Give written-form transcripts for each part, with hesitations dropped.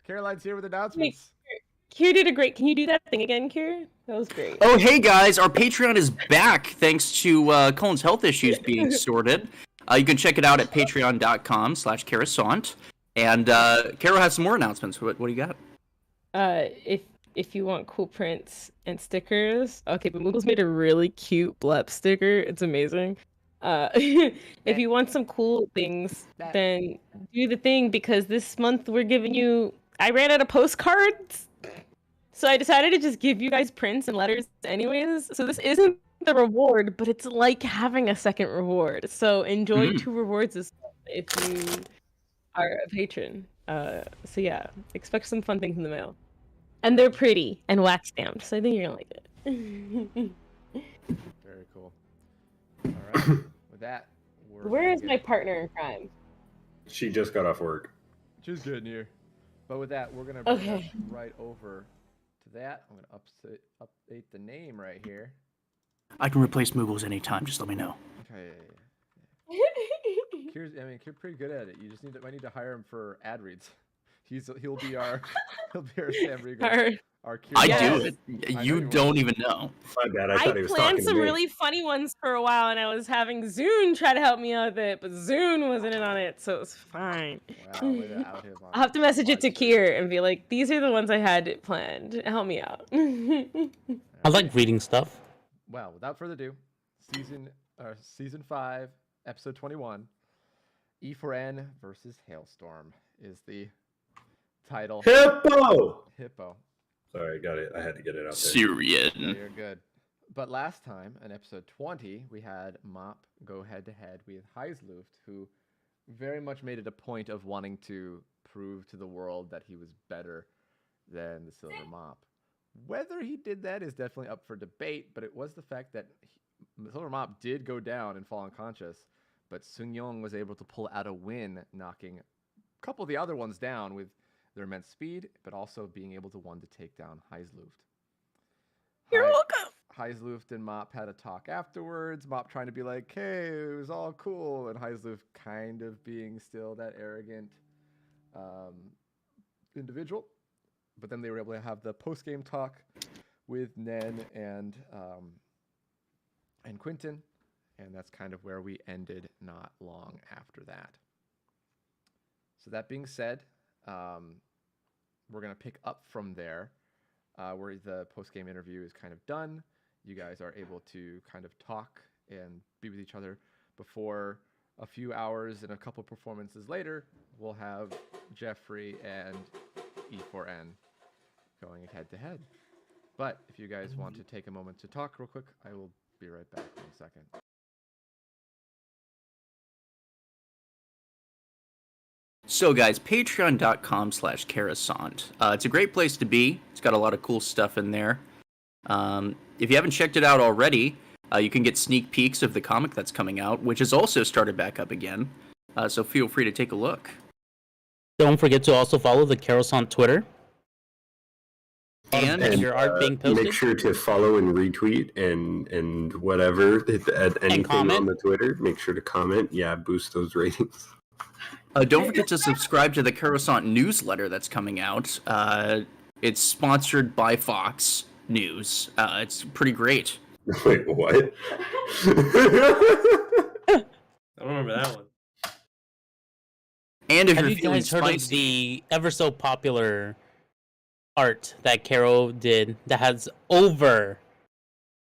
Caroline's here with announcements. Kier did a great. Can you do that thing again, Kier? That was great. Oh, hey guys, our Patreon is back thanks to Colin's health issues being sorted. You can check it out at patreon.com/Carasant. And Caro has some more announcements. What do you got? If you want cool prints and stickers, okay, but Moogle's made a really cute blep sticker. It's amazing. If you want some cool things, then do the thing, because this month we're giving you. I ran out of postcards, so I decided to just give you guys prints and letters anyways. So this isn't the reward, but it's like having a second reward. So enjoy 2 rewards this month if you are a patron. So yeah, expect some fun things in the mail. And they're pretty and wax stamped, so I think you're gonna like it. Very cool. All right. With that, where is my partner in crime? She just got off work. She's getting here. But with that, we're gonna bring right over to that. I'm gonna update the name right here. I can replace Moogles anytime. Just let me know. Okay. Kier's pretty good at it. You just might need to hire him for ad reads. He'll be our Sam Riegel. I do it. You don't even know. My bad. I thought he was talking to me. I planned some really funny ones for a while, and I was having Zune try to help me out with it, but Zune wasn't in on it, so it was fine. Wow, I'll have to message it to Kier and be like, "These are the ones I had planned. Help me out." I like reading stuff. Well, without further ado, season 5, episode 21, E4N versus Halestorm is the title. Hippo. Sorry, got it. I had to get it out there. Syrian. You're good. But last time, in episode 20, we had Mop go head-to-head with Heisluft, who very much made it a point of wanting to prove to the world that he was better than the Silver Mop. Whether he did that is definitely up for debate, but it was the fact that Silver Mop did go down and fall unconscious, but Sungyong was able to pull out a win, knocking a couple of the other ones down with their immense speed, but also being able to take down Heisluft. You're welcome. Heisluft and Mop had a talk afterwards. Mop trying to be like, "Hey, it was all cool," and Heisluft kind of being still that arrogant individual. But then they were able to have the post-game talk with Nen and Quentin, and that's kind of where we ended not long after that. So that being said, we're going to pick up from there, where the post-game interview is kind of done. You guys are able to kind of talk and be with each other before a few hours and a couple performances later, we'll have Jeffrey and E4N going head-to-head. But if you guys want to take a moment to talk real quick, I will be right back in a second. So guys, patreon.com/Carasant. It's a great place to be. It's got a lot of cool stuff in there. If you haven't checked it out already, you can get sneak peeks of the comic that's coming out, which has also started back up again. So feel free to take a look. Don't forget to also follow the Carasant Twitter. And your art being posted. Make sure to follow and retweet and whatever at anything on the Twitter. Make sure to comment. Yeah, boost those ratings. Don't forget to subscribe to the Carasant newsletter that's coming out. It's sponsored by Fox News. It's pretty great. Wait, what? I don't remember that one. And if have you're you feeling guys heard spicy, of the ever so popular art that Caro did that has over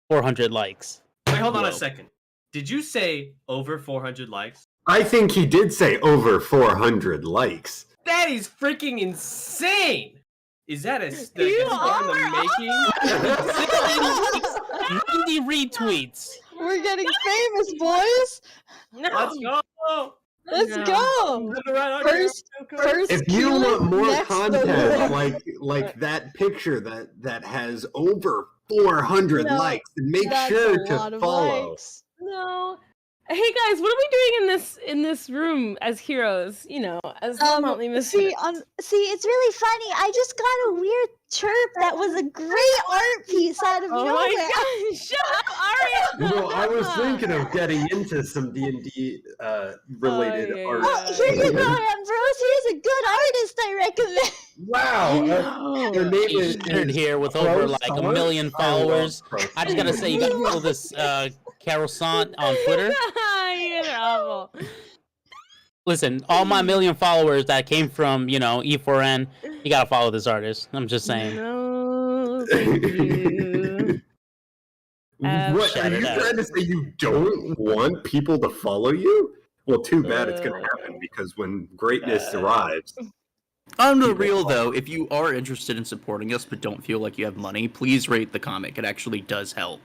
400 likes? Wait, hold on a second. Did you say over 400 likes? I think he did say over 400 likes. That is freaking insane! Is that a star in the making? 90 retweets. We're getting famous, boys. No. Let's go. Let's go. First if you want more content like that picture that has over 400 likes, then make sure to follow. No. Hey guys, what are we doing in this room as heroes? You know, as Motley See, it's really funny. I just got a weird chirp that was a great art piece out of nowhere. My God. Shut up, I was thinking of getting into some D&D related art. Oh, here you go, Ambrose. Here's a good artist I recommend. Wow. Their name He's shattered here with over like 1 million followers. I just gotta say, you gotta follow this Carol Sant on Twitter. You're awful. Listen, all my 1 million followers that came from, E4N, you gotta follow this artist. I'm just saying. No, thank you. What, are you trying to say you don't want people to follow you? Well, too bad it's going to happen, because when greatness arrives... On the real, though, if you are interested in supporting us but don't feel like you have money, please rate the comic. It actually does help.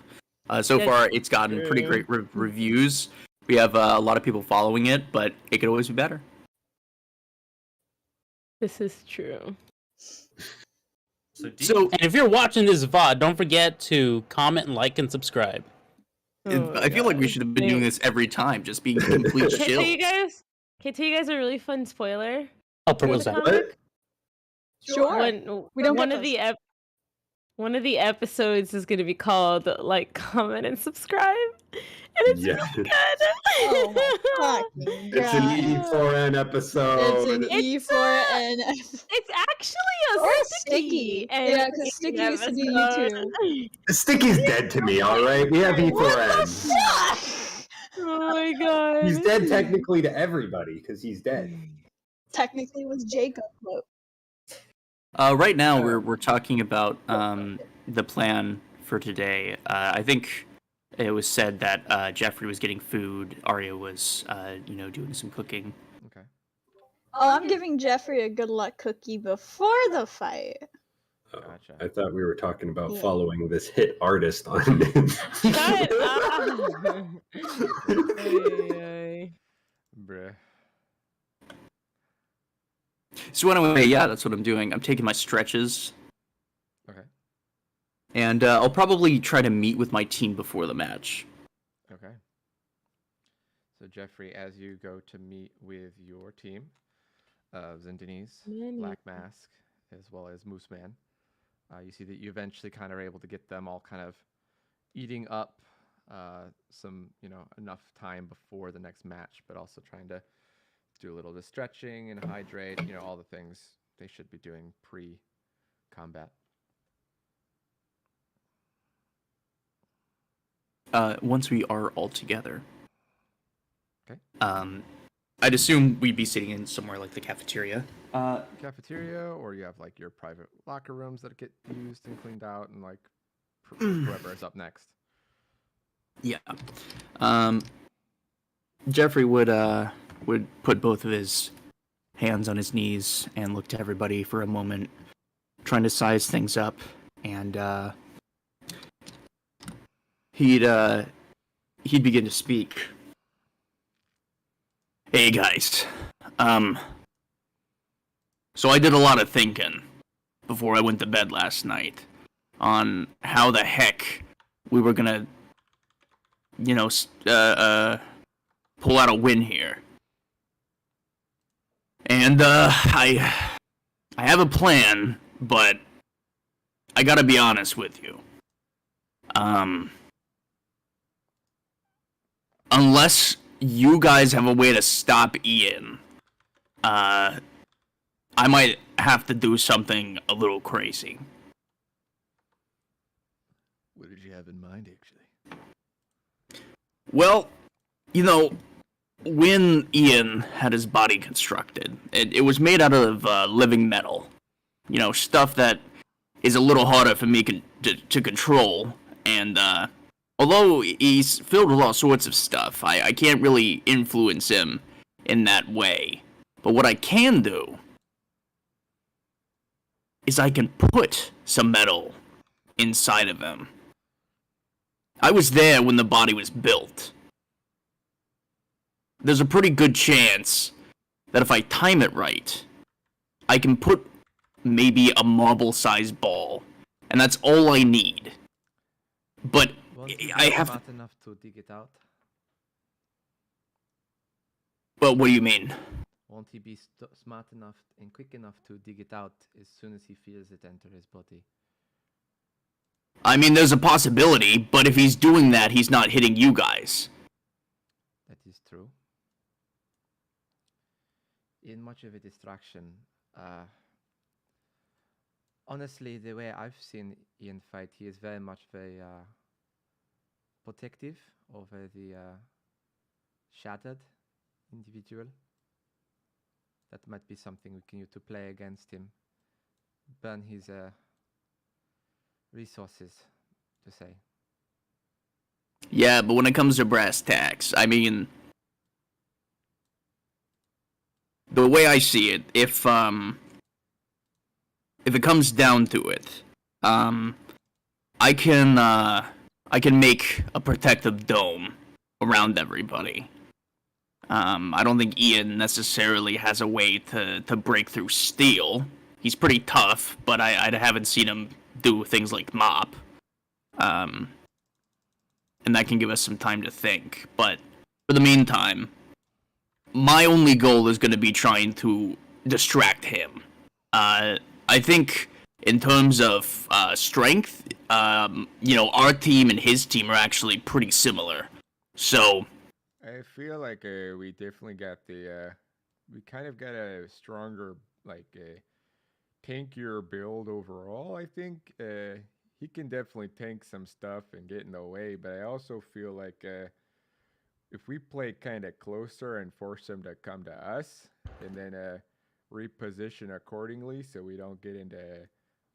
So far, it's gotten pretty great reviews. We have a lot of people following it, but it could always be better. This is true. So, and if you're watching this VOD, don't forget to comment, like, and subscribe. I feel like we should have been doing this every time, just being complete Can I chill. tell you guys a really fun spoiler? Oh, what was that? What? Sure. We don't one of the episodes is going to be called like, comment, and subscribe, and it's really good. Oh my fucking God. It's an E4N episode. It's an E4N. It's actually Or a Sticky. and Yeah, because Sticky used to be you too. Sticky's dead to me, alright? We have E4N. Oh my God. He's dead technically to everybody, because he's dead. Technically, it was Jacob. But... Right now, we're talking about the plan for today. I think it was said that Jeffrey was getting food. Arya was, doing some cooking. Okay. Oh, I'm giving Jeffrey a good luck cookie before the fight. Gotcha. I thought we were talking about following this hit artist on. Shut up. Bruh. So anyway, yeah, that's what I'm doing. I'm taking my stretches. Okay. And I'll probably try to meet with my team before the match. Okay. So Jeffrey, as you go to meet with your team of Zindanese, Black Mask, as well as Moose Man, you see that you eventually kind of are able to get them all kind of eating up some, enough time before the next match, but also trying to do a little bit of stretching and hydrate, all the things they should be doing pre-combat. Once we are all together. Okay. I'd assume we'd be sitting in somewhere like the cafeteria. Cafeteria, or you have like your private locker rooms that get used and cleaned out, and like whoever is up next. Yeah. Jeffrey would put both of his hands on his knees and look to everybody for a moment, trying to size things up, and he'd begin to speak. Hey guys, so I did a lot of thinking before I went to bed last night on how the heck we were gonna, pull out a win here. And I have a plan, but I gotta be honest with you. Unless you guys have a way to stop Ian, I might have to do something a little crazy. What did you have in mind, actually? Well, when Ian had his body constructed, it was made out of living metal. Stuff that is a little harder for me to control. And although he's filled with all sorts of stuff, I can't really influence him in that way. But what I can do is I can put some metal inside of him. I was there when the body was built. There's a pretty good chance that if I time it right, I can put maybe a marble-sized ball, and that's all I need. But I have smart enough to dig it out. Well, what do you mean? Won't he be smart enough and quick enough to dig it out as soon as he feels it enter his body? I mean, there's a possibility, but if he's doing that, he's not hitting you guys. That is true. In much of a distraction. Honestly, the way I've seen Ian fight, he is very much protective over the shattered individual. That might be something we can use to play against him. Burn his resources, to say. Yeah, but when it comes to brass tacks, I mean, the way I see it, if it comes down to it, I can make a protective dome around everybody. I don't think Ian necessarily has a way to break through steel. He's pretty tough, but I haven't seen him do things like mop. And that can give us some time to think. But for the meantime, my only goal is going to be trying to distract him. I think in terms of strength, our team and his team are actually pretty similar. So I feel like we definitely got we kind of got a stronger, like a tankier build overall. I think he can definitely tank some stuff and get in the way, but I also feel like if we play kind of closer and force him to come to us, and then reposition accordingly so we don't get into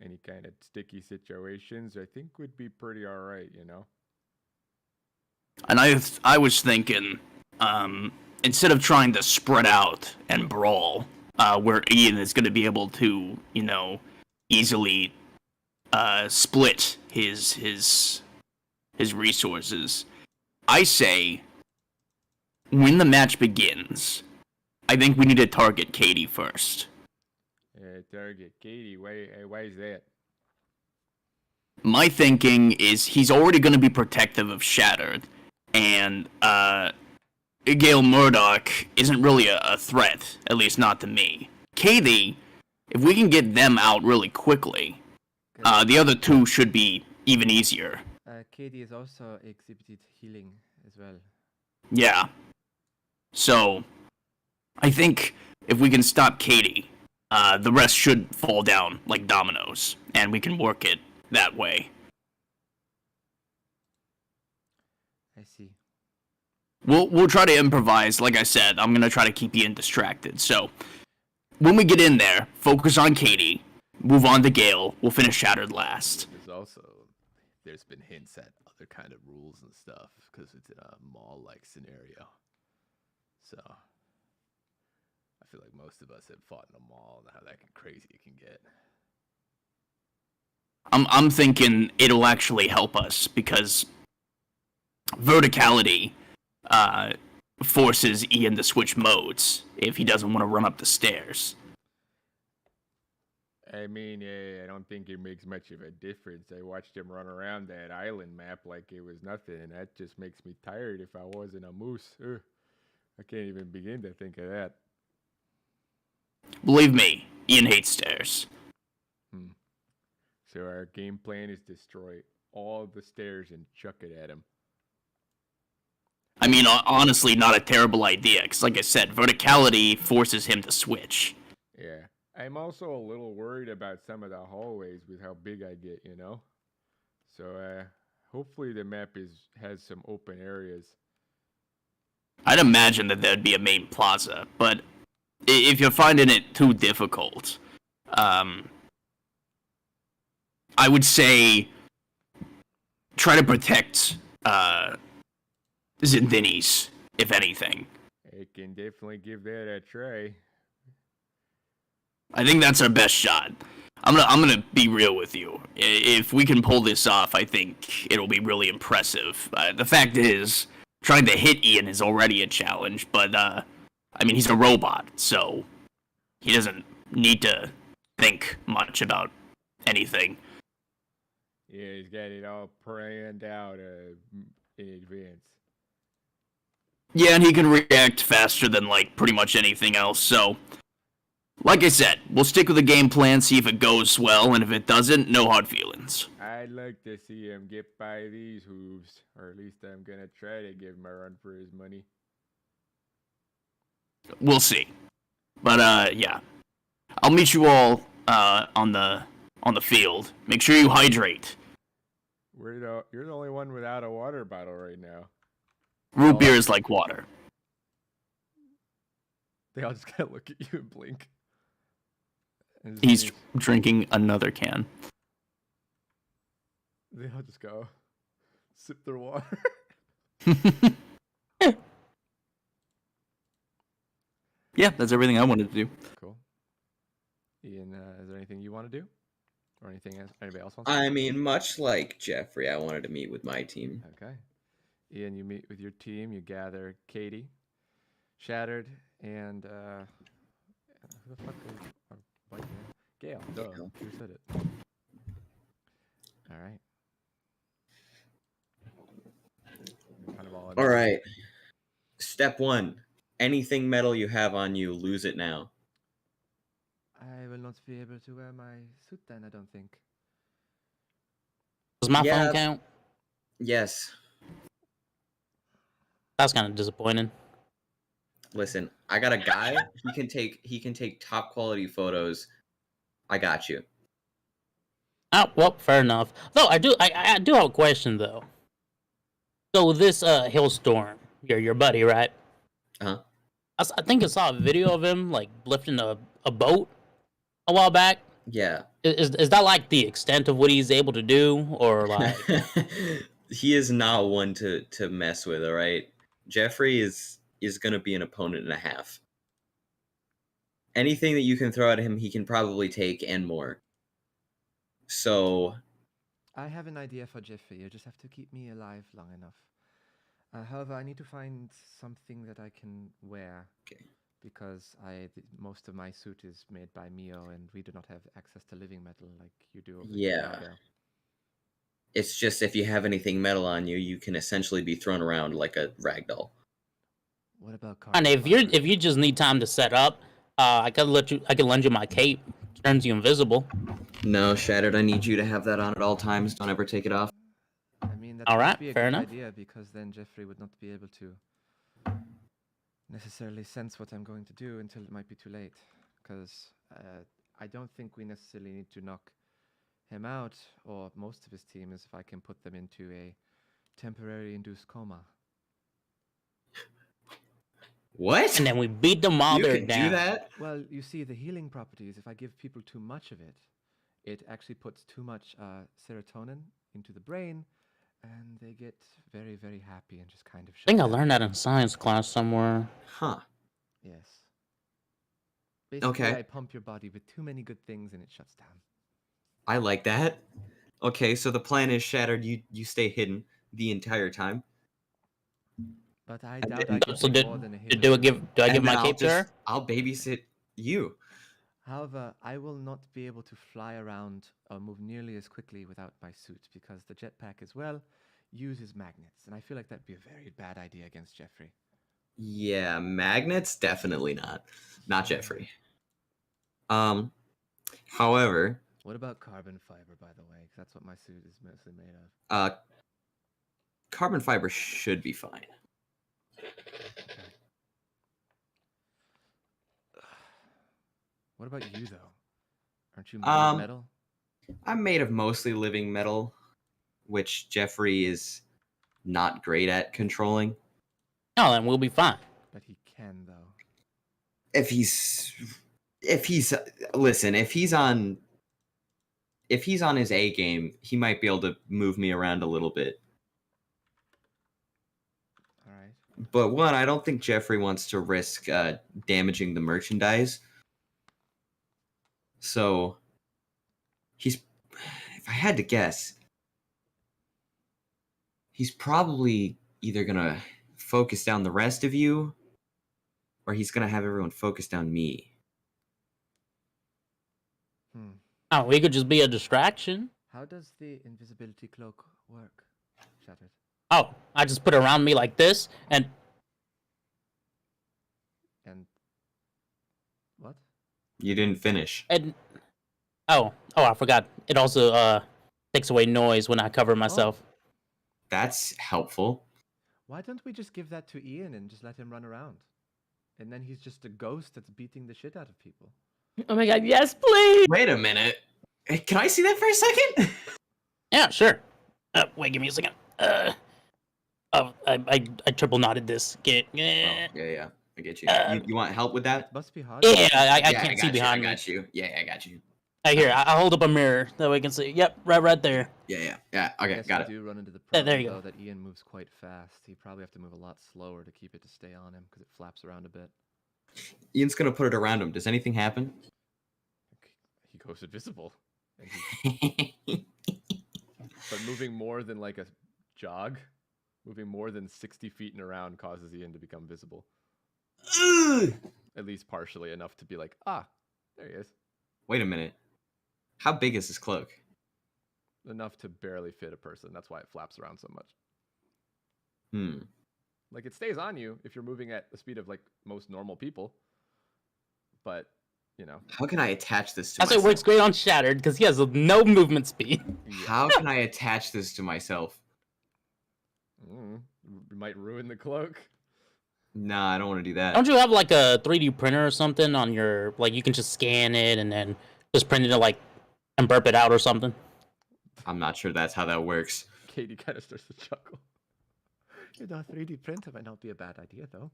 any kind of sticky situations, I think would be pretty all right, you know? And I was thinking, instead of trying to spread out and brawl, where Ian is going to be able to, easily split his resources, I say, when the match begins, I think we need to target Katie first. Target Katie, why is that? My thinking is he's already going to be protective of Shattered, and Gale Murdoch isn't really a threat, at least not to me. Katie, if we can get them out really quickly, the other two should be even easier. Katie has also exhibited healing as well. Yeah. So, I think if we can stop Katie, the rest should fall down like dominoes, and we can work it that way. I see. We'll try to improvise. Like I said, I'm gonna try to keep Ian distracted. So, when we get in there, focus on Katie, move on to Gale. We'll finish Shattered last. There's been hints at other kind of rules and stuff because it's in a mall-like scenario. So, I feel like most of us have fought in a mall and how crazy it can get. I'm thinking it'll actually help us because verticality forces Ian to switch modes if he doesn't want to run up the stairs. I mean, I don't think it makes much of a difference. I watched him run around that island map like it was nothing, and that just makes me tired if I wasn't a moose. Ugh, I can't even begin to think of that. Believe me, Ian hates stairs. So our game plan is destroy all the stairs and chuck it at him. I mean, honestly, not a terrible idea, because like I said, verticality forces him to switch. Yeah. I'm also a little worried about some of the hallways with how big I get, you know? So, hopefully the map has some open areas. I'd imagine that there'd be a main plaza, but if you're finding it too difficult, I would say try to protect Zindinis, if anything. I can definitely give that a try. I think that's our best shot. I'm gonna be real with you. If we can pull this off, I think it'll be really impressive. The fact is, trying to hit Ian is already a challenge, but I mean, he's a robot, so he doesn't need to think much about anything. Yeah, he's got it all planned out in advance. Yeah, and he can react faster than, like, pretty much anything else, so Like I said, we'll stick with the game plan, see if it goes well, and if it doesn't, no hard feelings. I'd like to see him get by these hooves, or at least I'm gonna try to give him a run for his money. We'll see. But yeah, I'll meet you all on the field. Make sure you hydrate. You're the only one without a water bottle right now. Root beer is like water. They all just gotta look at you and blink. And He's drinking another can. They all just go sip their water. Yeah, that's everything I wanted to do. Cool. Ian, is there anything you want to do? Or anything else, anybody else wants to I mean, much like Jeffrey, I wanted to meet with my team. Okay. Ian, you meet with your team, you gather Katie, Shattered, and who the fuck is white man? Gale. Duh. Gale. Who said it? All right. Kind of All right. Step 1. Anything metal you have on you, lose it now. I will not be able to wear my suit then, I don't think. Does my Yeah. phone count? Yes. That's kind of disappointing. Listen, I got a guy. He can take top quality photos. I got you. Oh, well, fair enough. Though I do have a question though. So this Halestorm, your buddy, right? Uh-huh. I think I saw a video of him like lifting a boat a while back. Yeah. Is that like the extent of what he's able to do, or like? He is not one to mess with, all right? Jeffrey is going to be an opponent and a half. Anything that you can throw at him, he can probably take and more. So, I have an idea for Jeffrey. You just have to keep me alive long enough. However, I need to find something that I can wear. Okay. Because most of my suit is made by Mio, and we do not have access to living metal like you do over Yeah. in Chicago. It's just if you have anything metal on you, you can essentially be thrown around like a ragdoll. What about And carbon fiber? if you just need time to set up, I could lend you my cape. Turns you invisible. No, Shattered, I need you to have that on at all times. Don't ever take it off. I mean, that All would right, be a fair good enough. idea, because then Jeffrey would not be able to necessarily sense what I'm going to do until it might be too late. Because I don't think we necessarily need to knock him out, or most of his team, is if I can put them into a temporary induced coma. What? And then we beat them all You they're can down. do that? Well, you see, the healing properties, if I give people too much of it, it actually puts too much serotonin into the brain, and they get very, very happy and just kind of I think I shut down. learned that in science class somewhere. Huh. Yes. Basically, Okay. I pump your body with too many good things and it shuts down. I like that. Okay, so the plan is, Shattered, you stay hidden the entire time. But I And doubt then- I can So take do more than a hit. I or two. give And my then cape to her? I'll babysit you. However, I will not be able to fly around or move nearly as quickly without my suit, because the jetpack as well uses magnets, and I feel like that'd be a very bad idea against Jeffrey. Yeah, magnets definitely not. Not Jeffrey. However, What about carbon fiber, by the way? 'Cause that's what my suit is mostly made of. carbon fiber should be fine. What about you, though? Aren't you made of metal? I'm made of mostly living metal, which Jeffrey is not great at controlling. No, then we'll be fine. But he can, though. If he's listen, if he's on his A game, he might be able to move me around a little bit. All right. But one, I don't think Jeffrey wants to risk damaging the merchandise. So if I had to guess, he's probably either gonna focus down the rest of you, or he's gonna have everyone focus down me. Oh, we could just be a distraction. How does the invisibility cloak work, Shattered? Oh, I just put it around me like this, and And what? You didn't finish. And I forgot. It also takes away noise when I cover myself. That's helpful. Why don't we just give that to Ian and just let him run around? And then he's just a ghost that's beating the shit out of people. Oh my god, yes, please! Wait a minute. Hey, can I see that for a second? Yeah, sure. Wait, give me a second. I triple knotted this. Yeah. I get you. You want help with It that? must be hard. Yeah, I Yeah, can't see got behind you. me. I got you. Yeah, I got you. Here, I'll hold up a mirror that way I can see. Yep, right there. Yeah. I Okay, guess got we it. do run into the Yeah, problem, there you though, go. that Ian moves quite fast. He'd probably have to move a lot slower to keep it to stay on him because it flaps around a bit. Ian's gonna put it around him. Does anything happen? He goes invisible. But moving more than like a jog, moving more than 60 feet and around causes Ian to become visible. At least partially enough to be like, there he is. Wait a minute. How big is his cloak? Enough to barely fit a person. That's why it flaps around so much. Like, it stays on you if you're moving at the speed of like most normal people. But, you know. How can I attach this to That's myself? why it works great on Shattered, because he has no movement speed. How can I attach this to myself? You might ruin the cloak. Nah, I don't want to do that. Don't you have like a 3D printer or something on your, like you can just scan it and then just print it like and burp it out or something? I'm not sure that's how that works. Katie kind of starts to chuckle. You know, 3D printer might not be a bad idea, though.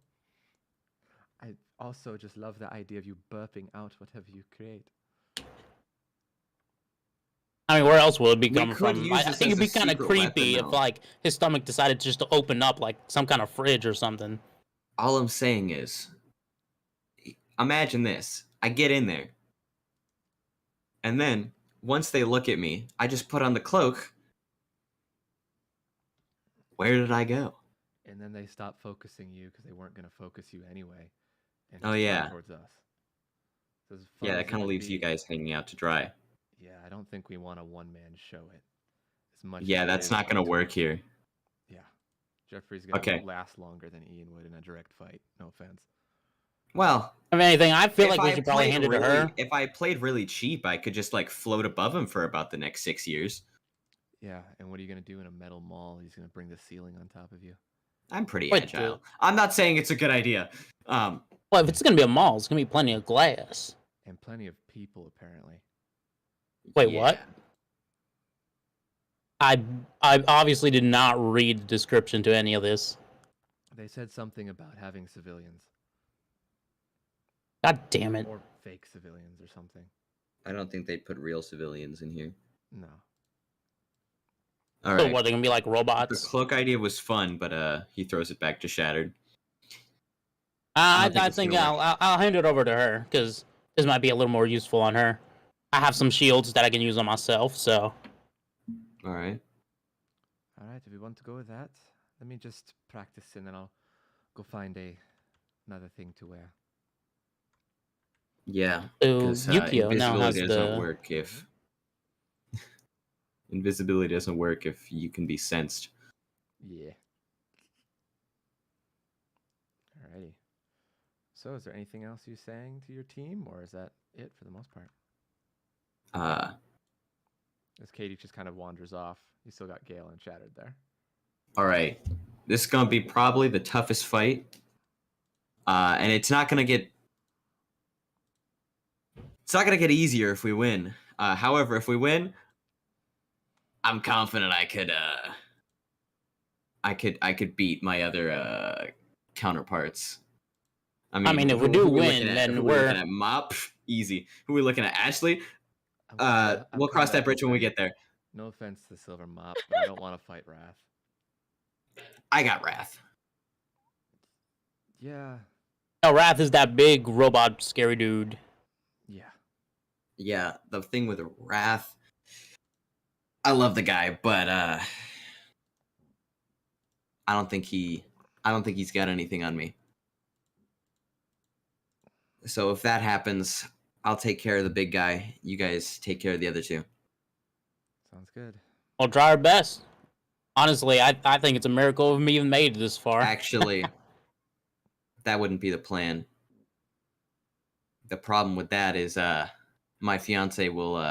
I also just love the idea of you burping out whatever you create. I mean, where else would it be We coming could from? use I this think as it'd be a kind of secret creepy weapon, if though. like his stomach decided just to open up like some kind of fridge or something. All I'm saying is, imagine this. I get in there. And then, once they look at me, I just put on the cloak. Where did I go? And then they stop focusing you because they weren't going to focus you anyway. And Oh, just turn yeah. towards us. So as fun Yeah, as that it kind of would leaves you be, guys hanging out to dry. Yeah, I don't think we want a one-man show it. As much Yeah, as it that's is not going to up work here. Yeah. Jeffrey's going to Okay. last longer than Ian would in a direct fight. No offense. Well, If anything, I feel if like we I should probably played hand it to really- her. If I played really cheap, I could just like float above him for about the next 6 years. Yeah, and what are you going to do in a metal mall? He's going to bring the ceiling on top of you. I'm pretty Wait, agile. I'm not saying it's a good idea. Well, if it's gonna be a mall, it's gonna be plenty of glass. And plenty of people, apparently. Wait, yeah. what? I obviously did not read the description to any of this. They said something about having civilians. God damn it. Or fake civilians or something. I don't think they'd put real civilians in here. No. All So right. what, are they gonna be like The robots? cloak idea was fun, but he throws it back to Shattered. I don't think it's think gonna work. I'll hand it over to her, because this might be a little more useful on her. I have some shields that I can use on myself, so... All right. All right, if we want to go with that, let me just practice and then I'll go find another thing to wear. Yeah. So 'cause, Yukio now has invisibility doesn't the... work if invisibility doesn't work if you can be sensed. Yeah. Alrighty. So, is there anything else you're saying to your team, or is that it for the most part? As Katie just kind of wanders off, you still got Gale and Shattered there. All right. This is gonna be probably the toughest fight, and it's not gonna get easier if we win. However, if we win, I'm confident I could beat my other counterparts. I mean, if we who do we win, looking at? then Who we we're- looking at Mop. Easy. Who are we looking at? Ashley. I'm We'll cross kinda that bridge when we open. get there. No offense to Silver Mop, but I don't want to fight Wrath. I got Wrath. Yeah. Oh, Wrath is that big robot scary dude. Yeah. Yeah, the thing with Wrath. I love the guy, but I don't think he's got anything on me. So if that happens, I'll take care of the big guy. You guys take care of the other two. Sounds good. We'll try our best. Honestly, I think it's a miracle we've even made it this far. Actually, that wouldn't be the plan. The problem with that is my fiance will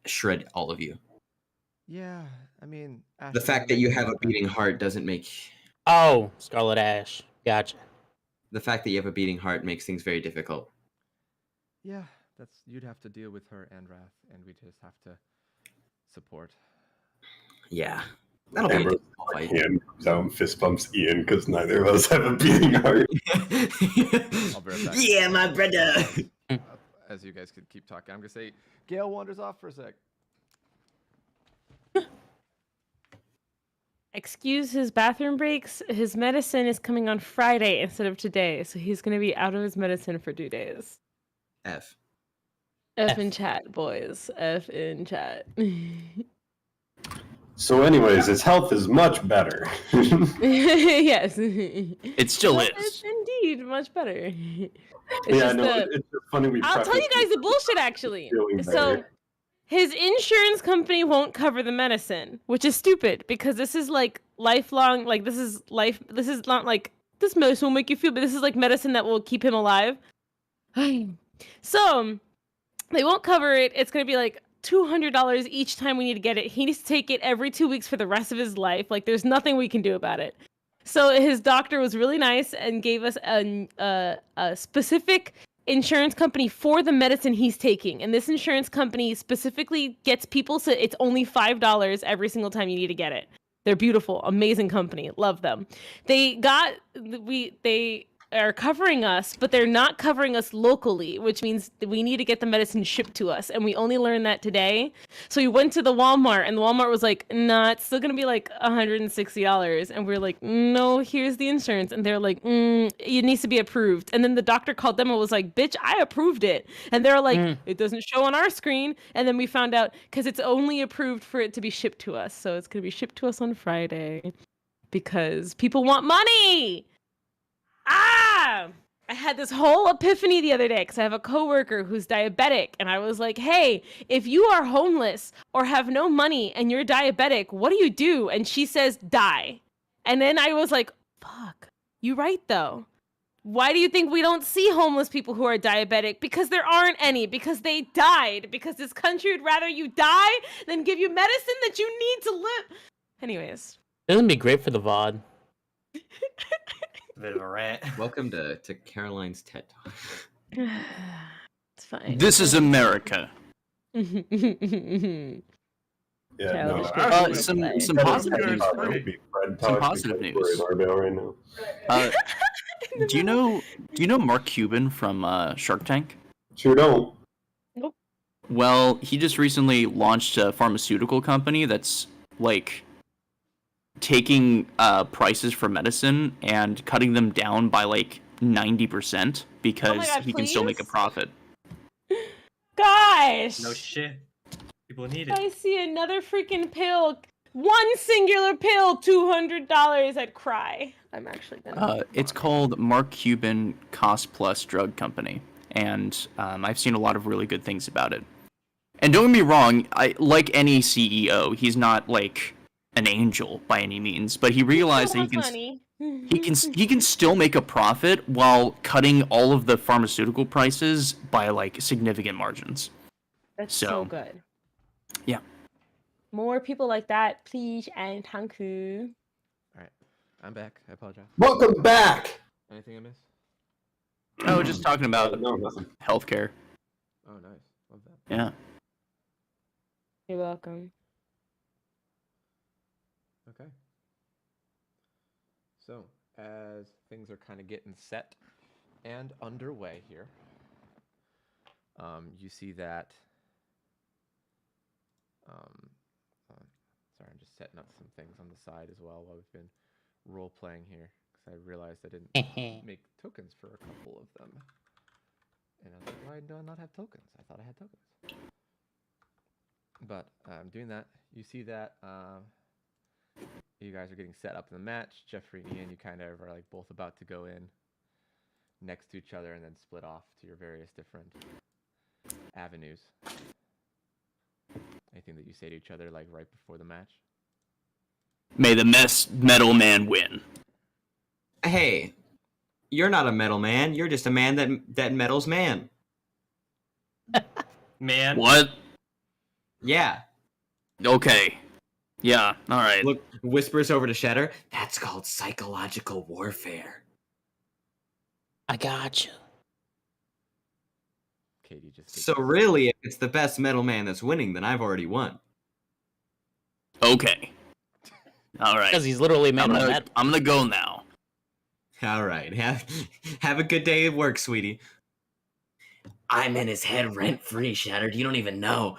shred all of you. Yeah, I mean, Ash The doesn't fact that make you me have a feel bad. beating heart doesn't make Oh, Scarlet Ash. Gotcha. the fact that you have a beating heart makes things very difficult. Yeah, you'd have to deal with her and Wrath, and we just have to support. Yeah. That'll be a Amber difficult fight. hand comes out and fist bumps Ian because neither of us have a beating heart. I'll be right back. Yeah, my brother. As you guys could keep talking, I'm gonna say Gale wanders off for a sec. Excuse his bathroom breaks. His medicine is coming on Friday instead of today, so he's gonna be out of his medicine for 2 days. F. F in chat, boys. F in chat. So, anyways, his health is much better. Yes. It still Well, is. it's indeed much better. It's Yeah, just no, it's just funny. I'll tell you guys the bullshit actually. Feeling So better. his insurance company won't cover the medicine, which is stupid because this is like lifelong, like this is not like this medicine will make you feel, but this is like medicine that will keep him alive. So they won't cover it. It's gonna be like $200 each time we need to get it. He needs to take it every 2 weeks for the rest of his life. Like there's nothing we can do about it. So his doctor was really nice and gave us a specific insurance company for the medicine he's taking. And this insurance company specifically gets people so it's only $5 every single time you need to get it. They're beautiful, amazing company. Love them. They are covering us, but they're not covering us locally, which means we need to get the medicine shipped to us. And we only learned that today. So we went to the Walmart and the Walmart was like, nah, it's still going to be like $160. And we're like, no, here's the insurance. And they're like, it needs to be approved. And then the doctor called them and was like, bitch, I approved it. And they're like, it doesn't show on our screen. And then we found out because it's only approved for it to be shipped to us. So it's going to be shipped to us on Friday because people want money. I had this whole epiphany the other day because I have a coworker who's diabetic, and I was like, hey, if you are homeless or have no money and you're diabetic, what do you do? And she says, die. And then I was like, fuck, you right though. Why do you think we don't see homeless people who are diabetic? Because there aren't any, because they died, because this country would rather you die than give you medicine that you need to live. Anyways. Doesn't be great for the VOD. Bit of a rant. Welcome to Caroline's TED Talk. It's fine. This is America. Yeah, no. Some positive news. Some positive news. Right now. Do you know Mark Cuban from Shark Tank? Sure don't. Nope. Well, he just recently launched a pharmaceutical company that's like taking prices for medicine and cutting them down by like 90% because God, he can still make a please? profit. Gosh! No shit. People need it. I see another freaking pill. One singular pill, $200. I'd cry. I'm actually gonna. It's called Mark Cuban Cost Plus Drug Company, and I've seen a lot of really good things about it. And don't get me wrong, like any CEO, he's not like an angel by any means, but he realized that he can still make a profit while cutting all of the pharmaceutical prices by like significant margins. That's so good. Yeah. More people like that, please, and thank you. All right, I'm back. I apologize. Welcome back. Anything I missed? I was just talking about No, nothing. healthcare. Oh, nice. Love that. Yeah. You're welcome. Okay. So, as things are kind of getting set and underway here, you see that. Sorry, I'm just setting up some things on the side as well while we've been role playing here because I realized I didn't make tokens for a couple of them, and I was like, why do I not have tokens? I thought I had tokens. But I'm doing that. You see that. You guys are getting set up in the match. Jeffrey and Ian, you kind of are like both about to go in next to each other and then split off to your various different avenues. Anything that you say to each other like right before the match? May the metal man win. Hey, You're not a metal man. You're just a man that metals man. Man. What? Yeah. Okay. Yeah. All right. Look, whispers over to Shatter. That's called psychological warfare. I got you. Katie just. So really, if it's the best metal man that's winning, then I've already won. Okay. All right. Because he's literally made of metal. I'm gonna go now. All right. Have a good day at work, sweetie. I'm in his head rent-free, Shattered. You don't even know.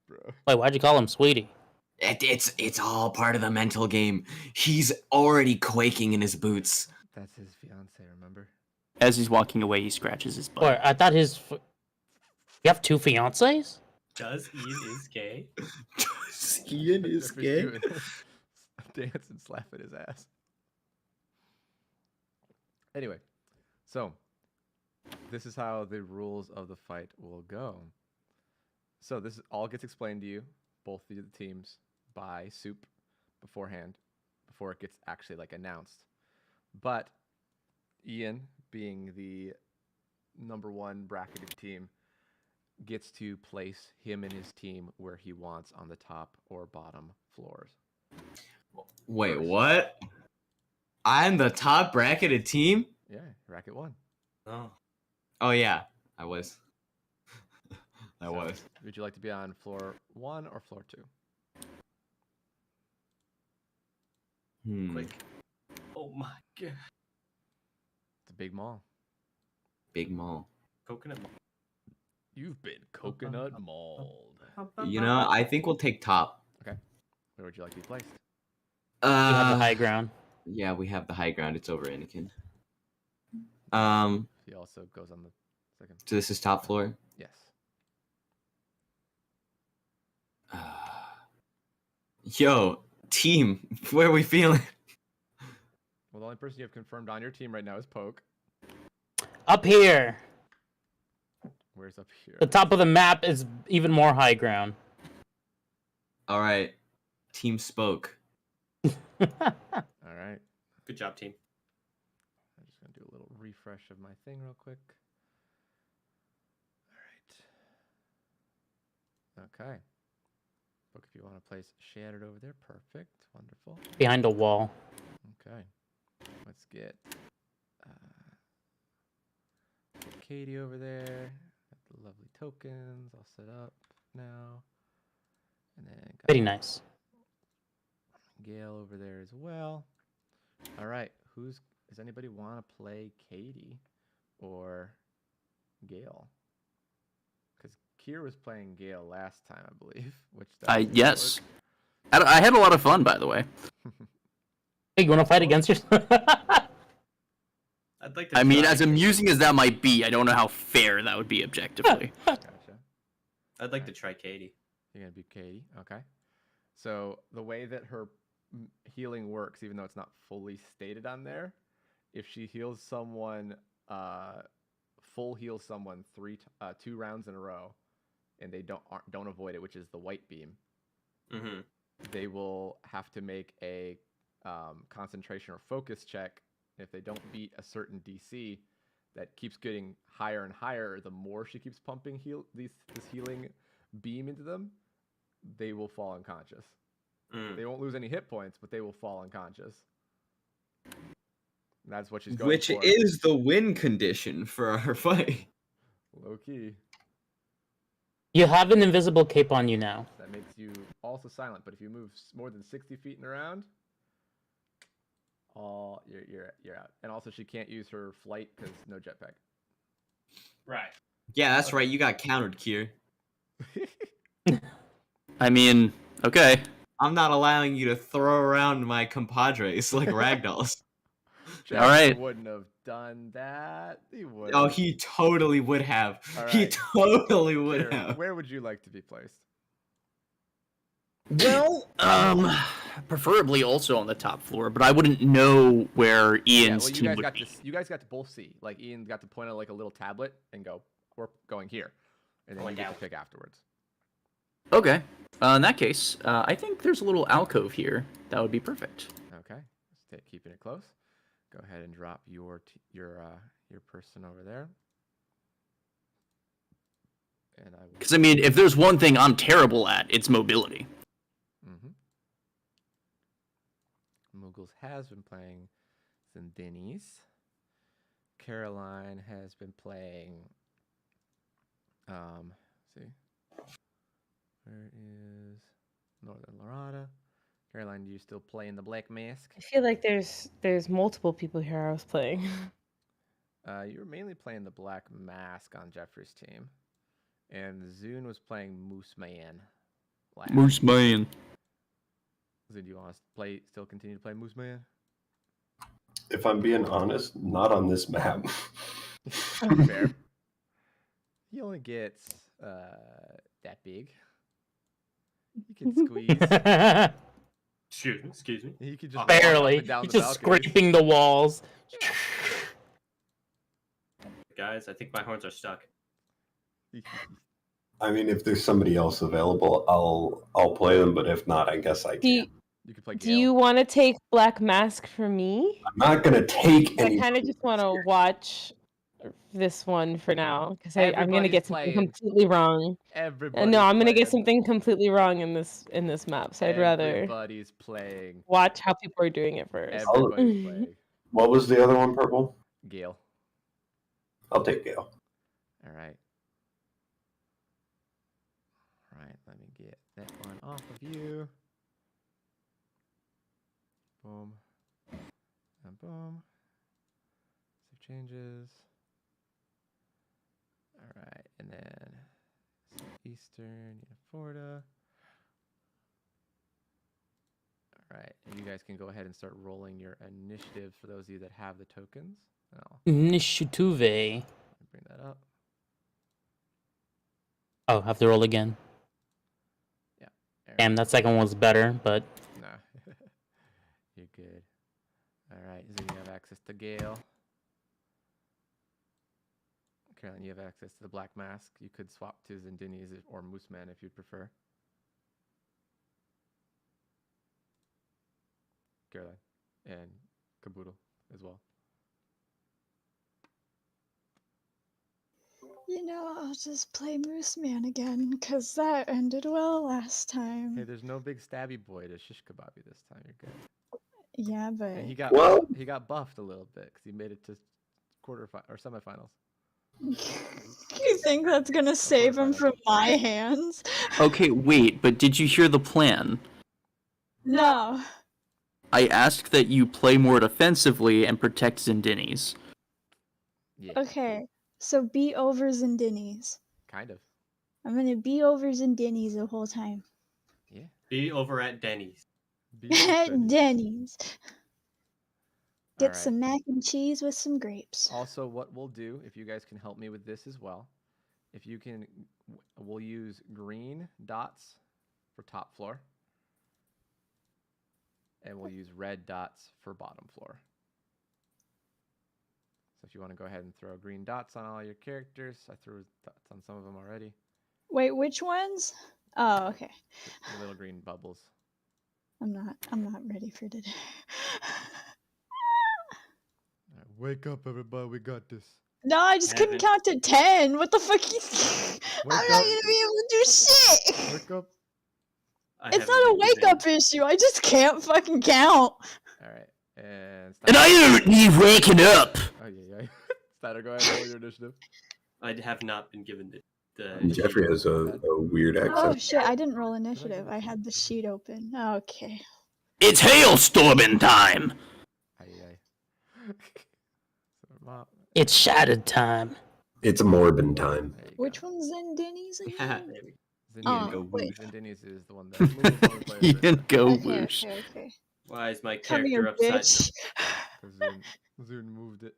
Bro. Wait, why'd you call him Sweetie? It's all part of the mental game. He's already quaking in his boots. That's his fiance, remember? As he's walking away, he scratches his butt. Or I thought his. You have 2 fiancés? Does Ian is gay? Ian is gay. Dance and slap at his ass. Anyway, so this is how the rules of the fight will go. So this all gets explained to you, both of the teams, by Soup beforehand, before it gets actually like announced. But Ian, being the #1 bracketed team, gets to place him and his team where he wants on the top or bottom floors. Wait, what? I'm the top bracketed team? Yeah, bracket 1. Oh yeah, I was. I So, was. Would you like to be on floor 1 or floor 2? Quick. Oh my god. It's a big mall. Big mall. Coconut mall. You've been coconut mauled. You know, I think we'll take top. Okay. Where would you like to be placed? You have the high ground. Yeah, we have the high ground. It's over Anakin. He also goes on the second. So this is top floor. Yes. Yo, team, where are we feeling? Well, the only person you have confirmed on your team right now is Poke. Up here. Where's up here? The top of the map is even more high ground. All right, team spoke. All right. Good job, team. I'm just gonna do a little refresh of my thing real quick. All right. Okay. Poke, if you want to place Shattered over there, perfect, wonderful. Behind a wall. Okay. Let's get Katie over there. Got the lovely tokens all set up now. And then got Very nice. Gale over there as well. All right. Does anybody want to play Katie or Gale? Because Kier was playing Gale last time, I believe. Which Yes. I had a lot of fun, by the way. Hey, you want to fight against yourself? I'd like to. I mean, try as amusing as that might be, I don't know how fair that would be objectively. Gotcha. I'd like to try Katie. You're gonna be Katie, okay? So the way that her healing works, even though it's not fully stated on there, if she heals someone, full heals someone 2 rounds in a row, and they don't avoid it, which is the white beam, Mm-hmm. they will have to make a concentration or focus check. If they don't beat a certain DC, that keeps getting higher and higher, the more she keeps pumping this healing beam into them, they will fall unconscious. They won't lose any hit points, but they will fall unconscious. And that's what she's going Which for. is the win condition for our fight. Low key. You have an invisible cape on you now. That makes you also silent, but if you move more than 60 feet in a round, you're out. And also, she can't use her flight because no jetpack. Right. Yeah, that's right. You got countered, Kier. I mean, okay. I'm not allowing you to throw around my compadres like ragdolls. Jackson All right. wouldn't have done that. He would. Oh, he totally would have. All He right. totally would Here, have. where would you like to be placed? Well, preferably also on the top floor, but I wouldn't know where Ian's well, team would be. you guys got to both see. Like Ian got to point out like a little tablet and go, "We're going here," and then Going you get down. to pick afterwards. Okay. In that case, I think there's a little alcove here. That would be perfect. Okay, keeping it close. Go ahead and drop your person over there. And I will. Because I mean, if there's one thing I'm terrible at, it's mobility. Moogles has been playing Zindinis. Caroline has been playing. See, where is Northern Lorata? Caroline, do you still play in the Black Mask? I feel like there's multiple people here I was playing. You were mainly playing the Black Mask on Jeffrey's team, and Zune was playing Moose Man. Moose Man. Zune, do you want to still continue to play Moose Man? If I'm being honest, not on this map. Fair. He only gets that big. You can squeeze. Excuse me. You could just Barely. down He's the just balcony. scraping the walls. Guys, I think my horns are stuck. I mean, if there's somebody else available, I'll play them. But if not, I guess I can. You can play Gale. Do you want to take Black Mask for me? I'm not gonna take I any. kind of just want to watch this one for now because I'm gonna Everybody's get something playing. completely wrong. Everybody's No, I'm gonna get playing. something completely wrong in this map. So I'd rather Everybody's playing. watch how people are doing it first. Everybody's playing. What was the other one, purple? Gale. I'll take Gale. All right. Let me get that one off of you. Boom. And boom. Save changes. All right, and then Eastern Florida. All right, and you guys can go ahead and start rolling your initiatives for those of you that have the tokens. Initiative. Bring that up. Oh, have to roll again. Yeah. Damn, that second one's better, but Nah. You're good. All right, so you have access to Gale. Caroline, you have access to the Black Mask. You could swap to Zindinis or Moose Man if you'd prefer. Caroline and Caboodle as well. I'll just play Moose Man again, because that ended well last time. Hey, there's no big stabby boy to shish kebabi this time. You're good. Yeah, but And he got buffed a little bit because he made it to semifinals. you think that's gonna save him from my hands? Okay, wait, but did you hear the plan? No. I asked that you play more defensively and protect Zindinis. Yeah. Okay, so be over Zindinis. Kind of. I'm gonna be over Zindinis the whole time. Yeah. Be over at Denny's. At Denny's. Get Alright. some mac and cheese with some grapes. Also, what we'll do, if you guys can help me with this as well, if you can, we'll use green dots for top floor, and we'll use red dots for bottom floor. So if you want to go ahead and throw green dots on all your characters, I threw dots on some of them already. Wait, which ones? Oh, okay. The little green bubbles. I'm not ready for today. All right, wake up, everybody! We got this. No, I just couldn't count to 10. What the fuck? I'm not up. gonna be able to do shit. Wake up! It's not a wake up issue. I just can't fucking count. All right, and And I don't need waking up! Oh yeah. Starter, go ahead and roll your initiative. I have not been given the Jeffrey has a weird accent. Oh shit! I didn't roll initiative. I had the sheet open. Okay. It's hailstorming time! it's shattered time. It's Morbin time. Which one's Zindinis again? Zindinis is the one that You can go Okay, whoosh. okay. Why is my Come character here, upside bitch. Zune moved it.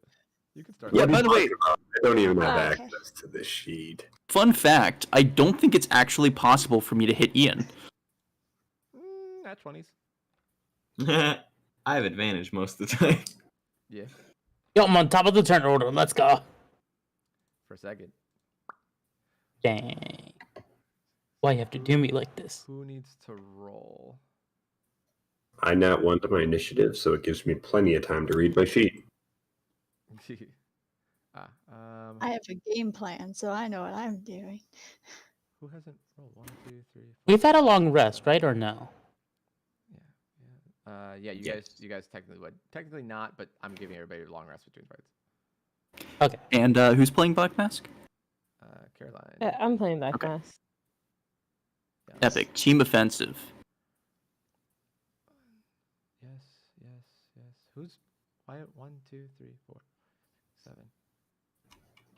You can start. Yeah, by the way, I don't even have Oh, okay. access to this sheet. fun fact, I don't think it's actually possible for me to hit Ian. Not 20s. I have advantage most of the time. Yeah, Yo, I'm on top of the turn order. Let's go. for a second. Dang. Why you have to do me like this? Who needs to roll? I nat 1 to my initiative, so it gives me plenty of time to read my sheet. I have a game plan, so I know what I'm doing. Who hasn't rolled? 1, 2, 3, 4. We've had a long rest, right, or no? Yeah. You guys technically would. Technically not, but I'm giving everybody a long rest between fights. Okay. And who's playing Black Mask? Caroline. Yeah, I'm playing Black Okay. Mask. Yes. Epic. Team offensive. Yes. Who's why 1, 2, 3, 4, 7.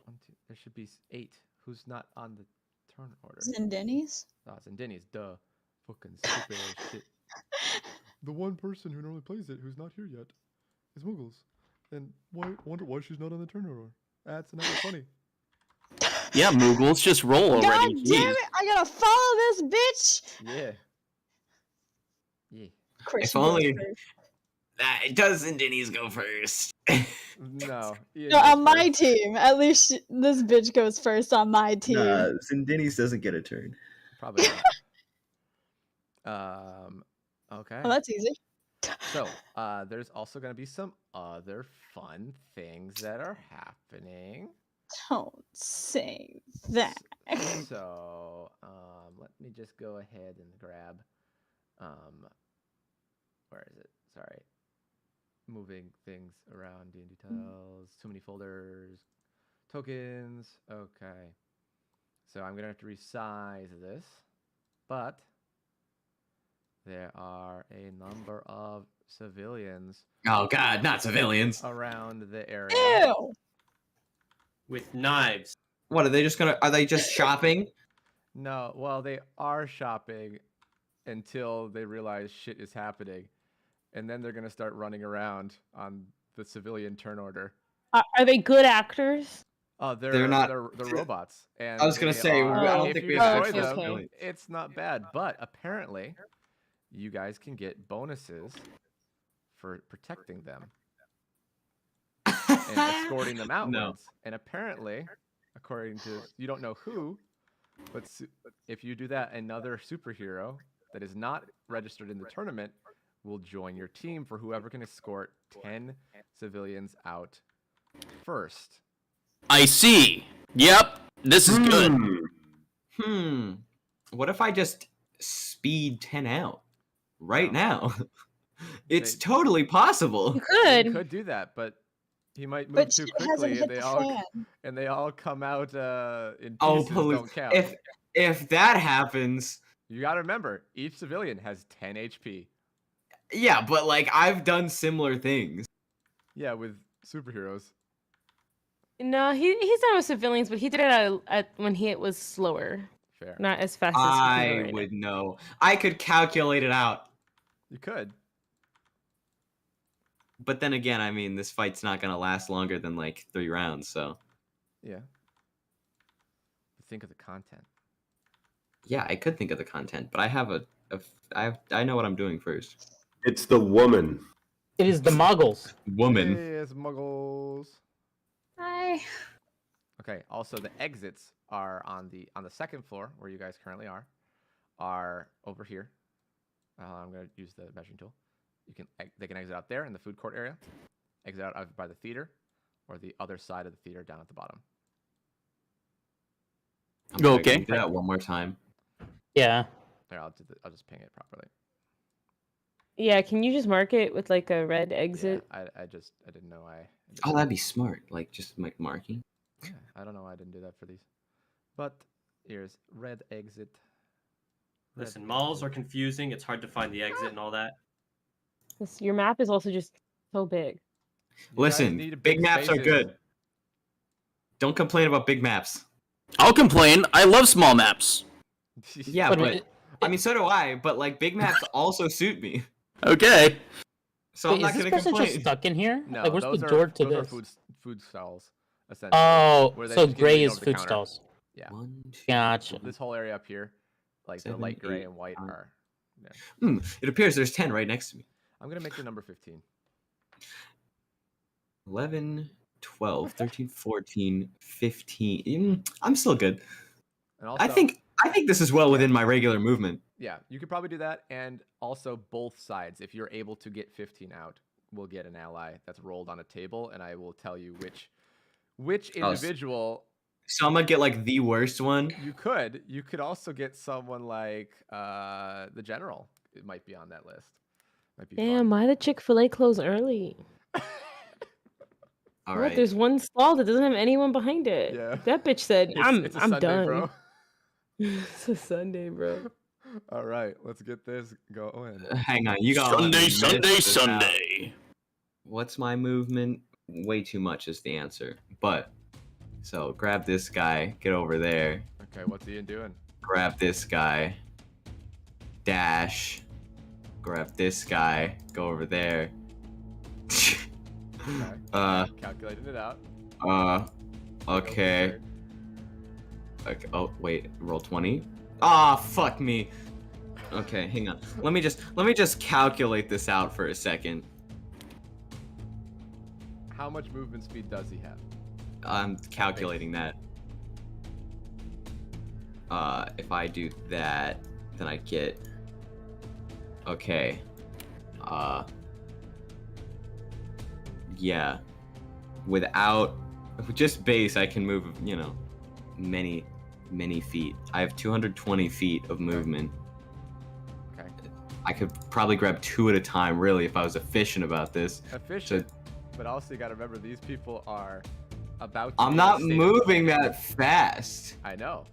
1, 2. There should be 8. Who's not on the turn order? Zendenni's? Oh, Zendenni's. Duh. Fucking stupid ass shit. The one person who normally plays it who's not here yet is Muggles. And wonder why she's not on the turn order. That's not funny. Yeah, Moogles, just roll already. God Jeez. damn it! I gotta follow this bitch. Yeah. Chris, If you go only- first. It doesn't Denny's go first. No. No, on my team. At least this bitch goes first on my team. Zindinis doesn't get a turn. Probably not. Okay. Oh, that's easy. So, there's also going to be some other fun things that are happening. Don't say that. So, let me just go ahead and grab, where is it? Sorry. Moving things around in details. Too many folders. Tokens. Okay. So I'm going to have to resize this, but there are a number of civilians Oh God, not civilians. around the area. Ew. With knives. What are they just gonna? Are they just shopping? No, well, they are shopping until they realize shit is happening, and then they're gonna start running around on the civilian turn order. Are they good actors? Oh, They're not- They're robots. And I was gonna they say, are- I don't if think you we have destroy actual them, civilians. it's not bad. But apparently, you guys can get bonuses for protecting them and escorting them outwards. No. And apparently, according to you don't know who, but if you do that, another superhero that is not registered in the tournament will join your team for whoever can escort 10 civilians out first. I see. Yep. This is good. What if I just speed 10 out right now? It's They- totally possible. You You could. could do that, but he might move But too shit hasn't quickly, hit and the fan. they all come out in Oh, pieces. please. Don't count. If that happens, You gotta remember, each civilian has 10 HP. yeah, but like I've done similar things. Yeah, with superheroes. No, he's done with civilians, but he did it at when it was slower, Fair. not as fast as he's doing I right now. would know. I could calculate it out. You could. But then again, I mean, this fight's not gonna last longer than like 3 rounds, so Yeah. But think of the content. yeah, I could think of the content, but I have I know what I'm doing first. It's the woman. It is the Muggles. Woman. Yes, muggles. Hi. Okay, also the exits are on the second floor where you guys currently are over here. I'm gonna use the measuring tool. They can exit out there in the food court area, exit out either by the theater, or the other side of the theater down at the bottom. I'm sorry, Okay. can you do that one more time. Yeah. There, I'll just ping it properly. Yeah, can you just mark it with like a red Yeah, exit? I didn't know Oh, that'd be smart. Like just like marking. Yeah, I don't know why I didn't do that for these. But here's red exit. red Listen, malls are exit. confusing. It's hard to find the exit and all that. Your map is also just so big. You guys Listen, need big maps are spaces. good. Don't complain about big maps. I'll complain. I love small maps. Yeah, But but it- I mean, so do I. But like, big maps also suit me. Okay. So Wait, I'm not is this gonna person complain. just stuck in here? No, Like, where's those the are door to those this? are food stalls. Essentially. Oh, where they so just get gray leaned is over the food counter. stalls. Yeah. 1, 2, Gotcha. This whole area up here, like the 7, light gray 8, and white 9. are. Yeah. It appears there's 10 right next to me. I'm gonna make the number 15. 11, 12, 13, 14, 15. I'm still good. And also, I think this is well within my regular movement. Yeah, you could probably do that, and also both sides. If you're able to get 15 out, we'll get an ally that's rolled on a table, and I will tell you which individual. So I'm gonna get like the worst one. You could. You could also get someone like the general. It might be on that list. Might be Damn, fun. why did Chick-fil-A close early? All What? right. There's one stall that doesn't have anyone behind it. Yeah. That bitch said, It's I'm a I'm Sunday, done. bro. It's a Sunday, bro. All right, let's get this going. Hang on, you got Sunday. What's my movement? Way too much is the answer. But so grab this guy, get over there. Okay, what's Ian doing? Grab this guy, dash. Grab this guy, go over there. Okay. Calculating it out. Okay. Okay. Oh wait, roll 20. Ah, fuck me. Okay, hang on. Let me just calculate this out for a second. How much movement speed does he have? I'm calculating that. If I do that, then I get. Okay. Yeah. Without just base, I can move, you know, many feet. I have 220 feet of movement. Okay. I could probably grab 2 at a time, really, if I was efficient about this. Efficient, but also you gotta remember these people are about to I'm be in not a state of moving panic. that fast. I know,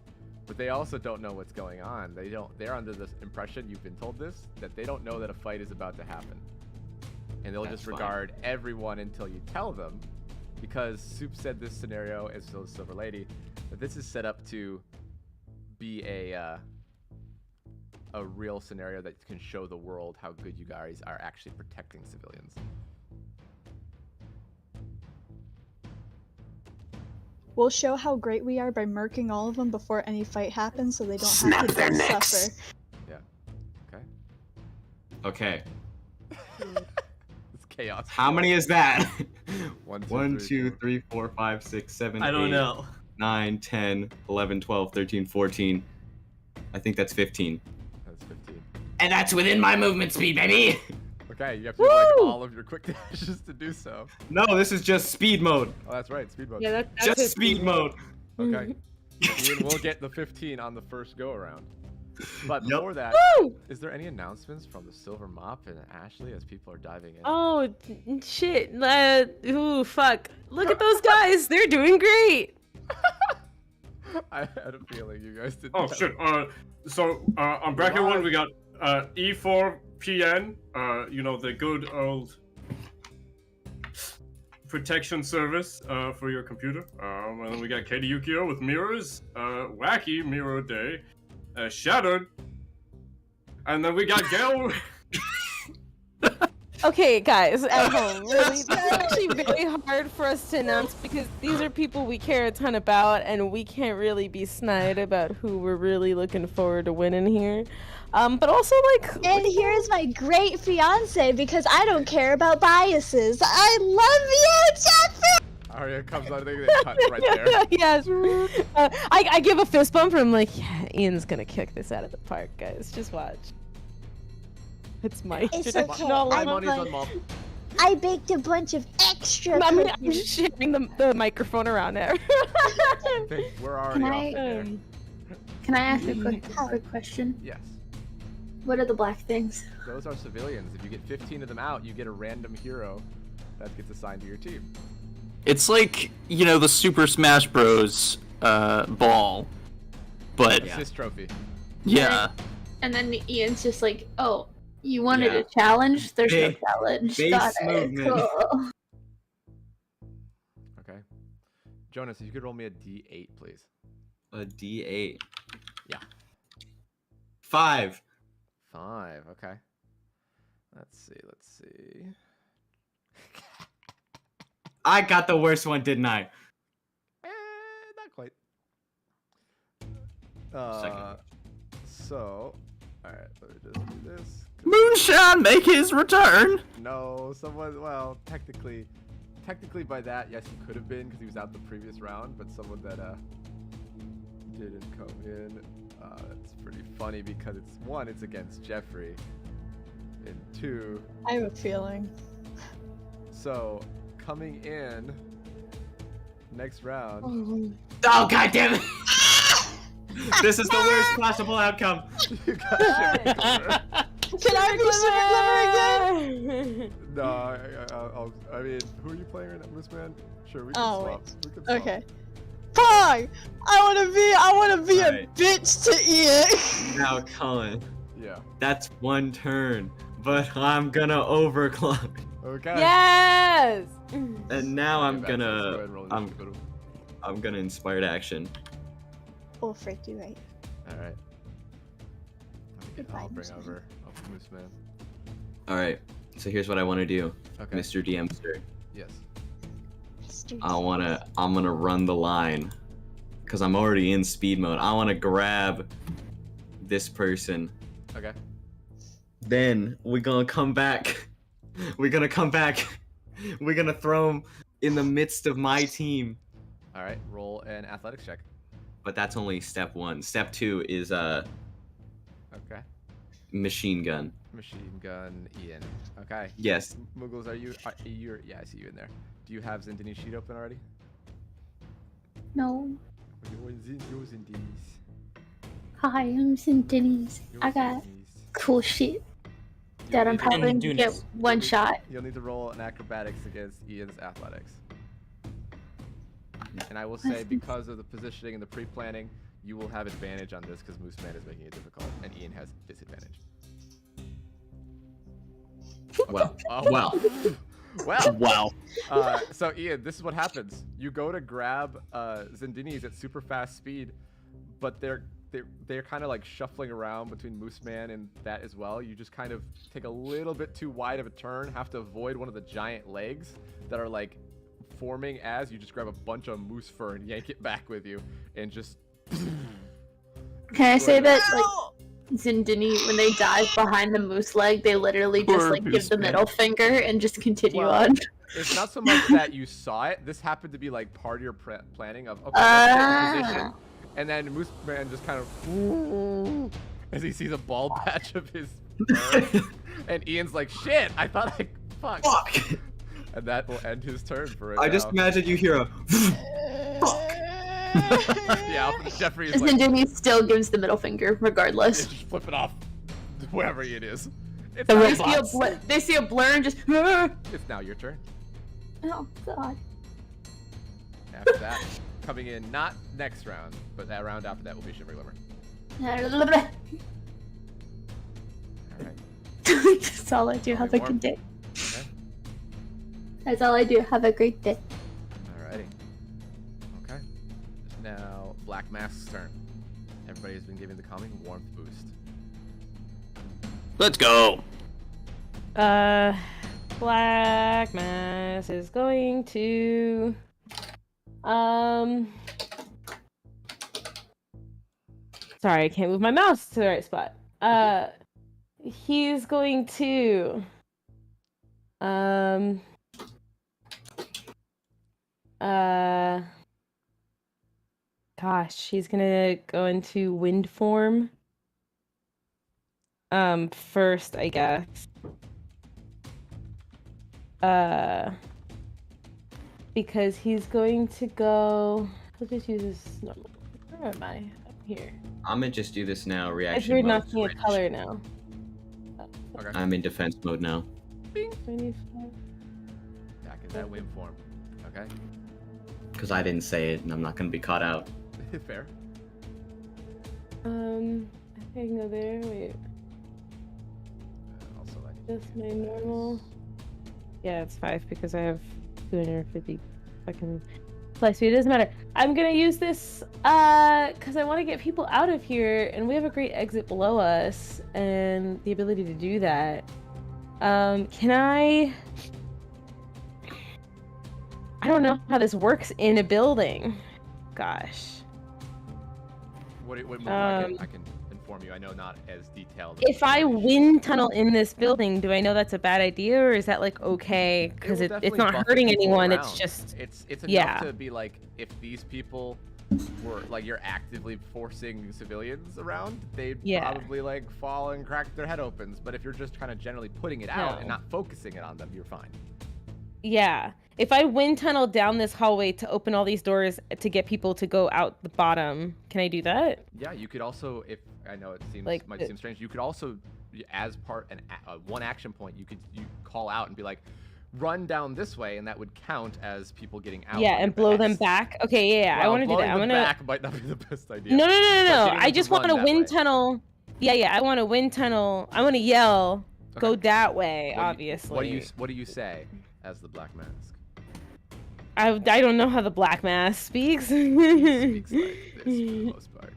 but they also don't know what's going on. They're under this impression, you've been told this, that they don't know that a fight is about to happen. And they'll That's just fine. regard everyone until you tell them, because Soup said this scenario, as well as Silver Lady, that this is set up to be a real scenario that can show the world how good you guys are actually protecting civilians. We'll show how great we are by murking all of them before any fight happens, so they don't Snap have to their go necks. suffer. Okay. Okay. It's chaos. How many is that? 1, 1, 2, 3, 4, 5, 6, 7, I don't 8, know. 9, 10, 11, 12, 13, 14. I think that's 15. That's 15. And that's within my movement speed, baby! Okay, you have to use like Woo! all of your quick dashes to do so. No, this is just speed mode. Oh, that's right, speed mode. Yeah, that's Just his speed mode. Okay. Ian will get the 15 on the first go around. But Yep. before that, Woo! is there any announcements from the Silver Mop and Ashley as people are diving in? Oh shit! Ooh, fuck! Look at those guys. They're doing great. I had a feeling you guys did. Oh shit. So on bracket 1 we got E4N, you know, the good old protection service for your computer. And then we got Katie Yukio with mirrors, wacky mirror day, shattered, and then we got Gail. Okay, guys at home, really, this is actually very hard for us to announce because these are people we care a ton about, and we can't really be snide about who we're really looking forward to winning here. But also, like, And here's my great fiance, because I don't care about biases. I love you, Jeffrey! Arya comes out, they cut right there. Yes. I give a fist bump and I'm like, yeah, Ian's gonna kick this out of the park, guys. Just watch. It's my It's tradition okay. all My I'm along. money's like- on Mom. I baked a bunch of extra I'm cookies. just sharing the microphone around there. Okay, we're already Can off I, the air. Can I ask a quick question? Yes. What are the black things? Those are civilians. If you get 15 of them out, you get a random hero that gets assigned to your team. It's like, you know, the Super Smash Bros. Ball, but Assist trophy. yeah. And then Ian's just like, oh, you wanted Yeah. a challenge? There's no Base- challenge. base Got it. movement. Cool. Okay. Jonas, if you could roll me a D8, please. A D8. Yeah. 5. 5. Okay. Let's see. I got the worst one, didn't I? Not quite. Second. So, alright, let me just do this. Moonshine make his return. No, well, technically by that, yes, he could have been because he was out the previous round, but someone that didn't come in. It's pretty funny because it's against Jeffrey, and 2. I have a feeling. So coming in next round. Oh god damn it! This is the worst possible outcome. You got Shiver Glimmer. Can I be Shiver Glimmer again? No, I mean, who are you playing right now, Moose Man? Sure, we can swap. We can swap. Okay. Fine. I wanna be a Right. bitch to Ian. Now, Colin, Yeah. that's one turn, but I'm gonna overclock. Okay. Yes. And now I'm Okay, Max, let's go ahead gonna and roll initiative. I'm gonna inspired action. Oh, frick, you're right. All right. Goodbye, I'll bring Moose Man. over Moose Man. All right. So here's what I want to do, Okay. Mr. DMster. Yes. I'm gonna run the line, cause I'm already in speed mode. I wanna grab this person. Okay. Then we're gonna come back. We're gonna come back. We're gonna throw him in the midst of my team. All right. Roll an athletics check. But that's only step 1. Step 2 is Okay. machine gun. Machine gun Ian. Okay. Yes. Muggles, you're yeah, I see you in there. Do you have Zindini's sheet open already? No. You're Zindini's. Hi, I'm Denise. I got cool shit that I'm probably gonna get one shot. You'll need to roll an acrobatics against Ian's athletics. And I will say, because of the positioning and the pre-planning, you will have advantage on this because Moose Man is making it difficult, and Ian has disadvantage. Well. Well. Wow. So Ian, this is what happens. You go to grab Zindini's at super fast speed, but they're kind of like shuffling around between Moose Man and that as well. You just kind of take a little bit too wide of a turn, have to avoid one of the giant legs that are like forming as you just grab a bunch of moose fur and yank it back with you and just Can I say that, like, Zindini, when they dive behind the moose leg, they literally just, Poor like, give Moose the Man. middle finger and just continue Well, on? It's not so much that you saw it. This happened to be like part of your planning of, okay, let's get in position. And then Moose Man just kind of as he sees a bald patch of his fur. And Ian's like, shit, I thought fuck. And that will end his turn for right I now. just imagine you hear a Yeah, Jeffrey is like, Zindini still gives the middle finger, regardless. just flip it off wherever it is. It's, They now, see a blur and just. it's now your turn. Oh, God. After that, coming in not next round, but that round after that will be Shiver Glimmer. Alright. That's all I do. Have a more? good day. Okay. That's all I do. Have a great day. Alrighty. Okay. Now Black Mask's turn. Everybody has been given the calming warmth boost. Let's go. Black Mass is going to sorry, I can't move my mouse to the right spot. He's going to gosh, he's gonna go into wind form. First, I guess. Because he's going to go. Let's just use this normal. Where am I? Up here. I'm gonna just do this now. If Reaction you're mode. not seeing a color now. Okay. I'm in defense mode now. 25. Back in that wind form. Okay. Because I didn't say it and I'm not gonna be caught out. Fair. I think I can go there. Wait. Also, I need Just my normal. Yeah, it's 5 because I have 250 fucking fly speed. It doesn't matter. I'm gonna use this because I want to get people out of here, and we have a great exit below us and the ability to do that. Can I don't know how this works in a building. Gosh. what I can inform you. I know not as detailed. If I wind tunnel in this building, do I know that's a bad idea, or is that like okay? Because will it's definitely not buffet hurting people anyone. around. It's just it's enough yeah. to be like, if these people were like you're actively forcing civilians around, they'd Yeah. probably like fall and crack their head opens. But if you're just kind of generally putting it out and No. not focusing it on them, you're fine. Yeah. If I wind tunnel down this hallway to open all these doors to get people to go out the bottom, can I do that? Yeah, you could also, if I know it seems Like might seem strange, you could also, as part one action point, you call out and be like, run down this way, and that would count as people getting out. Yeah, and blow them back. Okay, yeah, I Well, want to do that. blowing I'm them gonna. back might not be the best idea. No. but getting them I to just run want a that wind way. tunnel. Yeah. I want a wind tunnel. I want to yell. Go that way. Obviously. What do you say as the Black Mask? I don't know how the Black Mask speaks. He speaks like this for the most part.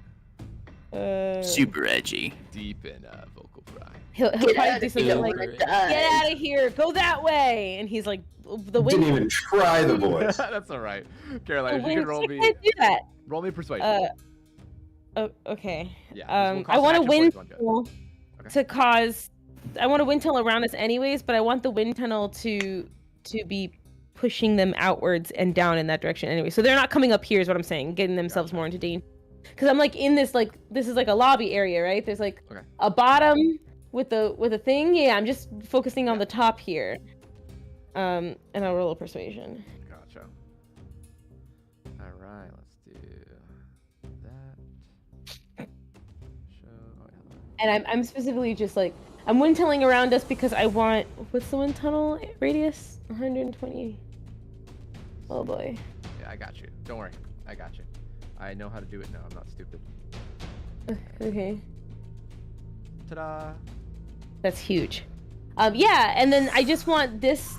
Super edgy. Deep in vocal fry. He'll probably do something like, "Get out of here, go that way," and he's like, "The wind." Didn't even try the voice. That's all right, Caroline. If you wind- can roll I me, can't do that. roll me persuasion. Okay. Yeah, this will cost I an want a action wind point, tunnel to cause. I want a wind tunnel around us anyways, but I want the wind tunnel to be pushing them outwards and down in that direction anyway. So they're not coming up here, is what I'm saying, getting themselves more into danger. Because I'm like in this this is like a lobby area, right? There's like a bottom with a thing. Yeah, I'm just focusing on the top here. And I'll roll a persuasion. Gotcha. All right, let's do that. And I'm specifically just like I'm wind tunneling around us because I want. What's the wind tunnel radius? 120. Oh boy. Yeah, I got you. Don't worry, I got you. I know how to do it now. I'm not stupid. Okay. Ta-da! That's huge. Yeah, and then I just want this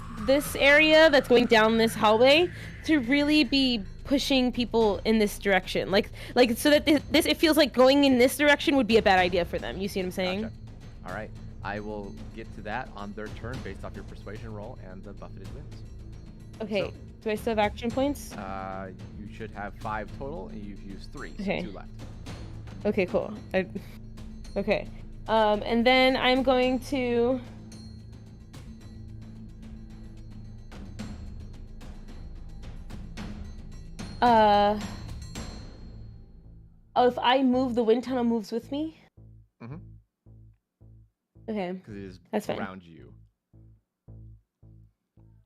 area that's going down this hallway to really be pushing people in this direction, like so that this it feels like going in this direction would be a bad idea for them. You see what I'm saying? Gotcha. All right, I will get to that on their turn based off your persuasion roll, and the buffeted wins. Okay. So, do I still have action points? You should have 5 total, and you've used 3, so Okay. 2 left. Okay, cool. Okay. And then I'm going to. Oh, if I move, the wind tunnel moves with me? Mm-hmm. Okay. Because it is That's fine. around you.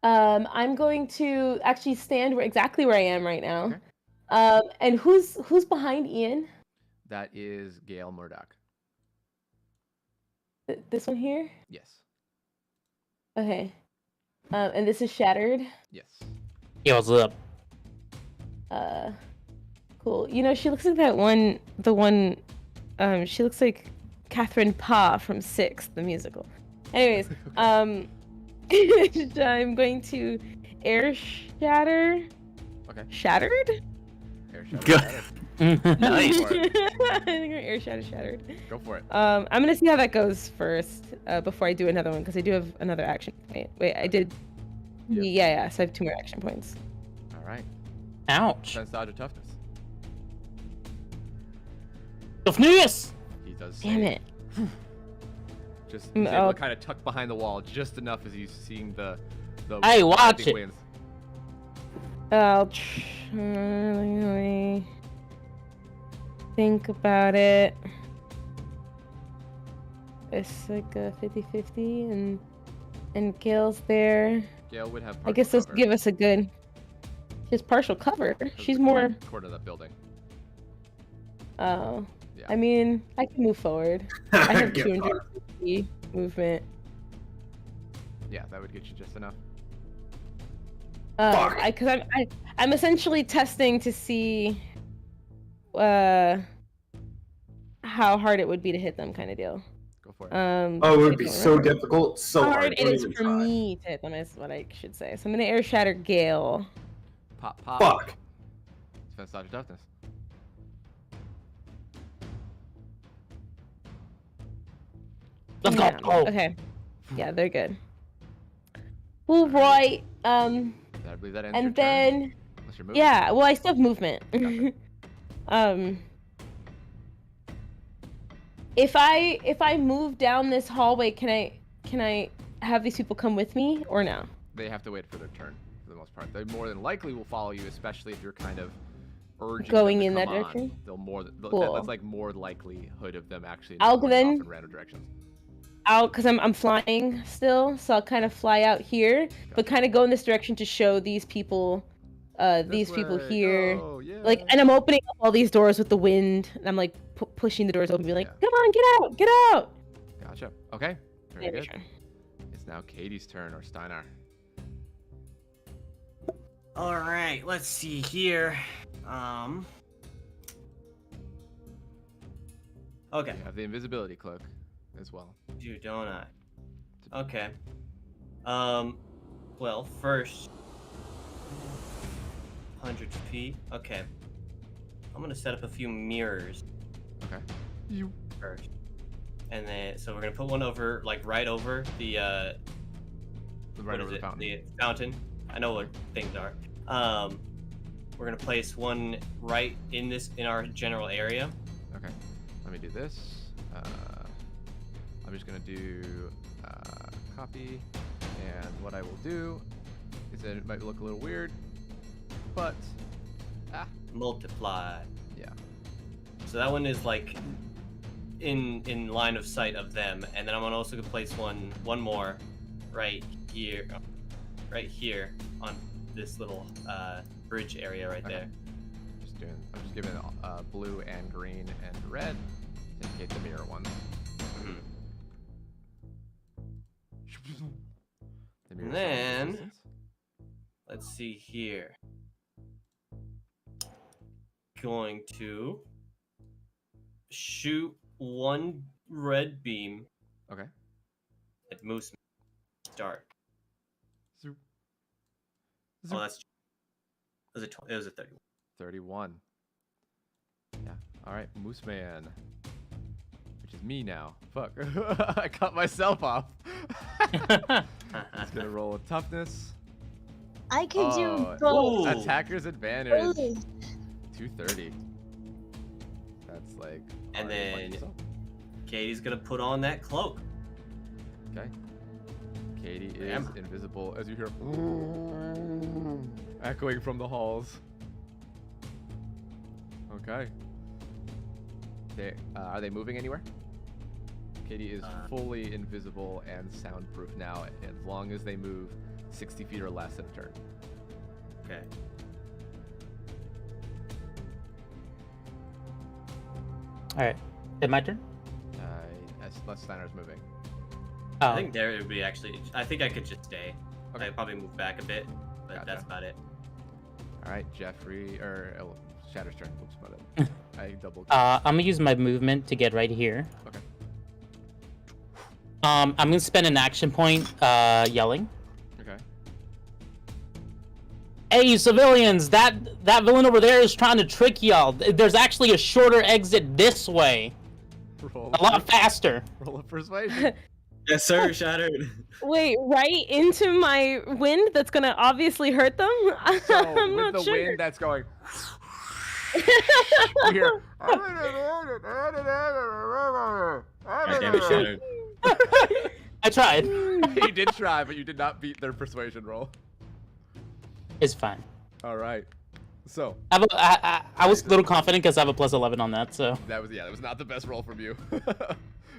I'm going to actually stand exactly where I am right now. And who's behind Ian? That is Gail Murdoch. This one here? Yes. Okay. And this is Shattered. Yes. Yeah, what's up? Cool. You know, she looks like she looks like Catherine Parr from Six, the musical. Anyways, I'm going to air shatter. Okay. Shattered? Air shatter. Good. Shattered. Nice. Go for it. I'm gonna air shatter shattered. Go for it. I'm gonna see how that goes first, before I do another one, because I do have another action. Wait, I did. Yep. Yeah, so I have 2 more action points. All right. Ouch. Defense, dodge, or toughness. Toughness! He does. Damn save. it. Just he's able Oh. to kind of tuck behind the wall just enough as he's seeing the. Hey, watch big it. Winds. I'll try. Think about it. It's like a 50-50, and Gail's there. Gail would have. I guess this will give us a good. She has partial cover. She's more. Quarter of that building. Oh. Yeah. I mean, I can move forward. I have Get 250 movement. Yeah, that would get you just enough. Because I'm essentially testing to see how hard it would be to hit them, kind of deal. Go for it. Oh, it would be so difficult, so How hard. hard it Don't is even for try. me to hit them is what I should say. So I'm gonna air shatter Gale. Pop, pop. Fuck. Defense, dodge, or toughness. Let's Yeah, go. Oh. okay. Yeah, they're good. All right. I believe that ends your And turn. then Unless you're moving. yeah, well, I still have movement. Gotcha. If I move down this hallway, can I have these people come with me or no? They have to wait for their turn for the most part. They more than likely will follow you, especially if you're kind of urging going them in to that come on, direction. Cool. That's like more likelihood of them actually I'll going then- off in random directions. Out because I'm flying still, so I'll kind of fly out here, but kind of go in this direction to show these people, these people way, here. go, yeah. Like, and I'm opening up all these doors with the wind, and I'm like pushing the doors open, being like, "Come on, get out, get out!" Gotcha. Okay. Very Yeah, good. sure. It's now Katie's turn, or Steinar. All right, let's see here. Okay. You have the invisibility cloak as well. You don't I? Okay. Well, first 100 feet. Okay. I'm gonna set up a few mirrors. Okay. You first, and then so we're gonna put one over, like right over the right over the fountain. The fountain. I know what things are. We're gonna place one right in our general area. Okay. Let me do this. I'm just gonna do copy, and what I will do is that it might look a little weird, but multiply. Yeah. So that one is like in line of sight of them, and then I'm gonna also place one more right here on this little bridge area right there. I'm just giving blue and green and red to indicate the mirror ones. And then let's see here. Going to shoot one red beam. Okay. At Moose. Start. Zoop. Oh, that's. It was a 31. 31. Yeah. All right, Moose Man, which is me now. Fuck. I cut myself off. It's gonna roll a toughness. I could do both. Attacker's advantage. 230. That's like. And then Katie's gonna put on that cloak. Okay. Katie is invisible as you hear echoing from the halls. Okay. Are they moving anywhere? Katie is fully invisible and soundproof now, as long as they move 60 feet or less in a turn. Okay. All right. Is it my turn? Unless Steiner's moving. Oh. I think there it would be actually. I think I could just stay. Okay. I'd probably move back a bit, but Gotcha. that's about it. All right, Jeffrey or Shatter's turn. Oops, my bad. I double. I'm gonna use my movement to get right here. Okay. I'm gonna spend an action point yelling. Okay. Hey, civilians! That villain over there is trying to trick y'all. There's actually a shorter exit this way. A lot faster. Roll a persuasion. Yes, sir. Shattered. Wait, right into my wind that's gonna obviously hurt them? So I'm with not the sure. wind that's going. You hear. Damn it, Shattered. I tried. You did try, but you did not beat their persuasion roll. It's fine. All right. So I was a little confident because I have a plus 11 on that. So that was not the best roll from you. It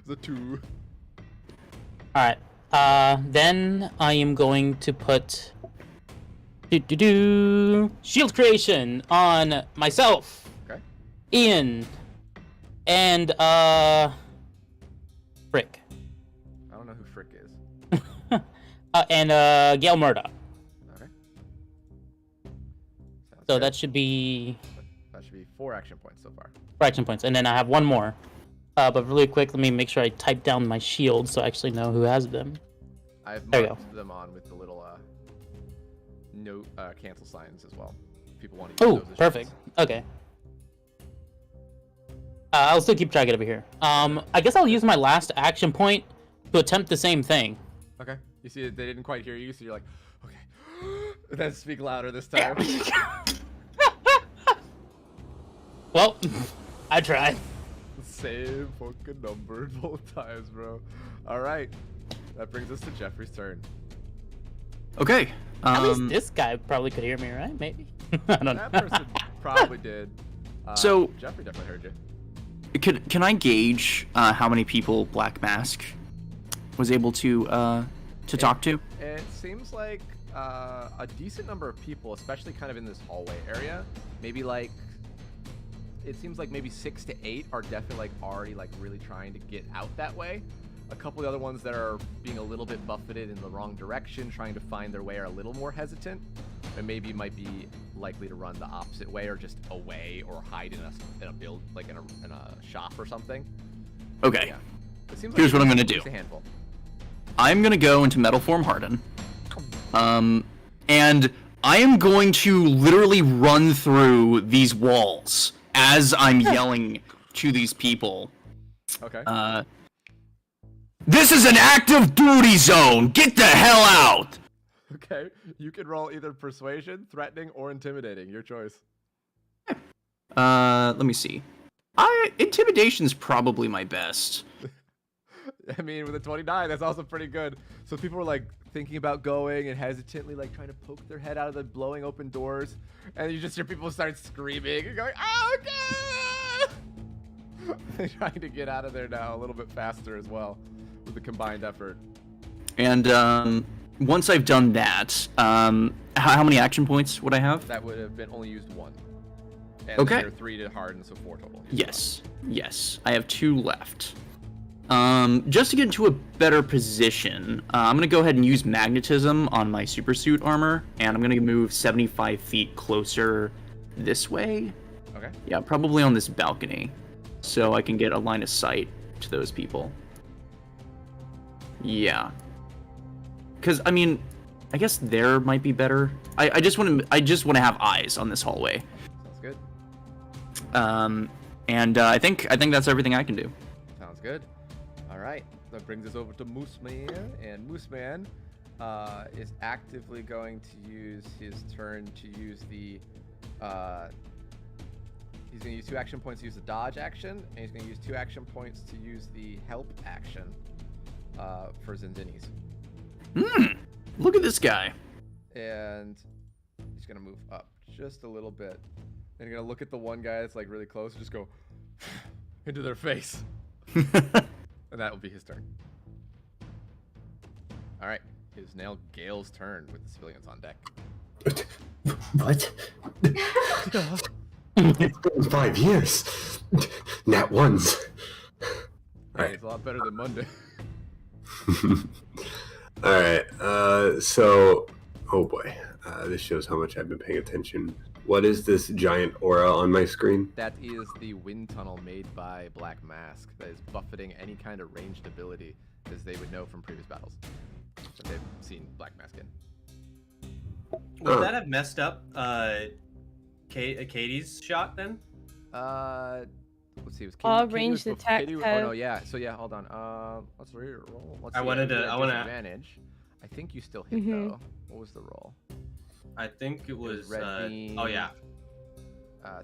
was a 2. all right. Then I am going to put shield creation on myself, Okay. Ian, and Frick. I don't know who Frick is. And Gale Murdoch. Okay. So good. that should be That should be 4 action points so far. 4 action points, and then I have one more. But really quick, let me make sure I type down my shield so I actually know who has them. I've There you marked them on with the little note cancel signs as well. If people want to use Oh, those as perfect. shields. Okay. I'll still keep track of it over here. I guess I'll use my last action point to attempt the same thing. Okay. You see, they didn't quite hear you, so you're like, okay. Then speak louder this time. Well, I tried. Same fucking number both times, bro. All right. That brings us to Jeffrey's turn. Okay. At least this guy probably could hear me, right? Maybe. I don't know. That person probably did. So Jeffrey definitely heard you. Can I gauge how many people Black Mask was able to talk to? It seems like a decent number of people, especially kind of in this hallway area. Maybe like, it seems like maybe 6 to 8 are definitely like already like really trying to get out that way. A couple of the other ones that are being a little bit buffeted in the wrong direction, trying to find their way, are a little more hesitant, and maybe might be likely to run the opposite way or just away or hide in a build, like in a shop or something. Okay. Yeah. It seems Here's like what I'm gonna do. a handful. I'm gonna go into Metal Form Harden. And I am going to literally run through these walls as I'm yelling to these people. Okay. This is an active duty zone! Get the hell out! Okay, you can roll either persuasion, threatening, or intimidating. Your choice. Let me see. Intimidation's probably my best. I mean, with a 29, that's also pretty good. So people were like thinking about going and hesitantly like trying to poke their head out of the blowing open doors, and you just hear people start screaming and going, "Oh, okay!" They're trying to get out of there now a little bit faster as well with the combined effort. And once I've done that, how many action points would I have? That would have been only used 1. And Okay. there are 3 to harden, so 4 total. Yes. I have 2 left. Just to get into a better position, I'm gonna go ahead and use magnetism on my super suit armor, and I'm gonna move 75 feet closer this way. Okay. Yeah, probably on this balcony, so I can get a line of sight to those people. Yeah. Because I mean, I guess there might be better. I just want to have eyes on this hallway. Sounds good. And I think that's everything I can do. Sounds good. All right, that brings us over to Mooseman, and Mooseman is actively going to use his turn to use the. He's going to use 2 action points to use the dodge action, and he's going to use 2 action points to use the help action for Zinzinis. Look at this guy. And he's going to move up just a little bit. And you're going to look at the one guy that's like really close and just go into their face. And that will be his turn. All right, it is now Gale's turn with the civilians on deck. What? It's been 5 years. Nat ones. Hey, it's a lot better than Monday. All right. So, oh boy, this shows how much I've been paying attention. What is this giant aura on my screen? That is the wind tunnel made by Black Mask that is buffeting any kind of ranged ability, as they would know from previous battles that they've seen Black Mask in. Would that have messed up Katie's shot then? Let's see. It was Katie, All Katie ranged was attacks Katie, have... Oh no, yeah. So yeah, hold on. Let's re-roll. Let's I see. wanted to. You had I want to. disadvantage. I think you still hit though. What was the roll? I think it was. red beam. Oh yeah.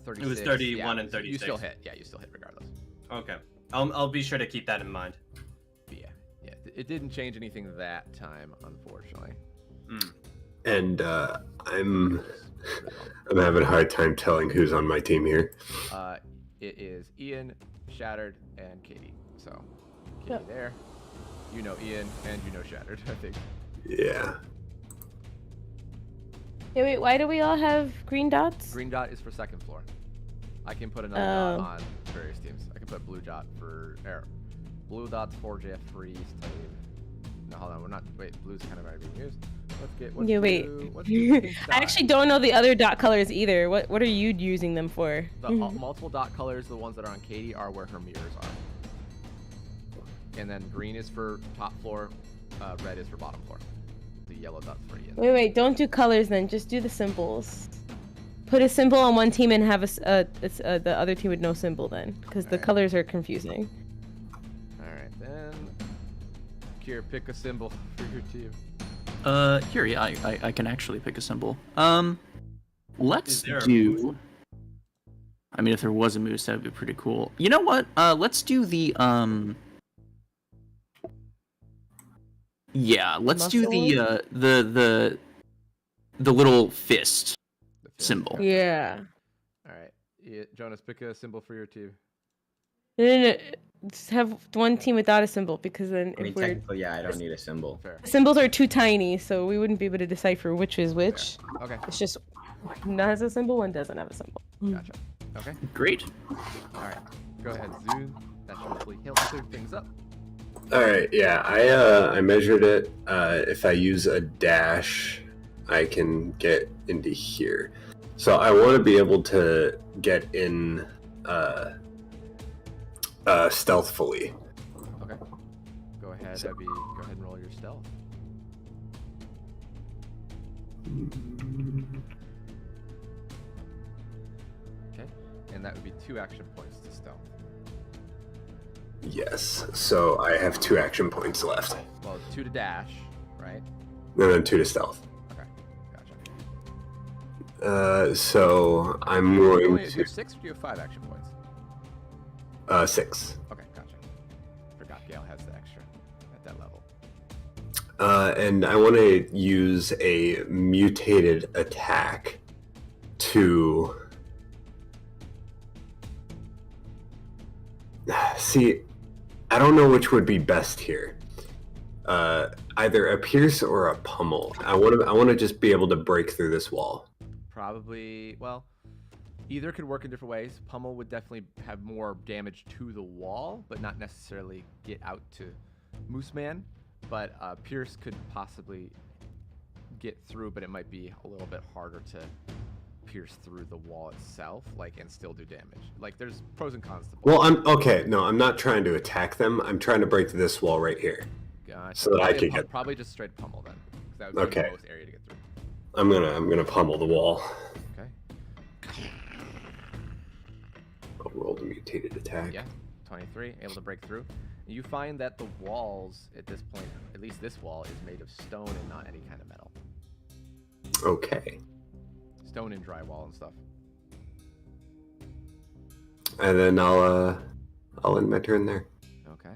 36. It was 31 yeah, and 36. You still hit. Yeah, you still hit regardless. Okay. I'll be sure to keep that in mind. But yeah. It didn't change anything that time, unfortunately. And I'm having a hard time telling who's on my team here. It is Ian, Shattered, and Katie. So, Katie there. You know Ian, and you know Shattered, I think. Yeah. Yeah, wait, why do we all have green dots? Green dot is for second floor. I can put another dot on various teams. I can put blue dot for blue dots for Jeffrey's team. No, hold on, we're not. Wait, blue's kind of already being used. Let's get. What's Yeah, wait. blue? What's the pink I dot? actually don't know the other dot colors either. What are you using them for? The multiple dot colors, the ones that are on Katie, are where her mirrors are. And then green is for top floor, red is for bottom floor. The yellow dot's for Ian. Wait, don't do colors then. Just do the symbols. Put a symbol on one team and have the other team with no symbol then, because the colors are confusing. All right, then. Kier, pick a symbol for your team. Here, yeah, I can actually pick a symbol. Let's there a do. I mean, if there was a moose, that would be pretty cool. You know what? Let's do the Yeah, let's do the little fist symbol. Yeah. All right. Jonas, pick a symbol for your team. No. Just have one team without a symbol because then I mean, if we're technically, yeah, I don't need a symbol. Fair. the symbols are too tiny, so we wouldn't be able to decipher which is which. Fair. Okay. It's just one has a symbol, one doesn't have a symbol. Gotcha. Okay. Great. All right. Go ahead, Zune. That should hopefully help clear things up. All right, yeah, I measured it. If I use a dash, I can get into here. So I want to be able to get in stealthfully. Okay. Go ahead, Abby. Go ahead and roll your stealth. Okay. And that would be 2 action points to stealth. Yes, so I have 2 action points left. Well, 2 to dash, right? And then 2 to stealth. Okay. Gotcha. So I'm going Do you have 6 or do you have 5 action points? 6. Okay, gotcha. Forgot Gale has the extra at that level. And I want to use a mutated attack to... See, I don't know which would be best here. Either a pierce or a pummel. I want to just be able to break through this wall. Probably, well, either could work in different ways. Pummel would definitely have more damage to the wall, but not necessarily get out to Moose Man. But Pierce could possibly get through, but it might be a little bit harder to pierce through the wall itself, like, and still do damage. Like, there's pros and cons to both. Well, I'm not trying to attack them. I'm trying to break this wall right here. Gotcha. So that I could get... Probably just straight pummel then, because that would be the most area to get through. I'm gonna pummel the wall. Okay. I'll roll the mutated attack. Yeah, 23, able to break through. You find that the walls at this point, at least this wall, is made of stone and not any kind of metal. Okay. Stone and drywall and stuff. And then I'll end my turn there. Okay.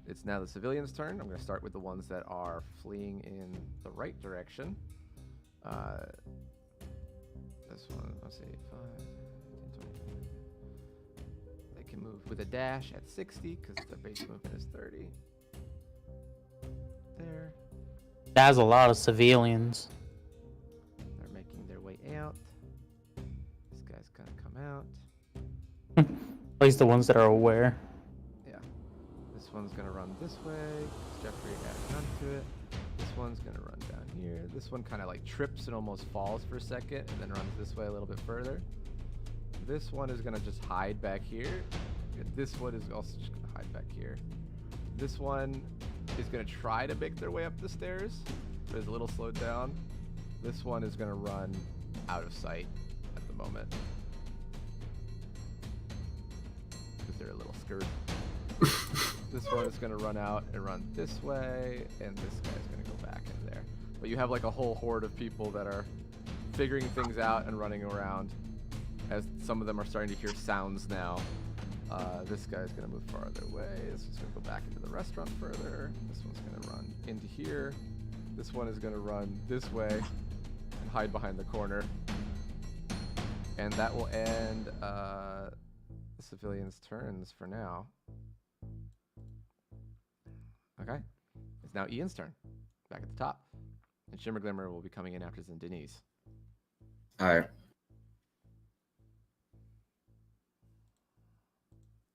It's now the civilians' turn. I'm going to start with the ones that are fleeing in the right direction. This one, let's see, 5, 10, 20. They can move with a dash at 60 because the base movement is 30. There. That's a lot of civilians. They're making their way out. This guy's going to come out. At least the ones that are aware. Yeah. This one's going to run this way. Jeffrey added onto it. This one's going to run down here. This one kind of like trips and almost falls for a second and then runs this way a little bit further. This one is going to just hide back here. And this one is also just going to hide back here. This one is going to try to make their way up the stairs, but is a little slowed down. This one is going to run out of sight at the moment. Because they're a little scared. This one is going to run out and run this way, and this guy's going to go back in there. But you have like a whole horde of people that are figuring things out and running around, as some of them are starting to hear sounds now. This guy's going to move farther away. This one's going to go back into the restaurant further. This one's going to run into here. This one is going to run this way and hide behind the corner. And that will end the civilians' turns for now. Okay. It's now Ian's turn. Back at the top. And Shimmer Glimmer will be coming in after Denise. Alright.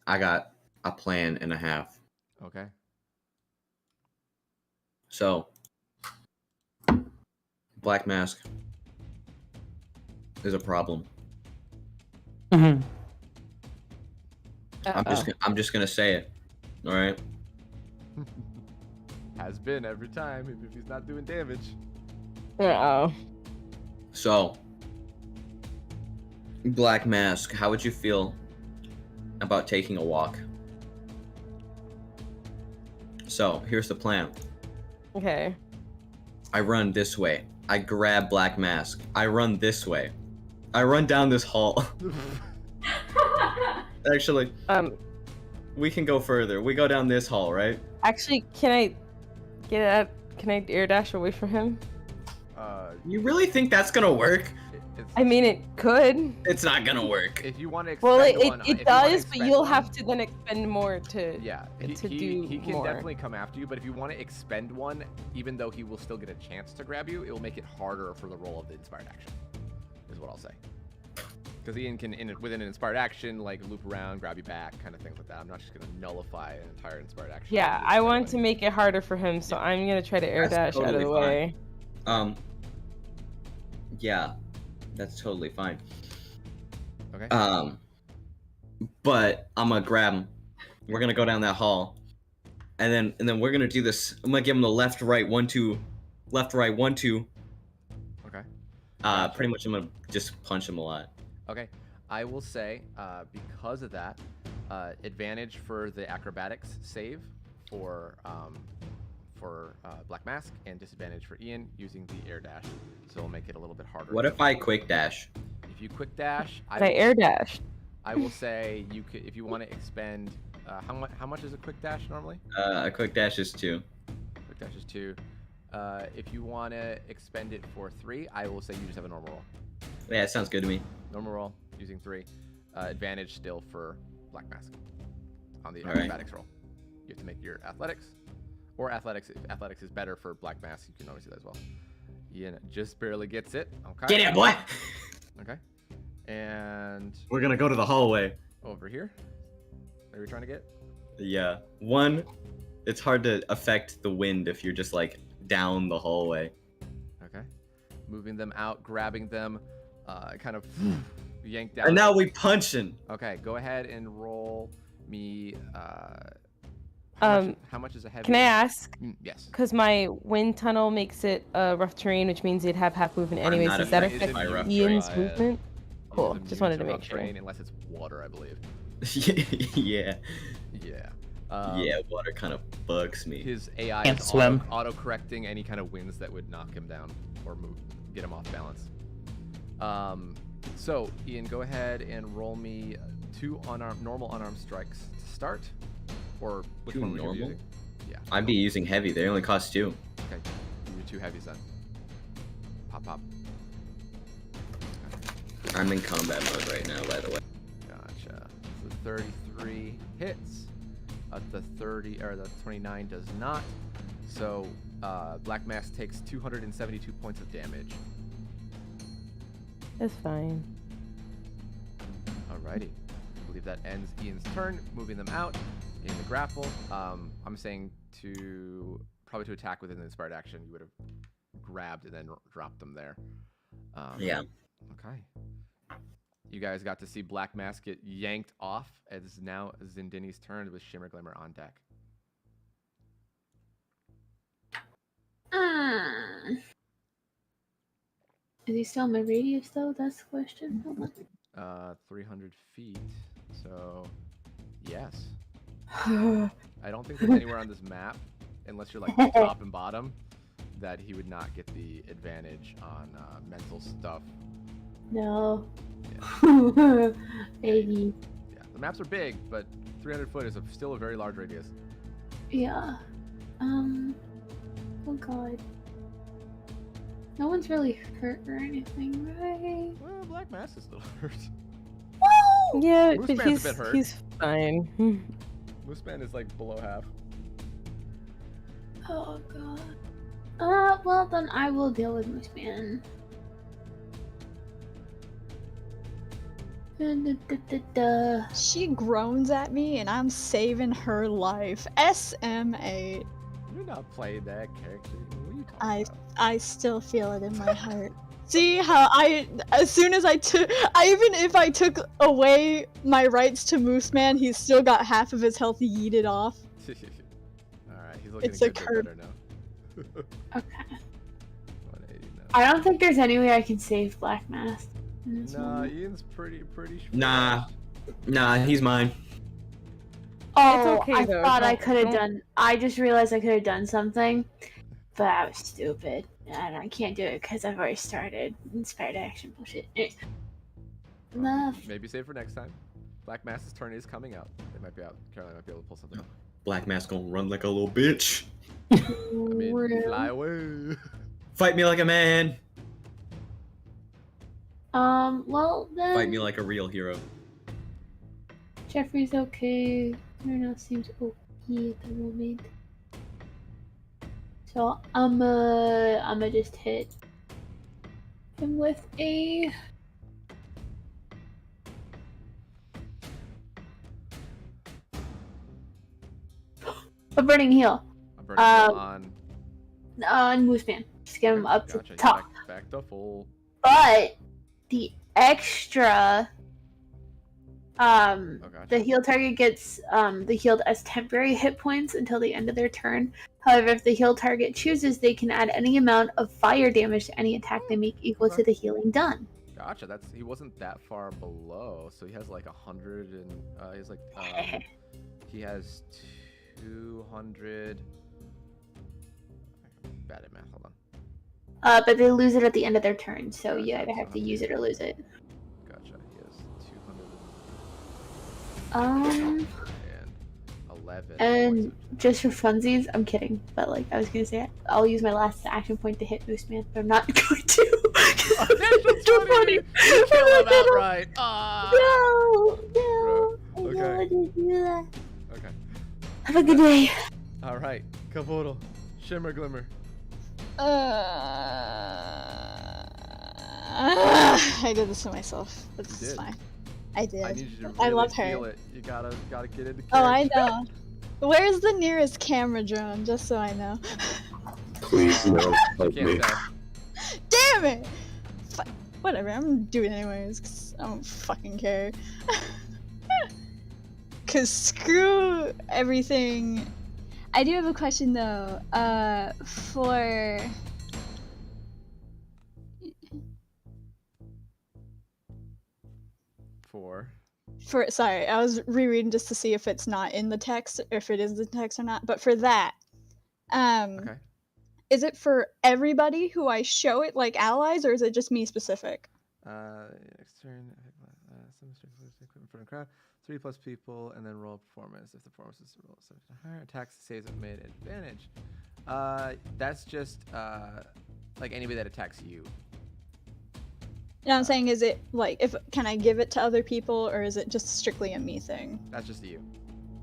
I got a plan and a half. Okay. So, Black Mask is a problem. Mm-hmm. I'm just gonna say it. All right. Has been every time if he's not doing damage. Uh-oh. So, Black Mask, how would you feel about taking a walk? So, here's the plan. Okay. I run this way. I grab Black Mask. I run this way. I run down this hall. Actually, we can go further. We go down this hall, right? Actually, can I air dash away from him? You really think that's gonna work? I mean, it could. It's not gonna work. If you want to Well, expend it does, but you'll have to then expend more to Yeah, to he do can more. definitely come after you, but if you want to expend one, even though he will still get a chance to grab you, it will make it harder for the roll of the inspired action, is what I'll say. Because Ian can, within an inspired action, like loop around, grab you back, kind of things like that. I'm not just going to nullify an entire inspired action. Yeah, I want to make it harder for him, so I'm going to try to air dash out of the way. Yeah, that's totally fine. Okay. But I'm gonna grab him. We're gonna go down that hall, and then we're gonna do this. I'm gonna give him the left, right, 1, 2, left, right, 1, 2. Okay. Pretty much I'm gonna just punch him a lot. Okay. I will say, because of that, advantage for the acrobatics save for Black Mask, and disadvantage for Ian using the air dash. So it'll make it a little bit harder. What if I quick dash? If you quick dash, I air dashed. I will say you could, if you want to expend. How much is a quick dash normally? A quick dash is 2. Quick dash is 2. If you want to expend it for 3, I will say you just have a normal roll. Yeah, it sounds good to me. Normal roll using 3. Advantage still for Black Mask on the All right. acrobatics roll. You have to make your athletics, or athletics. If athletics is better for Black Mask, you can always do that as well. Ian just barely gets it. Okay. Get it, boy! Okay. And We're gonna go to the hallway. over here. Are we trying to get? Yeah. One, it's hard to affect the wind if you're just like down the hallway. Okay. Moving them out, grabbing them, kind of yank down. And now we punching. Okay, go ahead and roll me. How much is a heavy? Can I ask? Yes. Because my wind tunnel makes it rough terrain, which means you'd have half movement anyways. Does that affect Ian's movement? Cool. Just wanted to make sure. Unless it's water, I believe. Yeah. Yeah. Yeah, water kind of bugs me. His AI Can't is swim. auto-correcting any kind of winds that would knock him down or get him off balance. So Ian, go ahead and roll me 2 normal unarmed strikes to start. Or which 2 one were you normal? using? Yeah. I'd be using heavy. They only cost 2. Okay. Your 2 heavies then. Pop, pop. I'm in combat mode right now, by the way. Gotcha. So 33 hits. The 29 does not. So Black Mask takes 272 points of damage. That's fine. Alrighty. I believe that ends Ian's turn, moving them out in the grapple. I'm saying probably to attack within the inspired action, you would have grabbed and then dropped them there. Yeah. Okay. You guys got to see Black Mask get yanked off. It's now Zindini's turn with Shimmer Glimmer on deck. Is he still in my radius though? That's the question. Hold on. 300 feet. So, yes. I don't think there's anywhere on this map, unless you're like top and bottom, that he would not get the advantage on mental stuff. No. Yeah. Baby. Yeah, the maps are big, but 300 foot is still a very large radius. Yeah. Oh god. No one's really hurt or anything, right? Well, Black Mask is still hurt. Yeah, Moose but Man's a bit hurt. he's fine. Mooseman is like below half. Oh god. Well then I will deal with Moose Man. She groans at me and I'm saving her life. SMA. You're not playing that character. What are you talking about? I still feel it in my heart. See how as soon as even if I took away my rights to Moose Man, he's still got half of his health yeeted off. Alright, he's looking It's a good better now. Okay. 180 now. I don't think there's any way I can save Black Mask. in this Nah, moment. Ian's pretty sure. Nah, he's mine. Oh, okay, I though. thought I Don't- could have don't- done. I just realized I could have done something, but I was stupid, and I can't do it because I've already started inspired action bullshit. Enough. Maybe save for next time. Black Mask's turn is coming out. They might be out. Caroline might be able to pull something. Black Mask gonna run like a little bitch. I mean, fly away. Fight me like a man. Well then. Fight me like a real hero. Jeffrey's okay. Everyone else seems okay at the moment. So I'ma just hit him with a. A burning heal. A burning heal on Mooseman. Just get him up to gotcha. the top. Back to full. But the extra gotcha. the heal target gets the healed as temporary hit points until the end of their turn. However, if the heal target chooses, they can add any amount of fire damage to any attack they make equal to the healing done. Gotcha. He wasn't that far below, so he has like 100 and he's like he has 200. I'm bad at math. Hold on. But they lose it at the end of their turn, so you either have to use it or lose it. Gotcha. He has 200. 11. And just for funsies, I'm kidding, but like I was gonna say, I'll use my last action point to hit Mooseman, but I'm not going to. That's too funny. You kill him outright. No. Okay. I don't want to do that. Okay. Have a good day. All right. Caboodle. Shimmer Glimmer. I did this to myself. It's fine. I did. I need you to really I love feel her. it. You gotta get into character. Oh, I know. Where's the nearest camera drone? Just so I know. Please no, help me. Damn it! Whatever, I'm doing it anyways, 'cause I don't fucking care. 'Cause screw everything. I do have a question though. Sorry, I was rereading just to see if it's not in the text, or if it is the text or not. But for that, Okay. is it for everybody who I show it, like allies, or is it just me specific? Next turn, in front of crowd, 3+ people, and then roll performance. If the performance is roll 7 higher, attacks saves at mid advantage. That's just like anybody that attacks you. You know what I'm saying? Is it like, can I give it to other people, or is it just strictly a me thing? That's just you.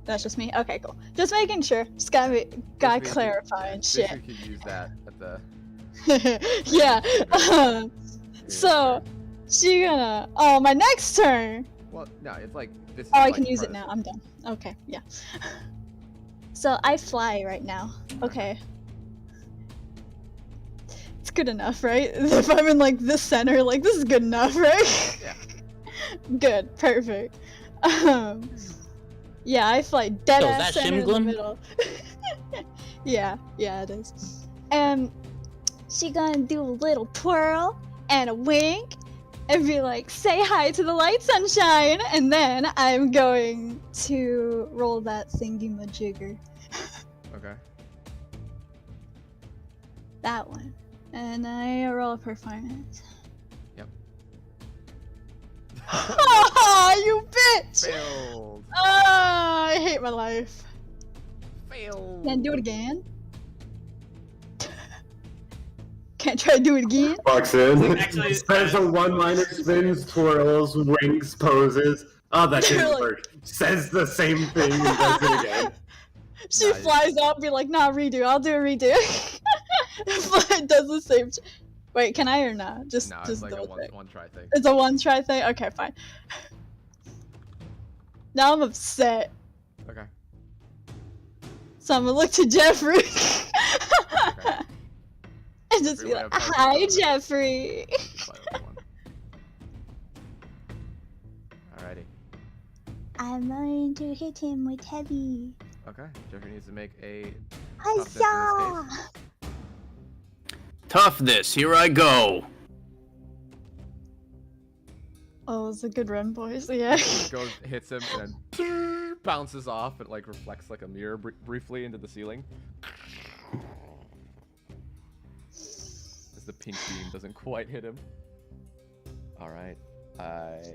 That's just me? Okay, cool. Just making sure. Just gotta clarify and shit. You could use that at the... Yeah. So, she gonna... Oh, my next turn! Well, no, it's like... This is I like can use part it of now. I'm done. Okay, yeah. So, I fly right now. Okay. It's good enough, right? If I'm in, like, the center, like, this is good enough, right? Yeah. Good. Perfect. Yeah, I fly dead ass center in the middle. Yeah, it is. And she gonna do a little twirl and a wink and be like, say hi to the light, sunshine, and then I'm going to roll that thingy-majigger. Okay. That one. And I roll for finance. Yep. Oh, you bitch! Failed. I hate my life. Failed. Can't do it again. Can't try to do it again. Walks in, Actually, special one-liner spins, twirls, winks, poses. Oh, that didn't Like- work. Says the same thing and does it again. She flies up, be like, nah, redo. I'll do a redo. It does the same. Wait, can I or not? Just it's like a double check. one try thing. It's a one try thing. Okay, fine. Now I'm upset, Okay. so I'm gonna look to Jeffrey Okay. and just be Jeffrey, like, what have "Hi, I- Jeffrey." Fly over one. Alrighty. I'm going to hit him with heavy. Okay. Jeffrey needs to make a Hiya! Toughness, here I go. Oh, it's a good run, boys. Yeah. goes, hits him, and then bounces off. It like reflects like a mirror briefly into the ceiling. As the pink beam doesn't quite hit him. All right.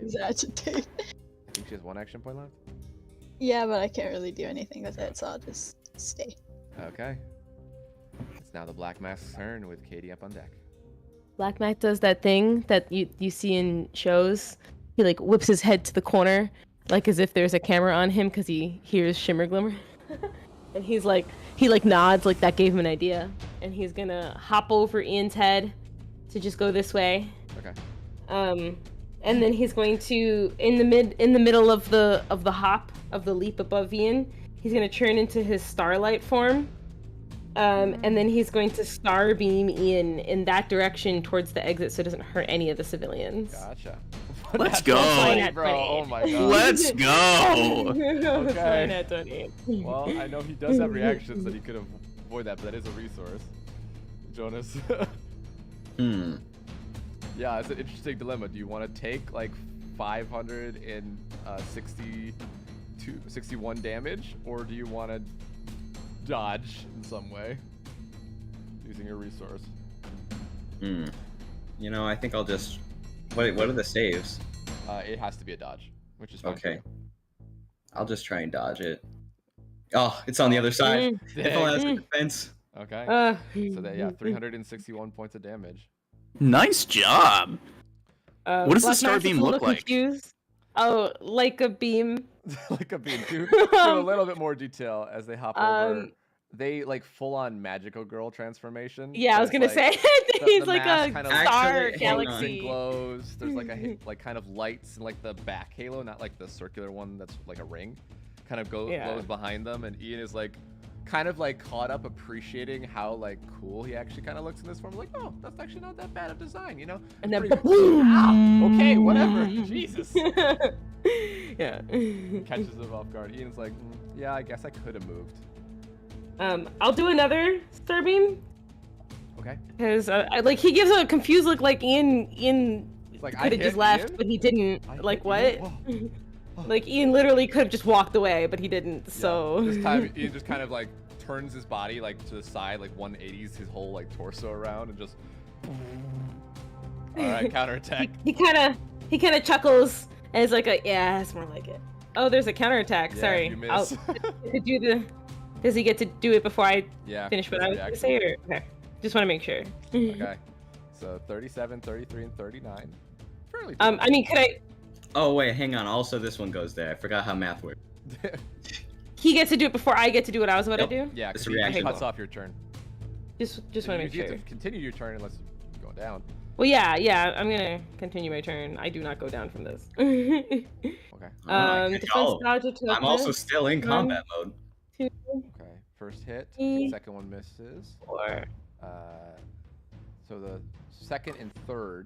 He's agitated. I think she has one action point left. Yeah, but I can't really do anything with it, so I'll just stay. Okay. It's now the Black Mask's turn with Katie up on deck. Black Knight does that thing that you see in shows. He like whips his head to the corner, like as if there's a camera on him, because he hears shimmer glimmer. And he nods like that gave him an idea, and he's gonna hop over Ian's head to just go this way. Okay. And then he's going to in the middle of the hop of the leap above Ian, he's gonna turn into his starlight form. And then he's going to star beam Ian in that direction towards the exit, so it doesn't hurt any of the civilians. Gotcha. Let's go, bro. Oh my god. Let's go. Okay. Well, I know he does have reactions that he could avoid that, but that is a resource. Jonas. Yeah, it's an interesting dilemma. Do you want to take like 561 damage, or do you want to dodge in some way using your resource? You know, I think I'll just. What are the saves? It has to be a dodge, which is fine. Okay. I'll just try and dodge it. Oh, it's on the other side. If only that's a defense. Okay. So that 361 points of damage. Nice job. What does the star beam look like? Confused. Oh, like a beam. Like a beam. Give a little bit more detail as they hop over. They like full on magical girl transformation. Yeah, I was gonna say he's like a kind of star galaxy. Glows. There's like a kind of lights in like the back halo, not like the circular one that's like a ring. Kind of glows behind them, and Ian is like kind of like caught up appreciating how like cool he actually kind of looks in this form. Like, oh, that's actually not that bad of design, you know? And then okay, whatever. Jesus. Yeah. Catches him off guard. Ian's like, yeah, I guess I could have moved. I'll do another star beam. Okay. Because like he gives a confused look, like Ian like, could have just left, but he didn't. Like what? Like Ian literally could have just walked away, but he didn't. Yeah. So this time Ian just kind of like turns his body like to the side, like 180s his whole like torso around, and just. All right, counterattack. He kind of chuckles and is like, yeah, that's more like it. Oh, there's a counterattack. Yeah, Sorry. you miss. I'll do the. Does he get to do it before I finish what I was going to say? Or? Okay. Just want to make sure. Okay. So 37, 33, and 39. Fairly I mean, could I... Oh, wait, hang on. Also, this one goes there. I forgot how math works. He gets to do it before I get to do what I was about to do? Yeah, because he cuts off your turn. Just want to make sure. You have to continue your turn unless you go down. Well, yeah, I'm going to continue my turn. I do not go down from this. Okay. Defense dodge or I'm also still in combat mode. Okay, first hit, second one misses. So the second and third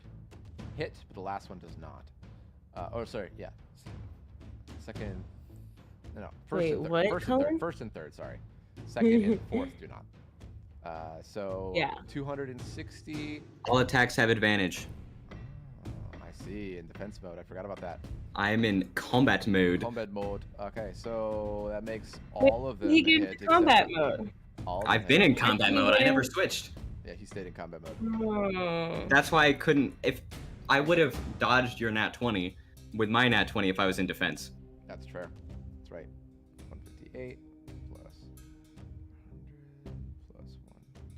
hit, but the last one does not. Second, no, first and third. First and third, sorry. Second and fourth do not. So 260. All attacks have advantage. I see, in defense mode. I forgot about that. I'm in combat mode. Combat mode. Okay, so that makes all of them hit combat mode. I've been in combat mode. I never switched. Yeah, he stayed in combat mode. That's why I couldn't. If I would have dodged your nat 20 with my nat 20 if I was in defense. That's fair. That's right. 158 plus 100 plus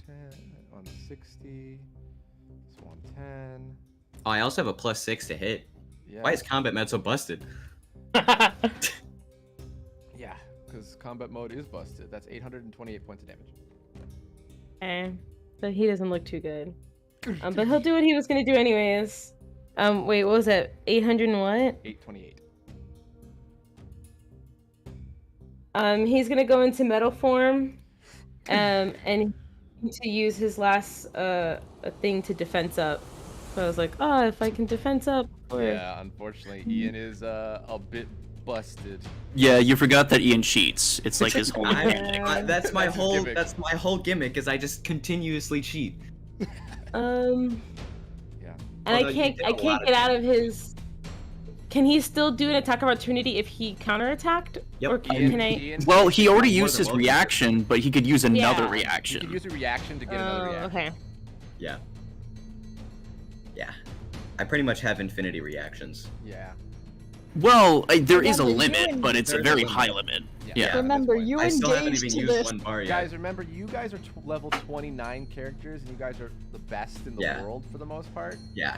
110, 160 plus 110. Oh, I also have a +6 to hit. Yeah. Why is combat mode so busted? Yeah, because combat mode is busted. That's 828 points of damage. So he doesn't look too good. But he'll do what he was gonna do anyways. Wait, what was that? 800 and what? 828. He's gonna go into metal form, and to use his last thing to defense up. So I was like, oh, if I can defense up. Yeah, unfortunately, Ian is a bit busted. Yeah, you forgot that Ian cheats. It's like his whole mechanic. That's my whole. That's my whole gimmick. Is I just continuously cheat. And I can't get out of his. Can he still do an attack of opportunity if he counterattacked? Yep. Or can I? Well, he already used his reaction, but he could use another reaction. He could use a reaction to get another reaction. Okay. Yeah. Yeah. I pretty much have infinity reactions. Yeah. Well, there is a Remember, limit, but it's a There's a very limit. high limit. Yeah. Remember, you I still haven't engaged even to used this. one bar yet. Guys, remember, you guys are level 29 characters, and you guys are the best in the Yeah. world for the most part. Yeah.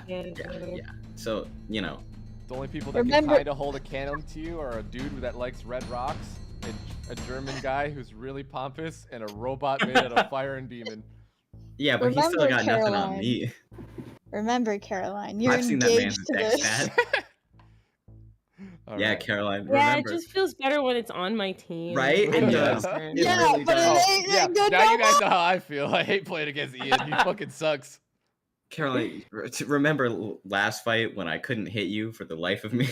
So, you know. The only people that Remember- can kind of hold a candle to you are a dude that likes red rocks, a German guy who's really pompous, and a robot made out of fire and demon. Yeah, but he's still Remember, got nothing on Caroline. me. Remember, Caroline, you're I've seen that engaged man's to text this. pad. All Yeah, right. Caroline, Yeah, remember. it just feels better when it's on my team. Right? I It don't does. understand. It Yeah, really but does. it ain't Yeah, good now no you guys more. know how I feel. I hate playing against Ian. He fucking sucks. Caroline, remember last fight when I couldn't hit you for the life of me?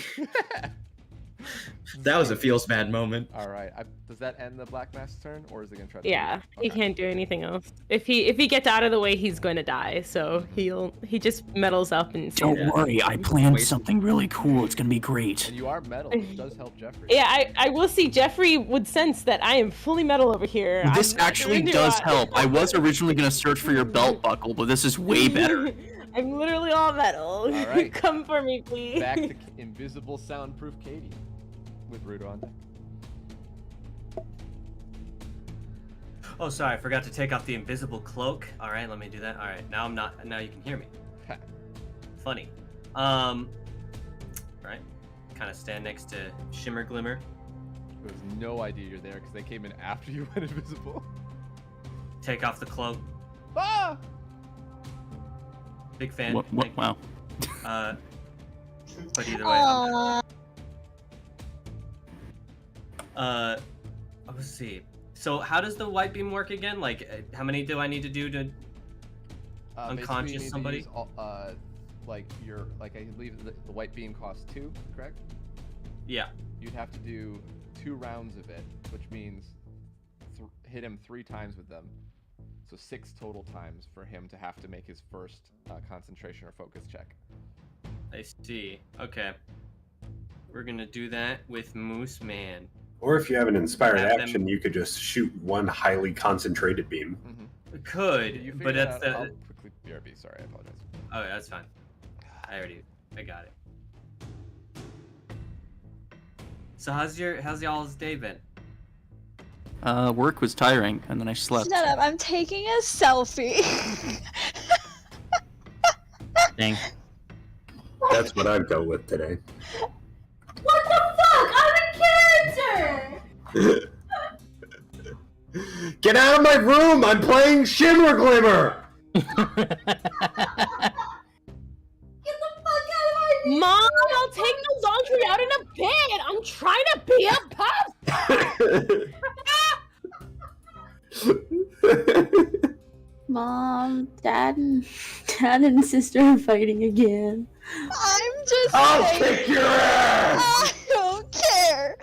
That was a feels bad moment. All right. Does that end the Black Mask's turn, or is it gonna try to? Yeah, he Okay. can't do anything else. If he gets out of the way, he's going to die. So he just metals up and. Don't stands up. worry, I planned something really cool. It's gonna be great. And you are metal, which does help Jeffrey. Yeah, I will see. Jeffrey would sense that I am fully metal over here. This I'm not actually gonna do does it. help. I was originally gonna search for your belt buckle, but this is way better. I'm literally all metal. All right. Come for me, please. Back to invisible, soundproof Katie with Rudo on deck. Oh, sorry, I forgot to take off the invisible cloak. All right, let me do that. All right, now I'm not. Now you can hear me. Funny. All right. Kind of stand next to Shimmer Glimmer. Who has no idea you're there because they came in after you went invisible. Take off the cloak. Ah! Big fan. What, Thank you. wow. But either way. Let's see. So how does the white beam work again? Like, how many do I need to do to Basically, you unconscious need to somebody? use like I believe the white beam costs 2, correct? Yeah. You'd have to do 2 rounds of it, which means hit him 3 times with them. So 6 total times for him to have to make his first concentration or focus check. I see. Okay. We're gonna do that with Moose Man. Or if you have an inspired Have them- action, you could just shoot one highly concentrated beam. We could, You but figure that's that out? the. I'll quickly BRB. Sorry, I apologize. Oh, that's fine. I got it. So how's y'all's day been? Work was tiring, and then I slept. Shut up! I'm taking a selfie. Dang. That's what I'd go with today. What the fuck? I'm in character! Get out of my room! I'm playing Shimmer Glimmer! Mom, I'll take the laundry out in a bed. I'm trying to be a pop. Mom, Dad, and Sister are fighting again. I'm just I'll saying, kick your ass! I don't care.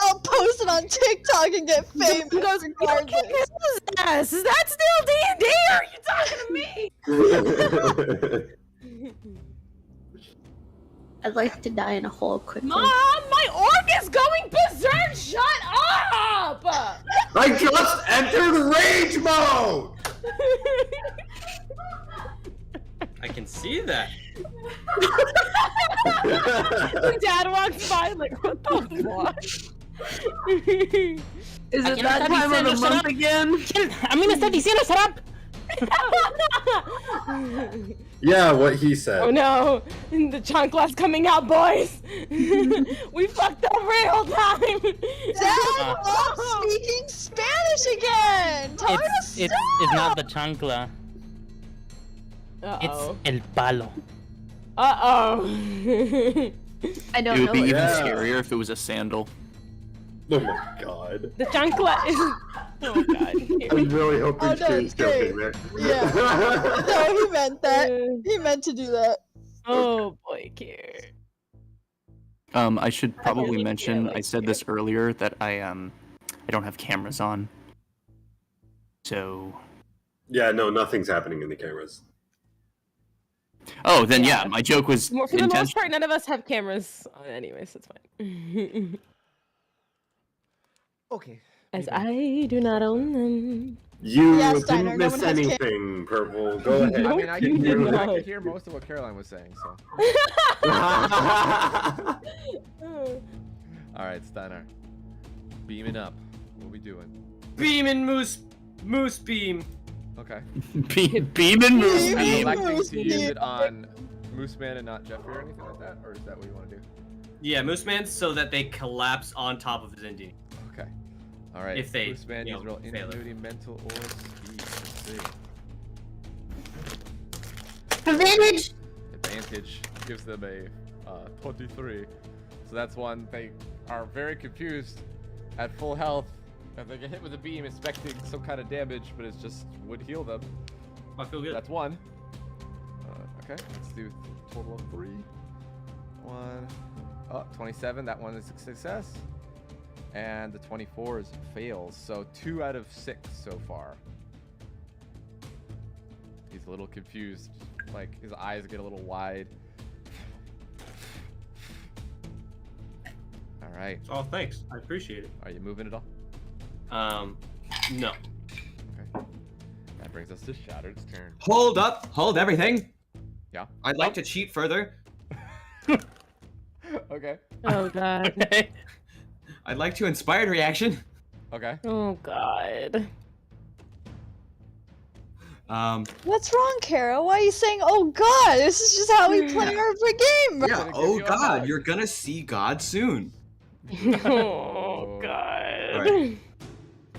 I'll post it on TikTok and get famous regardless. Yes, is that still D&D or are you talking to me? I'd like to die in a hole quickly. Mom, my orc is going berserk. Shut up. I just entered rage mode! I can see that. Dad walks by like, what the fuck? Is it that time of the month again? A mí me está diciendo shut up. Yeah, what he said. Oh no, the chancla's coming out, boys. We fucked up real time. Dad, I'm speaking Spanish again. Tell her to It's not the chancla. Uh-oh. It's el palo. Uh-oh. I don't It would know. be what even Yeah. scarier if it was a sandal. Oh my god. The chancla is... Oh my god. I really hope Oh, he's no, it's joking great. there. Yeah. No, he meant that. He meant to do that. Oh boy, care. I should probably really mention, feel I said this earlier, that I don't have cameras on. So... Yeah, no, nothing's happening in the cameras. Oh, then yeah, my joke was For the most intentional. part, none of us have cameras on anyways, that's fine. Okay. As I do not own them. You Yeah, Steiner, didn't no miss one has anything, Purple. Go ahead. I mean, I you could, hear, did I not. could hear most of what Caroline was saying, so. Alright, Steiner. Beaming up. What are we doing? Beaming moose beam. Okay. Beam and moose I'm beam. electing to use it on Mooseman and not Jeffrey or anything like that? Or is that what you want to do? Yeah, moose man, so that they collapse on top of Zindini. Okay. Alright. If they, Mooseman you needs know, roll fail it. ingenuity, mental, or speed. Let's see. Advantage. Advantage gives them a 23. So that's one. They are very confused at full health. And they get hit with a beam expecting some kind of damage, but it just would heal them. I feel good. That's one. Okay, let's do a total of 3. 1. Oh, 27. That one is a success. And the 24 is fails. So 2 out of 6 so far. He's a little confused. Like, his eyes get a little wide. Alright. Oh, thanks. I appreciate it. Are you moving at all? No. Okay. That brings us to Shattered's turn. Hold up. Hold everything. Yeah. I'd like to cheat further. Okay. Oh god. I'd like to inspired reaction. Okay. Oh god. What's wrong, Kara? Why are you saying, "Oh God"? This is just how we play our game. Yeah. Oh God, you're gonna see God soon. Oh god. All right.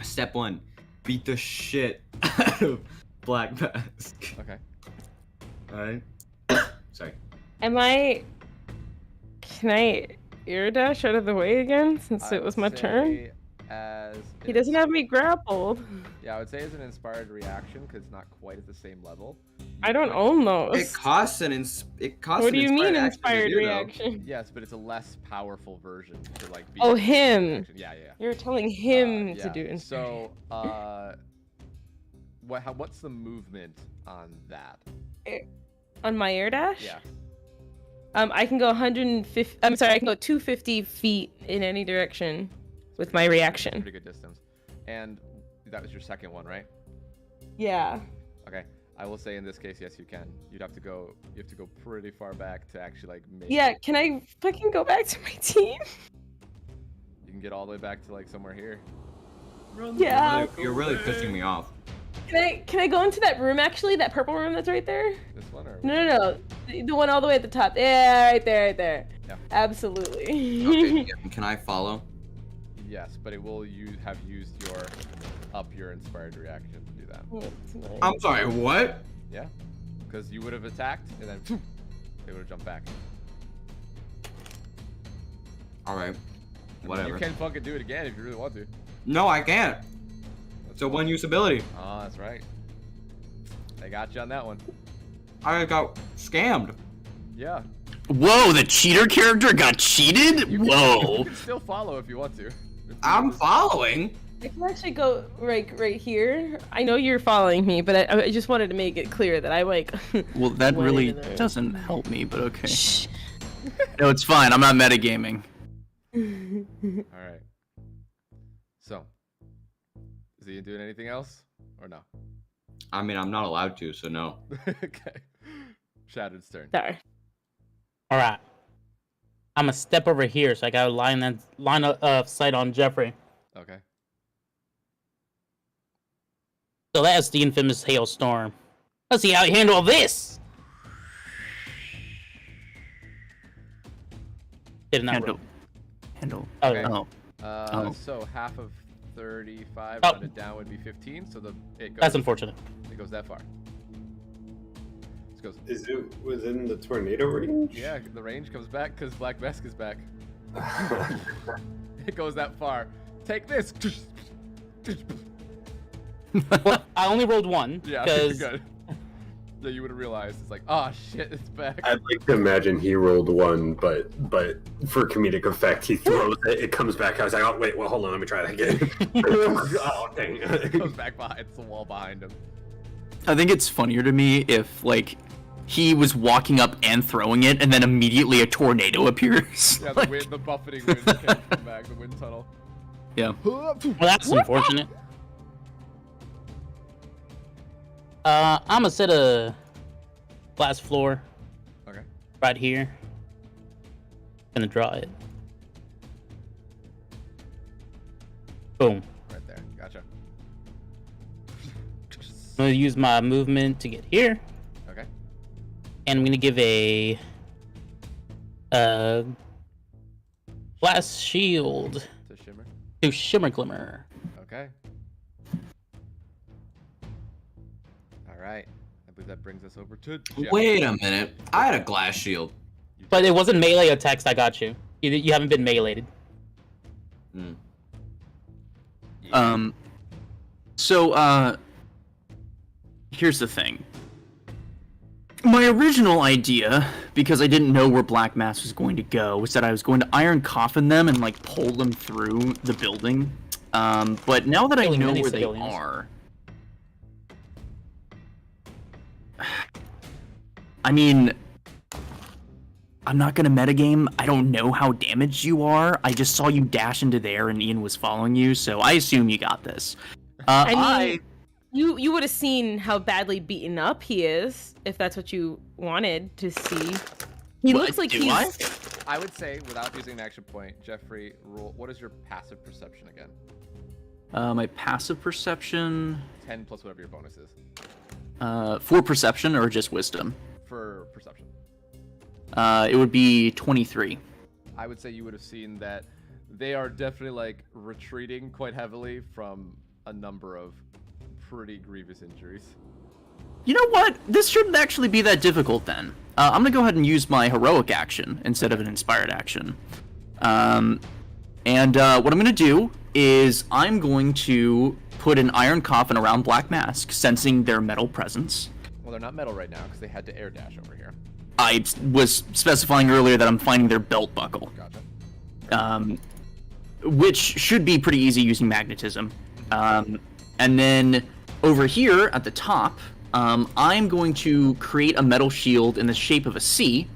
Step 1: beat the shit out of Black Mask. Okay. All right. Sorry. Can I air dash out of the way again since it was my turn? He doesn't have me grappled. Yeah, I would say as an inspired reaction because it's not quite at the same level. I don't own those. It costs an What do you mean action to inspired do, though. reaction? Yes, but it's a less powerful version to like be. Oh, him. reaction. Yeah, yeah. You're telling him to Yeah. do inspired. So, what's the movement on that? On my air dash? Yeah. I can go 150. I'm sorry, I can go 250 feet in any direction with my reaction. Pretty good distance. And that was your second one, right? Yeah. Okay. I will say in this case, yes, you can. You have to go pretty far back to actually like make. Yeah. Can I fucking go back to my team? You can get all the way back to like somewhere here. Yeah. You're really pissing me off. Can I go into that room actually? That purple room that's right there? This one or? No. The one all the way at the top. Yeah, right there. Yeah. Absolutely. Okay, can I follow? Yes, but it will have used your inspired reaction to do that. Oh, that's nice. I'm sorry, what? Yeah, because you would have attacked and then they would have jumped back. All right, whatever. You can fucking do it again if you really want to. No, I can't. It's a one-use ability. Oh, that's right. They got you on that one. I got scammed. Yeah. Whoa, the cheater character got cheated? You Whoa. can still follow if you want to. I'm following. I can actually go right here. I know you're following me, but I just wanted to make it clear that I like. Well, that went really into there. doesn't help me, but okay. No, it's fine. I'm not metagaming. All right. So, is he doing anything else or no? I mean, I'm not allowed to, so no. Okay. Shattered's turn. Sorry. All right. I'm gonna step over here, so I got a line of sight on Jeffrey. Okay. So that's the infamous Halestorm. Let's see how you handle this. Get in that room. Handle. Oh, Okay. no. So half of 35 Oh. rounded down would be 15. So it goes. That's unfortunate. It goes that far. This goes. Is it within the tornado range? Yeah, the range comes back because Black Mask is back. It goes that far. Take this. Well, I only rolled one Yeah, because good. Yeah, you would have realized. It's like, oh shit, it's back. I'd like to imagine he rolled one, but for comedic effect, he throws it. It comes back. I was like, oh wait, well hold on, let me try that again. Oh dang! It goes back behind. It's the wall behind him. I think it's funnier to me if, like, he was walking up and throwing it, and then immediately a tornado appears. Yeah, Like- the buffeting wind came from back, the wind tunnel. Yeah. well, that's unfortunate. I'm gonna set a glass floor. Okay. Right here. Gonna draw it. Boom. Right there. Gotcha. I'm gonna use my movement to get here. Okay. And I'm gonna give a glass shield To Shimmer. to Shimmer Glimmer. Okay. All right. I believe that brings us over to Jeffrey. Wait a minute. I had a glass shield. But it wasn't melee attacks. I got you. You haven't been meleeed. So, here's the thing. My original idea, because I didn't know where Black Mass was going to go, was that I was going to iron coffin them and, like, pull them through the building. But now that I know where they are... I mean... I'm not gonna metagame. I don't know how damaged you are. I just saw you dash into there and Ian was following you, so I assume you got this. I mean, you would have seen how badly beaten up he is, if that's what you wanted to see. He looks like he's... I would say, without using an action point, Jeffrey, roll. What is your passive perception again? My passive perception... 10 plus whatever your bonus is. For perception or just wisdom? For perception. It would be 23. I would say you would have seen that they are definitely, like, retreating quite heavily from a number of pretty grievous injuries. You know what? This shouldn't actually be that difficult then. I'm gonna go ahead and use my heroic action instead of an inspired action. What I'm gonna do is I'm going to put an iron coffin around Black Mask, sensing their metal presence. Well, they're not metal right now because they had to air dash over here. I was specifying earlier that I'm finding their belt buckle. Gotcha. Which should be pretty easy using magnetism. And then over here at the top, I'm going to create a metal shield in the shape of a C,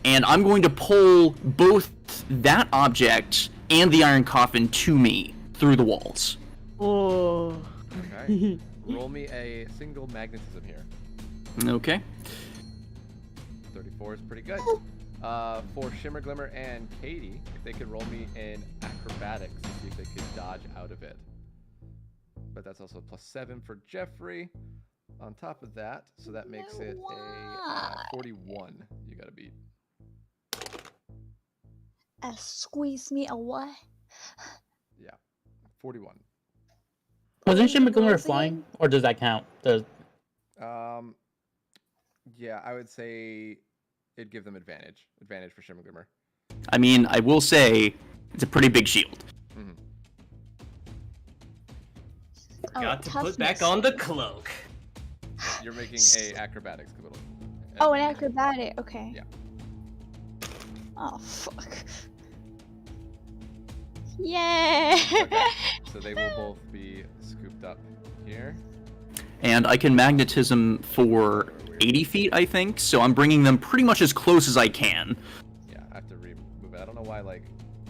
and I'm going to pull both that object and the iron coffin to me through the walls. Oh. Okay. Roll me a single magnetism here. Okay. 34 is pretty good. For Shimmer, Glimmer, and Katie, if they could roll me in acrobatics to see if they could dodge out of it. But that's also +7 for Jeffrey. On top of that, so that makes it a 41. You gotta beat. Squeeze me away. Yeah, 41. Wasn't Shimmer Glimmer flying, or does that count? Yeah, I would say it'd give them advantage. Advantage for Shimmer Glimmer. I mean, I will say it's a pretty big shield. Mm-hmm. Forgot to put back on the cloak. You're making a acrobatics little. Oh, an acrobatic. Okay. Yeah. Oh fuck. Yay! Okay. So they will both be scooped up here. And I can magnetism for 80 feet, I think, so I'm bringing them pretty much as close as I can. Yeah, I have to remove it. I don't know why, like,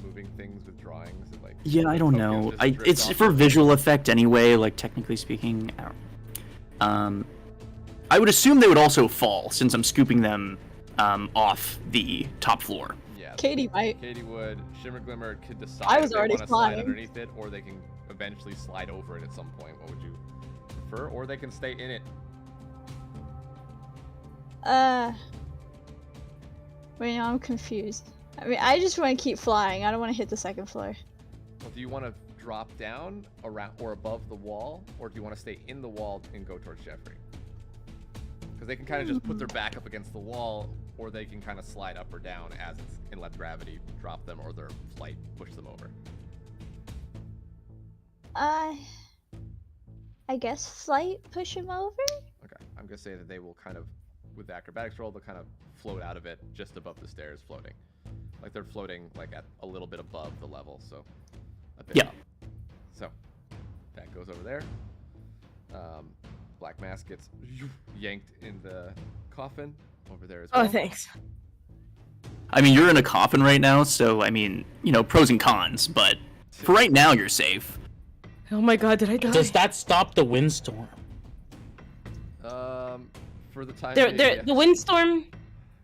moving things with drawings and, like... Yeah, I don't know. It's for visual effect anyway, like, technically speaking. I would assume they would also fall, since I'm scooping them off the top floor. Yeah. Katie might. Katie would. Shimmer Glimmer could decide I was if they already want to slide flying. underneath it, or they can eventually slide over it at some point. What would you prefer? Or they can stay in it. Wait, no, I'm confused. I mean, I just want to keep flying. I don't want to hit the second floor. Well, do you want to drop down around or above the wall, or do you want to stay in the wall and go towards Jeffrey? Because they can kind of just put their back up against the wall, or they can kind of slide up or down as it's and let gravity drop them, or their flight push them over. I guess flight push him over? Okay, I'm gonna say that they will kind of, with the acrobatics roll, they'll kind of float out of it just above the stairs, floating. Like they're floating like at a little bit above the level, so a bit. Yeah. So that goes over there. Black Mask gets yanked in the coffin over there as well. Oh, thanks. I mean, you're in a coffin right now, so, I mean, you know, pros and cons, but for right now, you're safe. Oh my god, did I die? Does that stop the windstorm? For the time the windstorm.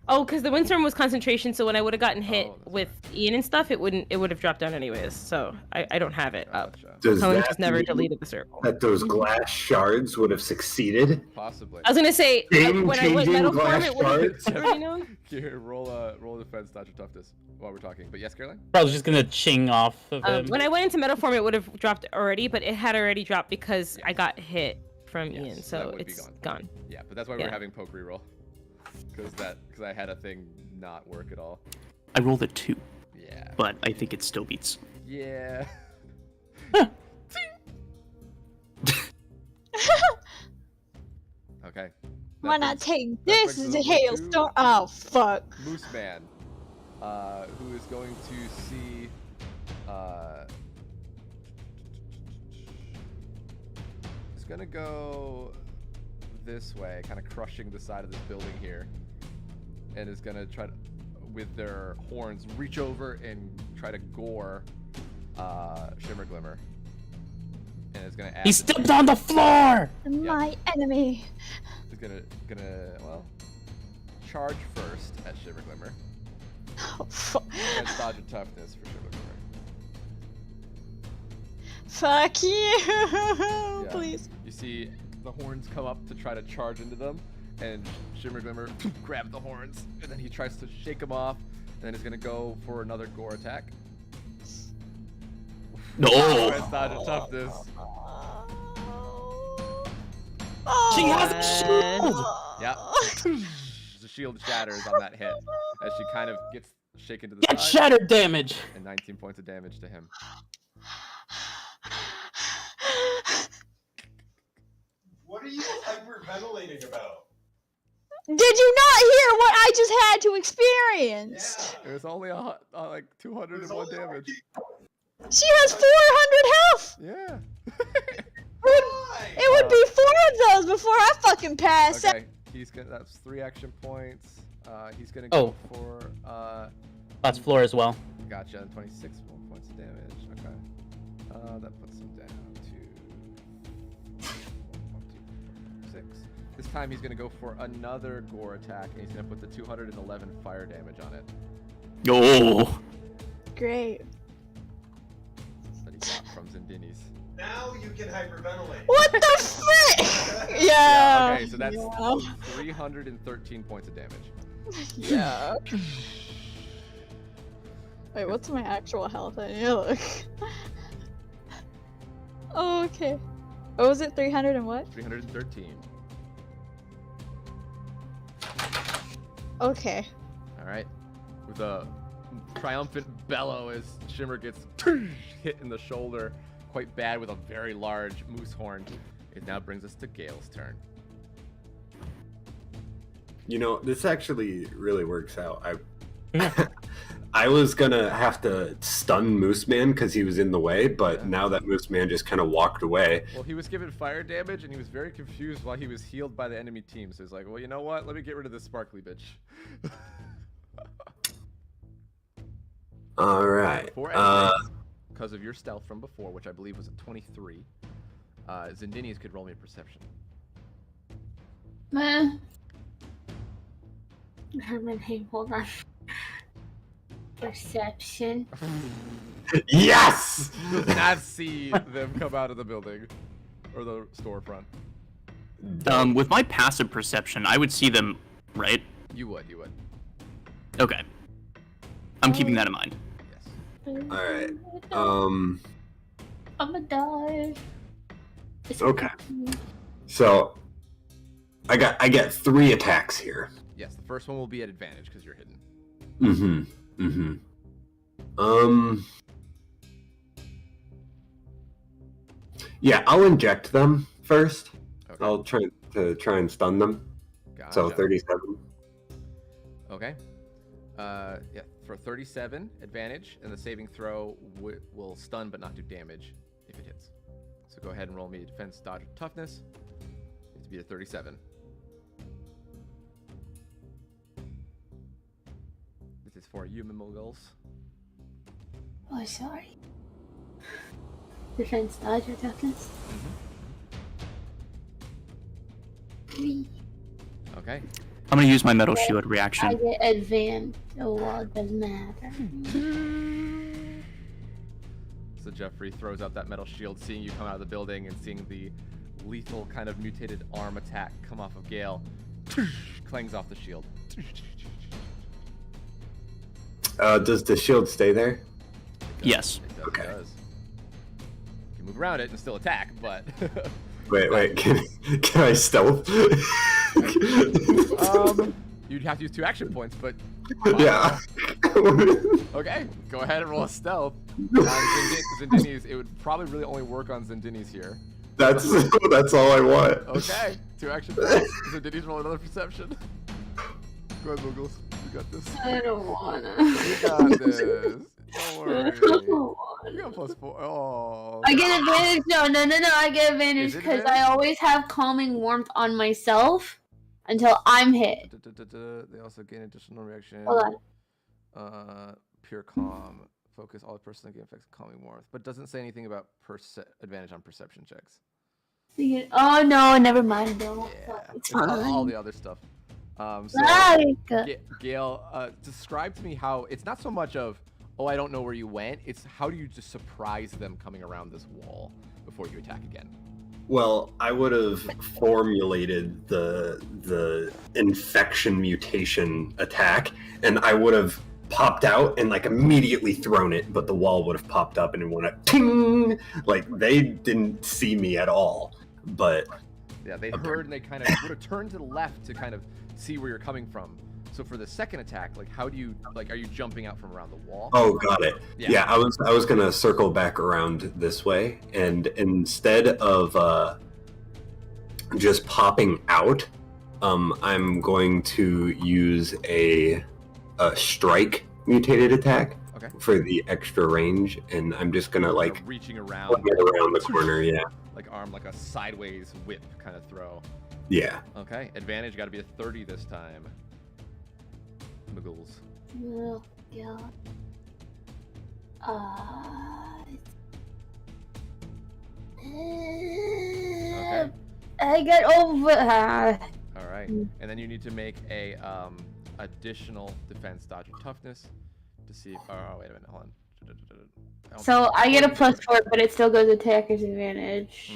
Oh, because the windstorm was concentration, so when I would have gotten hit with Ian and stuff, it would have dropped down anyways. So I don't have it up. Does Helen that just never mean deleted the circle. that those glass shards would have succeeded? Possibly. I was gonna say when I went metal form, glass it would have shards? already known. Here, roll defense, dodge, or toughness while we're talking. But yes, Caroline? I was just gonna ching off of him. When I went into metal form, it would have dropped already, but it had already dropped because I got hit from Ian, so it's gone. Yeah, but that's why we're having poke reroll. Because I had a thing not work at all. I rolled a 2. Yeah. But I think it still beats. Yeah. Okay. Why not take this as a hailstorm? Oh, fuck. Moose Man, who is going to see, is gonna go this way, kind of crushing the side of this building here, and is gonna try to, with their horns, reach over and try to gore Shimmer Glimmer. And is gonna add. He stepped on the floor. My enemy. Is gonna well charge first at Shimmer Glimmer. Oh, fuck. And dodge and toughness for Shimmer Glimmer. Fuck you. Yeah. Please. You see the horns come up to try to charge into them, and Shimmer Glimmer grabs the horns, and then he tries to shake them off, and then he's gonna go for another gore attack. No. With dodge and toughness. She has a shield. Yep. The shield shatters on that hit as she kind of gets shaken to the Get side. shattered damage. And 19 points of damage to him. What are you hyperventilating about? Did you not hear what I just had to experience? It was only like 201 damage. She has 400 health. Yeah. It would be 4 of those before I fucking pass out. Okay, that's 3 action points. He's gonna go for That's floor as well. Gotcha, 26 points of damage. Okay. That puts him down to 1, 2, 4, 6. This time he's gonna go for another gore attack, and he's gonna put the 211 fire damage on it. Oh. Great. That he got from Zindini's. Now you can hyperventilate. What the frick? Yeah. Okay, so that's 313 points of damage. Yeah. Wait, what's my actual health? I need to look. Oh, okay. What was it? 300 and what? 313. Okay. Alright. With a triumphant bellow as Shimmer gets hit in the shoulder quite bad with a very large moose horn. It now brings us to Gale's turn. You know, this actually really works out. I was gonna have to stun Moose Man because he was in the way, but now that Moose Man just kind of walked away. Well, he was given fire damage and he was very confused while he was healed by the enemy team. So he's like, well, you know what? Let me get rid of this sparkly bitch. All right. Because of your stealth from before, which I believe was a 23, Zindini's could roll me a perception. Herman, hey, hold on. Perception. Yes! Does not see them come out of the building or the storefront. With my passive perception, I would see them, right? You would. Okay. I'm keeping that in mind. Yes. All right. I'ma die. Okay. So I get 3 attacks here. Yes, the first one will be at advantage because you're hidden. Yeah, I'll inject them first. Okay. I'll try and stun them. Gotcha. So 37. Okay. Yeah, for 37 advantage, and the saving throw will stun but not do damage if it hits. So go ahead and roll me a defense, dodge, or toughness. You have to be a 37. This is for you, Mimogles. Oh, sorry. Defense, dodge, or toughness? 3. Okay. I'm gonna use my metal shield I reaction. get advanced. Oh well, it doesn't matter. So Jeffrey throws out that metal shield, seeing you come out of the building and seeing the lethal kind of mutated arm attack come off of Gale. Clangs off the shield. Does the shield stay there? Yes. It does, Okay. It does. You can move around it and still attack, but... Wait, can I stealth? You'd have to use 2 action points, but... Yeah. Okay, go ahead and roll a stealth. Zendini's, it would probably really only work on Zendini's here. That's all I want. Okay, 2 action points. Zendini's roll another perception. Go ahead, Boogles. You got this. I don't wanna. You got this. Don't worry. You got +4. Oh. I get advantage. No. I get advantage Is it because advantage? I always have calming warmth on myself until I'm hit. They also gain additional reaction. Hold Pure calm. Focus all personal gain effects calming warmth, but doesn't say anything about advantage on perception checks. Oh no, never mind though. Yeah, It's all fine. the other stuff. Gale, describe to me how it's not so much of, oh, I don't know where you went. It's how do you just surprise them coming around this wall before you attack again? Well, I would have formulated the infection mutation attack, and I would have popped out and like immediately thrown it, but the wall would have popped up and it went up, ting! Like they didn't see me at all, but yeah, they heard and they kind of would have turned to the left to kind of see where you're coming from. So for the second attack, like how do you are you jumping out from around the wall? Oh, got it. Yeah, I was gonna circle back around this way, and instead of just popping out, I'm going to use a strike mutated attack for the extra range, and I'm just gonna like reaching around the corner. Yeah. Like arm like a sideways whip kind of throw. Yeah. Okay, advantage got to be a 30 this time. Muggles. Oh god. Okay. I get over. All right, and then you need to make a additional defense, dodge, and toughness to see if. Oh wait a minute, hold on. So I get a +4, but it still goes attacker's advantage.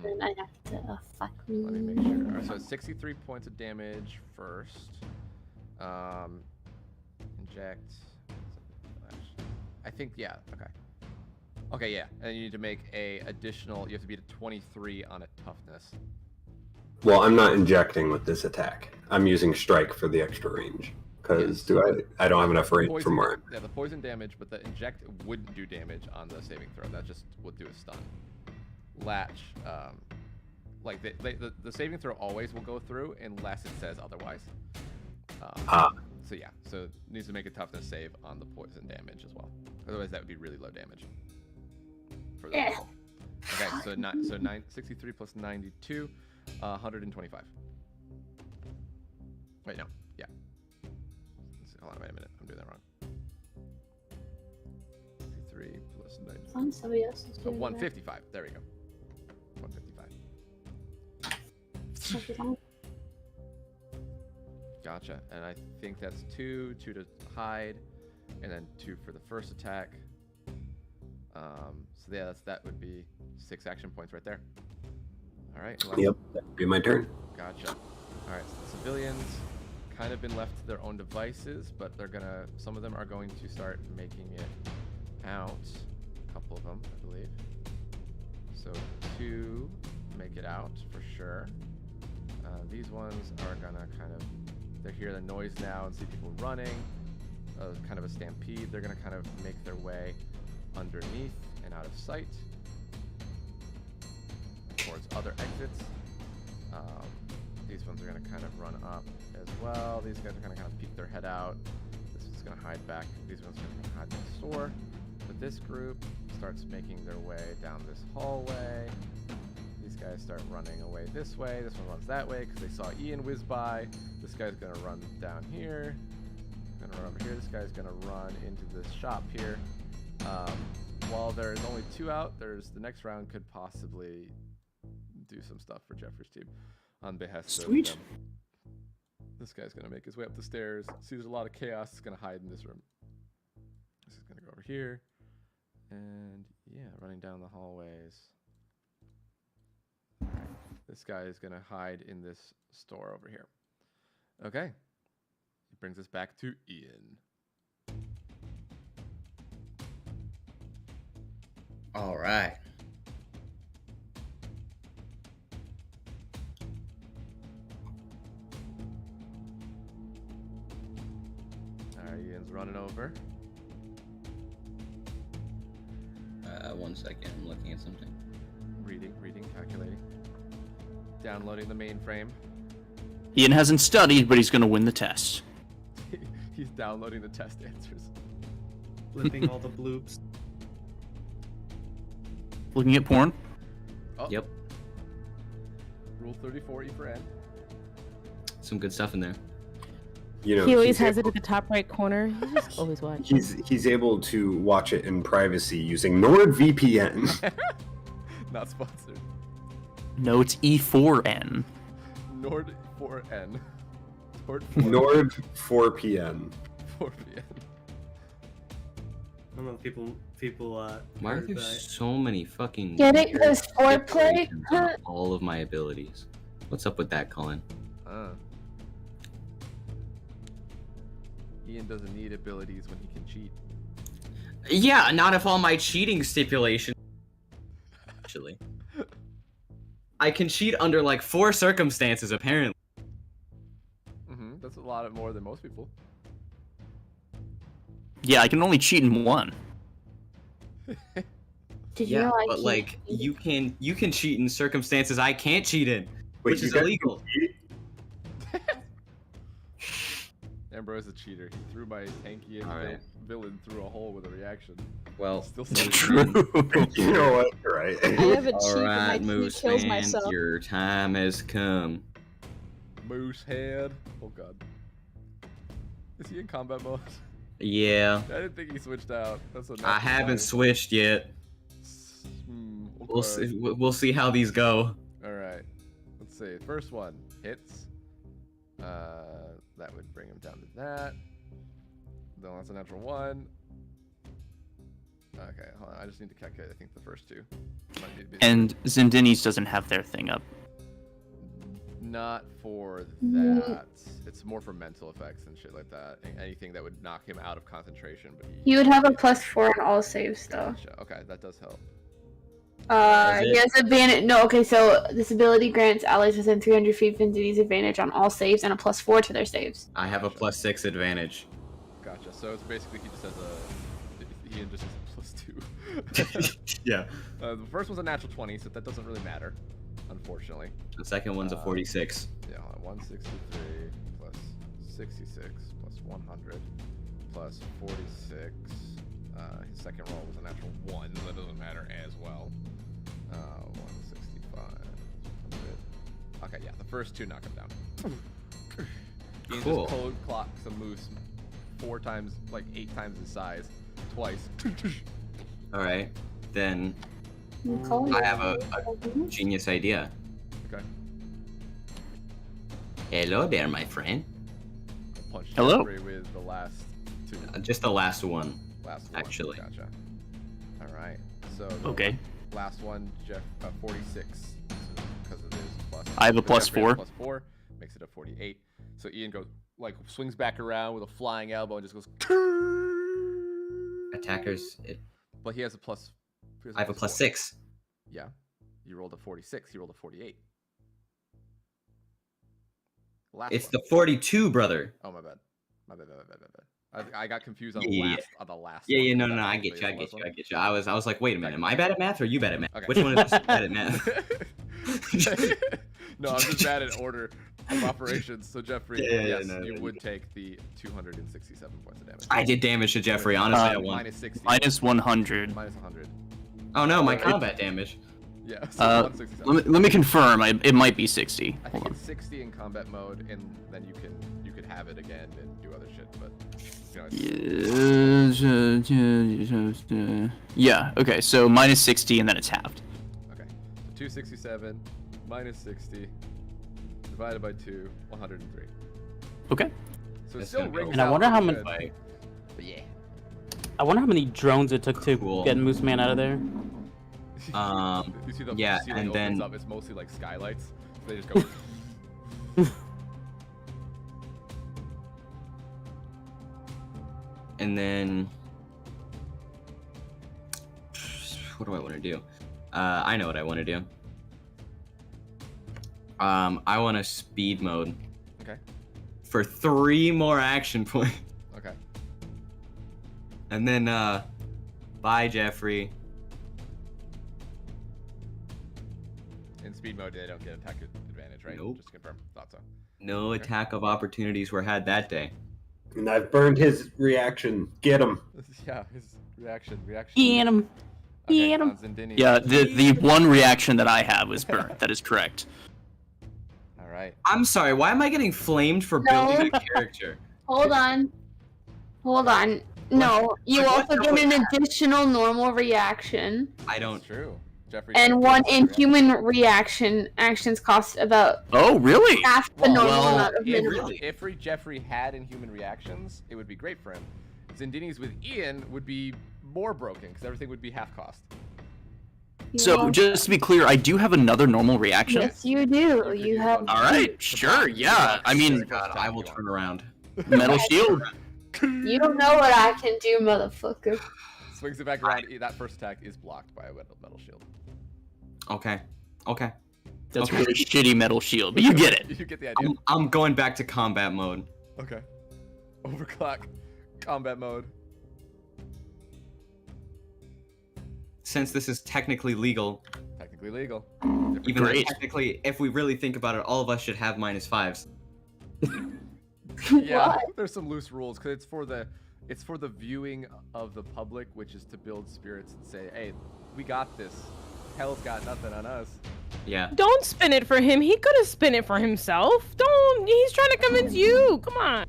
And I have to fuck me. Let me make sure. All right, so it's 63 points of damage first. Inject. I think yeah. Okay. Okay, yeah, and you need to make a additional. You have to beat a 23 on a toughness. Well, I'm not injecting with this attack. I'm using strike for the extra range. Because I don't have enough range for more. Yeah, the poison damage, but the inject wouldn't do damage on the saving throw. That just would do a stun. Latch, like the saving throw always will go through unless it says otherwise. So yeah, so it needs to make a toughness save on the poison damage as well. Otherwise, that would be really low damage. For that roll. Okay, so 63 plus 92, 125. Wait, no, yeah. Hold on, wait a minute. I'm doing that wrong. 63 plus 90. Somebody else is doing 155. There we go. 155. Gotcha. And I think that's 2 to hide, and then 2 for the first attack. So yeah, that would be 6 action points right there. All right. Yep, that'd be my turn. Gotcha. All right. So the civilians kind of been left to their own devices, but some of them are going to start making it out. A couple of them, I believe. So 2 make it out for sure. These ones are gonna they hear the noise now and see people running, kind of a stampede. They're gonna kind of make their way underneath and out of sight towards other exits. These ones are gonna kind of run up as well. These guys are gonna kind of peek their head out. This one's gonna hide back. These ones are gonna hide next door. But this group starts making their way down this hallway. These guys start running away this way. This one runs that way because they saw Ian whiz by. This guy's gonna run down here. Gonna run over here. This guy's gonna run into this shop here. While there's only 2 out, the next round could possibly do some stuff for Jeffrey's team on behest of them. This guy's gonna make his way up the stairs. See, there's a lot of chaos. It's gonna hide in this room. This is gonna go over here, and yeah, running down the hallways. This guy is gonna hide in this store over here. Okay. It brings us back to Ian. All right. Alright, Ian's running over. 1 second. I'm looking at something. Reading, calculating. Downloading the mainframe. Ian hasn't studied, but he's going to win the test. He's downloading the test answers. Flipping all the bloops. Looking at porn? Oh. Yep. Rule 34, E4N. Some good stuff in there. You know, He always has it at the top right corner. You just always watch. He's able to watch it in privacy using NordVPN. Not sponsored. No, it's E4N. Nord 4N. Nord 4PN. 4PN. I don't know if people Why are heard there that. so many fucking Get it? Because foreplay? stipulations on all of my abilities? What's up with that, Colin? Ian doesn't need abilities when he can cheat. Yeah, not if all my cheating stipulations. Actually, I can cheat under like 4 circumstances apparently. That's a lot more than most people. Yeah, I can only cheat in one. Did you Yeah, know I but can't like cheat? you can cheat in circumstances I can't cheat in, which is illegal. Ambrose is a cheater. He threw my tanky and Alright. villain through a hole with a reaction. Well, Still True. You know what? You're right. I have a cheat All and right, he Moose kills man, myself. your time has come. Moose head. Oh god. Is he in combat mode? Yeah, I didn't think he switched out. That's a I haven't switched yet. We'll see. We'll see how these go. All right. Let's see. First one hits. That would bring him down to that. Then that's a natural 1. Okay, hold on. I just need to calculate. I think the first 2. Might need to be And Zendini's doesn't have their thing up. not for that. It's more for mental effects and shit like that. Anything that would knock him out of concentration. But He would have a +4 on all saves though. Gotcha. Okay, that does help. He has advantage. No, okay, so this ability grants allies within 300 feet of Zendini's advantage on all saves and a +4 to their saves. I have a +6 advantage. Gotcha. So it's basically he just has he just has a +2. Yeah. The first one's a natural 20, so that doesn't really matter, unfortunately. The second one's a 46. Yeah, hold on. 163 plus 66 plus 100 plus 46. His second roll was a natural 1, so that doesn't matter as well. 165. 100. Okay, yeah, the first 2 knock him down. He Cool. just cold clocks a moose 4 times, like 8 times his size, twice. All right, then Colin, I have a genius idea. Okay. Hello there, my friend. Punch Hello. Jeffrey with the last 2. Just the last one. Last one. Actually. Gotcha. All right. So the Okay. last one, Jeff, 46. Because of his plus. I have a so Jeffrey has +4. +4 makes it a 48. So Ian goes like swings back around with a flying elbow and just goes. Attackers. But he has a plus. I have a +6. Yeah. You rolled a 46. He rolled a 48. Last It's one. the 42, brother. Oh my bad. My bad. I got confused on Yeah. the last. Yeah, one. no, That I was get the you. last one. I get you. I was like, wait a minute, am I bad at math or are you bad at math? Okay. Which one of us is bad at math? No, I'm just bad at order of operations. So Jeffrey, yes, no, you no, would take the 267 points of damage. I did damage to Jeffrey. Honestly, I won. Minus 60. Minus 100. Minus 100. Oh no, my combat damage. Yeah. So 167. Let me confirm. It might be 60. I think it's 60 in combat mode, and then you could have it again and do other shit. But you know, Yeah. Okay. So minus 60, and then it's halved. okay. So 267 minus 60 divided by 2, 103. Okay. So it still rings And I out wonder how pretty many. good, but yeah. I wonder how many drones it took to Cool. get Moose Man out of there. You see the yeah, ceiling and opens then up. It's mostly like skylights. So they just go. and then what do I want to do? I know what I want to do. I want to speed mode. Okay. For 3 more action points. Okay. And then bye Jeffrey. In speed mode, they don't get attack advantage, right? Nope. Just to confirm. Thought so. No attack of opportunities were had that day. And I've burned his reaction. Get him. Yeah, his reaction. Get him. Okay, Get him. on Zindini. Yeah, the one reaction that I have was burnt. That is correct. All right. I'm sorry, why am I getting flamed for building a character? Hold on. Hold on. No, you Like, also get an additional normal reaction. I don't. True. Jeffrey. And one inhuman reaction actions cost about Oh, really? half the normal Well, amount of minimum. if Jeffrey had inhuman reactions, it would be great for him. Zindini's with Ian would be more broken because everything would be half cost. So just to be clear, I do have another normal reaction. Yes, you do. You have. All right, sure, yeah. I mean, God, I will turn around. metal shield. You don't know what I can do, motherfucker. Swings it back around. That first attack is blocked by a metal shield. Okay. Okay. That's okay. really shitty metal shield, but you get it. You get the idea. I'm going back to combat mode. Okay. Overclock. Combat mode. Since this is technically legal. Technically legal. Even though technically, if we really think about it, all of us should have -5s. Yeah, there's some loose rules because it's for the viewing of the public, which is to build spirits and say, hey, we got this. Hell's got nothing on us. Yeah. Don't spin it for him. He could have spin it for himself. Don't. He's trying to convince you. Come on.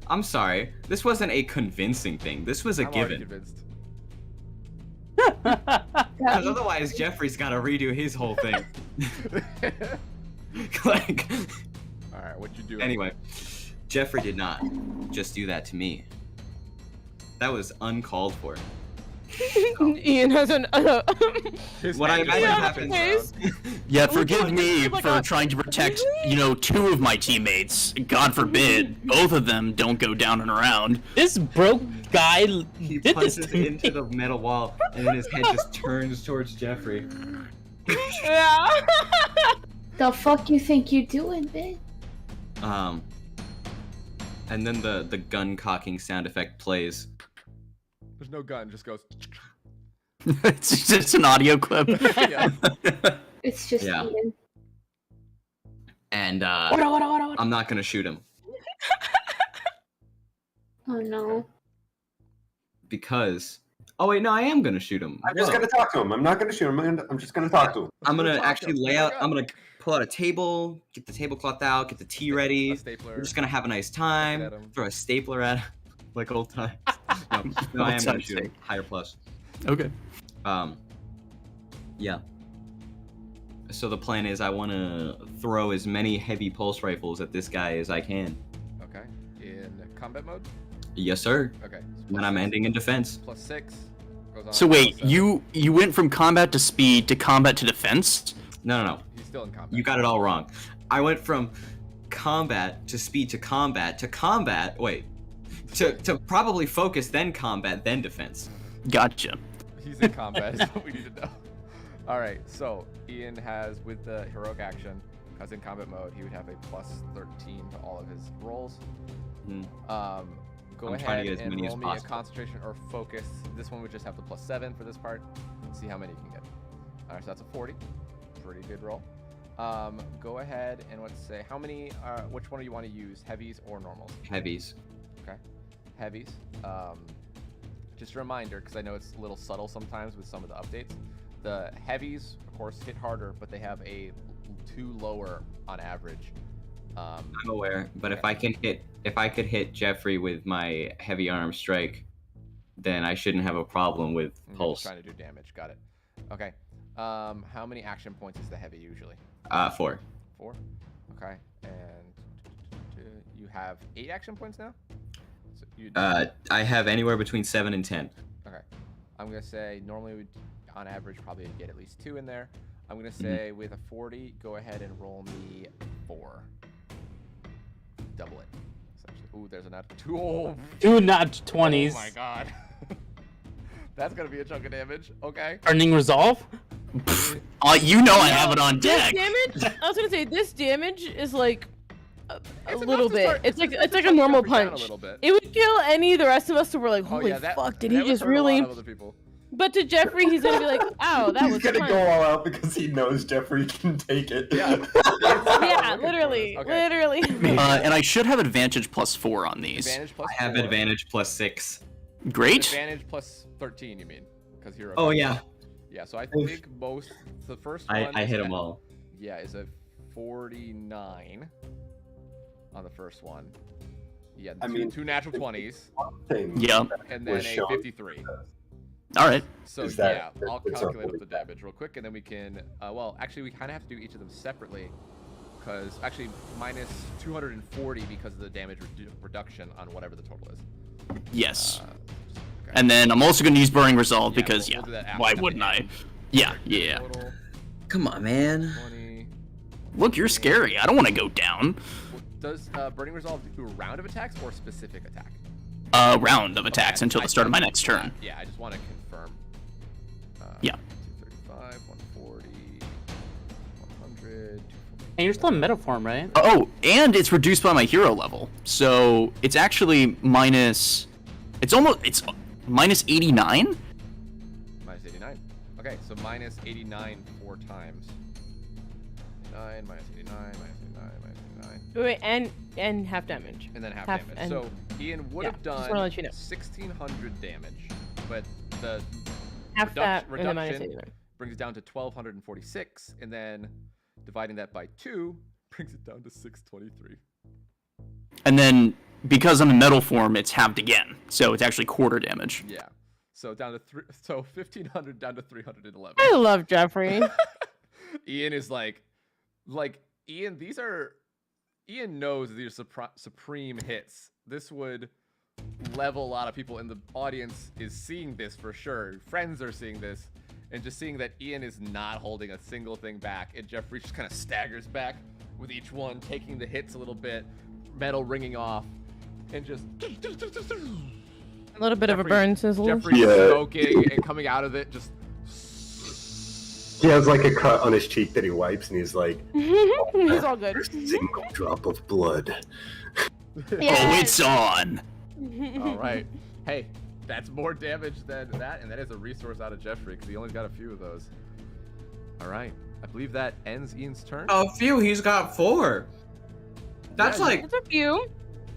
I'm sorry. This wasn't a convincing thing. This was a I'm already given. convinced. Because otherwise, Jeffrey's got to redo his whole thing. Like. All right, what you do? Anyway, Jeffrey did not just do that to me. That was uncalled for. Ian has an. What I imagine happens. Yeah, forgive me for trying to protect, 2 of my teammates. God forbid, both of them don't go down and around. This broke guy He did this punches to me. into the metal wall, and then his head just turns towards Jeffrey. Yeah. The fuck you think you doing, bitch? And then the gun cocking sound effect plays. There's no gun, just goes. It's just an audio clip. Yeah. It's just Yeah. Ian. And What? I'm not gonna shoot him Oh no. because. Oh wait, no, I am gonna shoot him. I'm just Whoa. gonna talk to him. I'm not gonna shoot him. I'm just gonna talk to him. I'm gonna talk to actually him. lay out. I'm gonna pull out a table, get the tablecloth out, get the tea ready. A stapler. We're just gonna have a nice at time. him. Throw a stapler at him, like old times. No, I am gonna shoot him. Higher plus. Okay. Yeah. So the plan is I want to throw as many heavy pulse rifles at this guy as I can. Okay. In combat mode? Yes, sir. Okay. When I'm ending in defense. +6. Goes on So to wait, +7. you went from combat to speed to combat to defense? No. He's still in combat. You got it all wrong. I went from combat to speed to combat. Wait. To probably focus, then combat, then defense. Gotcha. He's in combat is what we need to know. All right, so Ian has, with the heroic action, because in combat mode, he would have a +13 to all of his rolls. Mhm. Go I'm trying to ahead get as and many as roll me a possible. concentration or focus. This one would just have the +7 for this part. See how many you can get. All right, so that's a 40. Pretty good roll. Go ahead and let's say how many. Which one do you want to use, heavies or normals? Heavies. Okay, heavies. Just a reminder, because I know it's a little subtle sometimes with some of the updates. The heavies, of course, hit harder, but they have a 2 lower on average. I'm aware, but if I could hit Jeffrey with my heavy arm strike, then I shouldn't have a problem with You're pulse. just trying to do damage. Got it. Okay. How many action points is the heavy usually? 4. 4. Okay. And you have 8 action points now. So I have anywhere between 7 and 10. Okay. I'm gonna say normally we'd, on average, probably get at least 2 in there. I'm gonna say with a 40, go ahead and roll me 4. Double it. Ooh, there's a nat 2. Oh, 2 nat 20s. Oh my god. That's gonna be a chunk of damage. Okay. Earning resolve? You know I have it on deck. This damage, I was gonna say this damage is like a little bit. start- It's it's like to a normal Jeffrey down a punch. little bit. It would kill any of the rest of us who were like, Oh holy yeah, that, fuck, did that he would just hurt a lot really? of other people. But to Jeffrey, he's gonna be like, ow, that He's was gonna fun. go all out because he knows Jeffrey can take it. Yeah. Yeah, literally, literally. And I should have advantage +4 on these. Advantage plus I have 4. advantage +6. Great. Advantage plus 13, you mean? Because hero. Oh yeah. Yeah, so I think most the first one. I is hit at- them all. Yeah, is a 49 on the first one. Yeah, I mean, two natural 20s, Thing Yeah. and then was a shown. 53. All right. So Is that- yeah, I'll that's calculate up up the damage real quick, and then we can. Well, actually, we kind of have to do each of them separately, because actually minus 240 because of the damage reduction on whatever the total is. Yes. Okay. And then I'm also going to use Burning Resolve Yeah, because, we'll do that after why the wouldn't I? end. Yeah, yeah. Total Come on, man. 20. Look, you're scary. I don't want to go down. Does Burning Resolve do a round of attacks or a specific attack? Round of attacks Okay, until the start of my next turn. Yeah, I just want to confirm. Yeah. 235, 140, 100. And you're still in meta form, right? Oh, and it's reduced by my hero level. So it's actually minus. It's minus 89? Minus 89. Okay, so minus 89 4 times. 9, minus 89, minus 89, minus 89. Wait, and half damage. And then half Half damage. and- So Ian would yeah, have just done wanna let you know. 1,600 damage, but the Half that, and then reduction minus 89. brings it down to 1,246, and then dividing that by 2 brings it down to 623. And then because I'm in metal form, it's halved again. So it's actually quarter damage. Yeah. So down to 1,500 down to 311. I love Jeffrey. Ian is like Ian. Ian knows these are supreme hits. This would level a lot of people, and the audience is seeing this for sure. Friends are seeing this, and just seeing that Ian is not holding a single thing back, and Jeffrey just kind of staggers back with each one, taking the hits a little bit, metal ringing off, and just A little bit of a burn sizzle. Jeffrey smoking and coming out of it, just. He has like a cut on his cheek that he wipes, and he's like, He's all good. "There's a single drop of blood." Oh, it's on. All right. Hey, that's more damage than that, and that is a resource out of Jeffrey because he only got a few of those. All right. I believe that ends Ian's turn. A few. He's got 4. That's Yeah, like It's a few.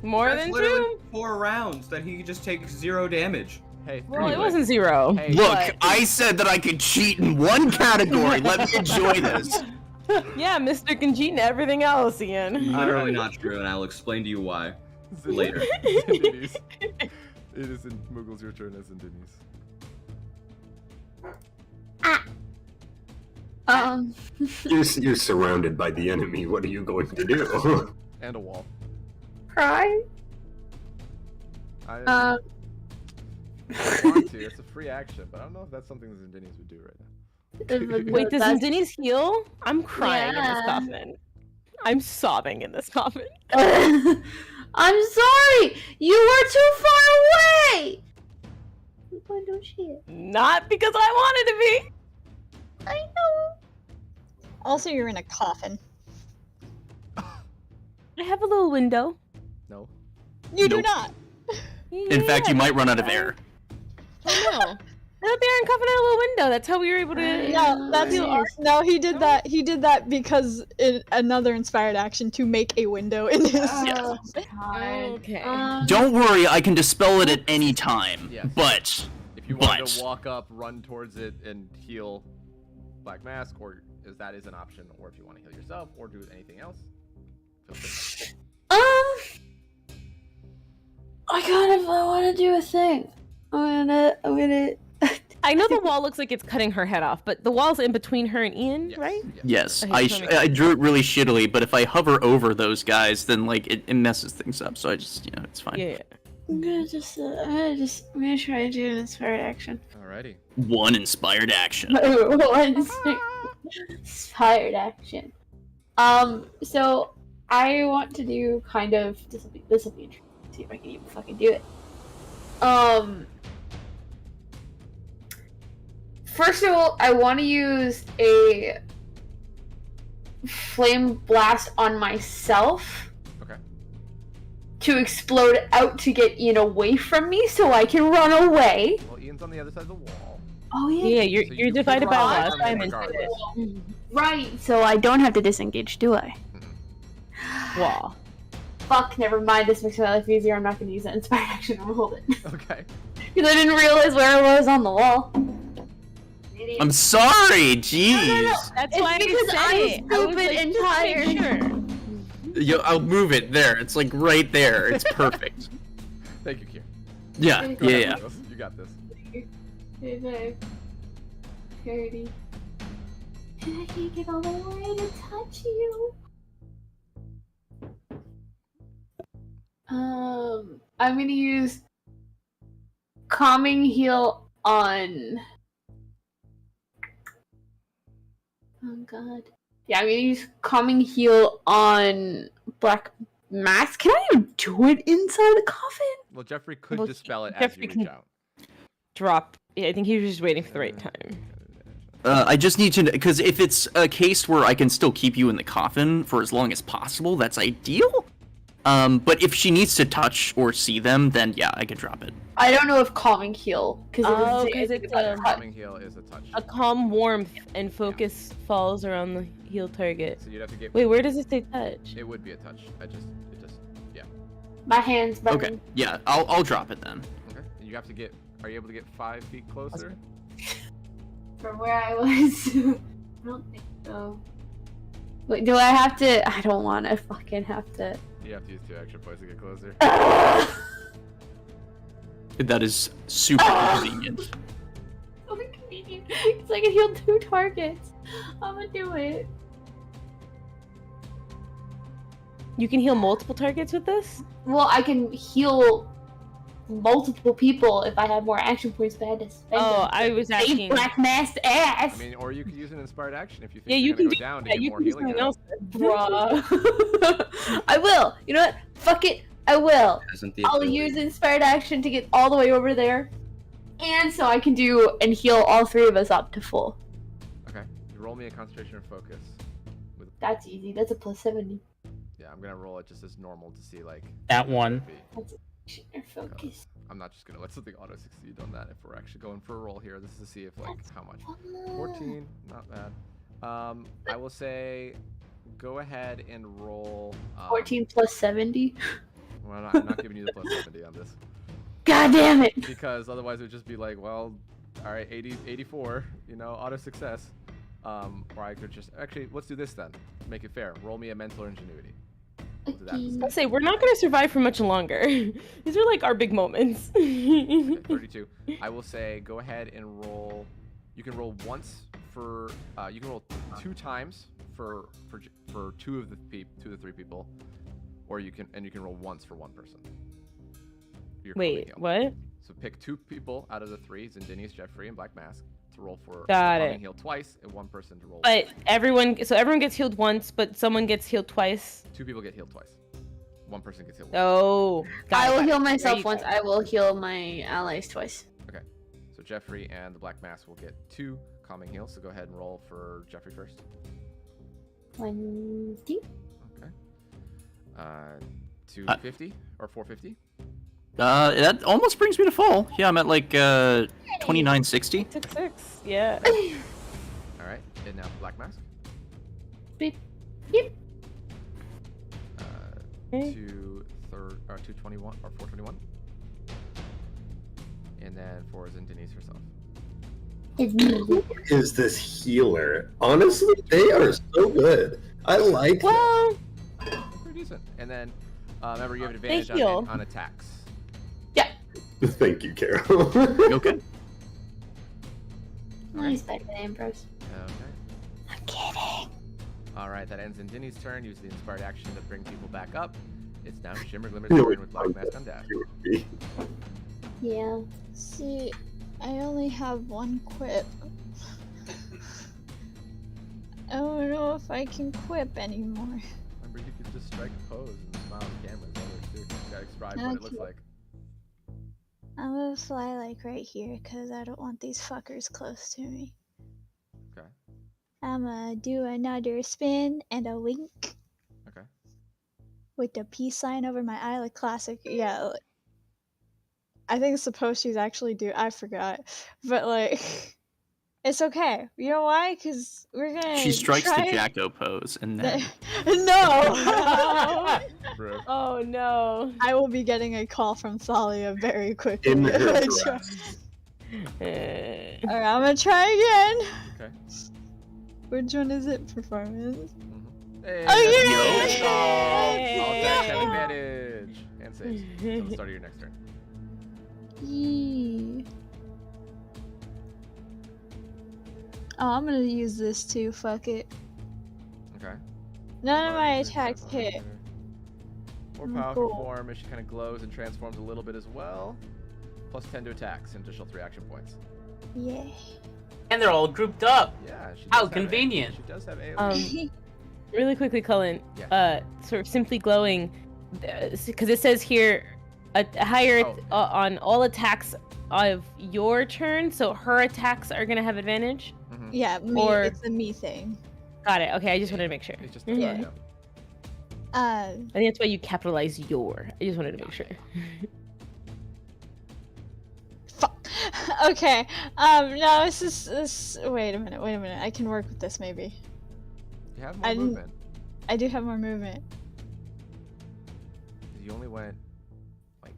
More that's than literally 2. 4 rounds that he just takes 0 damage. Hey, Well, it anyway. wasn't 0. Hey, Look, but- I said that I could cheat in one category. Let me enjoy this. Yeah, Mr. can cheat in everything else, Ian. Literally not true, and I'll explain to you why later. Zindini's. It is in Moogle's your turn as Zindini's. You're surrounded by the enemy. What are you going to do? And a wall. Cry. I want to. It's a free action, but I don't know if that's something that Zindini's would do right now. Wait, does That's- Zindini's heal? I'm crying in this Yeah. coffin. I'm sobbing in this coffin. I'm sorry. You were too far away. Why don't you? Not because I wanted to be. I know. Also, you're in a coffin. I have a little window. No. You do Nope. not. In fact, you might run out of air. I know. The Baron Coffin had a little window. That's how we were able to. No, that's no. He did that. He did that because another inspired action to make a window in his. Oh, God. Okay. Don't worry, I can dispel it at any time. Yes. But If you want to walk up, run towards it, and heal Black Mask, or that is an option, or if you want to heal yourself, or do anything else, feel free. I want to do a thing. I'm gonna. I I know the wall looks like it's cutting her head off, but the wall's in between her and Ian, right? Yes, Okay, I drew it really shittily, but if I hover over those guys, then like it messes things up. So I just it's fine. Yeah. I'm gonna try to do an inspired action. Alrighty. One inspired action. One inspired action. So I want to do kind of this will be interesting. See if I can even fucking do it. First of all, I want to use a flame blast on myself. Okay. To explode out to get Ian away from me so I can run away. Well, Ian's on the other side of the wall. Oh yeah. Yeah, you're divided by last time regardless. Right, so I don't have to disengage, do I? Wall. Fuck, never mind. This makes my life easier. I'm not going to use that inspired action and hold it. Okay. Because I didn't realize where I was on the wall. I'm sorry, jeez. No. That's It's why because I said I'm stupid and tired. Yo, I'll move it there. It's like right there. It's perfect. Thank you, Kier. Yeah, Go ahead, yeah. Lucas. You got this. Okay. Parody. And I can't get all the way to touch you. I'm gonna use calming heal on. Oh god. Yeah, I'm gonna use calming heal on Black Mask. Can I even do it inside the coffin? Well, Jeffrey could Well, dispel it Jeffrey as you reach can- out. Drop. Yeah, I think he was just waiting for the right time. I just need to know, because if it's a case where I can still keep you in the coffin for as long as possible, that's ideal. But if she needs to touch or see them, then yeah, I could drop it. I don't know if calming heal Oh, because it's Calming heal is a touch. a calm warmth and focus falls around the heal target. So you'd have to get. Wait, where does it say touch? It would be a touch. Yeah. My hands burning. Okay, yeah, I'll drop it then. Okay. And you have to get. Are you able to get 5 feet closer? From where I was. I don't think so. Wait, do I have to? I don't want to fucking have to. You have to use 2 extra points to get closer. That is super convenient. So convenient. Because I can heal 2 targets. I'm gonna do it. You can heal multiple targets with this? Well, I can heal multiple people if I have more action points, but I had to spend them. I was Save asking. Black Mask's ass! I mean, or you could use an inspired action if you think Yeah, you're you gonna can go down to that. get You more can do healing. something else. Bruh. I will. You know what? Fuck it. I will. Hasn't the I'll ability. use inspired action to get all the way over there. And so I can do and heal all 3 of us up to full. Okay. You roll me a concentration or focus. That's easy. That's a plus 70. Yeah, I'm gonna roll it just as normal to see like. That one. That's action or focus. I'm not just gonna let something auto succeed on that if we're actually going for a roll here. This is to see if like how much. 14, not bad. I will say, go ahead and roll. 14 plus 70. Well, I'm not giving you the plus 70 on this. God damn it! Because otherwise it would just be like, well, all right, 84, auto success. Or I could just actually let's do this then. Make it fair. Roll me a mental or ingenuity. We'll do that instead. I say we're not gonna survive for much longer. These are like our big moments. Okay, 32. I will say go ahead and roll. You can roll once for. You can roll 2 times for 2 of the 3 people, or you can roll once for 1 person. Your calming Wait, heal. what? So pick 2 people out of the 3, Zindinius, Jeffrey, and Black Mask, to roll for Got calming it. heal twice, and 1 person to roll. But everyone gets healed once, but someone gets healed twice. 2 people get healed twice. 1 person gets healed once. Oh, I will heal There myself you once. go. I will heal my allies twice. Okay. So Jeffrey and the Black Mask will get 2 calming heals. So go ahead and roll for Jeffrey first. 20. Okay. 250 or 450. That almost brings me to full. Yeah, I'm at like 2960. 666. Yeah. All right. And now Black Mask. Beep. Beep. 221 or 421. And then for Denise herself. Who is this healer? Honestly, they are so good. I like them. Well, Pretty decent. And then remember you have advantage heal. on attacks. Yeah. Thank you, Carol. Okay. Nice better than Ambrose. Okay. I'm kidding. All right, that ends in Dinny's turn. Use the inspired action to bring people back up. It's now Shimmer Glimmer's turn with Black Mask on dash. Yeah. See, I only have one quip. I don't know if I can quip anymore. Remember, you can just strike a pose and smile at the camera. You gotta describe what it looks like. I'm gonna fly like right here because I don't want these fuckers close to me. Okay. I'm gonna do another spin and a wink. Okay. With the peace sign over my eye, like classic. Yeah. I think Supposito's actually do. I forgot. But like. It's okay. You know why? Because we're gonna. She strikes the Jacko pose and then. No! Oh no. I will be getting a call from Thalia very quickly. In if her I dress. try. Alright, I'm gonna try again. Okay. Which one is it? Performance? Hey, Oh, that's yeah! good. All attacks have advantage. And saves. Until the start of your next turn. Yee. Oh, I'm gonna use this too. Fuck it. Okay. None of my attacks hit. More powerful form as she kind of glows and transforms a little bit as well. Plus 10 to attacks and additional 3 action points. Yeah. And they're all grouped up. Yeah. She does How have convenient. She does have AoE. Really quickly, Cullen. Yeah. Sort of simply glowing, because it says here, a higher on all attacks of your turn. So her attacks are gonna have advantage. Yeah, me. Or- It's a me thing. Got it. Okay, I just wanted to make sure. It's just Yeah. I think that's why you capitalize your. I just wanted to make sure. Okay. No, this is this. Wait a minute. I can work with this maybe. You have more movement. I do have more movement. You only went like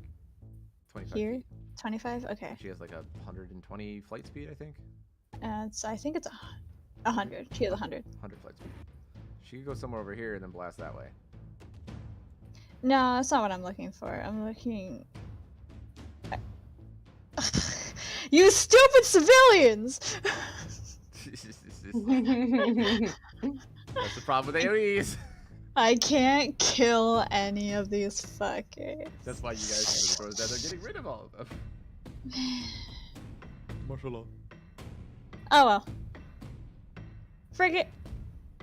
25 Here, feet. 25. Okay. She has like a 120 flight speed, I think. I think it's 100. She has 100. 100 flight speed. She could go somewhere over here and then blast that way. No, that's not what I'm looking for. I'm looking. You stupid civilians! That's the problem with AoEs. I can't kill any of these fuckers. That's why you guys are getting rid of all of them. Martial law. Oh well. Frig it.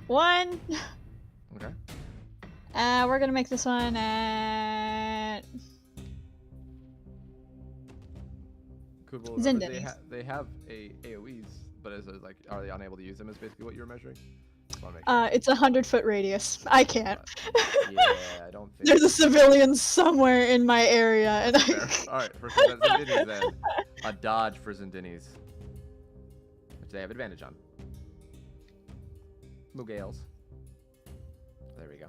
1. Okay. We're gonna make this one at Cool. Zindanis. They have AoEs, but is it like, are they unable to use them? Is basically what you're measuring. It's 100-foot radius. I can't. Yeah, I don't think. There's a civilian somewhere in my area, and All right, for Zindinis then, a dodge for Zindinis, which they have advantage on. Mugales. There we go.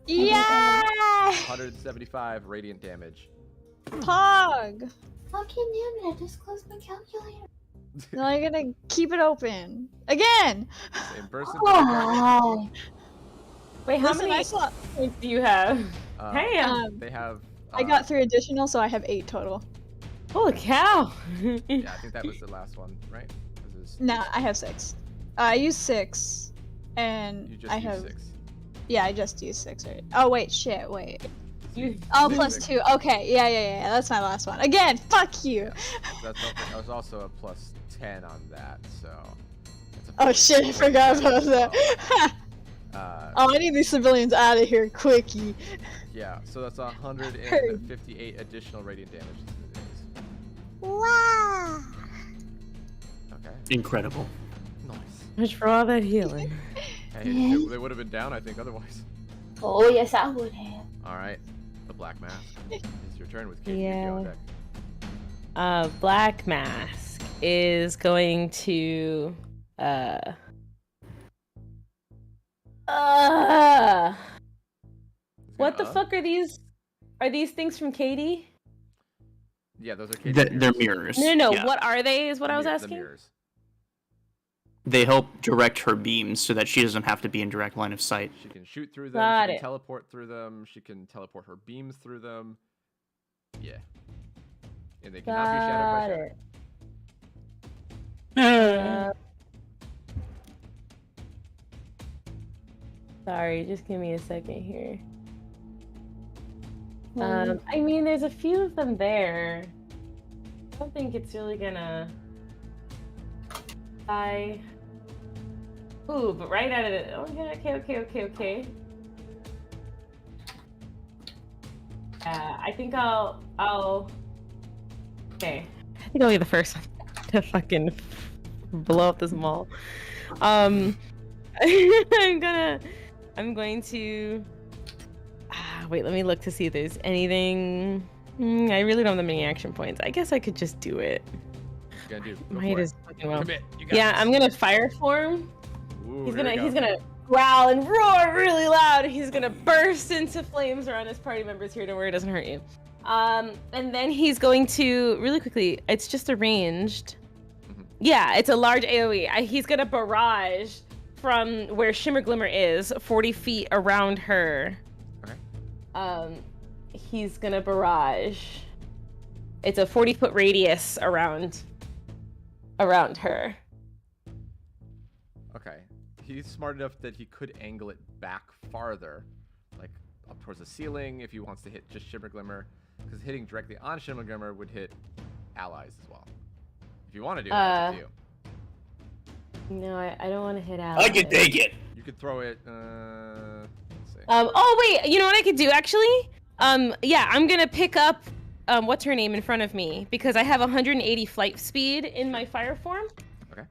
Yeah! 175 radiant damage. Pog! Fucking damn it, I just closed my calculator. No, I'm gonna keep it open. Again! Same person. Oh. Wait, how Listen, many I saw- points do you have? Damn. They have. I got 3 additional, so I have 8 total. Holy cow! Yeah, I think that was the last one, right? No, I have 6. I used 6, and You just I used have 6. Yeah, I just used 6. Right? Oh wait, shit, wait. You... Oh, plus 2. Okay, yeah. That's my last one. Again, fuck you. That was also a plus 10 on that, so. Oh shit, I forgot about that. Oh, I need these civilians out of here, quickie. Yeah, so that's 158 additional radiant damage. Wow. Okay. Incredible. Nice. Much for all that healing. Hey, they would have been down, I think, otherwise. Oh, yes, I would have. Alright, the Black Mask. It's your turn with Katie on deck. Black Mask is going to what the fuck are these? Are these things from Katie? Yeah, those are Katie's They're mirrors. No. Yeah. What are they? Is what I was The asking. mirrors. They help direct her beams so that she doesn't have to be in direct line of sight. She can shoot through them, Got she can it. teleport through them, she can teleport her beams through them. Yeah. And they cannot be shattered by Got shatter. it. Sorry, just give me a second here. I mean, there's a few of them there. I don't think it's really gonna die. Ooh, but right out of it. Okay. I think I'll. Okay. I think I'll be the first one to fucking blow up this mall. I'm going to. Wait, let me look to see if there's anything. I really don't have that many action points. I guess I could just do it. What you gotta do? Might as fucking well. Commit. You got Yeah, this. I'm gonna fire form. Ooh, He's here we go. gonna growl and roar really loud. He's gonna burst into flames around his party members here. Don't worry, it doesn't hurt you. And then he's going to really quickly. It's just arranged. Yeah, it's a large AOE. He's gonna barrage from where Shimmer Glimmer is, 40 feet around her. Okay. He's gonna barrage. It's a 40-foot radius around her. Okay. He's smart enough that he could angle it back farther, like up towards the ceiling if he wants to hit just Shimmer Glimmer, because hitting directly on Shimmer Glimmer would hit allies as well. If you want to do that, it's up to you. No, I don't want to hit allies. I can take it. You could throw it. Let's see. Oh wait, you know what I could do actually? Yeah, I'm gonna pick up what's her name in front of me because I have 180 flight speed in my fire form. Okay.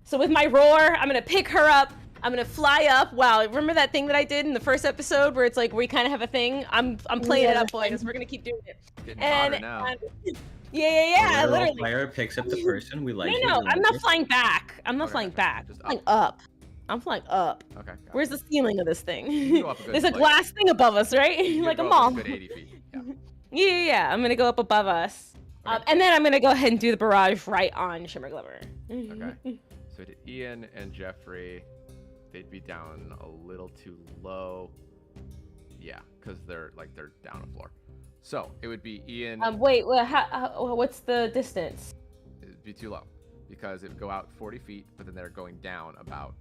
So with my roar, I'm gonna pick her up. I'm gonna fly up. Wow, remember that thing that I did in the first episode where it's like we kind of have a thing? I'm playing it up, boys. We're gonna keep doing it. Getting hotter now. Yeah, Literal literally. Fire picks up the person. We like. No, I'm not flying back. I'm not flying back. Just I'm flying up. I'm flying up. Okay. got Where's it. the ceiling of this thing? You go up a good There's a place. glass thing above us, right? You Like a go up mall. good 80 feet. Yeah. Yeah. I'm gonna go up above us, and then I'm gonna go ahead and do the barrage right on Shimmer Glimmer. Okay. So to Ian and Jeffrey, they'd be down a little too low. Yeah, because they're down a floor. So it would be Ian. Wait. What's the distance? It'd be too low because it would go out 40 feet, but then they're going down about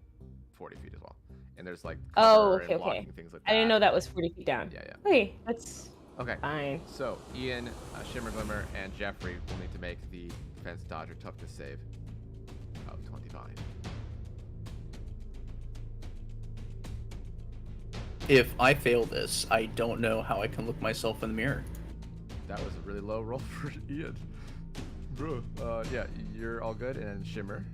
40 feet as well. And there's like cover and blocking things like that. I didn't know that was 40 feet down. Yeah. Okay, that's Okay. fine. So Ian, Shimmer Glimmer, and Jeffrey will need to make the defense dodge or toughness save of 25. If I fail this, I don't know how I can look myself in the mirror. That was a really low roll for Ian. Bro. Yeah, you're all good. And then Shimmer.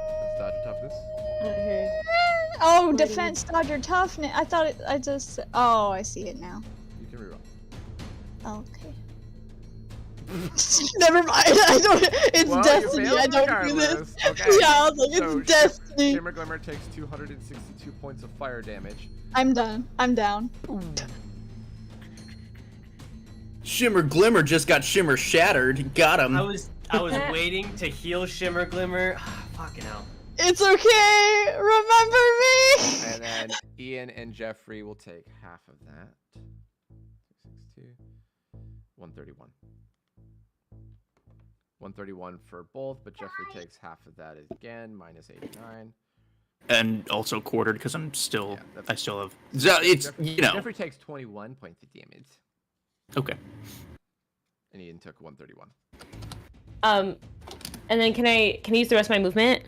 Defense dodge or toughness. Okay. Oh, defense dodge or toughness. I thought it. I just. Oh, I see it now. You can reroll. Okay. Never mind. I don't. It's Well, you destiny. failed I don't regardless. do this. Okay. Yeah, I was like, So it's destiny. Shimmer Glimmer takes 262 points of fire damage. I'm done. I'm down. Shimmer Glimmer just got Shimmer shattered. Got him. I was waiting to heal Shimmer Glimmer. Fucking hell. It's okay. Remember me. And then Ian and Jeffrey will take half of that. 262. 131. 131 for both, but Jeffrey takes half of that again, minus 89. And also quartered because I'm still. Yeah, I still have. So it's Jeffrey takes 21 points of damage. Okay. And Ian took 131. And then can I use the rest of my movement?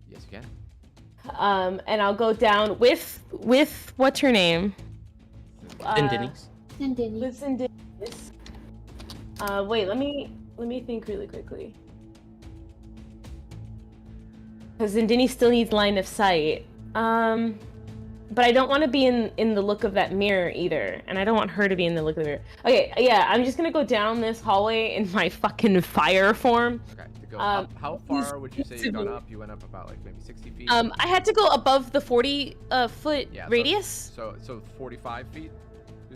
Yes, you can. And I'll go down with what's her name? Denise. With Denise. Wait, let me think really quickly. Because Zindini still needs line of sight. But I don't want to be in the look of that mirror either. And I don't want her to be in the look of the mirror. Okay, yeah, I'm just gonna go down this hallway in my fucking fire form. Okay, to go up. How far would you say you've gone up? You went up about like maybe 60 feet? I had to go above the 40 foot radius. So 45 feet?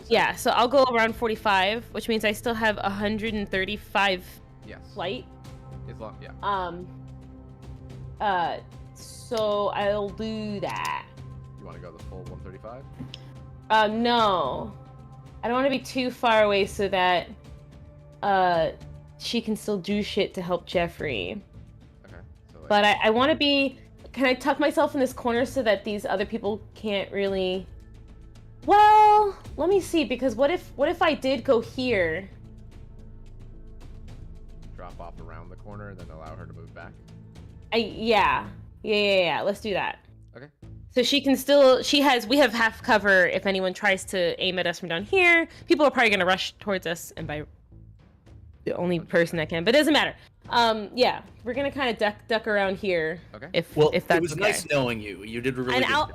Yeah, so I'll go around 45, which means I still have 135 flight. It's long, yeah. So I'll do that. You want to go the full 135? No. I don't want to be too far away so that she can still do shit to help Jeffrey. Okay. So like, but I want to be I tuck myself in this corner so that these other people can't really? Well, let me see, because what if I did go here? Drop off around the corner and then allow her to move back. Yeah. Let's do that. Okay. So she can we have half cover if anyone tries to aim at us from down here. People are probably gonna rush towards us, and by the only person that can, but it doesn't matter. Yeah, we're gonna kind of duck around here. Okay. If that's it was okay. nice knowing you. You did a really And good job.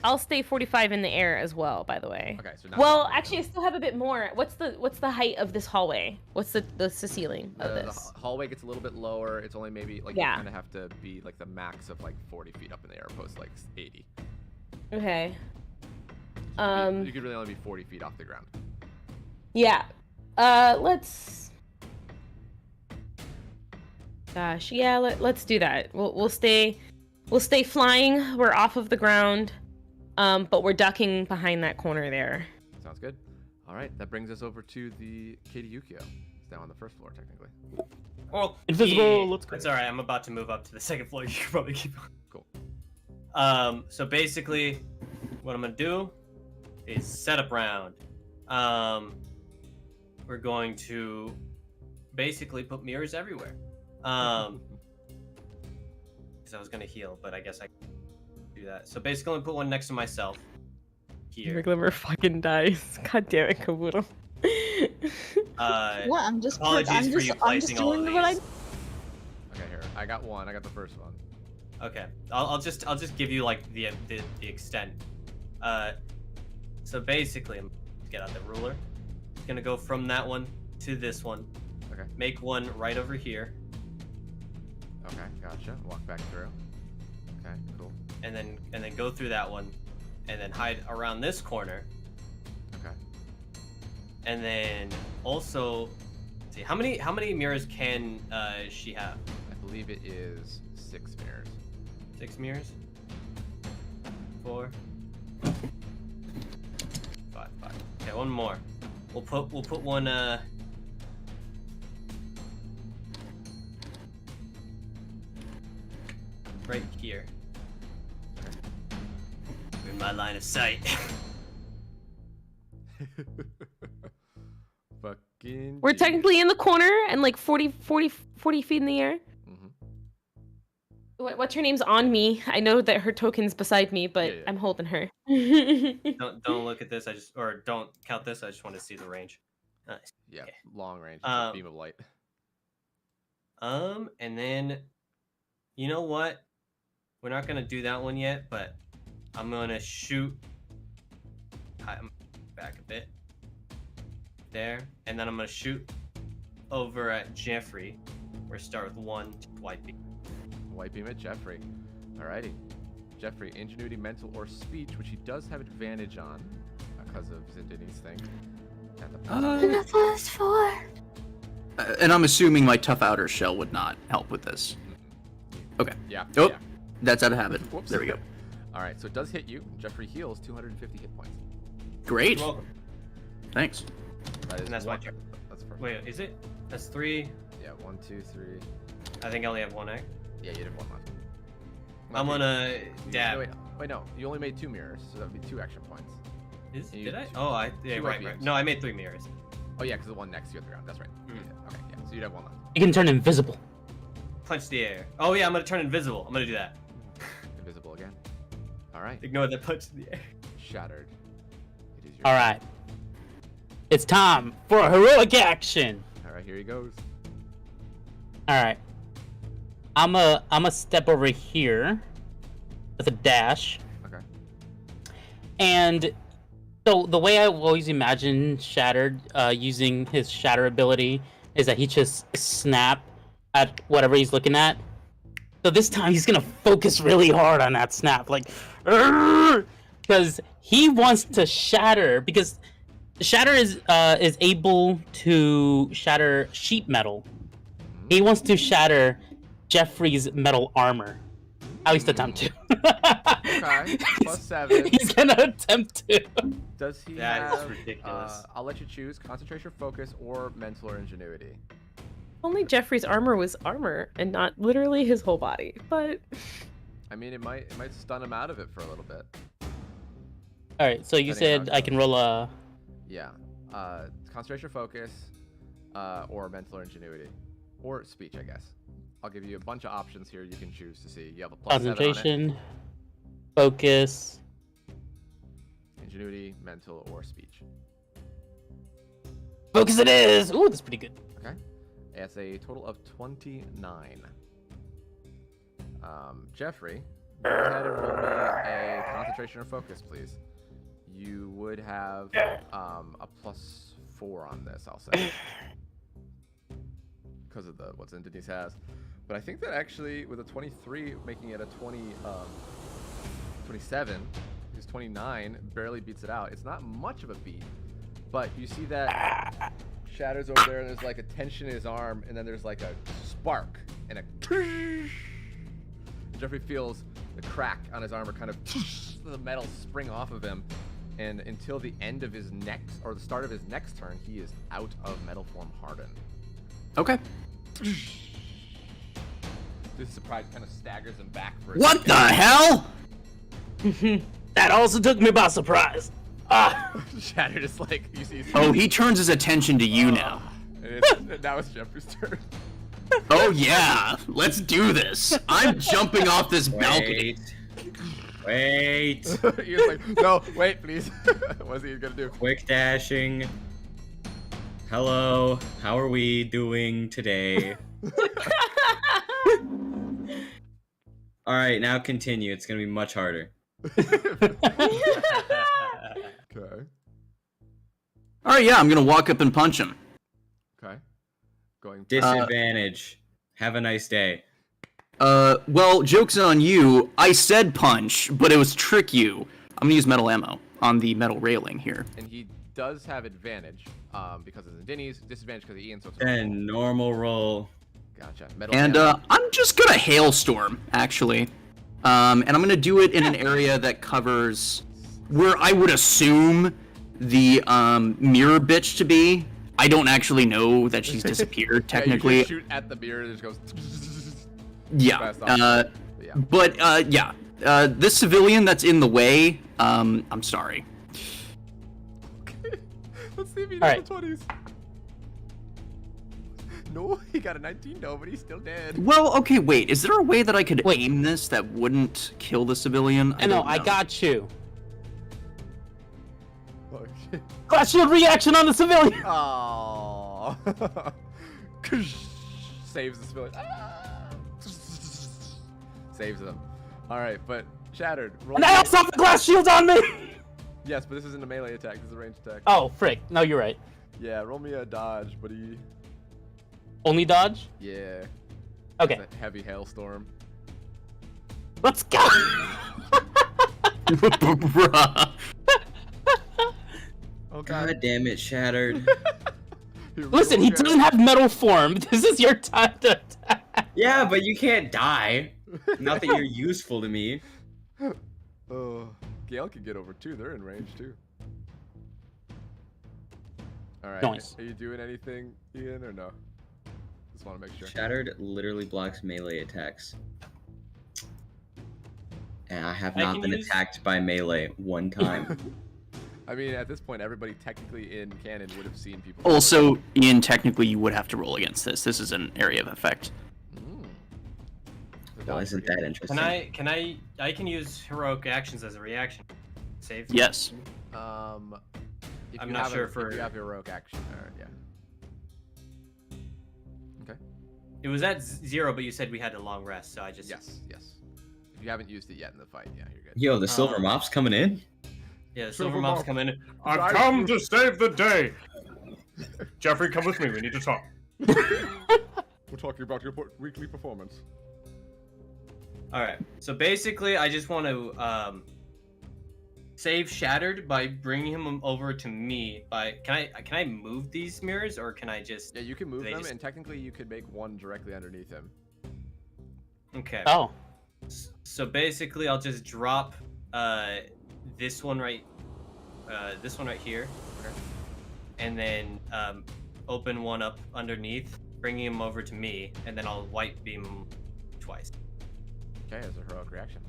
I'll stay 45 in the air as well, by the way. Okay, so well, actually, I still have a bit more. What's the height of this hallway? What's the ceiling of this? The hallway gets a little bit lower. It's only maybe like you kind of have to be like the max of like 40 feet up in the air, opposed to like 80. Okay. You could really only be 40 feet off the ground. Yeah. Let's. Gosh, yeah. Let's do that. We'll stay flying. We're off of the ground, but we're ducking behind that corner there. Sounds good. All right, that brings us over to the Katie Yukio. It's now on the first floor, technically. Well, invisible. Let's go. It's all right. I'm about to move up to the second floor. You should probably keep on. Cool. So basically, what I'm gonna do is setup round. We're going to basically put mirrors everywhere. Because I was gonna heal, but I guess I can do that. So basically, I'm gonna put one next to myself. Here. Glimmer fucking dies. God damn it, Kabuto. What? I'm just apologies I'm for just, you I'm just placing all of doing what I. these. Okay, here. I got one. I got the first one. Okay, I'll just give you like the extent. So basically, I'm gonna get out the ruler. Gonna go from that one to this one. Okay. Make one right over here. Okay, gotcha. Walk back through. Okay, cool. And then go through that one, and then hide around this corner. Okay. And then also, see how many mirrors can she have? I believe it is 6 mirrors. 6 mirrors. 4. 5. Okay, one more. We'll put one right here. In my line of sight. Fucking. We're technically in the corner and like 40 feet in the air. What's her name's on me? I know that her token's beside me, but I'm holding her. Don't look at this. Don't count this. I just want to see the range. Nice. Yeah, okay. Long range. It's a beam of light. And then, you know what? We're not gonna do that one yet, but I'm gonna shoot. I'm back a bit. There, and then I'm gonna shoot over at Jeffrey. We're start with 1 white beam. White beam at Jeffrey. Alrighty. Jeffrey, ingenuity, mental, or speech, which he does have advantage on because of Zindini's thing. The first 4. And I'm assuming my tough outer shell would not help with this. Okay. Yeah. Oh, yeah. that's out of habit. Whoops. There we go. Alright, so it does hit you. Jeffrey heals 250 hit points. Great. You're welcome. Thanks. That is And that's my turn. That's perfect. Wait, is it? That's 3. Yeah, 1, 2, 3. I think I only have 1 egg. Yeah, you did 1 left. I'm gonna dab. Wait, no. You only made 2 mirrors, so that would be 2 action points. Did I? Oh, yeah, 2 right. IPMs. No, I made 3 mirrors. Oh yeah, because the one next to you at the ground. That's right. Yeah, okay, yeah. So you'd have 1 left. You can turn invisible. Punch the air. Oh yeah, I'm gonna turn invisible. I'm gonna do that. Invisible again. All right. Ignore that punch in the air. Shattered. It is your All right. It's time for a heroic action. All right, here he goes. All right. I'm a step over here with a dash. Okay. And so the way I always imagine Shattered using his Shatter ability is that he just snap at whatever he's looking at. So this time he's gonna focus really hard on that snap, like, because he wants to shatter. Because Shatter is able to shatter sheet metal. He wants to shatter Jeffrey's metal armor. At least attempt to. Okay. +7. He's gonna attempt to. Does he That is have? ridiculous. I'll let you choose: concentration, focus, or mental or ingenuity. Only Jeffrey's armor was armor and not literally his whole body, but I mean, it might stun him out of it for a little bit. All right, so you Depending on said how it I can roll a. Yeah. Concentration or focus, or mental or ingenuity, or speech, I guess. I'll give you a bunch of options here you can choose to see. You have a +7 on it. Concentration, focus. Ingenuity, mental, or speech. Focus it is! Ooh, that's pretty good. Okay. It's a total of 29. Jeffrey, go ahead and roll me a concentration or focus, please. You would have a +4 on this, I'll say. Because of what Denise has. But I think that actually, with a 23, making it a 27, because 29 barely beats it out. It's not much of a beat, but you see that Shatter's over there, and there's like a tension in his arm, and then there's like a spark, and Jeffrey feels the crack on his armor kind of the metal spring off of him, and until the end of his next, or the start of his next turn, he is out of metal form hardened. Okay. This surprise kind of staggers him back for a What second. the hell? That also took me by surprise. Shatter just like you see. Oh, he turns his attention to you now. Now it's Jeffrey's turn. Oh yeah, let's do this. I'm jumping off this balcony. Wait. He was like, no, wait, please. What's he gonna do? Quick dashing. Hello, how are we doing today? Alright, now continue. It's gonna be much harder. Okay. Alright, yeah, I'm gonna walk up and punch him. Okay. Going. Disadvantage. Have a nice day. Well, joke's on you. I said punch, but it was trick you. I'm gonna use metal ammo on the metal railing here. And he does have advantage, because it's Denny's, disadvantage because of Ian, so it's And normal roll. Gotcha. Metal And ammo. I'm just gonna hailstorm, actually. And I'm gonna do it in an area that covers where I would assume the mirror bitch to be. I don't actually know that she's disappeared technically. Yeah, you just shoot at the mirror and it just goes. Yeah. But yeah. This civilian that's in the way, I'm sorry. Okay. Let's see if he All does the 20s. No, he got a 19. No, but he's still dead. Well, okay, wait. Is there a way that I could aim this that wouldn't kill the civilian? I know, I got you. Oh, shit. Glass shield reaction on the civilian. Oh. Saves the civilian. Saves him. All right, but Shattered. Roll And I also have the glass shield on me. Yes, but this isn't a melee attack. This is a ranged attack. Oh, frick. No, you're right. Yeah, roll me a dodge, buddy. Only dodge? Yeah. Okay. It's a heavy hailstorm. Let's go. Bruh. Oh God damn it, Shattered. Listen, he doesn't have metal form. This is your time to attack. Yeah, but you can't die. Not that you're useful to me. Oh, Gale can get over too. They're in range too. All right. Nice. Are you doing anything, Ian, or no? Just want to make sure. Shattered literally blocks melee attacks. And I have not been attacked by melee one time. I mean, at this point, everybody technically in canon would have seen people. Also, Ian, technically you would have to roll against this. This is an area of effect. Well, isn't that interesting? I can use heroic actions as a reaction. Save? Yes. If I'm you not have sure if you have heroic action, or yeah. Okay. It was at 0, but you said we had a long rest, so I just... Yes. If you haven't used it yet in the fight, yeah, you're good. Yo, the silver mop's coming in? Yeah, the silver mob's coming in. I've come to save the day. Jeffrey, come with me. We need to talk. We're talking about your weekly performance. Alright, so basically I just want to save Shattered by bringing him over to me. Can I move these mirrors, or can I just... Yeah, you can move them, and technically you could make one directly underneath him. Okay. Oh. So basically I'll just drop this one right here, and then open one up underneath, bringing him over to me, and then I'll white beam twice. Okay, as a heroic reaction.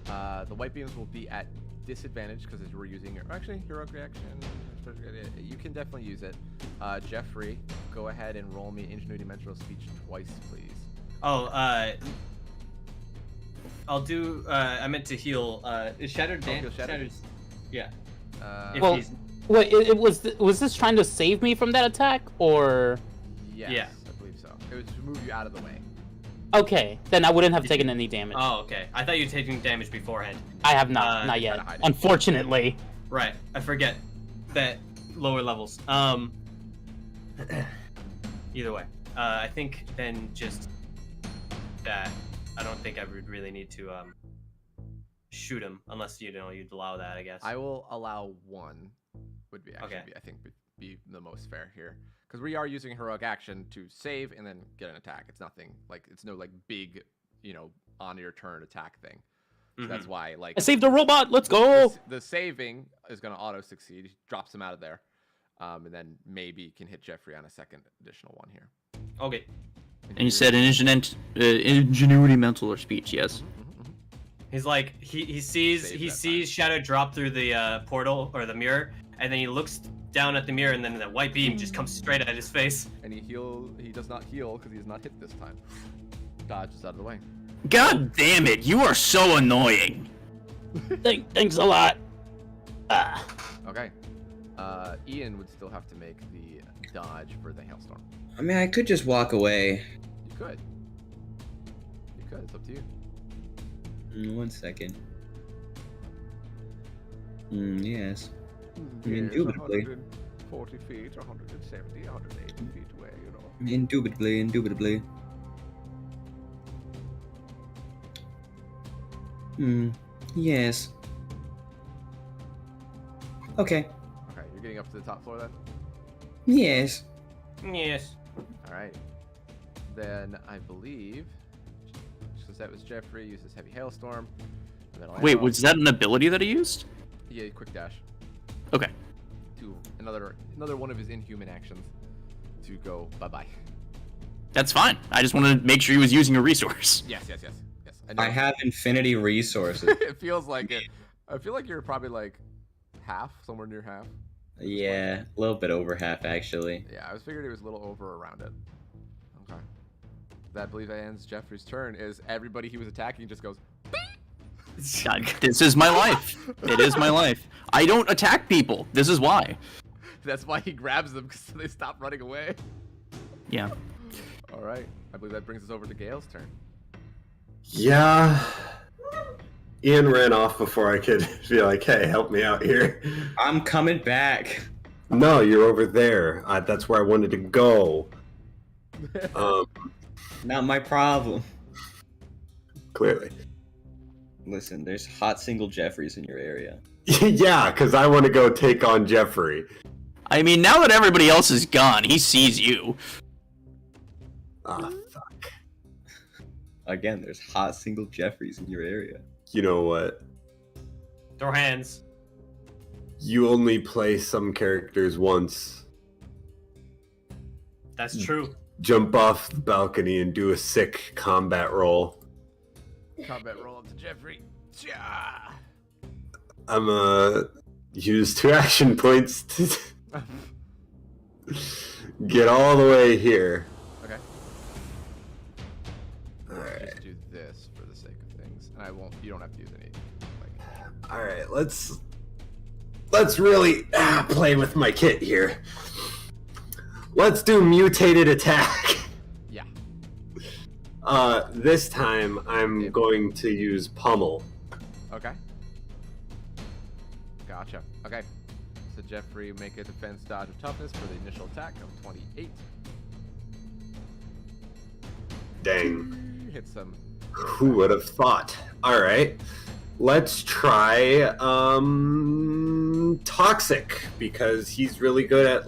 The white beams will be at disadvantage because we're using actually heroic reaction. You can definitely use it. Jeffrey, go ahead and roll me ingenuity mental speech twice, please. Oh, I'll do. I meant to heal. Is Shattered Dan? Heal Shattered? Shattered's. Yeah. Well, wait, was this trying to save me from that attack, or? Yes, Yeah. I believe so. It was to move you out of the way. Okay, then I wouldn't have taken any damage. Oh, okay. I thought you were taking damage beforehand. I have not yet. Unfortunately. Right. I forget that lower levels. Either way, I think then just that. I don't think I would really need to shoot him unless you'd allow that. I guess. I will allow one. Would be actually Okay. be, I think be the most fair here because we are using heroic action to save and then get an attack. It's nothing like it's no like big on your turn attack thing. So that's why like I saved a robot. Let's go. The saving is going to auto succeed. He drops him out of there, and then maybe can hit Jeffrey on a second additional one here. Okay. And you said ingenuity mental or speech, yes. He's like he sees Shadow drop through the portal or the mirror, and then he looks down at the mirror, and then that white beam just comes straight at his face. And he does not heal because he is not hit this time. Dodges out of the way. God damn it! You are so annoying. Thanks a lot. Okay. Ian would still have to make the dodge for the hailstorm. I mean, I could just walk away. You could. It's up to you. 1 second. Yes. Indubitably. 140 feet, 170, 180 feet away, you know. Indubitably. Yes. Okay. Okay, you're getting up to the top floor then? Yes. Yes. Alright. Then I believe, because that was Jeffrey, uses Heavy Hailstorm. And then Wait, was that an ability that he used? Yeah, quick dash. Okay. To another one of his inhuman actions to go bye-bye. That's fine. I just wanted to make sure he was using a resource. Yes. I have infinity resources. It feels like it. I feel like you're probably like half, somewhere near half. Yeah, a little bit over half actually. Yeah, I was figured it was a little over around it. Okay. That I believe ends Jeffrey's turn. Is everybody he was attacking just goes. God, this is my life. It is my life. I don't attack people. This is why. That's why he grabs them because they stop running away. Yeah. All right. I believe that brings us over to Gale's turn. Yeah. Ian ran off before I could be like, hey, help me out here. I'm coming back. No, you're over there. That's where I wanted to go. Not my problem. Clearly. Listen, there's hot single Jeffreys in your area. Yeah, because I want to go take on Jeffrey. I mean, now that everybody else is gone, he sees you. Ah, fuck. Again, there's hot single Jeffreys in your area. You know what? Throw hands. You only play some characters once. That's true. Jump off the balcony and do a sick combat roll. Combat roll up to Jeffrey. I'm use 2 action points to get all the way here. Okay. Alright. Just do this for the sake of things. And you don't have to use any. Alright, let's really play with my kit here. Let's do mutated attack. Yeah. This time I'm going to use pummel. Okay. Gotcha. Okay. So Jeffrey, make a defense dodge of toughness for the initial attack of 28. Dang. Hit some. Who would have thought? Alright. Let's try Toxic, because he's really good at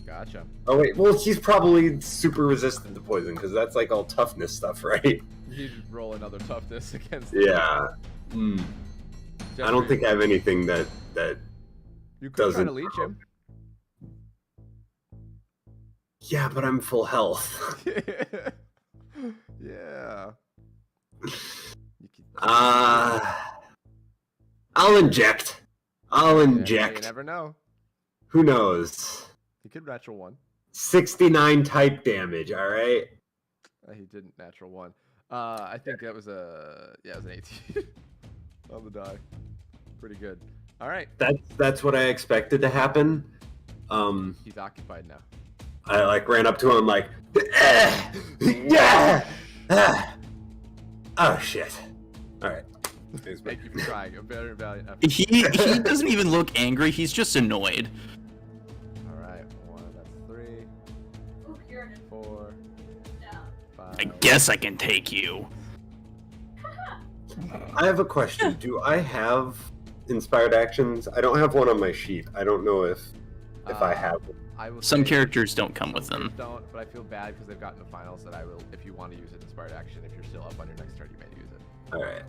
Gotcha. Oh wait, well he's probably super resistant to poison, because that's like all toughness stuff, right? You just roll another toughness against. Yeah. I don't think I have anything that You could doesn't. try to leech him. Yeah, but I'm full health. Yeah. You I'll inject. I'll You inject. never know. Who knows? He could natural one. 69 type damage. All right. He didn't natural one. I think that was it was an 18 on the die. Pretty good. All right. That's what I expected to happen. He's occupied now. I like ran up to him like, yeah. Oh shit. All right. Thank you for trying. A very valiant effort. He doesn't even look angry. He's just annoyed. All right. 1. That's 3. 4. 5. I guess I can take you. I have a question. Do I have inspired actions? I don't have one on my sheet. I don't know if I have one. Some characters don't come with them. Don't, but I feel bad because they've gotten the finals that I will. If you want to use it, inspired action. If you're still up on your next turn, you may use it. All right.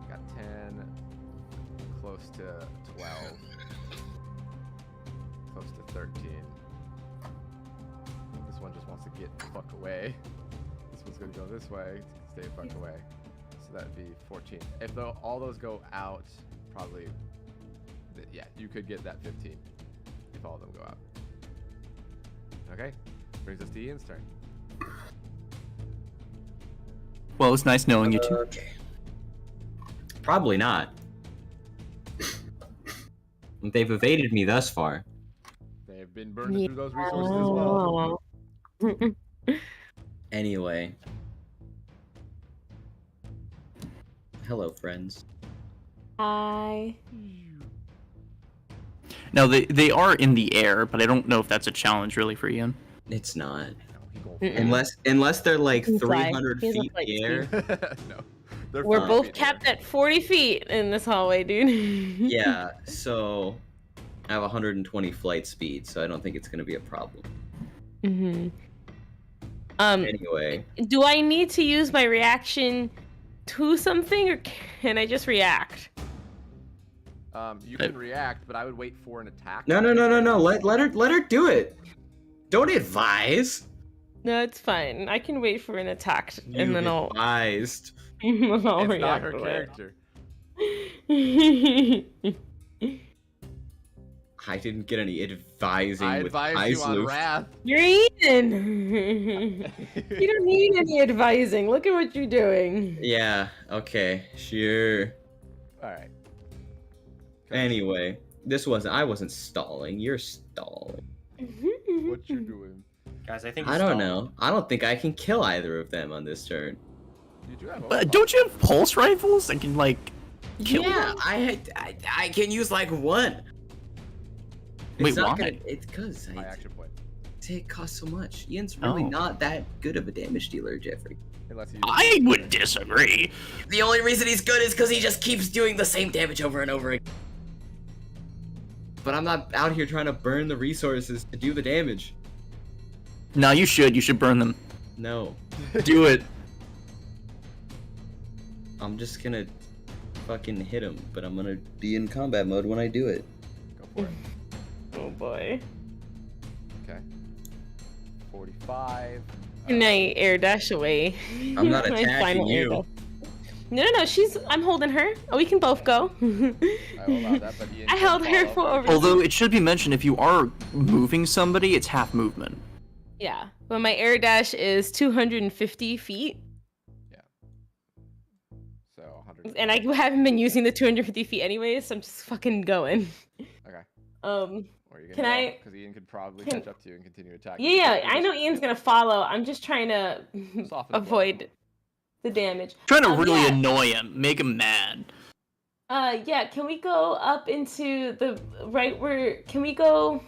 Got 10. Close to 12. Close to 13. This one just wants to get the fuck away. This one's gonna go this way. Stay the fuck away. So that'd be 14. If all those go out, probably. Yeah, you could get that 15 if all of them go out. Okay, brings us to Ian's turn. Well, it's nice knowing you two. Okay. Probably not. They've evaded me thus far. They have been burning through those resources as well. Anyway. Hello, friends. Hi. Now they are in the air, but I don't know if that's a challenge really for Ian. It's not. Mm-mm. Unless they're like He can fly. 300 He has a feet flight in the air. No. They're We're 40 both feet capped at 40 feet in this hallway, dude. Yeah, so I have 120 flight speed, so I don't think it's gonna be a problem. Mm-hmm. Anyway. Do I need to use my reaction to something, or can I just react? You can react, but I would wait for an attack. No. Let her do it. Don't advise. No, it's fine. I can wait for an attack, and then I'll. Advised. I'll It's not react her to it. character. I didn't get any advising I with advise you on Isloof. Wrath. You're Ian. You don't need any advising. Look at what you're doing. Yeah, okay, sure. Alright. Anyway, I wasn't stalling. You're stalling. What you doing? Guys, I think I don't know. I don't think I can kill either of them on this turn. You do have Don't you have pulse rifles that can like kill Yeah, them? I can use like one. Wait, not why? It's because My action point. it costs so much. Ian's really not that good of a damage dealer, Jeffrey. Unless you I would disagree. The only reason he's good is because he just keeps doing the same damage over and over again. But I'm not out here trying to burn the resources to do the damage. No, you should. You should burn them. No. Do it. I'm just gonna fucking hit him, but I'm gonna be in combat mode when I do it. Go for it. Oh boy. Okay. 45. Can I air dash away? I'm not My attacking final air you. dash. No, I'm holding her. Oh, we can both go. I will allow that, but Ian I can held her follow. for over. Although it should be mentioned, if you are moving somebody, it's half movement. Yeah, but my air dash is 250 feet. So 100. And I haven't been using the 250 feet anyways, so I'm just fucking going. Okay. Um, Or you can I? Because Ian could probably can- catch up to you and continue attacking. Yeah, I know Ian's gonna follow. I'm just trying to Soften the blow. avoid the damage. Trying to really yeah. annoy him, make him mad. Yeah, can we go up into the right where? Can we go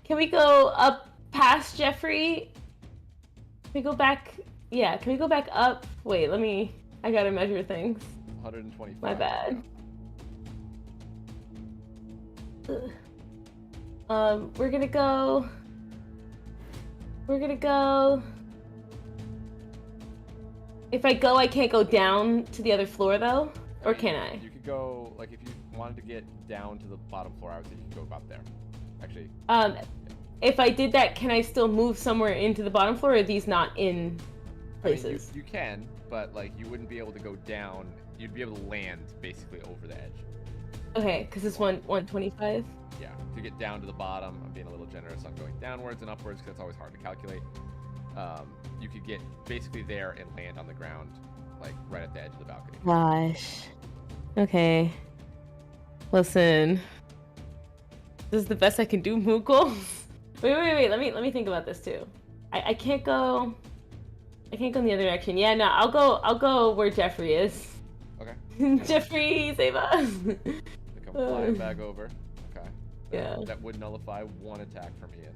up past Jeffrey? Can we go back? Yeah, can we go back up? Wait, I gotta measure things. 125. My bad. We're gonna go. If I go, I can't go down to the other floor though, or can I? You could go, like, if you wanted to get down to the bottom floor, I would say you can go up there. Actually. If I did that, can I still move somewhere into the bottom floor, or are these not in places. You can, but like you wouldn't be able to go down. You'd be able to land basically over the edge. Okay, because it's 125. Yeah, to get down to the bottom, I'm being a little generous on going downwards and upwards because it's always hard to calculate. You could get basically there and land on the ground, like right at the edge of the balcony. Gosh. Okay. Listen. This is the best I can do, Moogle. wait. Let me think about this too. I can't go. I can't go in the other direction. Yeah, no, I'll go where Jeffrey is. Okay. Jeffrey, save us. They come flying back over. Okay. Yeah. That would nullify one attack from Ian.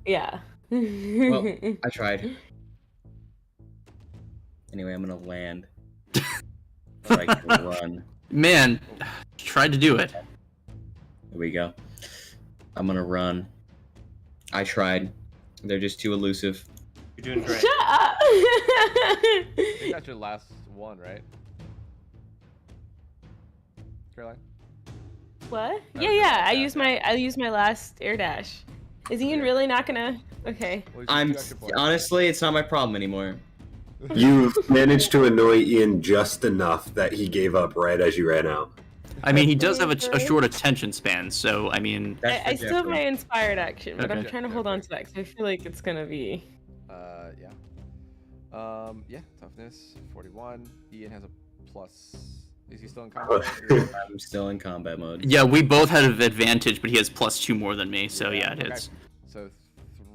Yeah. Well, I tried. Anyway, I'm gonna land. Or I can run. Man, tried to do it. There we go. I'm gonna run. I tried. They're just too elusive. You're doing great. Shut up. I think that's your last one, right? Caroline? What? That Yeah, was your yeah. last I used my last air dash. Is Ian really not gonna? Okay. Well, you I'm got your point. honestly, it's not my problem anymore. You've managed to annoy Ian just enough that he gave up right as you ran out. I mean, he does have a short attention span, so I mean. I still have my inspired action, but I'm Okay. trying to hold on to that because I feel like it's gonna be. Yeah. Yeah, toughness, 41. Ian has a plus. Is he still in combat? I'm still in combat mode. Yeah, we both had an advantage, but he has +2 more than me, so yeah, it Okay. hits. So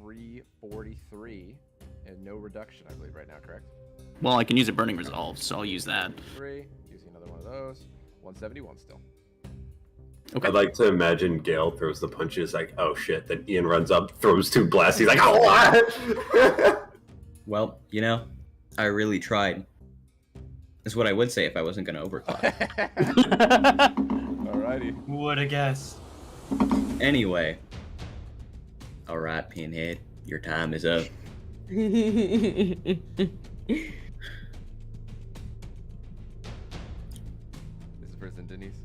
343 and no reduction, I believe, right now, correct? Well, I can use a Burning Resolve, so I'll use that. 3, using another one of those. 171 still. Okay. I'd like to imagine Gale throws the punches like, oh shit. Then Ian runs up, throws 2 blasts. He's like, oh! Well, you know, I really tried. Is what I would say if I wasn't gonna overclock. Alrighty. Who would have guessed? Anyway. Alright, Pinhead. Your time is up. This is for Denise.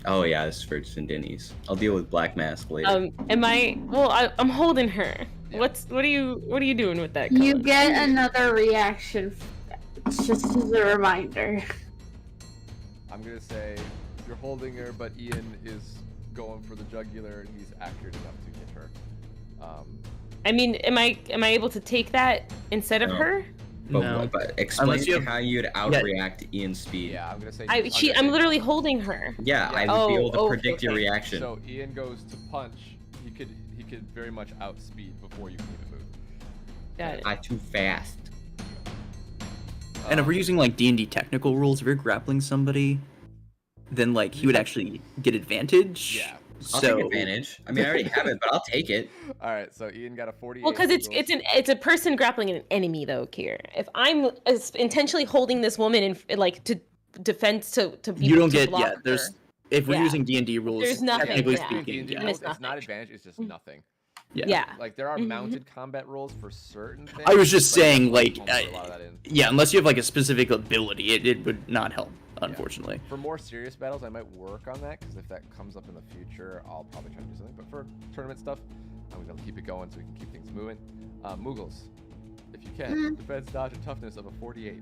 Oh yeah, this is for Denise. I'll deal with Black Mask later. Am I? Well, I'm holding her. What are you doing with that? You color? get another reaction. Just as a reminder. I'm gonna say you're holding her, but Ian is going for the jugular, and he's accurate enough to hit her. I mean, am I able to take that instead of No. her? But explain Unless you have- how you'd outreact Ian's speed. Yeah, I'm gonna say. I'm literally holding her. Yeah, I would be able to Oh, predict your okay. reaction. So Ian goes to punch. He could very much outspeed before you can even move. Got it. I'm too fast. And if we're using like D&D technical rules, if you're grappling somebody, then like he would actually get advantage. Yeah. I'll So take advantage. I mean, I already have it, but I'll take it. All right, so Ian got a 48. Well, because it's a person grappling an enemy though, Kier. If I'm intentionally holding this woman in like to defense to be you don't to get block there's her. if we're Yeah. using D&D rules, There's nothing, technically yeah. speaking, D&D yeah. rules, It's it's not nothing. advantage. It's just nothing. Yeah. Like there are Mhm. mounted combat rules for certain things. I was just but you saying, can't like, put a lot of that in. yeah, unless you have like a specific ability, it would not help, unfortunately. For more serious battles, I might work on that because if that comes up in the future, I'll probably try to do something. But for tournament stuff, I'm gonna keep it going so we can keep things moving. Moogles, if you can, defense, dodge, and toughness of a 48.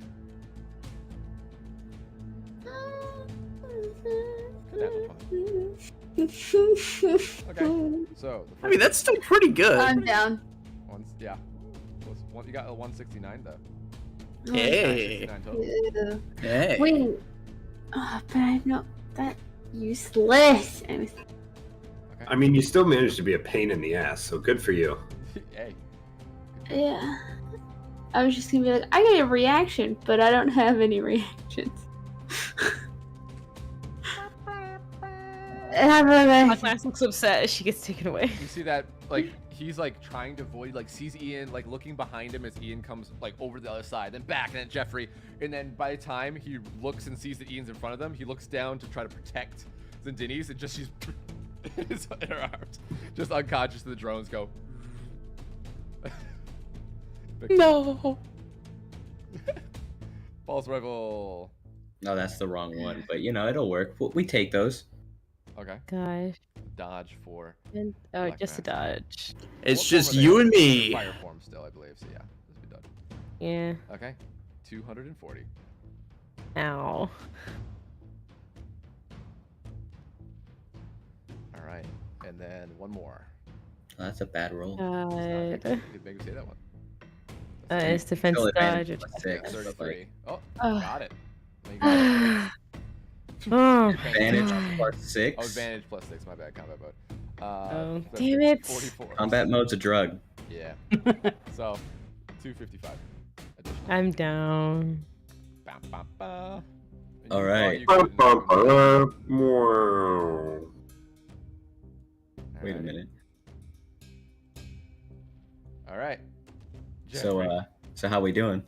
Okay, so the I mean, that's still pretty good. I'm down. yeah. You got a 169 though. Hey. 169 total. Ew. Hey. Wait. Oh, but I'm not that useless. I mean, you still managed to be a pain in the ass, so good for you. Hey. Yeah. I was just gonna be like, I get a reaction, but I don't have any reactions. Class looks upset as she gets taken away. You see that, like, he's like trying to avoid, like, sees Ian, like, looking behind him as Ian comes, like, over the other side, then back, and then Jeffrey. And then by the time he looks and sees that Ian's in front of them, he looks down to try to protect Zendini's, and just she's in her arms, just unconscious, and the drones go. No. False rifle. No, that's the wrong one, but you know, it'll work. We take those. Okay. Gosh. Dodge for. Oh, just a dodge. It's What just form are they you in? and me. Fire form still, I believe. So yeah, this would be dodge. Yeah. Okay. 240. Ow. All right. And then one more. Oh, that's a bad roll. God. You could maybe say that one. It's defense Still dodge. advantage plus 6. 33. Oh, Ugh. got it. No, you got it. Oh, Advantage God. plus Oh, 6. advantage plus 6. My bad. Combat mode. Oh, that's damn it. 44. Combat mode's a drug. Yeah. So, 255. Additional. I'm down. Bam, bam, bam. And All you right. thought you couldn't do it. Wait a minute. All right. So how we doing?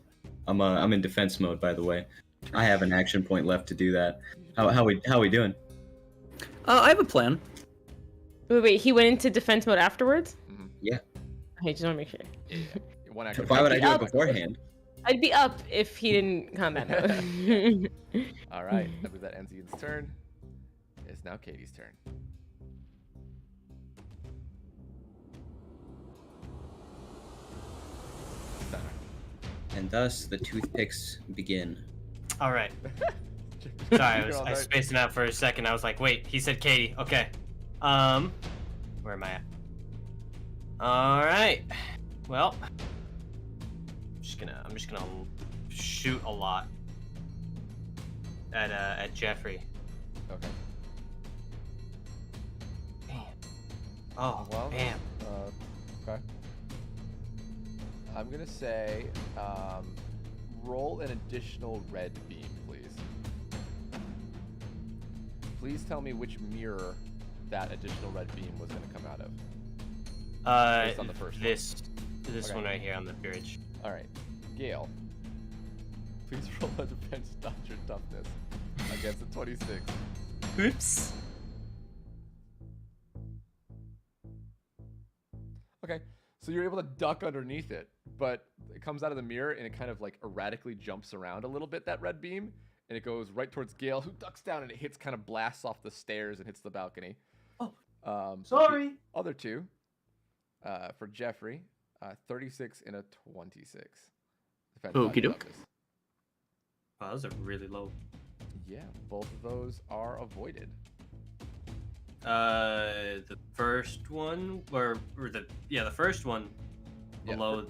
I'm in defense mode, by the way. I have an action point left to do that. How we doing? I have a plan. Wait, he went into defense mode afterwards? Yeah. I just want to make sure. Yeah. One action. Why would I do it Up. beforehand? I'd be up if he didn't combat mode. All right. I believe that ends Ian's turn. It's now Katie's turn. And thus the toothpicks begin. All right. Sorry, I was spacing out for a second. I was like, wait, he said Katie. Okay. Where am I at? All right. Well, I'm just gonna shoot a lot at Jeffrey. Okay. Damn. Oh, Well, damn. Okay. I'm gonna say, roll an additional red beam, please. Please tell me which mirror that additional red beam was gonna come out of. Based on the first this Okay. one right here on the bridge. All right, Gale. Please roll a defense dodge or toughness against a 26. Oops. Okay, so you're able to duck underneath it, but it comes out of the mirror and it kind of like erratically jumps around a little bit, that red beam, and it goes right towards Gale, who ducks down, and it hits, kind of blasts off the stairs and hits the balcony. Oh, sorry. Other two, for Jeffrey, 36 and a 26. Defense dodge Okey or doke. toughness. Wow, those are really low. Yeah, both of those are avoided. The first one, or the first one Yeah, below.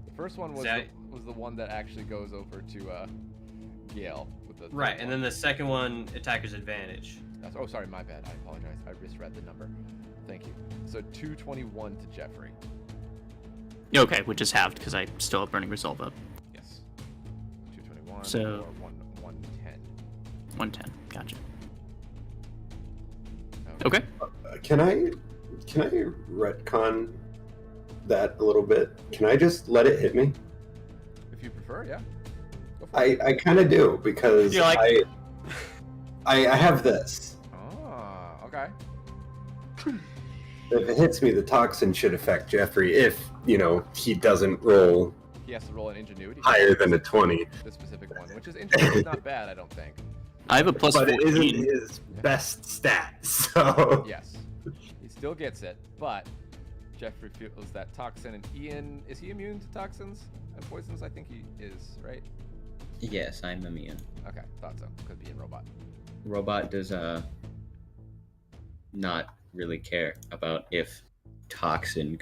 The first one was was the one that actually goes over to Gale with the Right, and then the second one, attacker's advantage. Oh, sorry, my bad. I apologize. I misread the number. Thank you. So 221 to Jeffrey. Okay, which is halved because I still have Burning Resolve up. Yes. 221 So- or 110. 110. Gotcha. Okay. Can I retcon that a little bit? Can I just let it hit me? If you prefer, yeah. Go for it. I kind of do because You're like- I have this. Oh, okay. If it hits me, the toxin should affect Jeffrey if, he doesn't roll He has to roll an ingenuity. higher than a 20. This specific one, which is ingenuity, not bad, I don't think. I have a plus But 14. it isn't his best stat, so... Yes. He still gets it, but Jeffrey feels that toxin, and Ian, is he immune to toxins and poisons? I think he is, right? Yes, I'm immune. Okay, thought so. Could be in robot. Robot does not really care about if toxin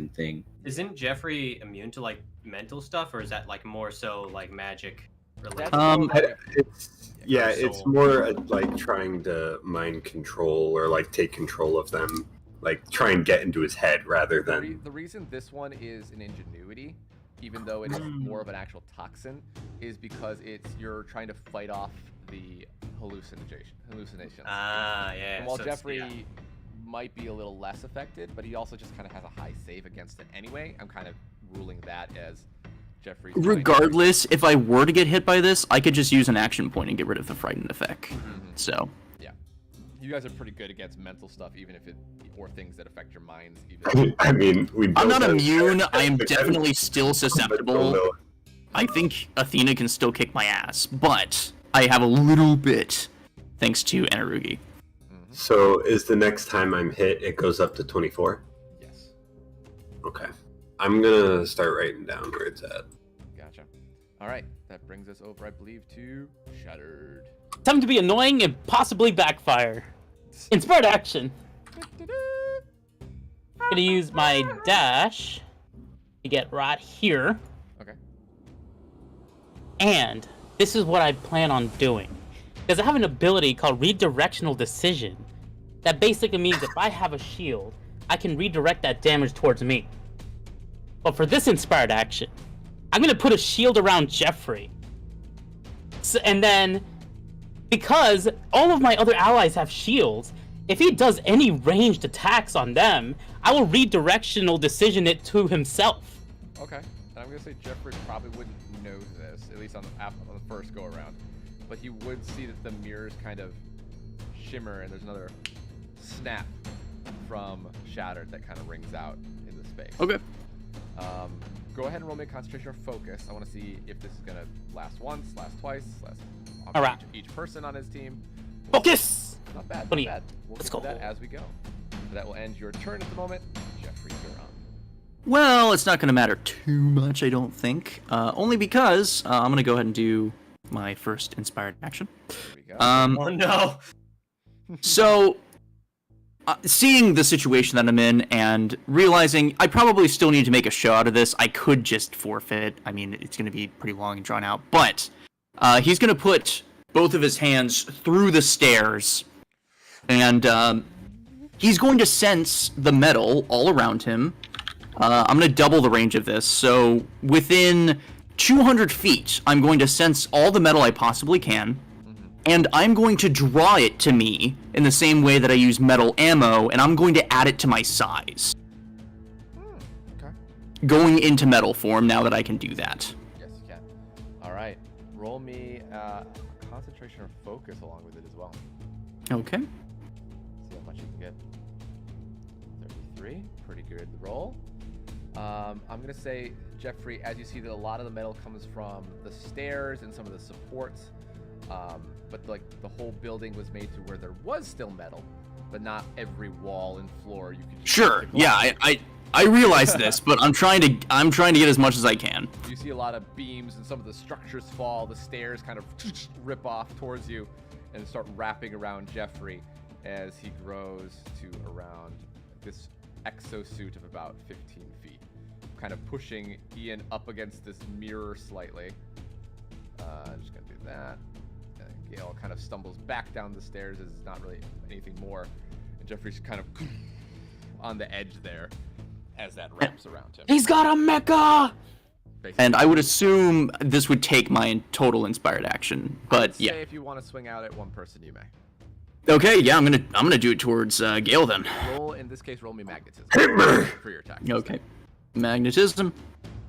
thing. Isn't Jeffrey immune to like mental stuff, or is that like more so like magic related? It's soul. more like trying to mind control or like take control of them, like try and get into his head rather than... The reason this one is an ingenuity, even though it is more of an actual toxin, is because you're trying to fight off the hallucinations. Ah, yeah. And while so it's- Jeffrey yeah. might be a little less affected, but he also just kind of has a high save against it anyway, I'm kind of ruling that as Jeffrey's trying to- Regardless, if I were to get hit by this, I could just use an action point and get rid of the frightened effect. So. Yeah. You guys are pretty good against mental stuff, even if or things that affect your minds. Even. I mean, I'm not immune. I am definitely still susceptible. I think Athena can still kick my ass, but I have a little bit, thanks to Enerugi. So is the next time I'm hit, it goes up to 24? Yes. Okay. I'm gonna start writing down where it's at. All right, that brings us over, I believe, to Shattered. Time to be annoying and possibly backfire. Inspired action. I'm gonna use my dash to get right here. Okay. And this is what I plan on doing. Because I have an ability called Redirectional Decision. That basically means if I have a shield, I can redirect that damage towards me. But for this inspired action, I'm gonna put a shield around Jeffrey. So, and then, because all of my other allies have shields, if he does any ranged attacks on them, I will redirectional decision it to himself. Okay. And I'm gonna say Jeffrey probably wouldn't know this, at least on the first go around, but he would see that the mirrors kind of shimmer, and there's another snap from Shattered that kind of rings out in the space. Okay. Go ahead and roll me a concentration or focus. I want to see if this is gonna last once, last twice, last all right. each person on his team. Focus. Not bad. Not bad. We'll get to that as we go. So that will end your turn at the moment. Jeffrey, you're on. Well, it's not going to matter too much, I don't think. Only because I'm going to go ahead and do my first inspired action. There we go. Oh no. So, seeing the situation that I'm in and realizing I probably still need to make a show out of this, I could just forfeit. I mean, it's going to be pretty long and drawn out. But he's going to put both of his hands through the stairs, and he's going to sense the metal all around him. I'm going to double the range of this. So within 200 feet, I'm going to sense all the metal I possibly can, and I'm going to draw it to me in the same way that I use metal ammo, and I'm going to add it to my size. Okay. Going into metal form now that I can do that. Yes, you can. All right. Roll me concentration or focus along with it as well. Okay. See how much you can get. 33. Pretty good roll. I'm going to say, Jeffrey, as you see that a lot of the metal comes from the stairs and some of the supports, but like the whole building was made to where there was still metal, but not every wall and floor you could. Sure. Yeah, I realize this, but I'm trying to get as much as I can. You see a lot of beams and some of the structures fall. The stairs kind of rip off towards you and start wrapping around Jeffrey as he grows to around this exosuit of about 15 feet, kind of pushing Ian up against this mirror slightly. I'm just gonna do that. And Gale kind of stumbles back down the stairs as it's not really anything more, and Jeffrey's kind of on the edge there as that wraps around him. He's got a mecha! Basically. And I would assume this would take my total inspired action, but yeah. Say if you want to swing out at one person, you may. Okay, yeah, I'm gonna do it towards Gale then. Roll, in this case, roll me magnetism for your attack. Okay, magnetism.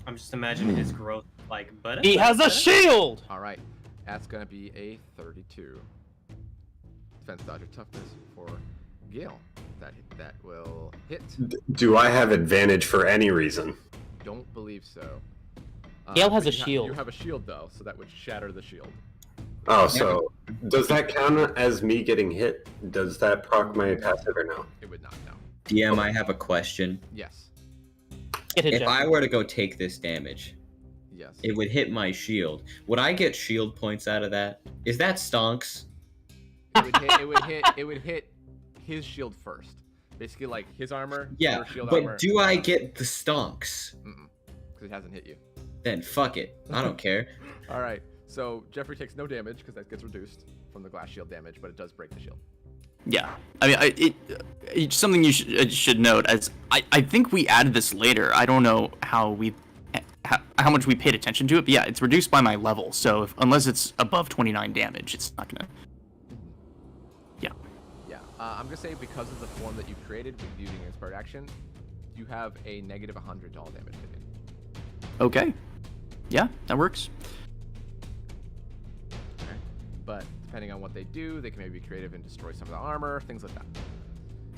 I'm just imagining his growth like, but he has a shield. All right, that's gonna be a 32 defense dodge or toughness for Gale. That will hit. Do I have advantage for any reason? Don't believe so. Gale has a you shield. You have a shield though, so that would shatter the shield. Oh, so does that count as me getting hit? Does that proc my passive or no? It would not, no. DM, I have a question. Yes. If I were to go take this damage, yes, it would hit my shield. Would I get shield points out of that? Is that stonks? It would hit his shield first. Basically, like his armor. Yeah, your shield but armor, do I get the stonks? Because it hasn't hit you. Then fuck it. I don't care. All right. So Jeffrey takes no damage because that gets reduced from the glass shield damage, but it does break the shield. Yeah, I mean, it's something you should note. As I think we added this later. I don't know how much we paid attention to it, but yeah, it's reduced by my level. So unless it's above 29 damage, it's not gonna. Yeah. Yeah. I'm gonna say because of the form that you created with using inspired action, you have a negative 100 to all damage hit. Okay. Yeah, that works. But depending on what they do, they can maybe be creative and destroy some of the armor, things like that.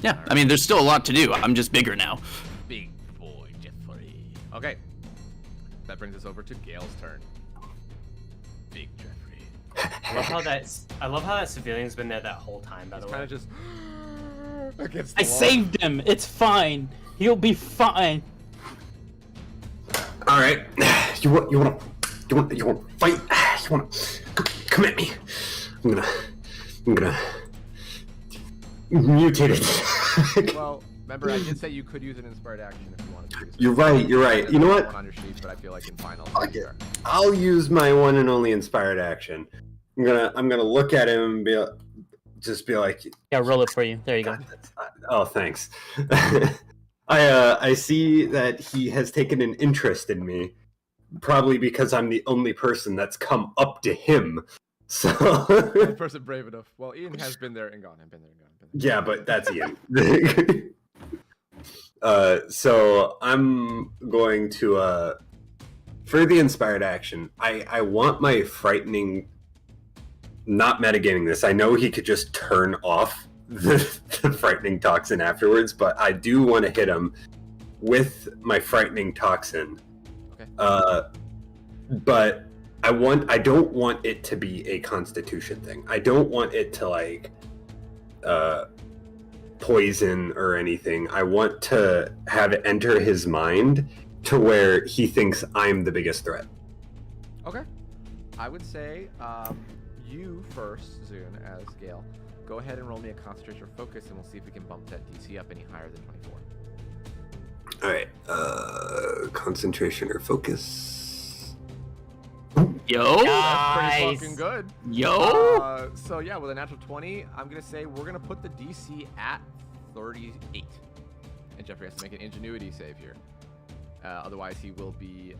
Yeah, I mean, there's still a lot to do. I'm just bigger now. Big boy Jeffrey. Okay. That brings us over to Gale's turn. Big Jeffrey. I love how that civilian's been there that whole time, by the way. Kind of just against the I wall. saved him. It's fine. He'll be fine. All right. You want You want to fight? You want to come at me? I'm gonna mutate it. Well, remember I did say you could use an inspired action if you wanted to. You're right. You're right. You know what? On your sheet, but I feel like in finals. I'll use my one and only inspired action. I'm gonna look at him and just be like, yeah, roll it for you. There you go. Oh, thanks. I see that he has taken an interest in me, probably because I'm the only person that's come up to him. So the person brave enough. Well, Ian has been there and gone. Been there. Yeah, but that's Ian. So I'm going to for the inspired action. I want my frightening. Not metagaming this. I know he could just turn off the frightening toxin afterwards, but I do want to hit him with my frightening toxin. Okay. But I don't want it to be a constitution thing. I don't want it to like poison or anything. I want to have it enter his mind to where he thinks I'm the biggest threat. Okay. I would say you first, Zune, as Gale. Go ahead and roll me a concentration or focus, and we'll see if we can bump that DC up any higher than 24. All right. Concentration or focus. Yo. That's pretty fucking good. Yo. So yeah, with a natural 20, I'm gonna say we're gonna put the DC at 38, and Jeffrey has to make an ingenuity save here. Otherwise, he will be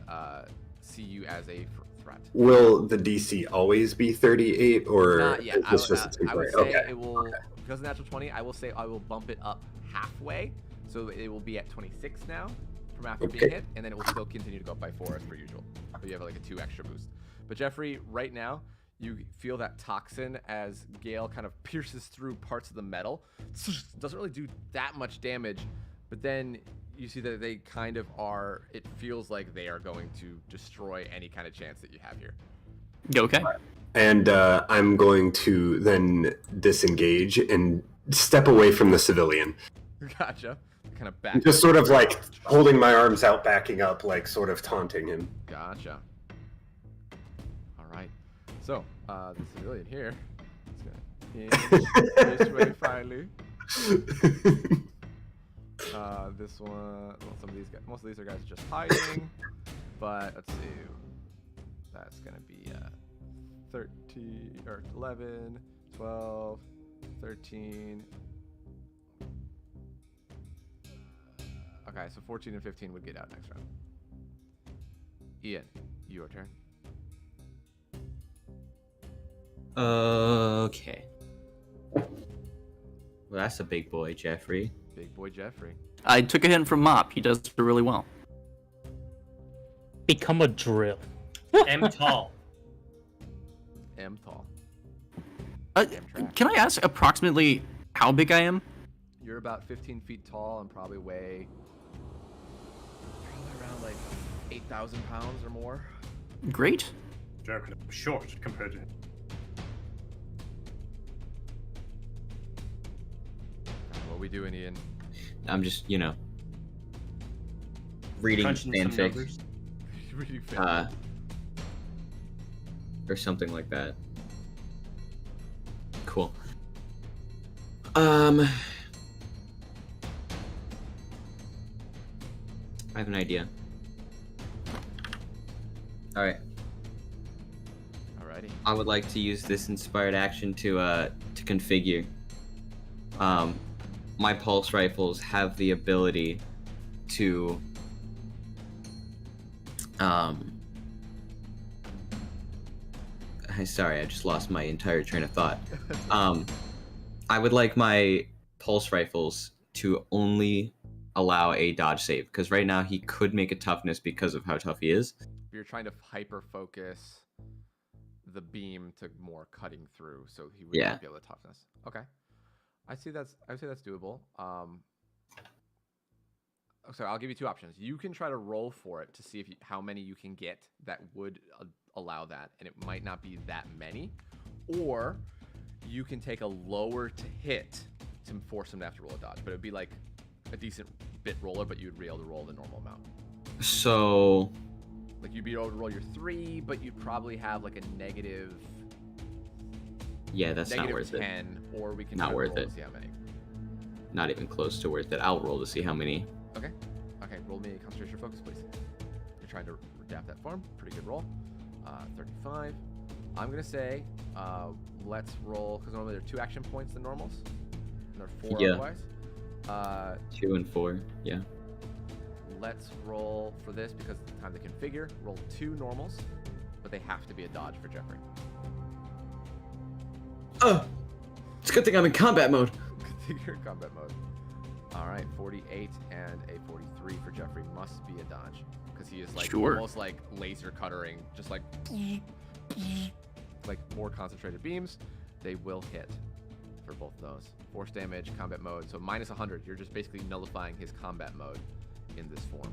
see you as a threat. Will the DC always be 38, or not yet? I would say okay. it will, because of natural 20. I will say I will bump it up halfway, so it will be at 26 now from after being hit, and then it will still continue to go up by 4 as per usual. But you have like a 2 extra boost. But Jeffrey, right now, you feel that toxin as Gale kind of pierces through parts of the metal. Doesn't really do that much damage, but then you see that they kind of are, it feels like they are going to destroy any kind of chance that you have here. Okay. And I'm going to then disengage and step away from the civilian. Gotcha. Kind of back. Just sort of like holding my arms out, backing up, like sort of taunting him. Gotcha. All right. So, the civilian here is going to this way finally. This one, well, some of these guys, most of these are guys just hiding, but let's see. That's going to be 13 or 11, 12, 13. Okay, so 14 and 15 would get out next round. Ian, your turn. Okay. Well, that's a big boy, Jeffrey. Big boy Jeffrey. I took a hint from Mop. He does it really well. Become a drill. M tall. M tall. Can I ask approximately how big I am? You're about 15 feet tall and probably weigh around like 8,000 pounds or more. Great. Jeffrey, I'm short compared to him. What are we doing, Ian? I'm just, reading fanfic. Reading fanfic. Or something like that. Cool. I have an idea. Alright. Alrighty. I would like to use this inspired action to configure. My pulse rifles have the ability to sorry, I just lost my entire train of thought. I would like my pulse rifles to only allow a dodge save, because right now he could make a toughness because of how tough he is. You're trying to hyper focus the beam to more cutting through, so he would not be able to toughness. Okay. I would say that's doable. So I'll give you two options. You can try to roll for it to see how many you can get that would allow that, and it might not be that many. Or you can take a lower to hit to force him to have to roll a dodge, but it would be like a decent bit roller, but you'd be able to roll the normal amount. So Like you'd be able to roll your 3, but you'd probably have like a negative. Yeah, that's not negative worth 10, it. or we can Not try to worth roll it. to see how many. Not even close to worth it. I'll roll to see how many. Okay. Okay, roll me a concentration focus, please. You're trying to adapt that form. Pretty good roll. 35. I'm going to say let's roll, because normally there are 2 action points than normals. And there are 4 Yeah. otherwise. 2 and 4, yeah. Let's roll for this, because it's the time to configure. Roll 2 normals, but they have to be a dodge for Jeffrey. Oh! It's a good thing I'm in combat mode. Configure combat mode. All right, 48 and a 43 for Jeffrey must be a dodge, because he is like almost like laser cuttering, just like more concentrated beams. They will hit for both of those. Force damage, combat mode, so minus 100. You're just basically nullifying his combat mode in this form.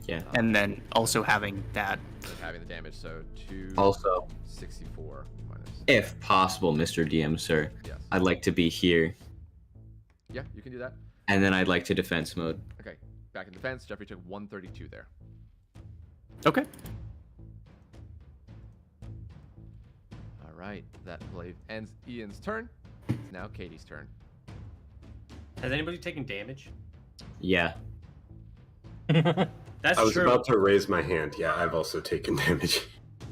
Yeah. And then also having that. Having the damage, so 2. Also, 64 minus. if possible, Mr. DM, sir, Yes. I'd like to be here, Yeah, you can do that. and then I'd like to defense mode. Okay, back in defense. Jeffrey took 132 there. Okay. All right, that blade ends Ian's turn. It's now Katie's turn. Has anybody taken damage? Yeah. That's I was true. about to raise my hand. Yeah, I've also taken damage.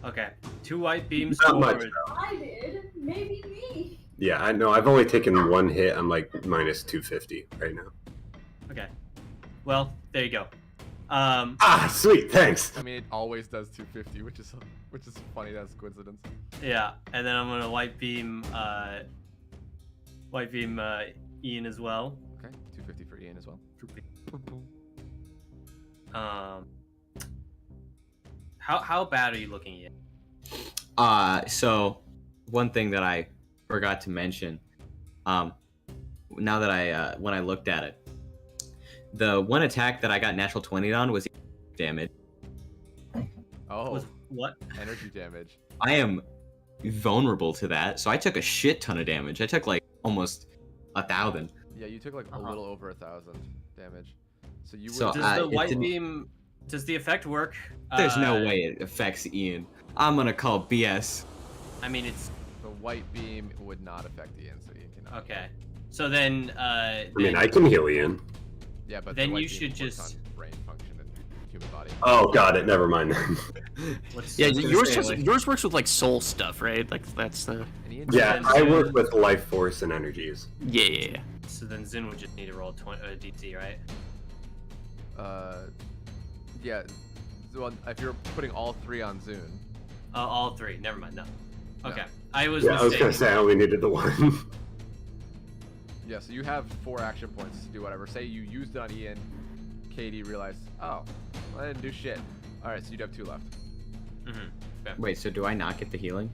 Okay. 2 white beams. Not much. I did. Maybe me. Yeah, I know. I've only taken 1 hit. I'm like minus 250 right now. Okay. Well, there you go. Sweet. Thanks. I mean, it always does 250, which is funny. That's a coincidence. Yeah, and then I'm gonna white beam Ian as well. Okay, 250 for Ian as well. How bad are you looking at? So one thing that I forgot to mention, now that when I looked at it, the one attack that I got natural 20 on was damage. Oh, Was what? Energy damage. I am vulnerable to that, so I took a shit ton of damage. I took like almost 1,000. Yeah, you took like a little over 1,000 damage. So you would. So, Does the it white didn't- beam? Does the effect work? There's no way it affects Ian. I'm gonna call BS. I mean, it's the white beam would not affect Ian, so Ian cannot. okay. So then, I mean, I can heal Ian. Yeah, but then the white you beam should works just. on brain function and human body. Oh, got it. Never mind. Yeah, yours works with like soul stuff, right? Like that's the. Yeah, I work with life force and energies. Yeah. So then Zin would just need to roll DC, right? Yeah. Well, if you're putting all 3 on Zune. All 3. Never mind. No. Okay. I was. Yeah, I was gonna say I only needed the 1. Yeah, so you have 4 action points to do whatever. Say you used it on Ian, Katie realized, oh, well, I didn't do shit. All right, so you'd have 2 left. Mm-hmm. Wait, so do I not get the healing?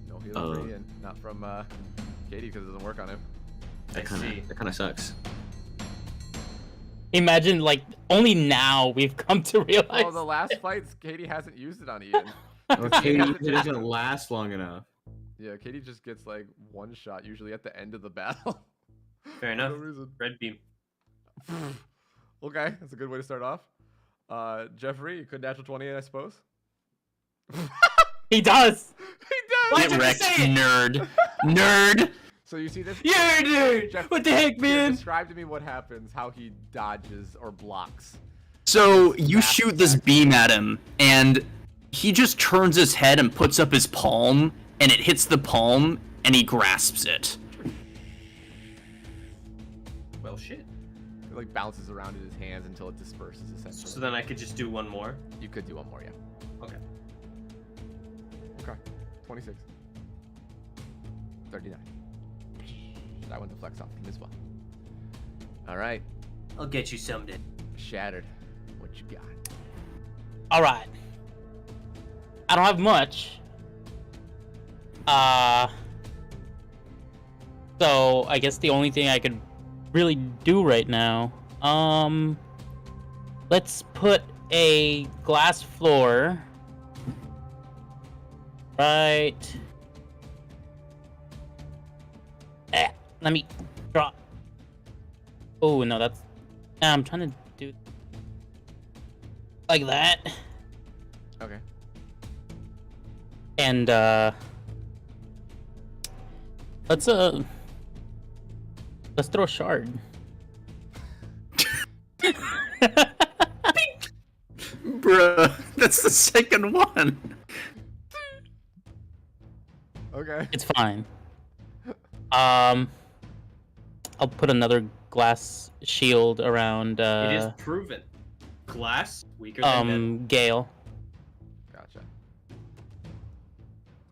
No healing for Ian, not from Katie because it doesn't work on him. That kind of sucks. Imagine, like, only now we've come to realize. Oh, the last fights, Katie hasn't used it on Ian. Okay, it doesn't last long enough. Yeah, Katie just gets like 1 shot usually at the end of the battle. Fair enough. For no reason. Red beam. Okay, that's a good way to start off. Jeffrey, you could natural 20 it, I suppose. He does. He does. Get wrecked, nerd. Nerd. So you see this? Yeah, dude. What the heck, man? Describe to me what happens, how he dodges or blocks. So you shoot this beam at him, and he just turns his head and puts up his palm, and it hits the palm, and he grasps it. Well, shit. It like bounces around in his hands until it disperses essentially. So then I could just do 1 more. You could do 1 more, yeah. Okay. Okay. 26. 39. That one deflects off him as well. All right. I'll get you someday. Shattered. What you got? All right. I don't have much. So I guess the only thing I could really do right now, let's put a glass floor right. Let me draw. Oh no, that's. I'm trying to do like that. Okay. And let's throw a shard. Bruh, that's the second one. Okay. It's fine. I'll put another glass shield around. It is proven. Glass weaker than metal. Gale. Gotcha.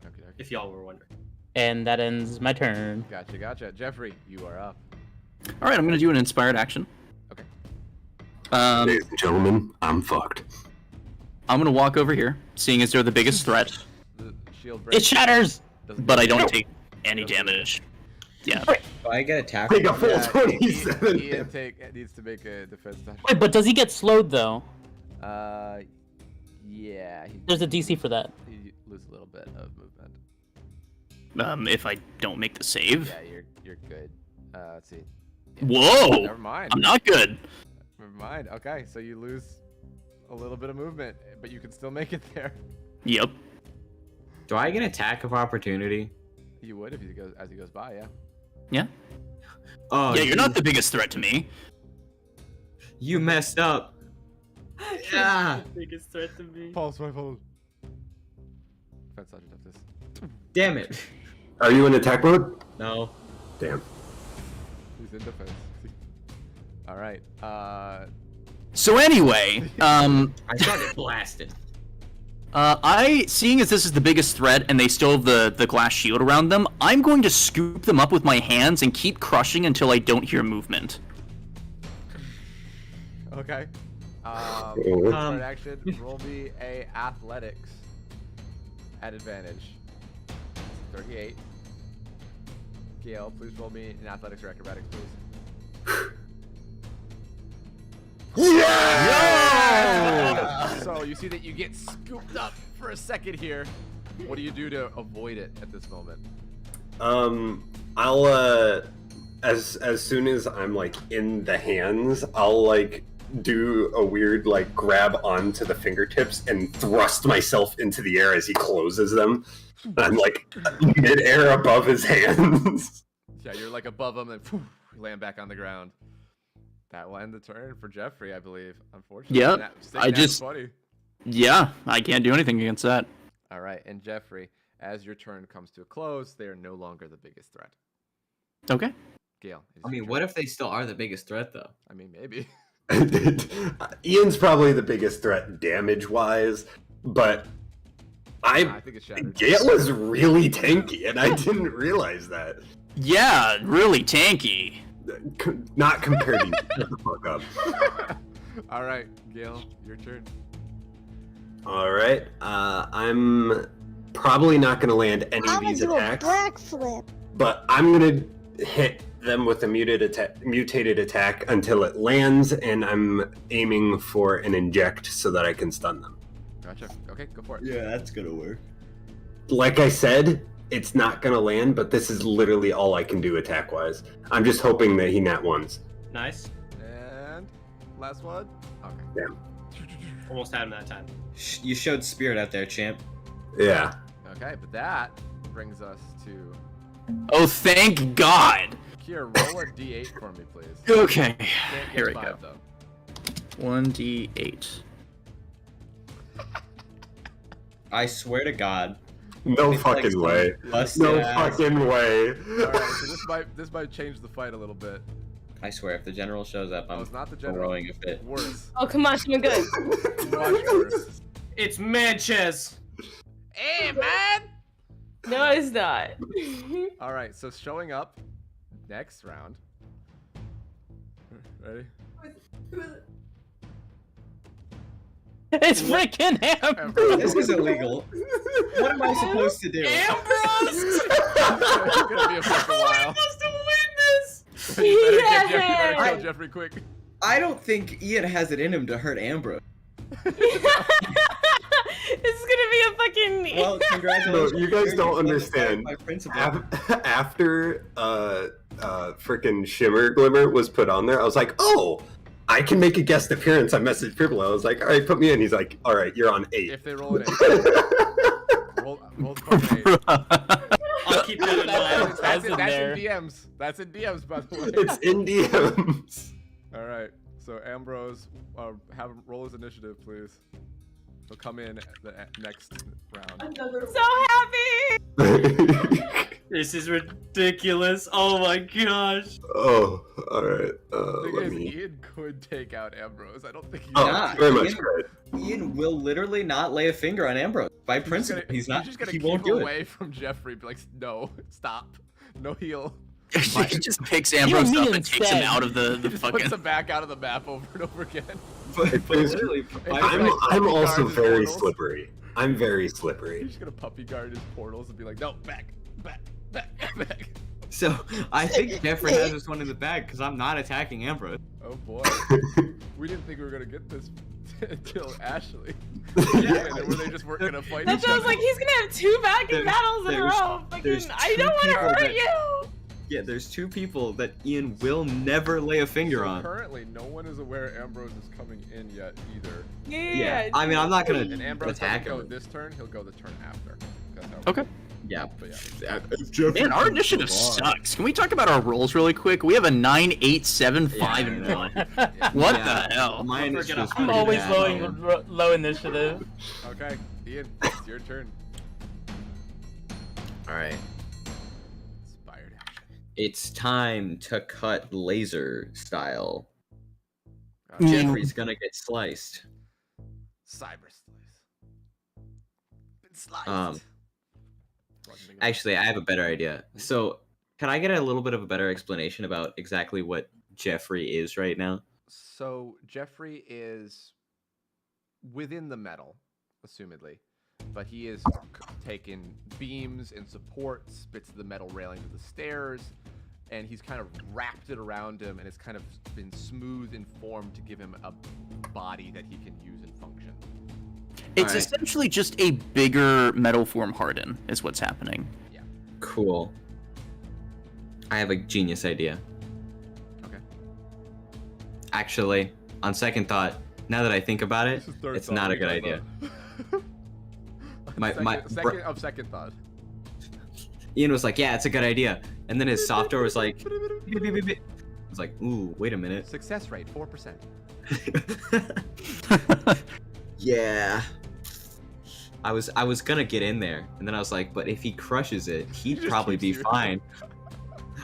Okay. If y'all were wondering. And that ends my turn. Gotcha. Jeffrey, you are up. All right, I'm gonna do an inspired action. Okay. Ladies and gentlemen, I'm fucked. I'm gonna walk over here, seeing as they're the biggest threat. The shield It breaks. shatters. But I don't take any damage. Yeah. Do I get attacked? Take a full Yeah, 27. Ian needs to make a defense touch. Wait, but does he get slowed though? Yeah. There's a DC for that. He loses a little bit of movement. If I don't make the save. Yeah, you're good. Let's see. Whoa! Never mind. I'm not good. Never mind. Okay, so you lose a little bit of movement, but you can still make it there. Yep. Do I get attack of opportunity? You would if he goes as he goes by, yeah. Yeah. Oh, Yeah, you're not the biggest threat to me. You messed up. Yeah. Biggest threat to me. Pulse rifle. Defense touch this. Damn it. Are you in attack mode? No. Damn. Who's in defense? All right. So anyway, I started blasting. seeing as this is the biggest threat and they still have the glass shield around them, I'm going to scoop them up with my hands and keep crushing until I don't hear movement. Okay. Um, action. Roll me a athletics at advantage. 38. Gail, please roll me an athletics or acrobatics, please. Yeah! So you see that you get scooped up for a second here. What do you do to avoid it at this moment? I'll as soon as I'm like in the hands, I'll like do a weird like grab onto the fingertips and thrust myself into the air as he closes them. I'm like mid-air above his hands. Yeah, you're like above him and poof, you land back on the ground. That will end the turn for Jeffrey, I believe. Unfortunately. Yeah, I just. 20. Yeah, I can't do anything against that. All right, and Jeffrey, as your turn comes to a close, they are no longer the biggest threat. Okay. Gail. I mean, what if they still are the biggest threat, though? I mean, maybe. Ian's probably the biggest threat damage-wise, but I think it's shattered. Gale is really tanky, and I didn't realize that. Yeah, really tanky. Not compared to you. Shut the fuck up. All right, Gail, your turn. All right, I'm probably not going to land any I'm of gonna these do attacks, a backflip. but I'm going to hit them with a mutated attack until it lands, and I'm aiming for an inject so that I can stun them. Gotcha. Okay, go for it. Yeah, that's gonna work. Like I said, it's not going to land, but this is literally all I can do attack-wise. I'm just hoping that he nat ones. Nice. And last one. Okay. Damn. Almost had him that time. You showed spirit out there, champ. Yeah. Okay, but that brings us to Oh, thank God. Kier. Roll a d8 for me, please. Okay. Can't get Here we 5, go. though. 1d8. I swear to God. No It's like fucking some way. busted No ass- fucking way. All right, so this might change the fight a little bit. I swear, if the general shows up, Oh, I'm it's not the general. throwing a fit. Worse. Oh, come on, something good. Much worse. It's Manchez. Hey, man. No, it's not. All right, so showing up next round. Ready? It's freaking Ambrose! This is illegal. What am I supposed to do? Ambrose! It's gonna be a fucking while. supposed to win this! You better kill Jeffrey quick. I don't think Ian has it in him to hurt Ambrose. It's gonna be a fucking. Well, congratulations. No, you guys don't understand. My principal. After frickin' Shimmer Glimmer was put on there, I was like, oh, I can make a guest appearance. I messaged Purple. I was like, all right, put me in. He's like, all right, you're on 8. If they roll an 8. roll fucking 8. I'll keep that in mind. That's in DMs. That's in DMs, by the way. It's in DMs. All right. So Ambrose, have him roll his initiative, please. He'll come in the next round. So happy! This is ridiculous. Oh my gosh. Oh, all right. The Let thing is, me. Ian could take out Ambrose. I don't think he. Oh, very much good. Ian will literally not lay a finger on Ambrose. By principle, he's not. Just gonna He keep won't do away it. from Jeffrey. Be like, no, stop, no heal. He just picks Ambrose up and takes him out of the He just fucking. puts him back out of the map over and over again. But literally, I'm also guard his very portals. slippery. I'm very slippery. He's just gonna puppy guard his portals and be like, no, back. So I think Jeffrey has this one in the bag because I'm not attacking Ambrose. Oh boy, we didn't think we were gonna get this until Ashley. Yeah. And were they just weren't gonna fight That each sounds other? like he's gonna have 2 backing battles in a row. there's Fucking, I two don't want to people hurt that- you. Yeah, there's 2 people that Ian will never lay a finger So on. currently, no one is aware Ambrose is coming in yet either. Yeah, I mean, I'm not gonna And Ambrose attack doesn't go him. this turn; he'll go the turn after. That's how Okay. Yeah. But yeah. Man, our initiative sucks. Can we talk about our rolls really quick? We have a 9, 8, 7, 5, and 1. What the hell? My initiative's I'm pretty always bad. low initiative. Okay, Ian, it's your turn. All right. Inspired action. It's time to cut laser style. Okay. Jeffrey's gonna get sliced. Cyber slice. Been sliced. Actually, I have a better idea. So, can I get a little bit of a better explanation about exactly what Jeffrey is right now? So Jeffrey is within the metal, assumedly, but he is taken beams and supports, bits of the metal railing to the stairs, and he's kind of wrapped it around him, and it's kind of been smoothed and formed to give him a body that he can use and function. It's essentially just a bigger metal form harden, is what's happening. Yeah. Cool. I have a genius idea. Okay. Actually, on second thought, now that I think about it, it's not a good idea. Second thought. Ian was like, "Yeah, it's a good idea," and then his software was like, beep, beep, beep, beep. I was like, "Ooh, wait a minute." Success rate 4%. Yeah. I was gonna get in there, and then I was like, but if he crushes it, he'd probably be fine.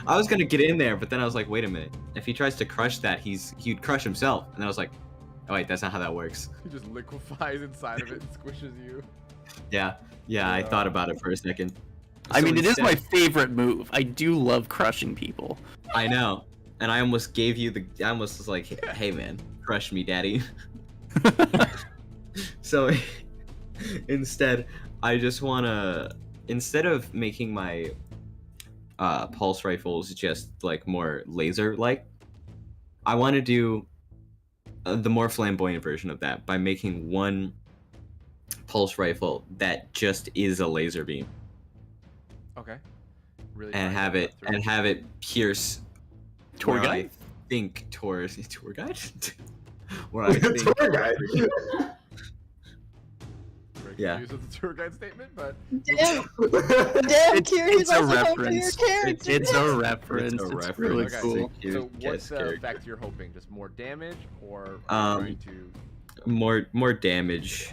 I was gonna get in there, but then I was like, wait a minute. If he tries to crush that, he'd crush himself. And then I was like, oh wait, that's not how that works. He just liquefies inside of it and squishes you. Yeah, I thought about it for a second. I So mean, it is my instead- favorite move. I do love crushing people. I know, and I almost gave you I almost was like, hey man, crush me, daddy. So instead, I just wanna, instead of making my pulse rifles just like more laser like, I want to do the more flamboyant version of that by making one pulse rifle that just is a laser beam. Okay. Really. And have it pierce Tour where guide? I think tour guide. Where I think Tour guide. Yeah. Use of the tour guide statement, but Damn, It's Kiri's a also hoping for your reference. character. It's a reference. It's a It's reference. really okay. cool. So what's Guest the character. effect you're hoping? Just more damage, or are you trying to? more damage.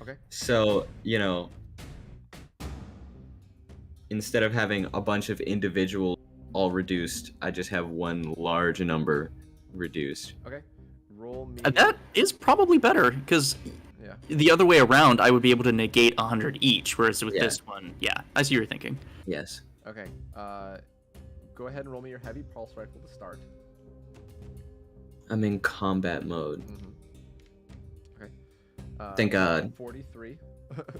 Okay. So, instead of having a bunch of individual all reduced, I just have one large number reduced. Okay. Roll me. That is probably better, because Yeah. the other way around, I would be able to negate 100 each, whereas with Yeah. this one, yeah, I see what you're thinking. Yes. Okay. Go ahead and roll me your heavy pulse rifle to start. I'm in combat mode. Okay. Thank God. 43.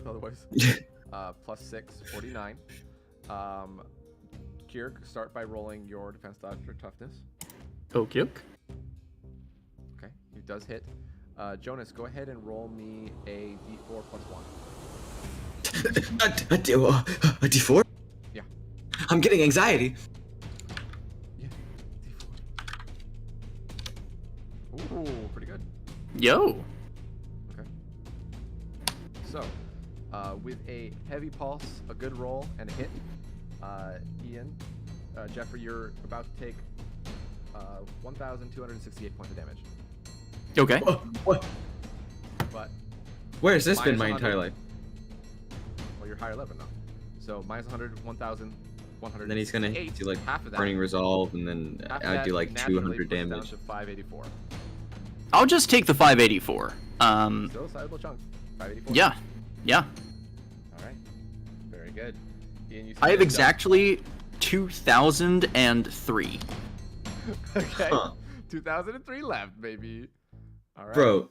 Otherwise, plus 6, 49. Kirk, start by rolling your defense dodge or toughness. Okay. Okay, he does hit. Jonas, go ahead and roll me a d4 plus 1. A D4? Yeah. I'm getting anxiety. Yeah, d4. Yo. So, with a heavy pulse, a good roll, and a hit, Ian, Jeffrey, you're about to take 1,268 points of damage. Okay. What? But Where's this been minus my 100. entire life? Well, you're higher level now. So minus 100, 1,100. And then he's gonna do like half of that. burning resolve, and then Half of I'd that do like naturally 200 puts it down damage. to 584. I'll just take the 584. Still a sizable chunk. 584. Yeah. Yeah. All right. Very good. Ian, you I have see exactly 2,003. Okay. Huh. 2003 left, baby. All right. Bro,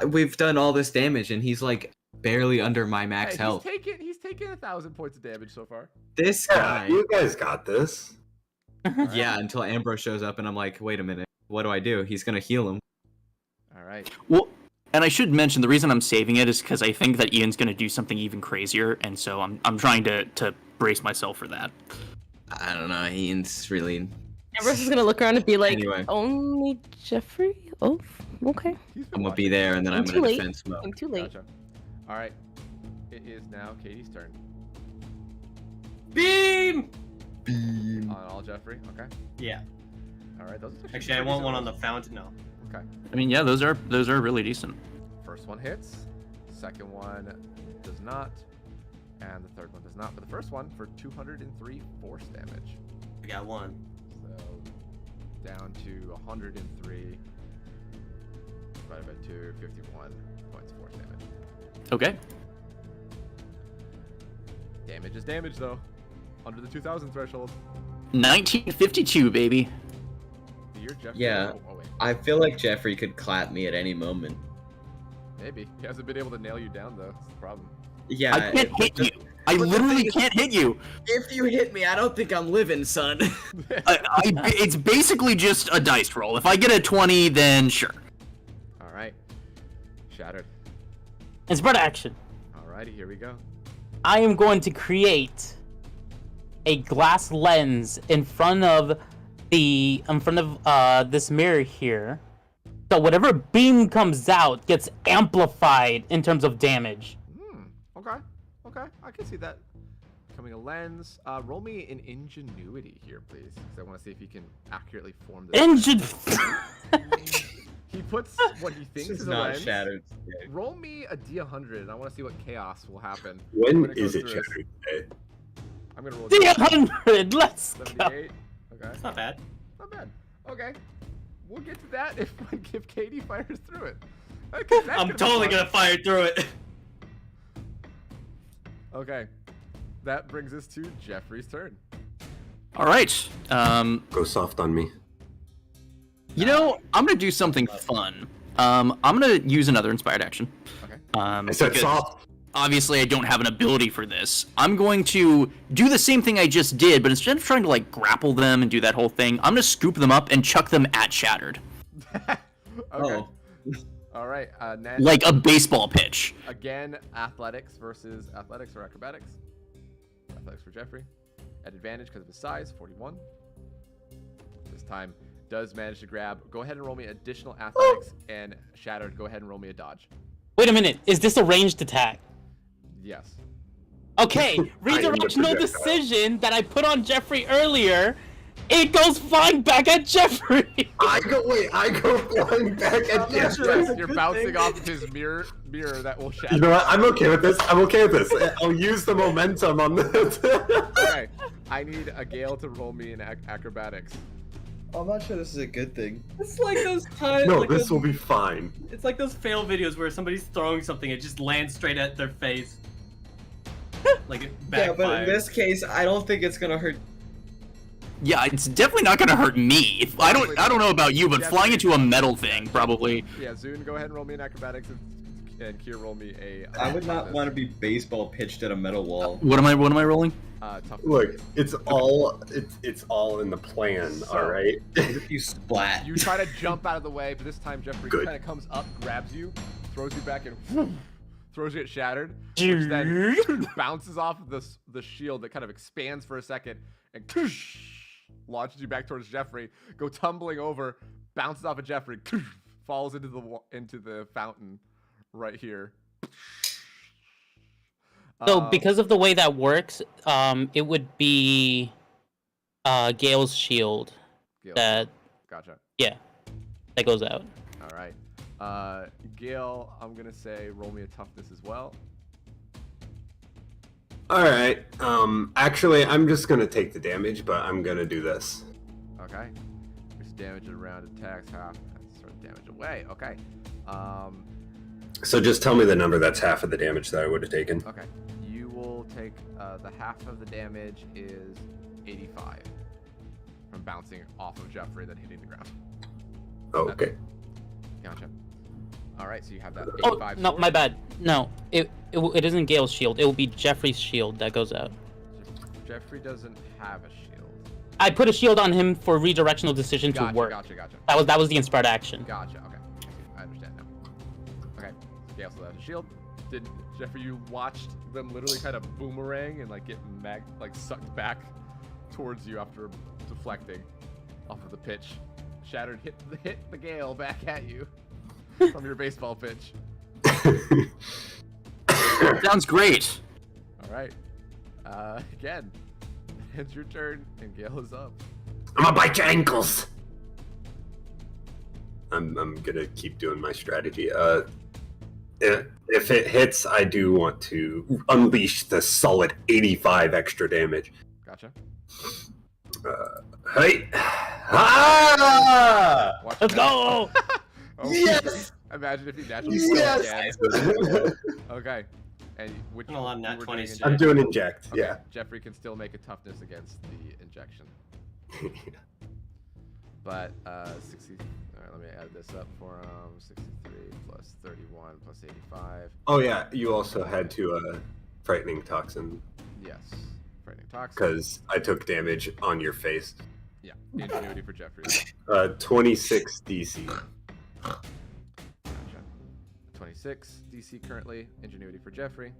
we've done all this damage, and he's like barely under my max Hey, health. He's taken 1,000 points of damage so far. This Yeah, guy. you guys got this. Yeah, until Ambrose shows up, and I'm like, wait a minute, what do I do? He's gonna heal him. All right. Well, and I should mention the reason I'm saving it is because I think that Ian's gonna do something even crazier, and so I'm trying to brace myself for that. I don't know. Ian's really. Ambrose is gonna look around and be like, Anyway. only Jeffrey? Oh, okay. I'm gonna be there, and then I'm too gonna late. defense mode. I'm too late. Gotcha. All right. It is now Katie's turn. Beam! Beam. On all Jeffrey. Okay. Yeah. All right. Those are Actually, I want one on the fountain. No. Okay. I mean, yeah, those are really decent. First one hits. Second one does not. And the third one does not. But the first one for 203 force damage. I got one. So down to 103 divided by 2, 51 points force damage. Okay. Damage is damage though. Under the 2,000 threshold. 1952, baby. You're Jeffrey. Yeah, Oh, wait. I feel like Jeffrey could clap me at any moment. Maybe. He hasn't been able to nail you down though. That's the problem. Yeah, I can't hit you. I literally can't hit you. If you hit me, I don't think I'm living, son. It's basically just a dice roll. If I get a 20, then sure. All right. Shattered. And spread action. Alrighty, here we go. I am going to create a glass lens in front of this mirror here. So whatever beam comes out gets amplified in terms of damage. Okay. Okay. I can see that. Becoming a lens. Roll me an ingenuity here, please. Because I want to see if he can accurately form this. He puts what he thinks This is is a not lens. shattered. Roll me a D100, and I want to see what chaos will happen. When is it shattered today? I'm gonna roll D100. Let's go. 78. Okay. It's not bad. Not bad. Okay. We'll get to that if Katie fires through it. I'm totally gonna fire through it. Okay. That brings us to Jeffrey's turn. All right. Go soft on me. You know, I'm gonna do something fun. I'm gonna use another inspired action. Okay. I said Because soft. obviously I don't have an ability for this. I'm going to do the same thing I just did, but instead of trying to like grapple them and do that whole thing, I'm gonna scoop them up and chuck them at Shattered. Okay. Oh. All right. Ned, Like a baseball pitch. again, athletics versus athletics or acrobatics. Athletics for Jeffrey. At advantage because of his size, 41. This time does manage to grab. Go ahead and roll me additional athletics, and Shattered, go ahead and roll me a dodge. Wait a minute. Is this a ranged attack? Yes. Okay. Redirectional decision that I put on Jeffrey earlier. It goes flying back at Jeffrey. I go flying back at Jeffrey. Yes, you're bouncing off of his mirror that will shatter. You know what? I'm okay with this. I'll use the momentum on this. Okay. I need a Gale to roll me in acrobatics. I'm not sure this is a good thing. It's like those times. No, like this those, will be fine. It's like those fail videos where somebody's throwing something, it just lands straight at their face. Like it backfires. Yeah, but in this case, I don't think it's gonna hurt. Yeah, it's definitely not gonna hurt me. If, I don't know about you, but flying into a metal thing probably. Yeah, Zune, go ahead and roll me in acrobatics, and Kier, roll me a. I would not want to be baseball pitched at a metal wall. What am I rolling? Tough. Look, it's all in the plan. So- all right. You splat. You try to jump out of the way, but this time Jeffrey kind of comes up, grabs you, throws you back, and whoosh, throws you at Shattered, which then bounces off of the shield that kind of expands for a second and launches you back towards Jeffrey. Go tumbling over, bounces off of Jeffrey, falls into the fountain right here. So because of the way that works, it would be Gale's shield. That Gotcha. Yeah, that goes out. All right. Gale, I'm gonna say roll me a toughness as well. All right. Actually, I'm just gonna take the damage, but I'm gonna do this. Okay. There's damage around attacks, half. That's sort of damage away. Okay. So just tell me the number that's half of the damage that I would have taken. Okay. You will take the half of the damage is 85 from bouncing off of Jeffrey, then hitting the ground. Oh, okay. Gotcha. All right, so you have that 85. Oh no, sword. my bad. No, it isn't Gale's shield. It will be Jeffrey's shield that goes out. Jeffrey doesn't have a shield. I put a shield on him for redirectional decision to work. Gotcha. That was the inspired action. Gotcha. Okay, I understand now. Okay, Gale still has a shield. Did Jeffrey? You watched them literally kind of boomerang and like get sucked back towards you after deflecting off of the pitch. Shattered hit the Gale back at you from your baseball pitch. Sounds great. All right. Again, it's your turn, and Gale is up. I'm gonna bite your ankles. I'm gonna keep doing my strategy. If it hits, I do want to unleash the solid 85 extra damage. Gotcha. Hey! Ah! Let's go! Oh, Yes! Imagine if he naturally Yes! again. Okay. And which A lot of nat you were doing 20s. I'm doing inject, Okay, yeah. Jeffrey can still make a toughness against the injection. But 60. All right, let me add this up for 63 plus 31 plus 85. Oh yeah, you also had to frightening toxin Yes, frightening toxin. because I took damage on your face. Yeah, ingenuity for Jeffrey. 26 DC. Gotcha. 26 DC currently. Ingenuity for Jeffrey.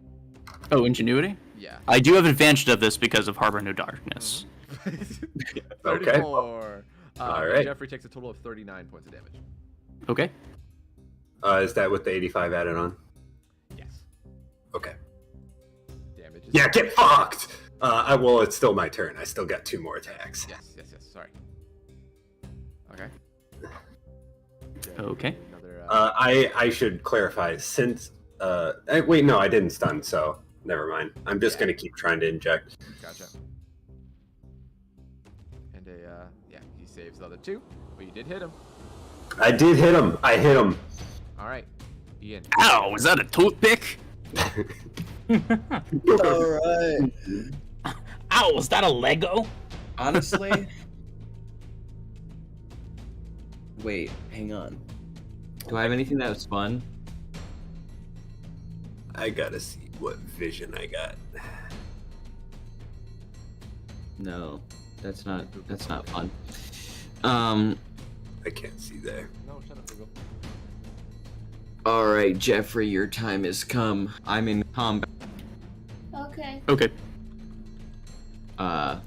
Oh, ingenuity? Yeah. I do have advantage of this because of Harbor No Darkness. 34. All right. Jeffrey takes a total of 39 points of damage. Okay. Is that with the 85 added on? Yes. Okay. Damage is. Yeah, get fucked! Well, it's still my turn. I still got 2 more attacks. Yes. Sorry. Okay. Okay. Another. I should clarify, since... wait, no, I didn't stun, so never mind. I'm just gonna keep trying to inject. Gotcha. And yeah, he saves the other 2, but you did hit him. I did hit him. I hit him. All right, Ian. Ow, was that a toothpick? Alright. Ow, was that a Lego? Honestly. Wait, hang on. Do I have anything that was fun? I gotta see what vision I got. No, that's not fun. I can't see there. No, shut up, Google. All right, Jeffrey, your time has come. I'm in combat. Okay. Okay. I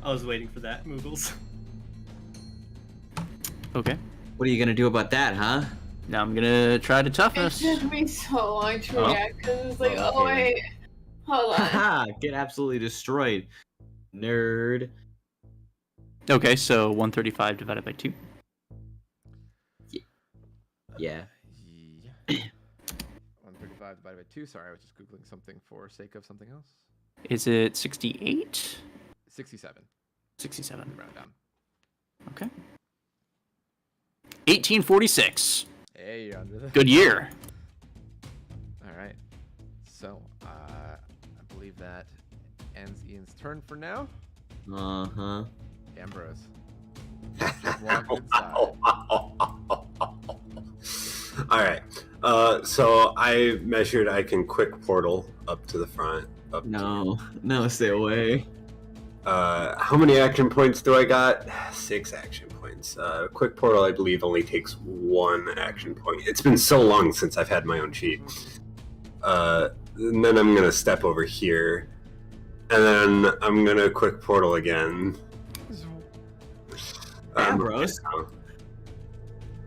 was waiting for that, Moogles. Okay. What are you gonna do about that, huh? Now I'm gonna try to It toughness. took me so long to Oh. react because it's like, Oh, oh okay. wait, hold on. Haha, get absolutely destroyed, nerd. Okay, so 135 divided by 2. Yeah. 135 divided by 2. Sorry, I was just googling something for sake of something else. Is it 68? 67. 67. Round down. Okay. 1846. Hey, you're under the. Good year. All right. So, I believe that ends Ian's turn for now. Uh-huh. Ambrose. Just walk inside. Alright. So I measured I can quick portal up to the front. No, stay away. How many action points do I got? 6 action points. Quick portal, I believe, only takes 1 action point. It's been so long since I've had my own cheat. And then I'm gonna step over here, and then I'm gonna quick portal again. Ambrose.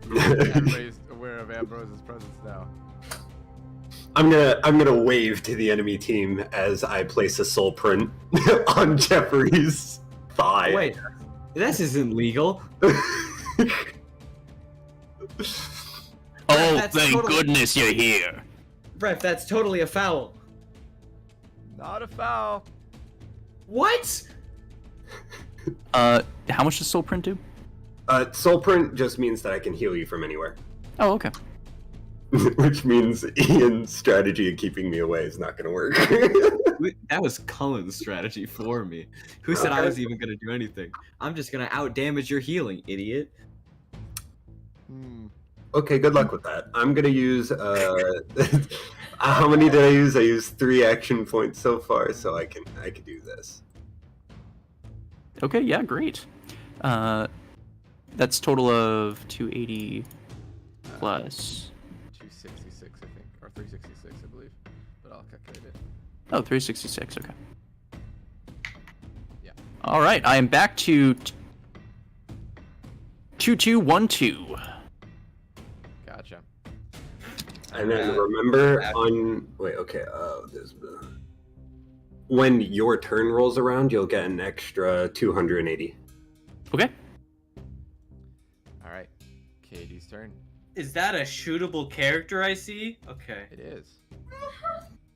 Ambrose aware of Ambrose's presence now. I'm gonna wave to the enemy team as I place a soul print on Jeffrey's thigh. Wait, this isn't legal. Oh, That's thank totally- goodness you're here. Ref, that's totally a foul. Not a foul. What? How much does soul print do? Soul print just means that I can heal you from anywhere. Oh, okay. Which means Ian's strategy of keeping me away is not gonna work. That was Cullen's strategy for me. Who said I was even gonna do anything? I'm just gonna out damage your healing, idiot. Okay, good luck with that. I'm gonna use how many did I use? I used 3 action points so far, so I can do this. Okay, yeah, great. That's total of 280 plus. 266, I think, or 366, I believe. But I'll calculate it. Oh, 366. Okay. Yeah. All right, I am back to 2212. Gotcha. And then remember on when your turn rolls around, you'll get an extra 280. Okay. All right. Katie's turn. Is that a shootable character I see? Okay. It is.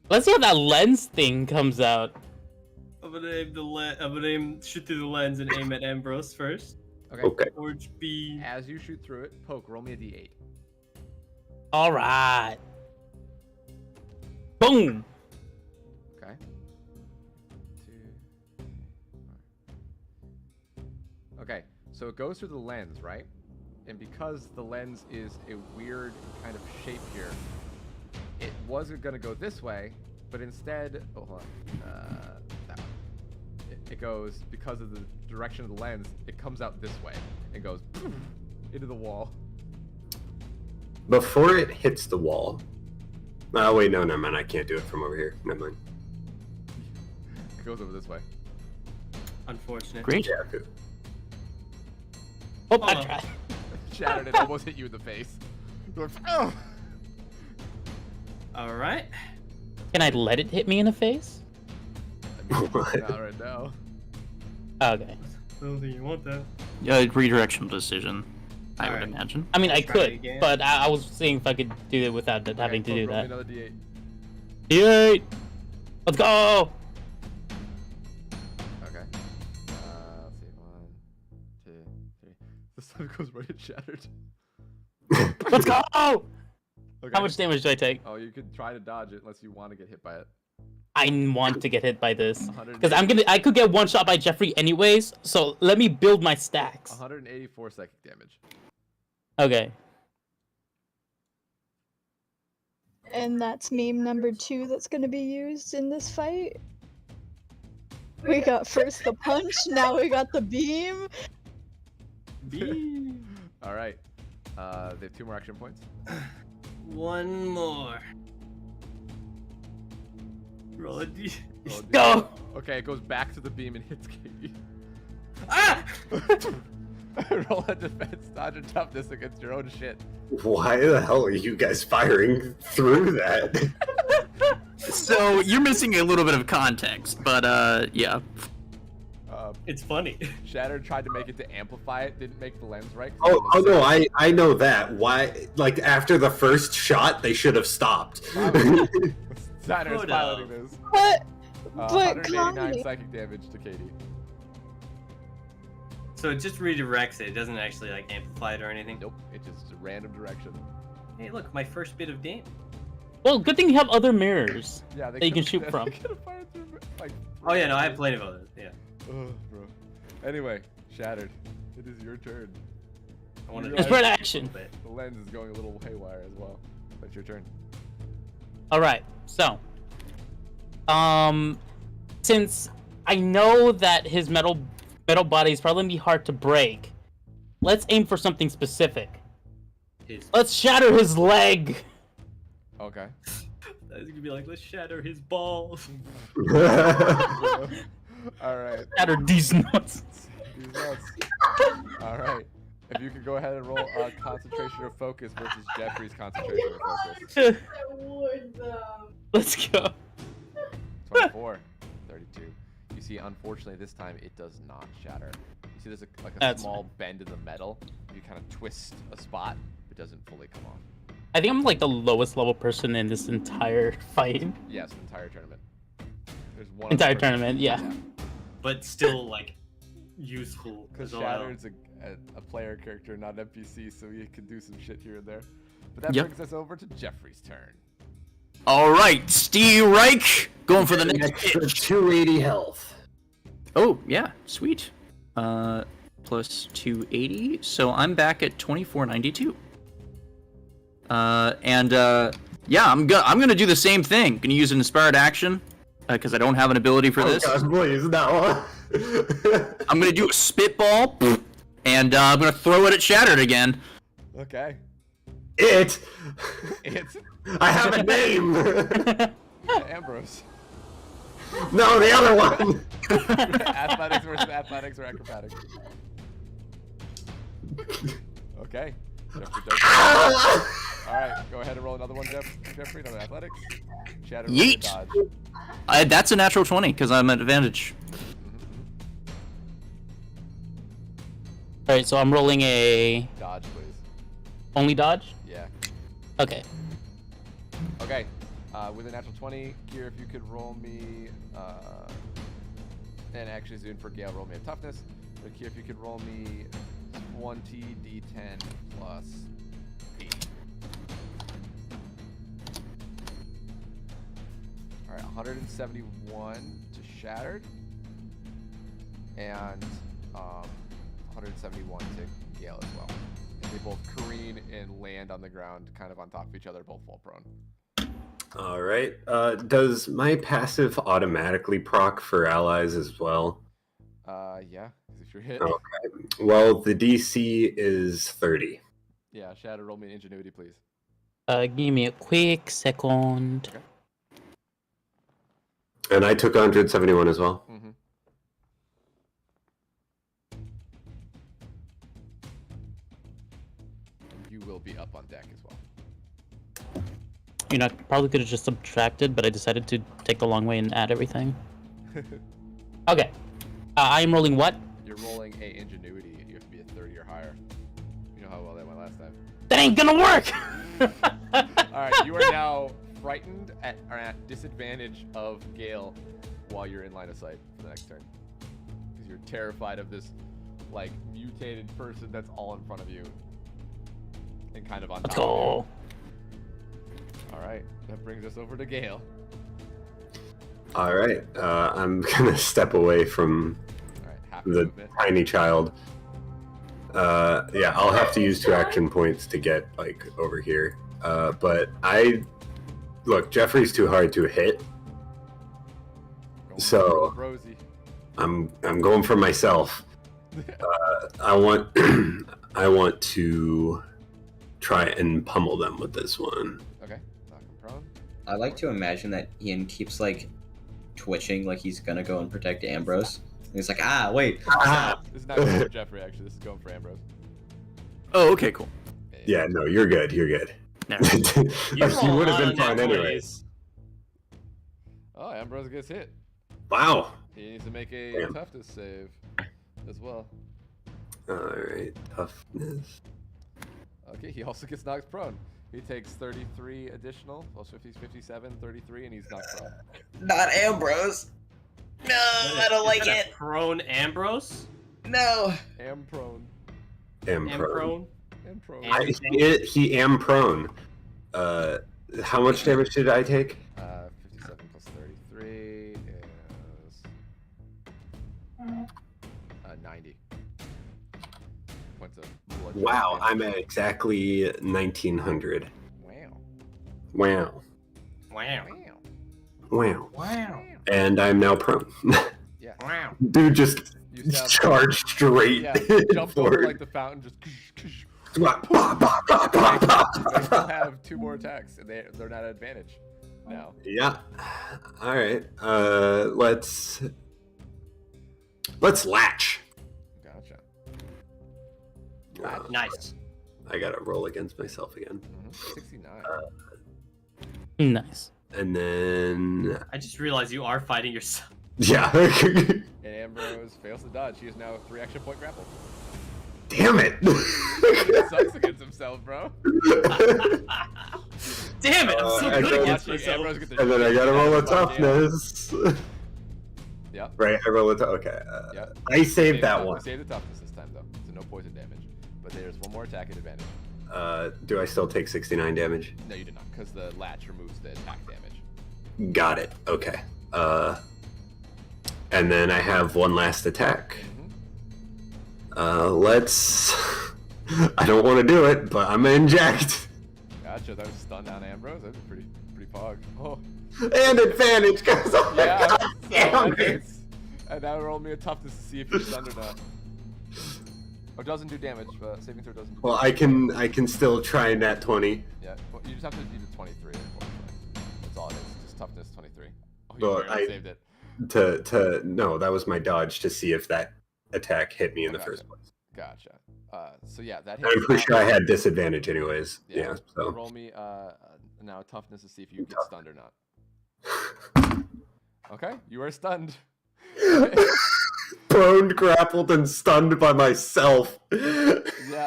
Let's see how that lens thing comes out. I'm gonna shoot through the lens and aim at Ambrose first. Okay. Orange beam. As you shoot through it, poke. Roll me a d8. All right. Boom. Okay. 2. 4. Okay. So it goes through the lens, right? And because the lens is a weird kind of shape here, it wasn't going to go this way, but instead, hold on, that one. It goes, because of the direction of the lens, it comes out this way and goes into the wall. Before it hits the wall. Oh wait, no, never mind. I can't do it from over here. Never mind. It goes over this way. Unfortunate. Great. Yeah, cool. Oh, I tried. Shattered it, almost hit you in the face. You're like, oh! All right. Can I let it hit me in the face? I mean, not right now. Okay. I don't think you want that. Yeah, redirectional decision, I would Alright. imagine. I mean, I Try it could, again. but I was seeing if I could do it without having to Poke, do roll me that. another d8. D8! Let's go! Okay. Let's see. 1, 2, 3. This time goes right at Shattered. Let's go! Okay. How much damage do I take? Oh, you could try to dodge it unless you want to get hit by it. I want to get hit by this. 180. Because I could get one shot by Jeffrey anyways, so let me build my stacks. 184 psychic damage. Okay. And that's meme number 2 that's gonna be used in this fight. We got first the punch, now we got the beam. Beam. All right. They have 2 more action points. One more. Roll a d. Roll a d8. Go! Okay, it goes back to the beam and hits Katie. Ah! Roll a defense, dodge, and toughness against your own shit. Why the hell are you guys firing through that? So you're missing a little bit of context, but yeah. It's funny. Shattered tried to make it to amplify it, didn't make the lens right. Oh no, I know that. Why? Like after the first shot, they should have stopped. Shatter's piloting this. But 189 Connie. psychic damage to Katie. So it just redirects it. It doesn't actually like amplify it or anything. Nope, it's just a random direction. Hey, look, my first bit of damage. Well, good thing you have other mirrors Yeah, that you can shoot they from. could've fired through, like, Oh yeah, no, I have plenty of others. Yeah. Ugh, bro. Anyway, Shattered, it is your turn. I want to. It's spread action. The lens is going a little haywire as well. That's your turn. All right. So, since I know that his metal body is probably gonna be hard to break, let's aim for something specific. Let's shatter his leg. Okay. That's gonna be like, let's shatter his balls. All right. Shatter these nuts. Excuse us. All right. If you could go ahead and roll concentration or focus versus Jeffrey's concentration or focus. Let's go. 24, 32. You see, unfortunately, this time it does not shatter. You see, there's a small bend in the metal. You kind of twist a spot, it doesn't fully come off. I think I'm like the lowest level person in this entire fight. Yes, entire tournament. There's one Entire tournament, yeah. But still, like, useful. Because as well. Shattered's a player character, not an NPC, so you can do some shit here and there. But that Yep. brings us over to Jeffrey's turn. All right, Steve Reich going for the next Extra pitch. 280 health. Oh, yeah, sweet. Plus 280, so I'm back at 2492. Yeah, I'm gonna do the same thing. Gonna use an inspired action because I don't have an ability for this. God, please, no. I'm gonna do a spitball, and I'm gonna throw it at Shattered again. Okay. It. It's I have a name. Ambrose. No, the other one. Athletics versus athletics or acrobatics. Okay. Jeffrey does All right, go ahead and roll another one, Jeffrey. Another athletics. Shatter Yeet. dodge. That's a natural 20 because I'm at advantage. All right, so I'm rolling a Dodge, please. only dodge. Yeah. Okay. Okay. With a natural 20, Kier, if you could roll me, and actually Zune for Gale, roll me a toughness. But Kier, if you could roll me 20 d10 plus 8. All right, 171 to Shattered, and 171 to Gale as well. And they both careen and land on the ground, kind of on top of each other, both fall prone. All right. Does my passive automatically proc for allies as well? Yeah, because if you're hit. Okay. Well, the DC is 30. Yeah, Shadow, roll me an ingenuity, please. Give me a quick second. Okay. And I took 171 as well. Mm-hmm. You will be up on deck as well. You know, I probably could have just subtracted, but I decided to take the long way and add everything. Okay. I am rolling what? You're rolling a ingenuity. You have to be at 30 or higher. You know how well that went last time. That ain't gonna work! Alright, you are now frightened or at disadvantage of Gale while you're in line of sight for the next turn. Because you're terrified of this, like, mutated person that's all in front of you. And kind of on top Let's go. of you. Alright, that brings us over to Gale. All right. I'm gonna step away from the tiny child. Yeah, I'll have to use 2 action points to get like over here. But look, Jeffrey's too hard to hit, so I'm going for myself. I want to try and pummel them with this one. Okay, knock him prone. I like to imagine that Ian keeps like twitching, like he's gonna go and protect Ambrose. And he's like, wait. This is not going for Jeffrey, actually. This is going for Ambrose. Oh, okay, cool. Yeah, no, you're good. You're good. You would have been fine anyways. Oh, Ambrose gets hit. Wow. He needs to make a toughness save as well. All right, toughness. Okay, he also gets knocked prone. He takes 33 additional, plus 50, 57, 33, and he's knocked prone. Not Ambrose. No, I don't like it. Prone Ambrose? No. Am prone. Am prone. Am prone. He am prone. How much damage did I take? 57 plus 33 is 90 points of blood. Wow, I'm at exactly 1900. Wow. Wow. Wow. Wow. Wow. And I'm now prone. Yeah. Wow. Dude just charged straight Jumped over forward. like the fountain, just. They still have 2 more attacks, and they're not at advantage now. Yeah. All right. Let's latch. Okay. Nice. I gotta roll against myself again. 69. Nice. And then I just realized you are fighting yourself. yeah. And Ambrose fails to dodge. He is now 3 action point grapple. Damn it! He sucks against himself, bro. Damn it! I'm so I good gotta- against myself. And then I gotta roll a Goddamn. toughness. Yep. Right, I roll a okay. Yep. I saved You that tough- one. You saved the toughness this time, though. So no poison damage. But there's one more attack at advantage. Do I still take 69 damage? No, you did not, because the latch removes the attack damage. Got it. Okay. And then I have one last attack. Let's. I don't want to do it, but I'm gonna inject. Gotcha. That was stun down Ambrose. That'd be pretty pog. Oh. And advantage, because oh my Yeah. god, So damn okay, it. and now roll me a toughness to see if you're stunned or not. Oh, it doesn't do damage. Saving throw doesn't. Do Well, damage. I can still try nat 20. Yeah. Well, you just have to do the 23. Unfortunately, that's all it is. Just toughness 23. Oh, you Well, barely saved it. No, that was my dodge to see if that attack hit me in the Gotcha. first place. Gotcha. So yeah, that hits. I'm pretty sure I had disadvantage anyways. Yeah. So Roll me now toughness to see if you get stunned or not. Okay, you are stunned. prone, grappled, and stunned by myself. Yeah,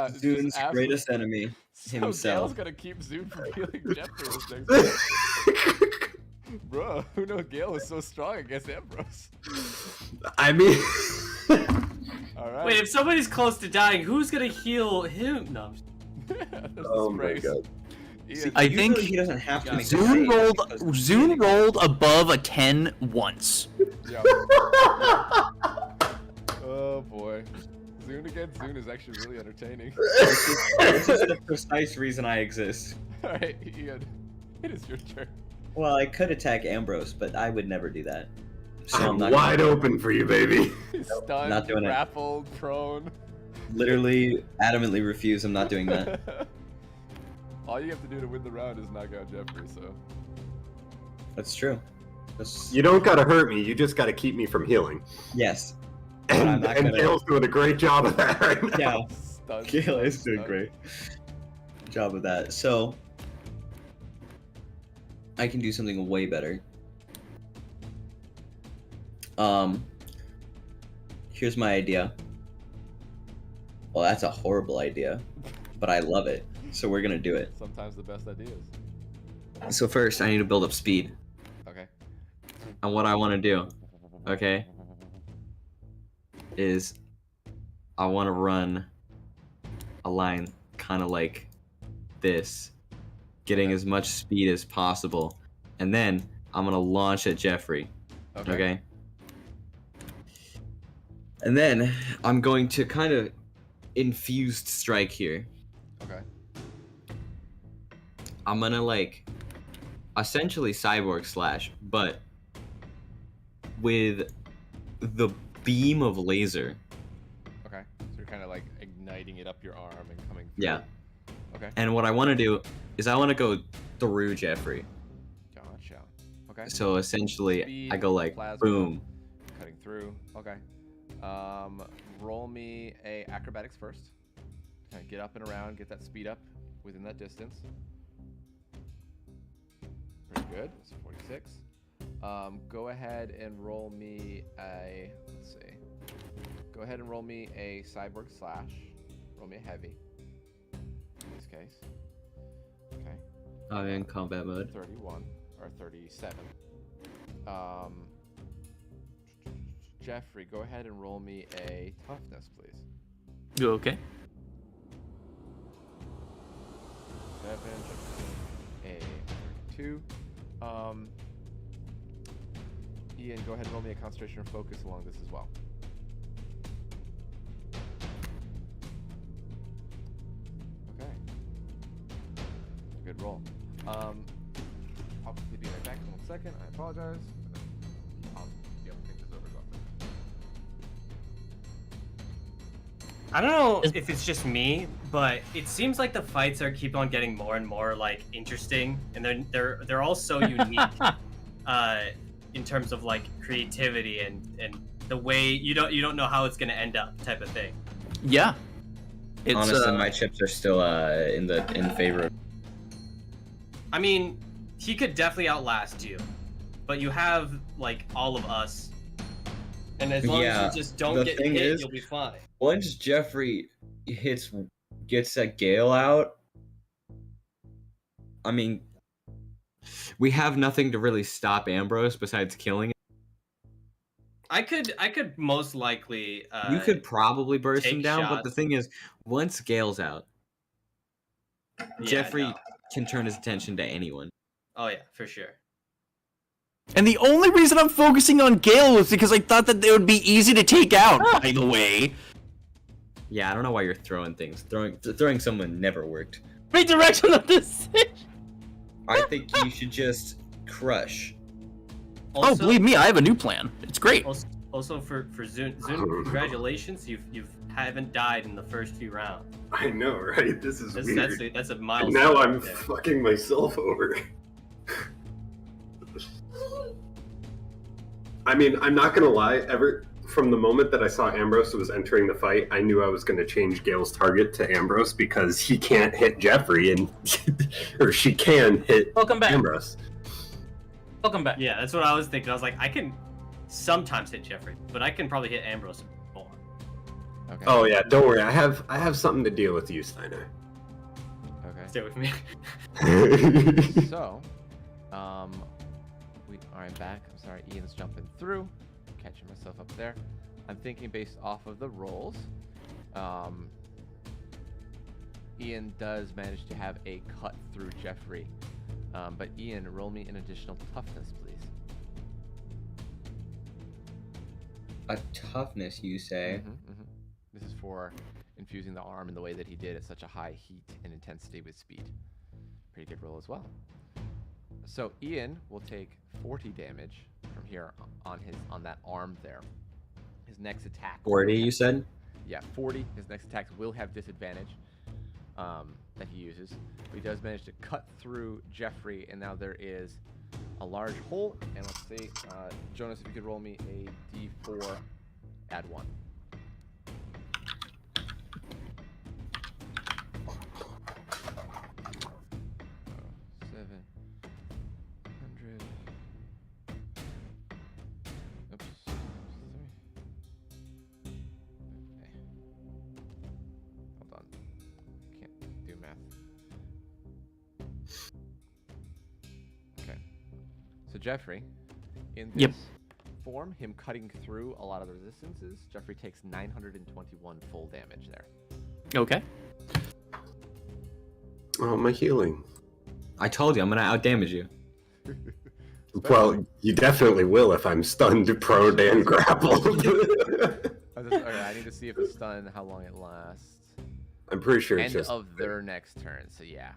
it's Zune's just absolute- greatest enemy, So himself. Gale's gonna keep Zune from healing Jeffrey this next Bro, who knew Gale was so strong against Ambrose? I mean, Alright. Wait, if somebody's close to dying, who's gonna heal him? No. I'm just... oh my god. Ian, I think he doesn't have to make the Zune save rolled because- Zune rolled above a 10 once. Yeah. Oh boy. Zune against Zune is actually really entertaining. This is the precise reason I exist. Alright, Ian. It is your turn. Well, I could attack Ambrose, but I would never do that. So I'm I'm not wide gonna, open for you, baby. Stunned, not doing it. grappled, prone. Literally, adamantly refuse. I'm not doing that. All you have to do to win the round is knock out Jeffrey, so. That's true. You don't gotta hurt me. You just gotta keep me from healing. Yes. But I'm And, not and gonna- Gale's doing a great job of that right now. Yeah. Stunned, Gail is stunned, doing great job of that. So I can do something way better. Here's my idea. Well, that's a horrible idea, but I love it. So we're gonna do it. Sometimes the best ideas. So first, I need to build up speed. Okay. And what I want to do, okay, is I want to run a line kind of like this, getting as much speed as possible, and then I'm gonna launch at Jeffrey. Okay. And then I'm going to kind of infused strike here. Okay. I'm gonna like essentially cyborg slash, but with the beam of laser. Okay. So you're kind of like igniting it up your arm and coming through. Yeah. Okay. And what I want to do is I want to go through Jeffrey. Gotcha. Okay. So essentially, Speed, I go like plasma, boom. Cutting through. Okay. Roll me a acrobatics first. Kind of get up and around, get that speed up within that distance. Pretty good. So 46. Go ahead and roll me a. Let's see. Go ahead and roll me a cyborg slash. Roll me a heavy. In this case. Okay. I'm in combat mode. 31 or 37. Jeffrey, go ahead and roll me a toughness, please. Okay. 7, a 2. Ian, go ahead and roll me a concentration or focus along this as well. Okay. Good roll. I'll be right back in 1 second. I apologize. I'll be able to take this over as well. I don't know if it's just me, but it seems like the fights are keep on getting more and more like interesting, and they're all so unique in terms of like creativity and the way you don't know how it's gonna end up type of thing. Yeah. Honestly, my chips are still in favor of. I mean, he could definitely outlast you, but you have like all of us, and as long as you just don't get hit, you'll be fine. Once Jeffrey gets that Gale out, I mean, we have nothing to really stop Ambrose besides killing him. I could most likely. You could probably burst him down, but the shots. thing is, once Gale's out, Yeah, Jeffrey no. can turn his attention to anyone. Oh yeah, for sure. And the only reason I'm focusing on Gale was because I thought that they would be easy to take out, by the way. Yeah, I don't know why you're throwing things. Throwing someone never worked. Redirection of decision. I think you should just crush. Oh, believe me, I have a new plan. It's great. Also for Zun, congratulations, you haven't died in the first few rounds. I know, right? This is weird. That's a milestone. Now I'm there. fucking myself over. I mean, I'm not gonna lie. From the moment that I saw Ambrose was entering the fight, I knew I was going to change Gale's target to Ambrose because he can't hit Jeffrey, and or she can hit Ambrose. Welcome back. Yeah, that's what I was thinking. I was like, I can sometimes hit Jeffrey, but I can probably hit Ambrose more. Okay. Oh yeah, don't worry. I have something to deal with you, Steiner. Okay. Stay with me. So, I'm back. I'm sorry, Ian's jumping through. Catching myself up there. I'm thinking based off of the rolls. Ian does manage to have a cut through Jeffrey. But Ian, roll me an additional toughness, please. A toughness, you say? This is for infusing the arm in the way that he did at such a high heat and intensity with speed. Pretty good roll as well. So Ian will take 40 damage from here on that arm there. His next attack. 40, you said? Yeah, 40. His next attack will have disadvantage that he uses. But he does manage to cut through Jeffrey, and now there is a large hole. And let's see, Jonas, if you could roll me a D4, add 1. Jeffrey, in this form, him cutting through a lot of the resistances, Jeffrey takes 921 full damage there. Okay. Oh, my healing. I told you, I'm gonna outdamage you. Well, you definitely will if I'm stunned, prone, and grappled. Okay, I need to see if it's stun, how long it lasts. I'm pretty sure it's End just of their next turn, so yeah.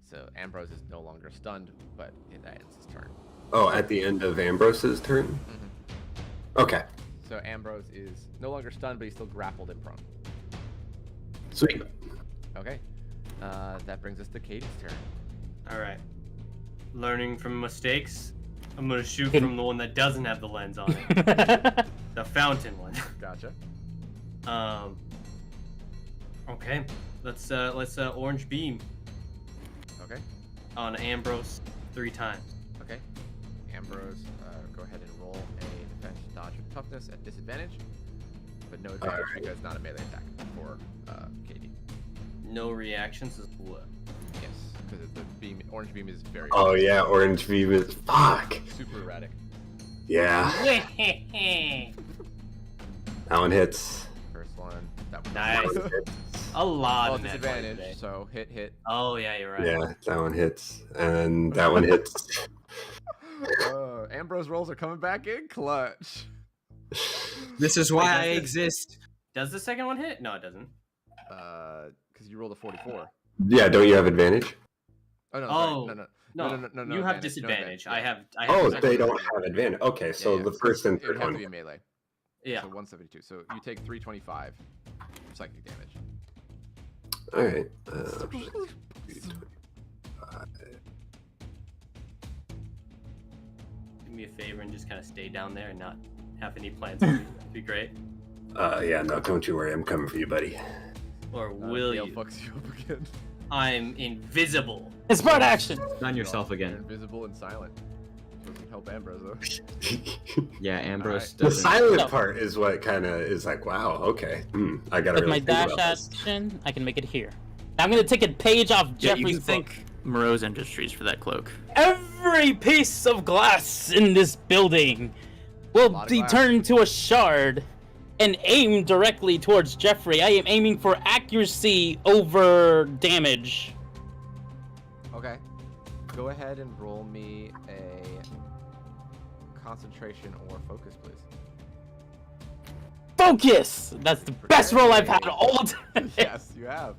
So Ambrose is no longer stunned, but it ends his turn. Oh, at the end of Ambrose's turn? Mm-hmm. Okay. So Ambrose is no longer stunned, but he's still grappled and prone. Sweet. Okay. That brings us to Katie's turn. All right. Learning from mistakes, I'm gonna shoot from the one that doesn't have the lens on it. The fountain one. Gotcha. Okay. Let's orange beam. Okay. On Ambrose 3 times. Okay. Ambrose, go ahead and roll a defense, dodge, or toughness at disadvantage, but no advantage because it's not a melee attack for Katie. No reactions is what? Yes, because the beam, orange beam is very. Oh yeah, orange beam is fuck. Super erratic. Yeah. That one hits. First one. That one Nice. A lot of disadvantage. So hit. Oh yeah, you're right. Yeah, that one hits, and that one hits. Ambrose rolls are coming back in clutch. This is why I exist. Does the second one hit? No, it doesn't. Because you rolled a 44. Yeah, don't you have advantage? Oh no! Oh, No. You have disadvantage. No, I have. Oh, they don't have advantage. Okay, so the first and it third would have one. to be a melee. Yeah. So 172. So you take 325 psychic damage. All right. Do me a favor and just kind of stay down there and not have any plans. That'd be great. Yeah, no, don't you worry. I'm coming for you, buddy. Or will Gale you? fucks you up again. I'm invisible. It's part action. On yourself You're again. invisible and silent. Doesn't help Ambrose though. Yeah, Ambrose The doesn't. silent part is what kind of is like, wow, okay. I gotta With really my think dash about this. action, I can make it here. I'm gonna take a page off Yeah, you Jeffrey's can book. thank Moreau's Industries for that cloak. Every piece of glass in this building will Lot of be glass. turned into a shard and aimed directly towards Jeffrey. I am aiming for accuracy over damage. Okay. Go ahead and roll me a concentration or focus, please. Focus! That's the best roll I've had all day. Yes, you have.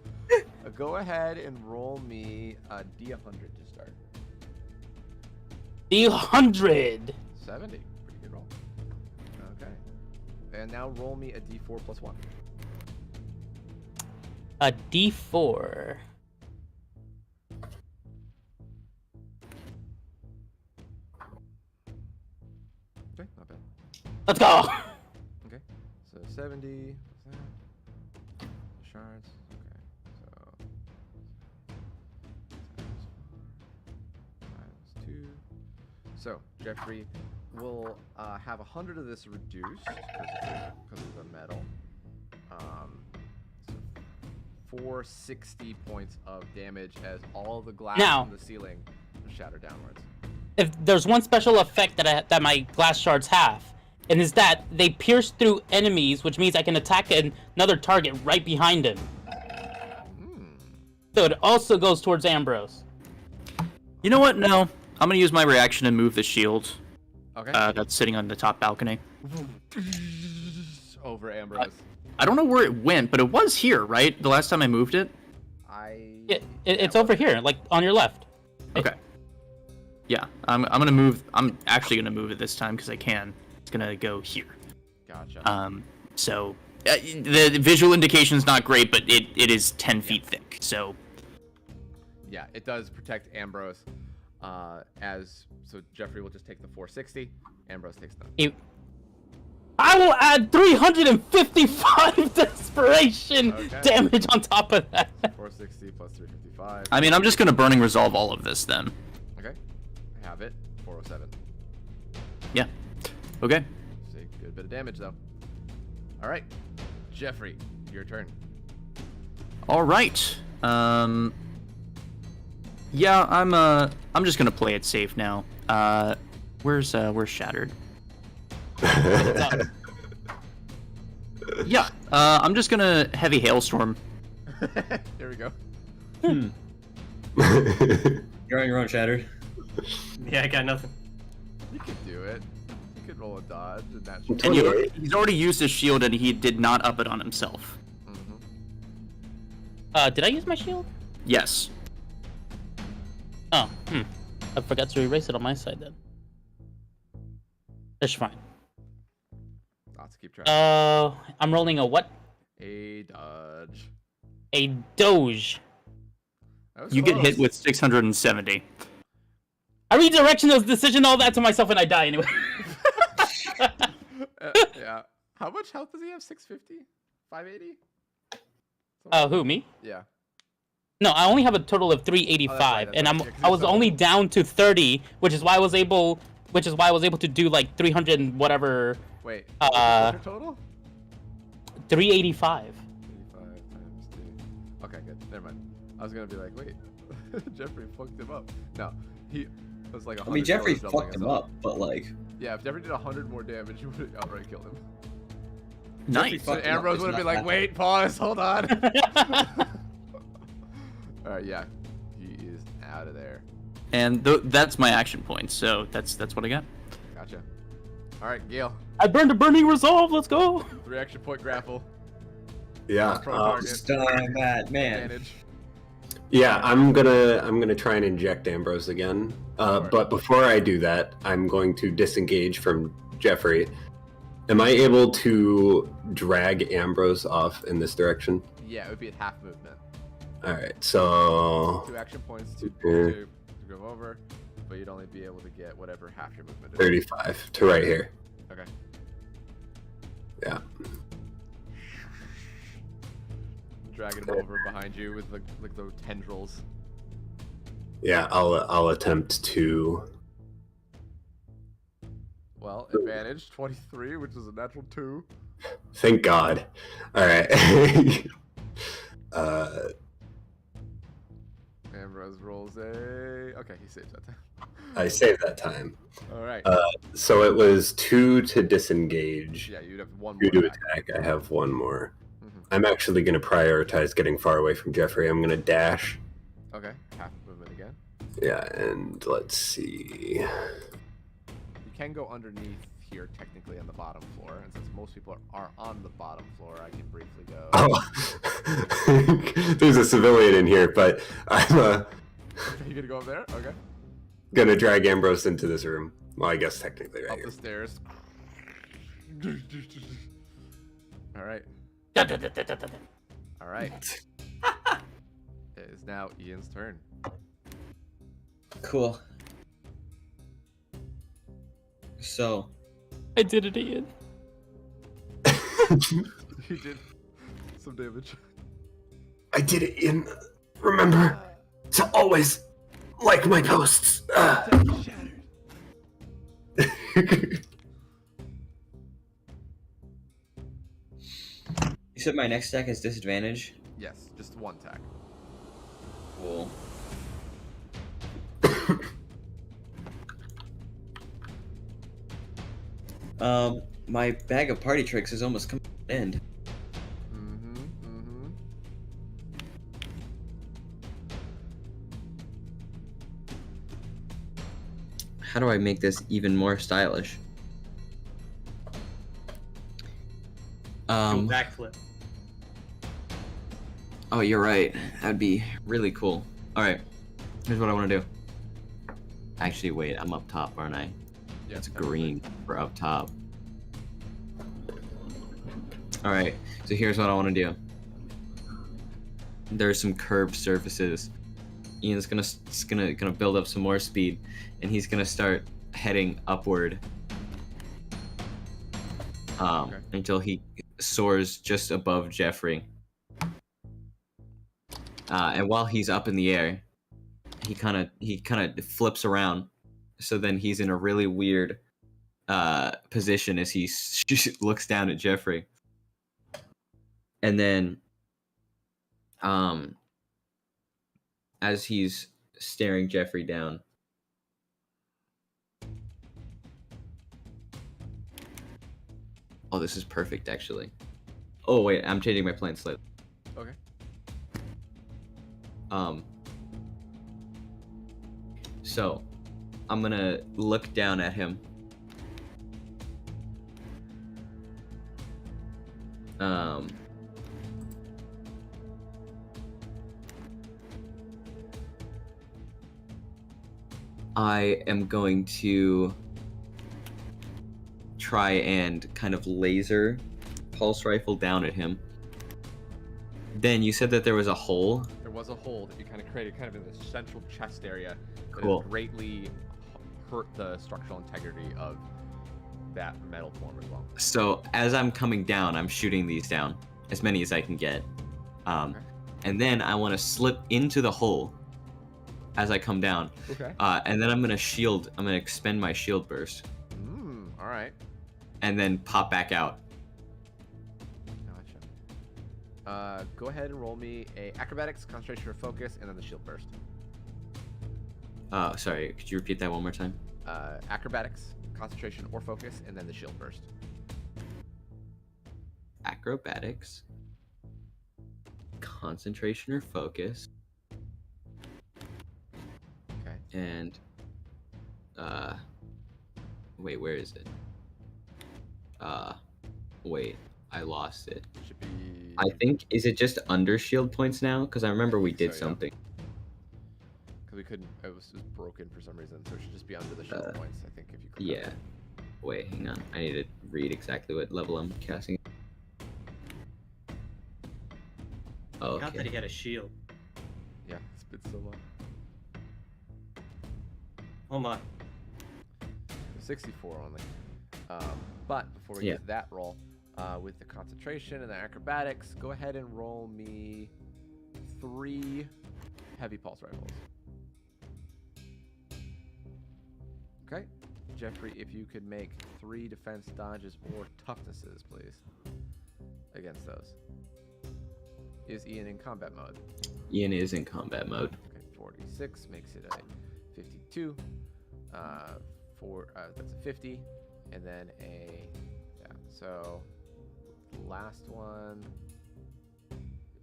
Go ahead and roll me a D100 to start. D100. 70. Pretty good roll. Okay. And now roll me a D4 plus 1. A D4. Okay, not bad. Let's go. Okay. So 70. What's that? Shards. Okay. So times 2. So Jeffrey will have 100 of this reduced because of the metal. So 460 points of damage as all the glass Now- from the ceiling shatter downwards. If there's one special effect that my glass shards have, and is that they pierce through enemies, which means I can attack another target right behind him. So it also goes towards Ambrose. You know what? No. I'm gonna use my reaction and move the shield. Okay. That's sitting on the top balcony. Over Ambrose. I don't know where it went, but it was here, right? The last time I moved it? It's over here, like on your left. Okay. Yeah, I'm gonna move. I'm actually gonna move it this time because I can. It's gonna go here. Gotcha. So the visual indication is not great, but it is 10 feet thick. So Yeah, it does protect Ambrose. So Jeffrey will just take the 460. Ambrose takes none. I will add 355 desperation Okay. damage on top of that. 460 plus 355. I mean, I'm just gonna burning resolve all of this then. Okay. I have it. 407. Yeah. Okay. It's a good bit of damage though. All right, Jeffrey, your turn. All right. Yeah, I'm just gonna play it safe now. Where's Shattered? Yeah. I'm just gonna heavy hailstorm. There we go. You're on your own, Shattered. Yeah, I got nothing. You could do it. You could roll a dodge and that And should he's already used his shield and he did not up it on himself. Did I use my shield? Yes. Oh, I forgot to erase it on my side then. That's fine. Lots to keep track. I'm rolling a what? A dodge. A doge. You get hit with 670. I redirection those decision all that to myself and I die anyway. Yeah. How much health does he have? 650? 580? Who, me? Yeah. No, I only have a total of 385, and I was only down to 30, which is why I was able to do like 300 and whatever. Wait. What's your total? 385. 85 times 2. Okay, good. Never mind. I was gonna be like, wait, Jeffrey fucked him up. No, he was like. I mean, Jeffrey $100 fucked him himself. up, but like. Yeah, if Jeffrey did 100 more damage, you would have outright killed him. Nice. So Ambrose would have been like, wait, pause, hold on. Alright, yeah. He is out of there. And that's my action point, so that's what I got. Gotcha. Alright, Gale. I burned a burning resolve. Let's go. 3 action point grapple. Yeah. Pro target. Stun that man. Advantage. Yeah, I'm gonna try and inject Ambrose again. But before I do that, I'm going to disengage from Jeffrey. Am I able to drag Ambrose off in this direction? Yeah, it would be at half movement. All right, so 2 action points to go over, but you'd only be able to get whatever half your movement is. 35 to right here. Okay. dragging him over behind you with like the tendrils. Yeah, I'll attempt to. Well, advantage 23, which is a natural 2. Thank God. All right. Ambrose rolls a. Okay, he saves that time. I saved that time. All right. So it was 2 to disengage. Yeah, you'd have 1 2 more to attack. attack. I have 1 more. Mhm. I'm actually going to prioritize getting far away from Jeffrey. I'm going to dash. Okay, half movement again. Yeah, and let's see. You can go underneath here, technically on the bottom floor, and since most people are on the bottom floor, I can briefly go. Oh, there's a civilian in here, but I'm You gonna go up there? Okay. gonna drag Ambrose into this room. Well, I guess technically right Up here. the stairs. All right. All right. It is now Ian's turn. Cool. So, I did it, Ian. You did some damage. I did it, Ian. Remember to always like my posts. Shattered. you said my next attack has disadvantage? Yes, just 1 attack. Cool. My bag of party tricks is almost come to an end. How do I make this even more stylish? Backflip. Oh, you're right. That'd be really cool. Alright, here's what I want to do. Actually, wait, I'm up top, aren't I? Yeah, it's green for up top. Alright, so here's what I want to do. There's some curved surfaces. Ian's gonna build up some more speed, and he's gonna start heading upward until he soars just above Jeffrey. And while he's up in the air, he kind of flips around, so then he's in a really weird position as he looks down at Jeffrey, and then as he's staring Jeffrey down, oh, this is perfect actually. Oh wait, I'm changing my plan slightly. Okay. So I'm gonna look down at him. I am going to try and kind of laser pulse rifle down at him. Then you said that there was a hole. There was a hole that you kind of created kind of in the central chest area that Cool. has greatly hurt the structural integrity of that metal form as well. So as I'm coming down, I'm shooting these down, as many as I can get. And then I want to slip into the hole as I come down. Okay. And then I'm gonna expend my shield burst. All right. And then pop back out. Gotcha. Go ahead and roll me a acrobatics, concentration, or focus, and then the shield burst. Sorry, could you repeat that one more time? Acrobatics, concentration, or focus, and then the shield burst. Acrobatics, concentration or focus. Okay. And wait, where is it? Wait, I lost it. Should be. I think, is it just under shield points now? Because I remember we did so, yeah. something. Because we couldn't. It was broken for some reason, so it should just be under the shield points. I think if you. Click Yeah. on it. Wait, hang on. I need to read exactly what level I'm casting. Oh, Not that he got a shield. Yeah, it's been so long. Oh my. 64 only. But before we Yeah. get to that roll, with the concentration and the acrobatics. Go ahead and roll me 3 heavy pulse rifles. Okay. Jeffrey, if you could make 3 defense dodges or toughnesses, please, against those. Is Ian in combat mode? Ian is in combat mode. Okay, 46 makes it a 52. That's a 50, and then so last one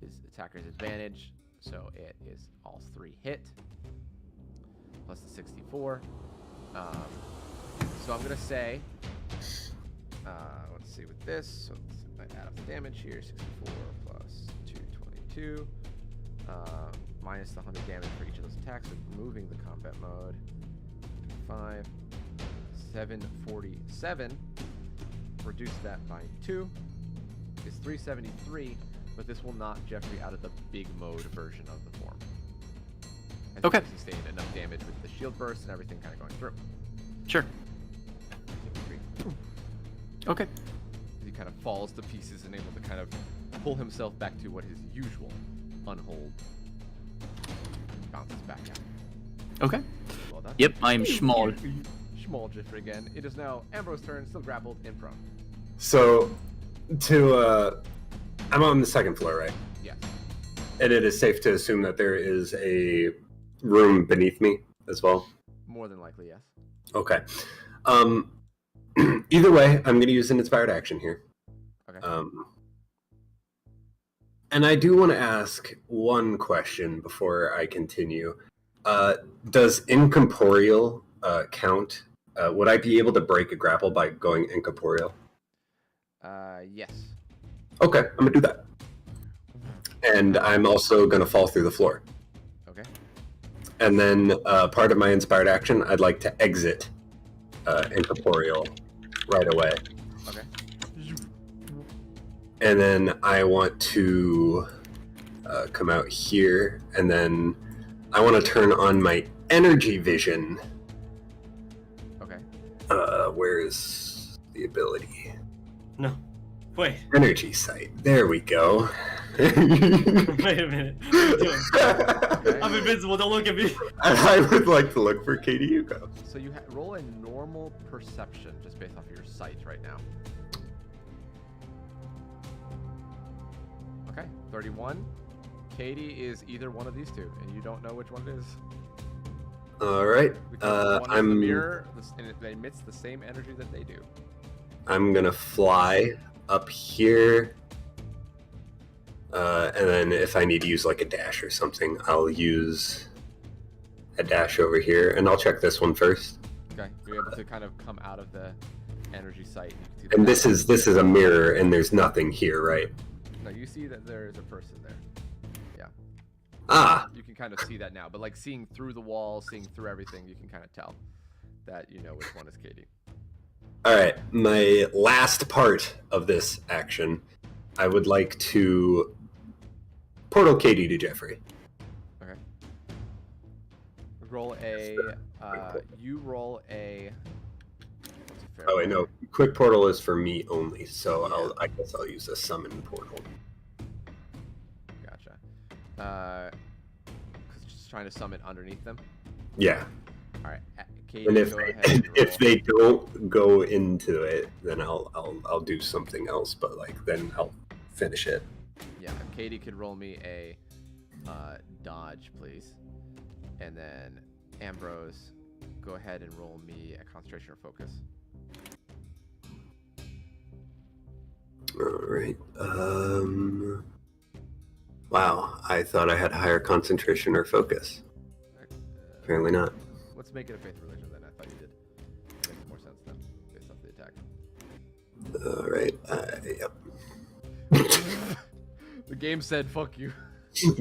is attacker's advantage, so it is all 3 hit plus the 64. So I'm gonna say, let's see with this. So I add up the damage here: 64 plus 222, minus the 100 damage for each of those attacks, removing the combat mode. 5, 747. Reduce that by 2 is 373, but this will knock Jeffrey out of the big mode version of the form. I think Okay. he sustained enough damage with the shield burst and everything kind of going through. Sure. Okay. He kind of falls to pieces and able to kind of pull himself back to what his usual unhold. Bounces back out. Okay. Well done. Yep, I'm small. Small Jeffrey again. It is now Ambrose's turn, still grappled in prone. So, I'm on the second floor, right? Yes. And it is safe to assume that there is a room beneath me as well? More than likely, yes. Okay. Either way, I'm going to use an inspired action here. Okay. And I do want to ask one question before I continue. Does incorporeal count? Would I be able to break a grapple by going incorporeal? Yes. Okay, I'm going to do that. And I'm also going to fall through the floor. Okay. And then part of my inspired action, I'd like to exit incorporeal right away. Okay. And then I want to come out here, and then I want to turn on my energy vision. Okay. Where's the ability? No. Wait. Energy sight. There we go. Wait a minute. What are you doing? I'm invincible. Don't look at me. I would like to look for Katie Yuko. So you roll a normal perception just based off of your sight right now. Okay, 31. Katie is either one of these two, and you don't know which one it is. All right. Because one is the I'm mirror, and it emits the same energy that they do. I'm gonna fly up here, and then if I need to use like a dash or something, I'll use a dash over here, and I'll check this one first. Okay, you're able to kind of come out of the energy sight. You can see And the this is a mirror, and there's nothing here, right? No, you see that there is a person there. Yeah. Ah. You can kind of see that now, but like seeing through the wall, seeing through everything, you can kind of tell that you know which one is Katie. All right, my last part of this action, I would like to portal Katie to Jeffrey. Okay. Roll a. You roll a. What's a fair Oh wait, roll? no, quick portal is for me only, so I guess I'll use a summon portal. Gotcha. Because just trying to summon underneath them. Yeah. All right, Katie, And if go ahead and roll. if they don't go into it, then I'll do something else. But like then I'll finish it. Yeah, Katie could roll me a dodge, please, and then Ambrose, go ahead and roll me a concentration or focus. All right. Wow, I thought I had higher concentration or focus. Apparently not. Let's make it a faith religion then. I thought you did. Makes more sense then, based off the attack. All right. Yep. The game said fuck you.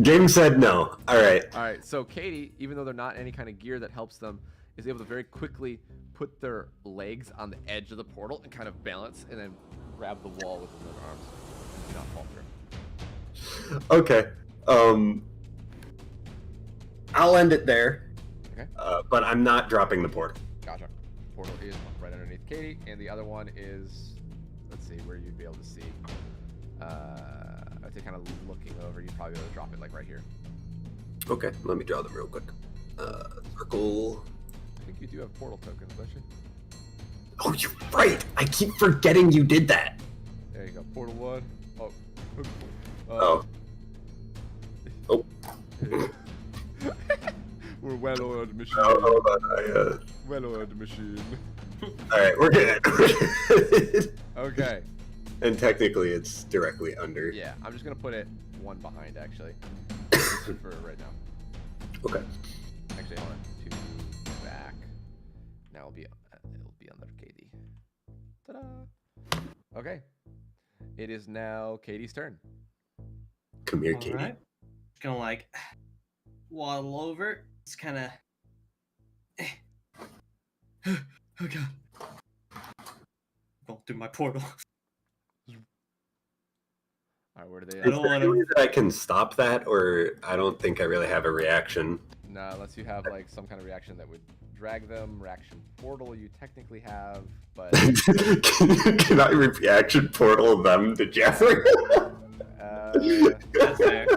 Game said no. All right. All right, so Katie, even though they're not any kind of gear that helps them, is able to very quickly put their legs on the edge of the portal and kind of balance and then grab the wall with their arms and not fall through. Okay. I'll end it there. Okay. But I'm not dropping the portal. Gotcha. Portal is right underneath Katie, and the other one is, let's see where you'd be able to see. I'd say kind of looking over, you'd probably be able to drop it like right here. Okay, let me draw them real quick. Circle. I think you do have portal tokens, don't you? Oh, you're right. I keep forgetting you did that. There you go. Portal 1. Oh. Oh. We're well-oiled machine. Oh, hold on. Well-oiled machine. All right, we're good. Okay. And technically, it's directly under. Yeah, I'm just gonna put it one behind actually, just for right now. Okay. Actually, I want it two back. Now it'll be under Katie. Ta-da! Okay. It is now Katie's turn. Come here, Katie. Alright. Just gonna like waddle over. Just kind of. Oh god. Go through my portal. Alright, where do they? Is there any way that I can stop that, or I don't think I really have a reaction? No, unless you have like some kind of reaction that would drag them. Reaction portal you technically have, but Can I reaction portal them to Jeffrey? That's fair.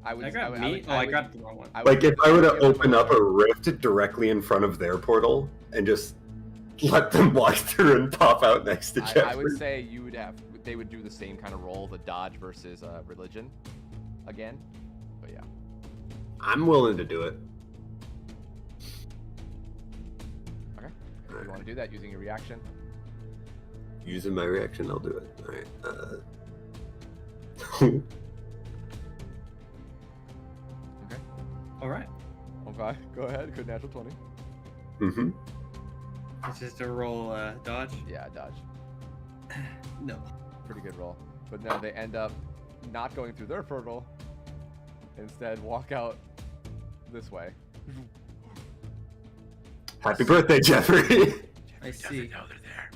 I would. I grabbed me. I I grabbed the wrong one. Like if I were to open up a rift directly in front of their portal and just let them walk through and pop out next to Jeffrey. I would say you would have. They would do the same kind of roll, the dodge versus religion, again. But yeah. I'm willing to do it. Okay. If you want to do that using your reaction. Using my reaction, I'll do it. All right. Okay. All right. Okay. Go ahead. Good natural 20. Mm-hmm. It's just a roll dodge. Yeah, dodge. No. Pretty good roll. But no, they end up not going through their portal. Instead, walk out this way. Happy birthday, Jeffrey. I see. know they're there.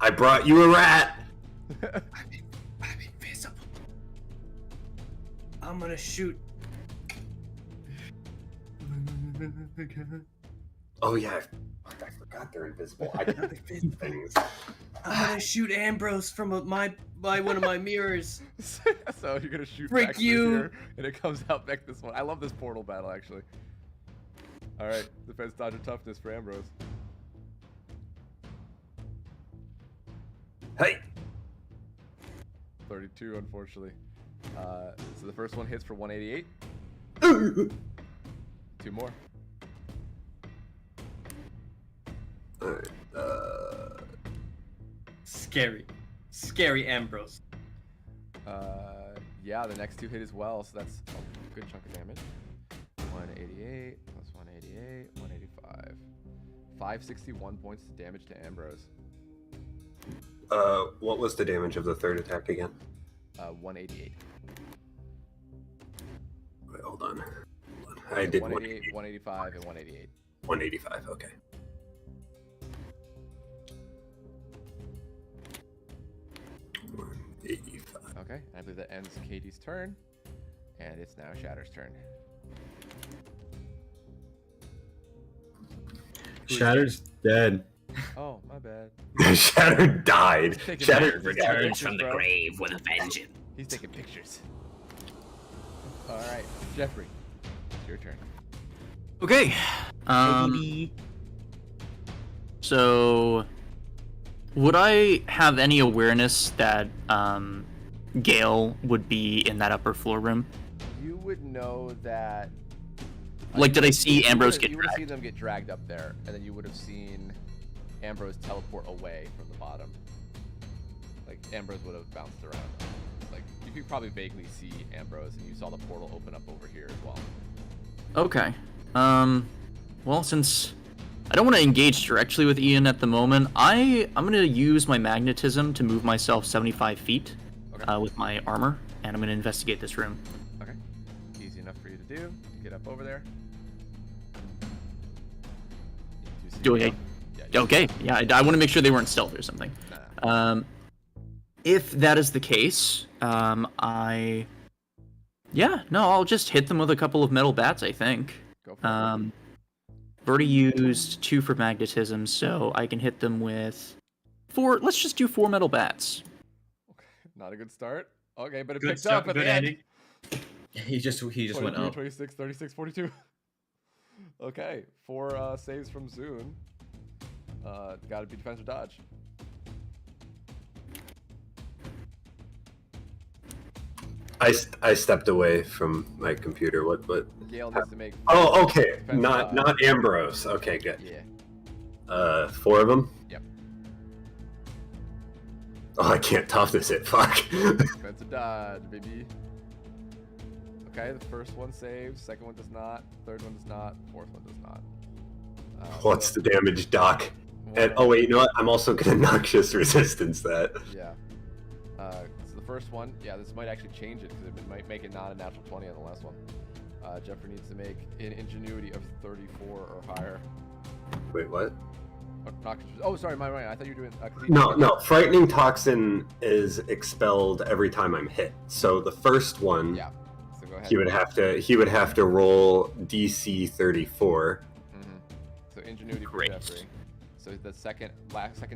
I brought you a rat. I'm invisible. I'm gonna shoot. Oh yeah, I forgot they're invisible. I got the things. I'm gonna shoot Ambrose from one of my mirrors. So you're gonna shoot Freak back through you. here, and it comes out back this one. I love this portal battle actually. All right, defense, dodge, and toughness for Ambrose. Hey. 32, unfortunately. So the first one hits for 188. 2 more. Alright, Scary Ambrose. Yeah, the next 2 hit as well, so that's a good chunk of damage. 188 plus 188, 185. 561 points of damage to Ambrose. what was the damage of the third attack again? 188. Wait, hold on. I did 188, 185, and 188. 185, okay. Okay, I believe that ends Katie's turn, and it's now Shatter's turn. Shatter's dead. Oh, my bad. Shatter died. Shatter returns from the grave with a vengeance. He's taking pictures. All right, Jeffrey, it's your turn. Okay. So, would I have any awareness that Gale would be in that upper floor room? You would know that. Like, did I see Ambrose get You would have seen dragged? them get dragged up there, and then you would have seen Ambrose teleport away from the bottom. Like, Ambrose would have bounced around. Like, you could probably vaguely see Ambrose, and you saw the portal open up over here as well. Okay. Well, since I don't want to engage directly with Ian at the moment, I'm gonna use my magnetism to move myself 75 feet with my armor, and I'm gonna investigate this room. Okay. Easy enough for you to do. Get up over there. Okay. Okay. Yeah, I want to make sure they weren't stealth or something. If that is the case, I'll just hit them with a couple of metal bats, I think. Go for it. I've already used 2 for magnetism, so I can hit them with Let's just do 4 metal bats. Not a good start. Okay, but it Good picked start, up at good the end. ending. He just went 22, up. 26, 36, 42. Okay, 4 saves from Zune. Got to be defense or dodge. I stepped away from my computer. What? Gale needs to make. Oh, okay. defense or Not dodge. Ambrose. Okay, good. Yeah. 4 of them. Yep. Oh, I can't toughness it. Fuck. Defense or dodge, baby. Okay, the first one saves, second one does not, third one does not, fourth one does not. What's the damage, Doc? And oh wait, you know what? I'm also gonna noxious resistance that. Yeah. So the first one, yeah, this might actually change it because it might make it not a natural 20 on the last one. Jeffrey needs to make an ingenuity of 34 or higher. Wait, what? Oh, sorry, my mind. I thought you were doing. No. Frightening toxin is expelled every time I'm hit. So the first one, yeah. So go ahead. he would have to roll DC 34. So ingenuity for Jeffrey. So the second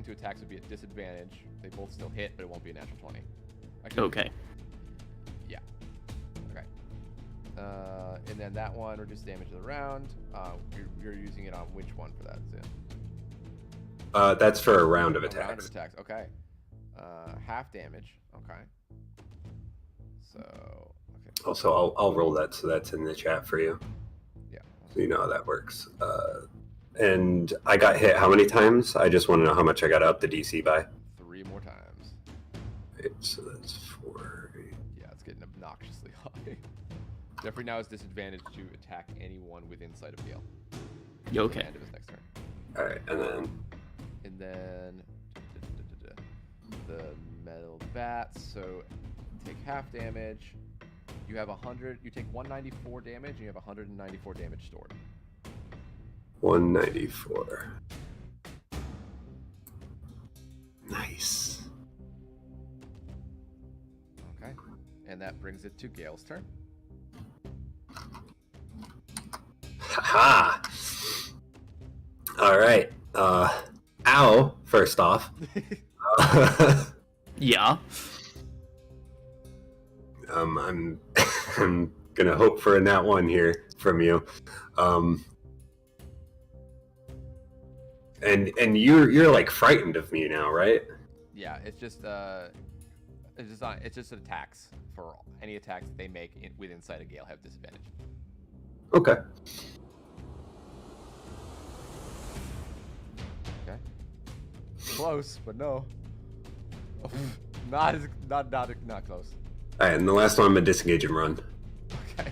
two attacks would be at disadvantage. They both still hit, but it won't be a natural 20. Actually, Okay. Yeah. Okay. And then that one reduces damage of the round. You're using it on which one for that, Zin? That's for a round of attacks. Round of attacks. Okay. Half damage. Okay. So. Okay. Also, I'll roll that so that's in the chat for you. Yeah. So you know how that works. And I got hit how many times? I just want to know how much I got to up the DC by. 3 more times. Wait, so that's 4. Yeah, it's getting obnoxiously high. Jeffrey now has disadvantage to attack anyone within sight of Gale. Okay. End of his next turn. All right, and then the metal bats. So take half damage. You have 100. You take 194 damage, and you have 194 damage stored. 194. Nice. Okay, and that brings it to Gale's turn. Haha. All right. Ow. First off. Yeah. I'm gonna hope for a nat 1 here from you. And you're like frightened of me now, right? Yeah, it's just attacks. For any attacks that they make within sight of Gale have disadvantage. Okay. Okay. Close, but no. Not close. All right, and the last one I'm gonna disengage and run. Okay.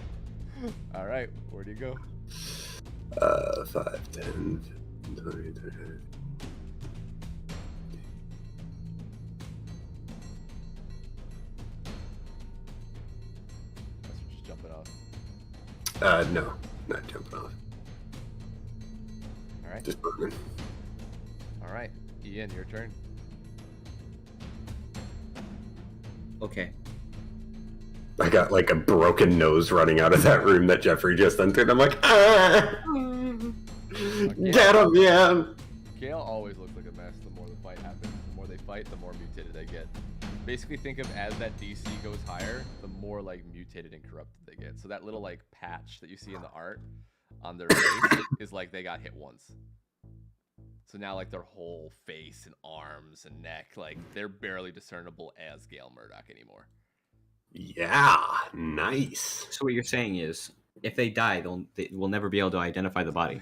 All right, where do you go? 5, 10, 20, 30. Just jumping off. No, not jumping off. All right. Just running. All right, Ian, your turn. Okay. I got like a broken nose running out of that room that Jeffrey just entered. I'm like, ah! Get him, yeah! Gale always looks like a mess the more the fight happens. The more they fight, the more mutated they get. Basically, think of as that DC goes higher, the more like mutated and corrupted they get. So that little like patch that you see in the art on their face is like they got hit once. So now like their whole face and arms and neck, like they're barely discernible as Gale Murdoch anymore. Yeah, nice. So what you're saying is, if they die, we'll never be able to identify the body.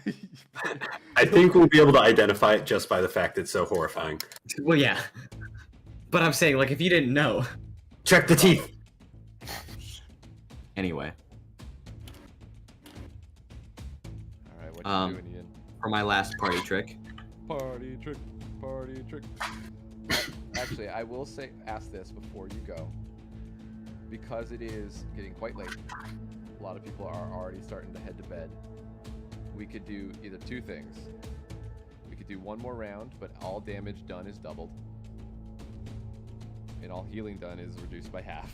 I think we'll be able to identify it just by the fact it's so horrifying. Well, yeah. But I'm saying, like, if you didn't know. Check the teeth! Anyway. Alright, what you doing, Ian? For my last party trick. Party trick, party trick. Actually, I will ask this before you go. Because it is getting quite late, a lot of people are already starting to head to bed. We could do either two things. We could do one more round, but all damage done is doubled. And all healing done is reduced by half.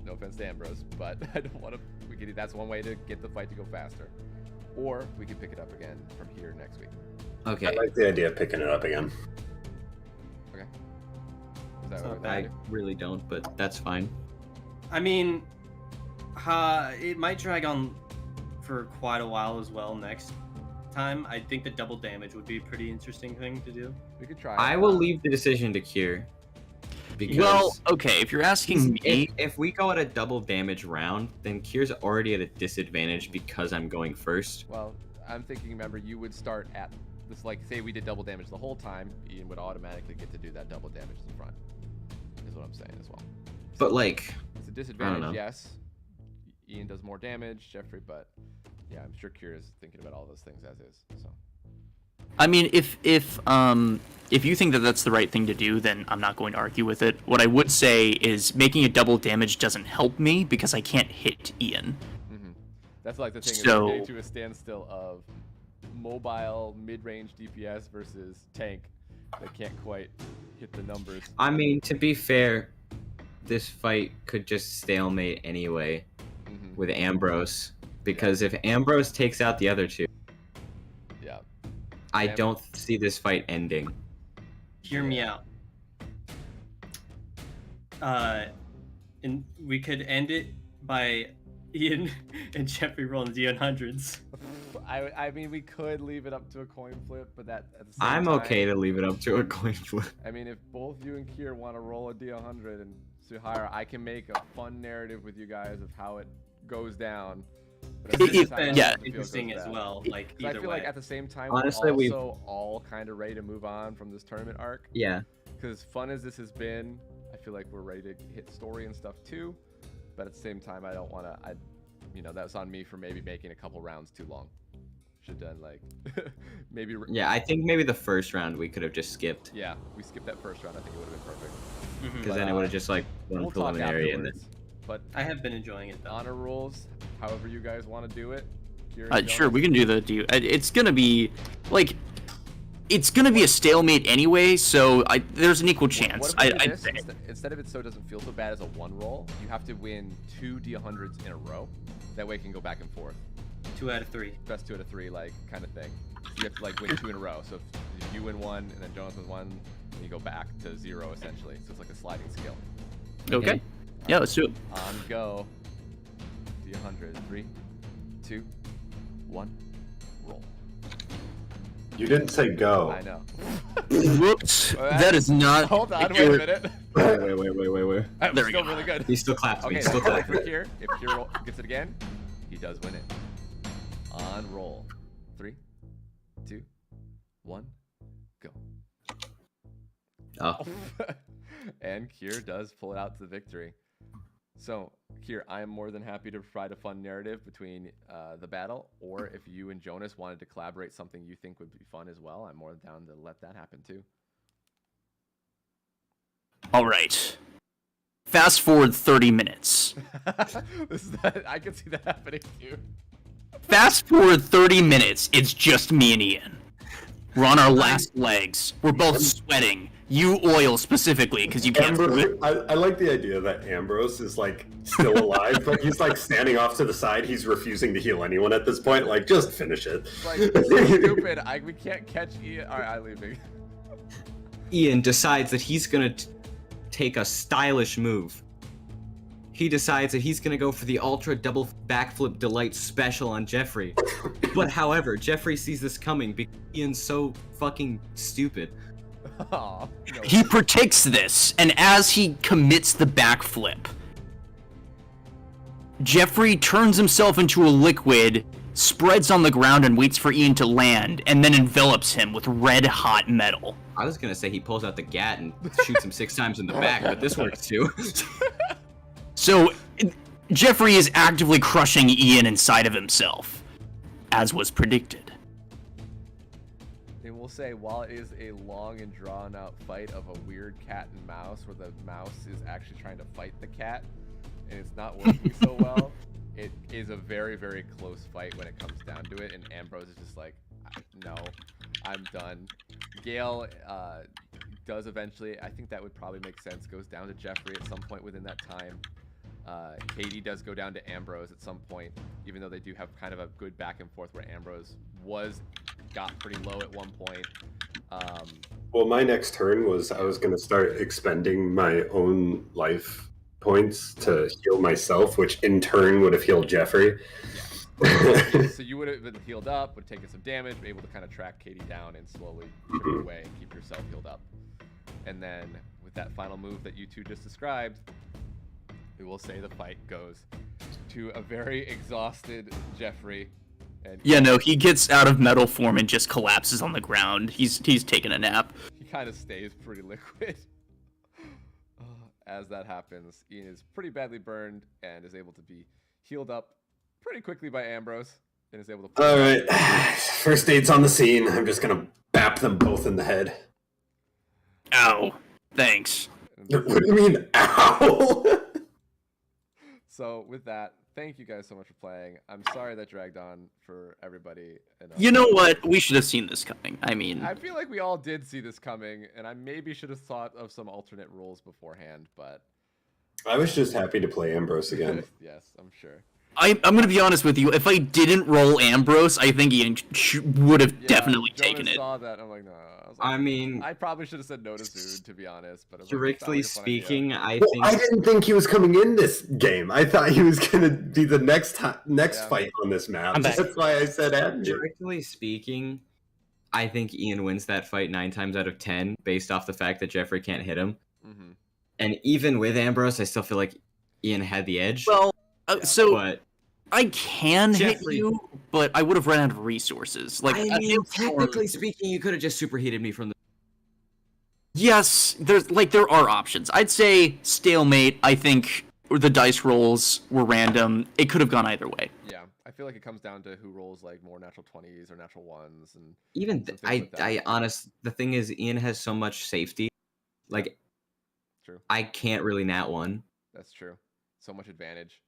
No offense to Ambrose, but I don't want to. That's one way to get the fight to go faster. Or we could pick it up again from here next week. Okay. I like the idea of picking it up again. Okay. I really don't, but that's fine. I mean, it might drag on for quite a while as well next time. I think the double damage would be a pretty interesting thing to do. We could try. I will leave the decision to Kier. Because well, okay, if you're asking me... If we go at a double damage round, then Kier's already at a disadvantage because I'm going first. Well, I'm thinking, remember, you would start at this, like, say we did double damage the whole time, Ian would automatically get to do that double damage in front, is what I'm saying as well. But, like... It's a disadvantage, yes. Ian does more damage, Jeffrey, but yeah, I'm sure Kier is thinking about all those things as is, so... I mean, if you think that that's the right thing to do, then I'm not going to argue with it. What I would say is making a double damage doesn't help me because I can't hit Ian. Mm-hmm. That's like the thing, so... is getting to a standstill of mobile mid-range DPS versus tank that can't quite hit the numbers. I mean, to be fair, this fight could just stalemate anyway with Ambrose, because if Ambrose takes out the other two, I don't see this fight ending. Hear me out. And we could end it by Ian and Jeffrey rolling D100s. I mean, we could leave it up to a coin flip, but that at the same I'm time, okay to leave it up to a coin flip. I mean, if both you and Kier want to roll a D100 and Suhaira, I can make a fun narrative with you guys of how it goes down. Interesting as well. Like, I feel like at the same time, honestly, we're also all kind of ready to move on from this tournament arc. Yeah. Because fun as this has been, I feel like we're ready to hit story and stuff too. But at the same time, I don't want to. That's on me for maybe making a couple rounds too long. Should have done like maybe. Yeah, I think maybe the first round we could have just skipped. Yeah, we skipped that first round. I think it would have been perfect. Because then it would have just like one preliminary and then. But I have been enjoying it though. Honor rules, however you guys want to do it. Sure, we can do the It's gonna be like, it's gonna be a stalemate anyway. So there's an equal chance. What if we do this? Instead of it so it doesn't feel so bad as a one roll, you have to win 2 D100s in a row. That way it can go back and forth. 2 out of 3. Best 2 out of 3, like kind of thing. You have to like win 2 in a row. So if you win 1 and then Jonas wins 1, then you go back to 0 essentially. So it's like a sliding scale. Okay. Yeah, let's do it. On go. D100. 3, 2, 1, roll. You didn't say go. I know. Whoops. That is not. Hold on, wait a minute. Wait. I'm There we still go. really good. He still claps me. Okay, He still claps for me. Kier. If Kier gets it again, he does win it. On roll. 3, 2, 1, go. Oh. And Kier does pull it out to the victory. So, Kier, I am more than happy to provide a fun narrative between the battle, or if you and Jonas wanted to collaborate something you think would be fun as well, I'm more than down to let that happen too. All right. Fast forward 30 minutes. I can see that happening too. Fast forward 30 minutes. It's just me and Ian. We're on our last legs. We're both sweating. You oil specifically because you can't. I like the idea that Ambrose is like still alive, but he's like standing off to the side. He's refusing to heal anyone at this point. Like, just finish it. Like, it's so stupid. We can't catch Ian. All right, I'm leaving. Ian decides that he's gonna take a stylish move. He decides that he's gonna go for the ultra double backflip delight special on Jeffrey. But however, Jeffrey sees this coming because Ian's so fucking stupid. Oh, no. He predicts this, and as he commits the backflip, Jeffrey turns himself into a liquid, spreads on the ground and waits for Ian to land, and then envelops him with red-hot metal. I was gonna say he pulls out the gat and shoots him 6 times in the back, but this works too. So, Jeffrey is actively crushing Ian inside of himself, as was predicted. And we'll say, while it is a long and drawn-out fight of a weird cat and mouse, where the mouse is actually trying to fight the cat, and it's not working so well, it is a very, very close fight when it comes down to it, and Ambrose is just like, no, I'm done. Gale does eventually, I think that would probably make sense, goes down to Jeffrey at some point within that time. Katie does go down to Ambrose at some point, even though they do have kind of a good back and forth where Ambrose got pretty low at one point. Well, my next turn was I was going to start expending my own life points to heal myself, which in turn would have healed Jeffrey. So you would have been healed up, would have taken some damage, be able to kind of track Katie down and slowly chip away and keep yourself healed up. And then with that final move that you two just described, we will say the fight goes to a very exhausted Jeffrey. And Yeah, no, he gets out of metal form and just collapses on the ground. He's taking a nap. He kind of stays pretty liquid. As that happens, Ian is pretty badly burned and is able to be healed up pretty quickly by Ambrose and is able to. All right, first aid's on the scene. I'm just gonna bap them both in the head. Ow! Thanks. What do you mean, ow? So with that, thank you guys so much for playing. I'm sorry that dragged on for everybody. And, You know what? We should have seen this coming. I mean, I feel like we all did see this coming, and I maybe should have thought of some alternate rules beforehand, but I was just happy to play Ambrose again. yes, I'm sure. I'm gonna be honest with you. If I didn't roll Ambrose, I think Ian would have definitely taken it. Saw that. I'm like, no. I mean, I probably should have said no to Zood, to be honest. But strictly speaking, I Well, think I didn't think he was coming in this game. I thought he was gonna be the next fight on this map. That's why I said Andrew. strictly speaking, I think Ian wins that fight 9 times out of 10 based off the fact that Jeffrey can't hit him. Mm-hmm. And even with Ambrose, I still feel like Ian had the edge. Well, so but I can Jeffrey- hit you, but I would have run out of resources. Like, I mean, technically speaking, you could have just superheated me from the. yes, there are options. I'd say stalemate. I think the dice rolls were random. It could have gone either way. Yeah, I feel like it comes down to who rolls like more natural 20s or natural 1s, and Even some things like that. the thing is, Ian has so much safety. Like, True. I can't really nat one. That's true. So much advantage.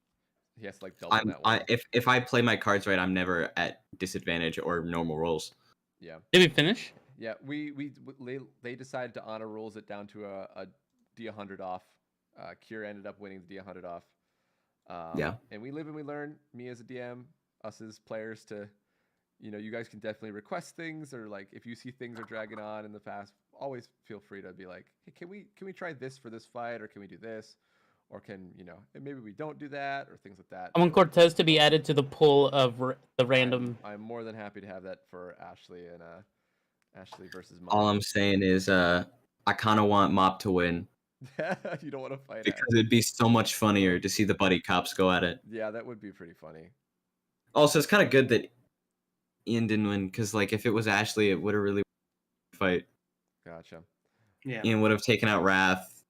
He has to like double that one. If I play my cards right, I'm never at disadvantage or normal rolls. Yeah. Did we finish? Yeah, they decided to honor rules it down to a D100 off. Kira ended up winning the D100 off. Yeah. And we live and we learn. Me as a DM, us as players, to, you guys can definitely request things, or like if you see things are dragging on in the past, always feel free to be like, hey, can we try this for this fight, or can we do this, or can maybe we don't do that, or things like that. I want Cortez to be added to the pool of the random. I'm more than happy to have that for Ashley and Ashley versus Mop. All I'm saying is, I kind of want Mop to win You don't want to fight because it'd be so much funnier to see the buddy cops go at it. Yeah, that would be pretty funny. Also, it's kind of good that Ian didn't win because, like, if it was Ashley, it would have really fight. Gotcha. Yeah. Ian would have taken out Wrath.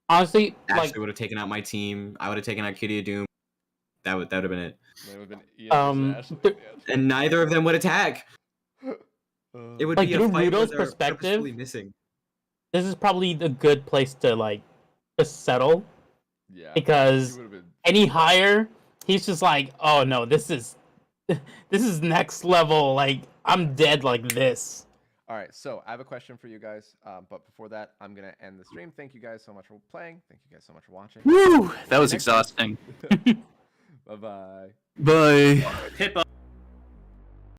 Honestly, Ashley would have taken out my team. I would have taken out Kitty of Doom. That would have been it. That would have been Ian versus Ashley. And neither of them would attack. It would like, be a through fight where Rudo's they're perspective, purposefully missing. this is probably the good place to like just settle. Yeah. Because any higher, he's just like, oh no, this is next level. Like, I'm dead like this. All right, so I have a question for you guys. But before that, I'm going to end the stream. Thank you guys so much for playing. Thank you guys so much for watching. Woo! That was exhausting. Bye-bye. Bye. Hippo.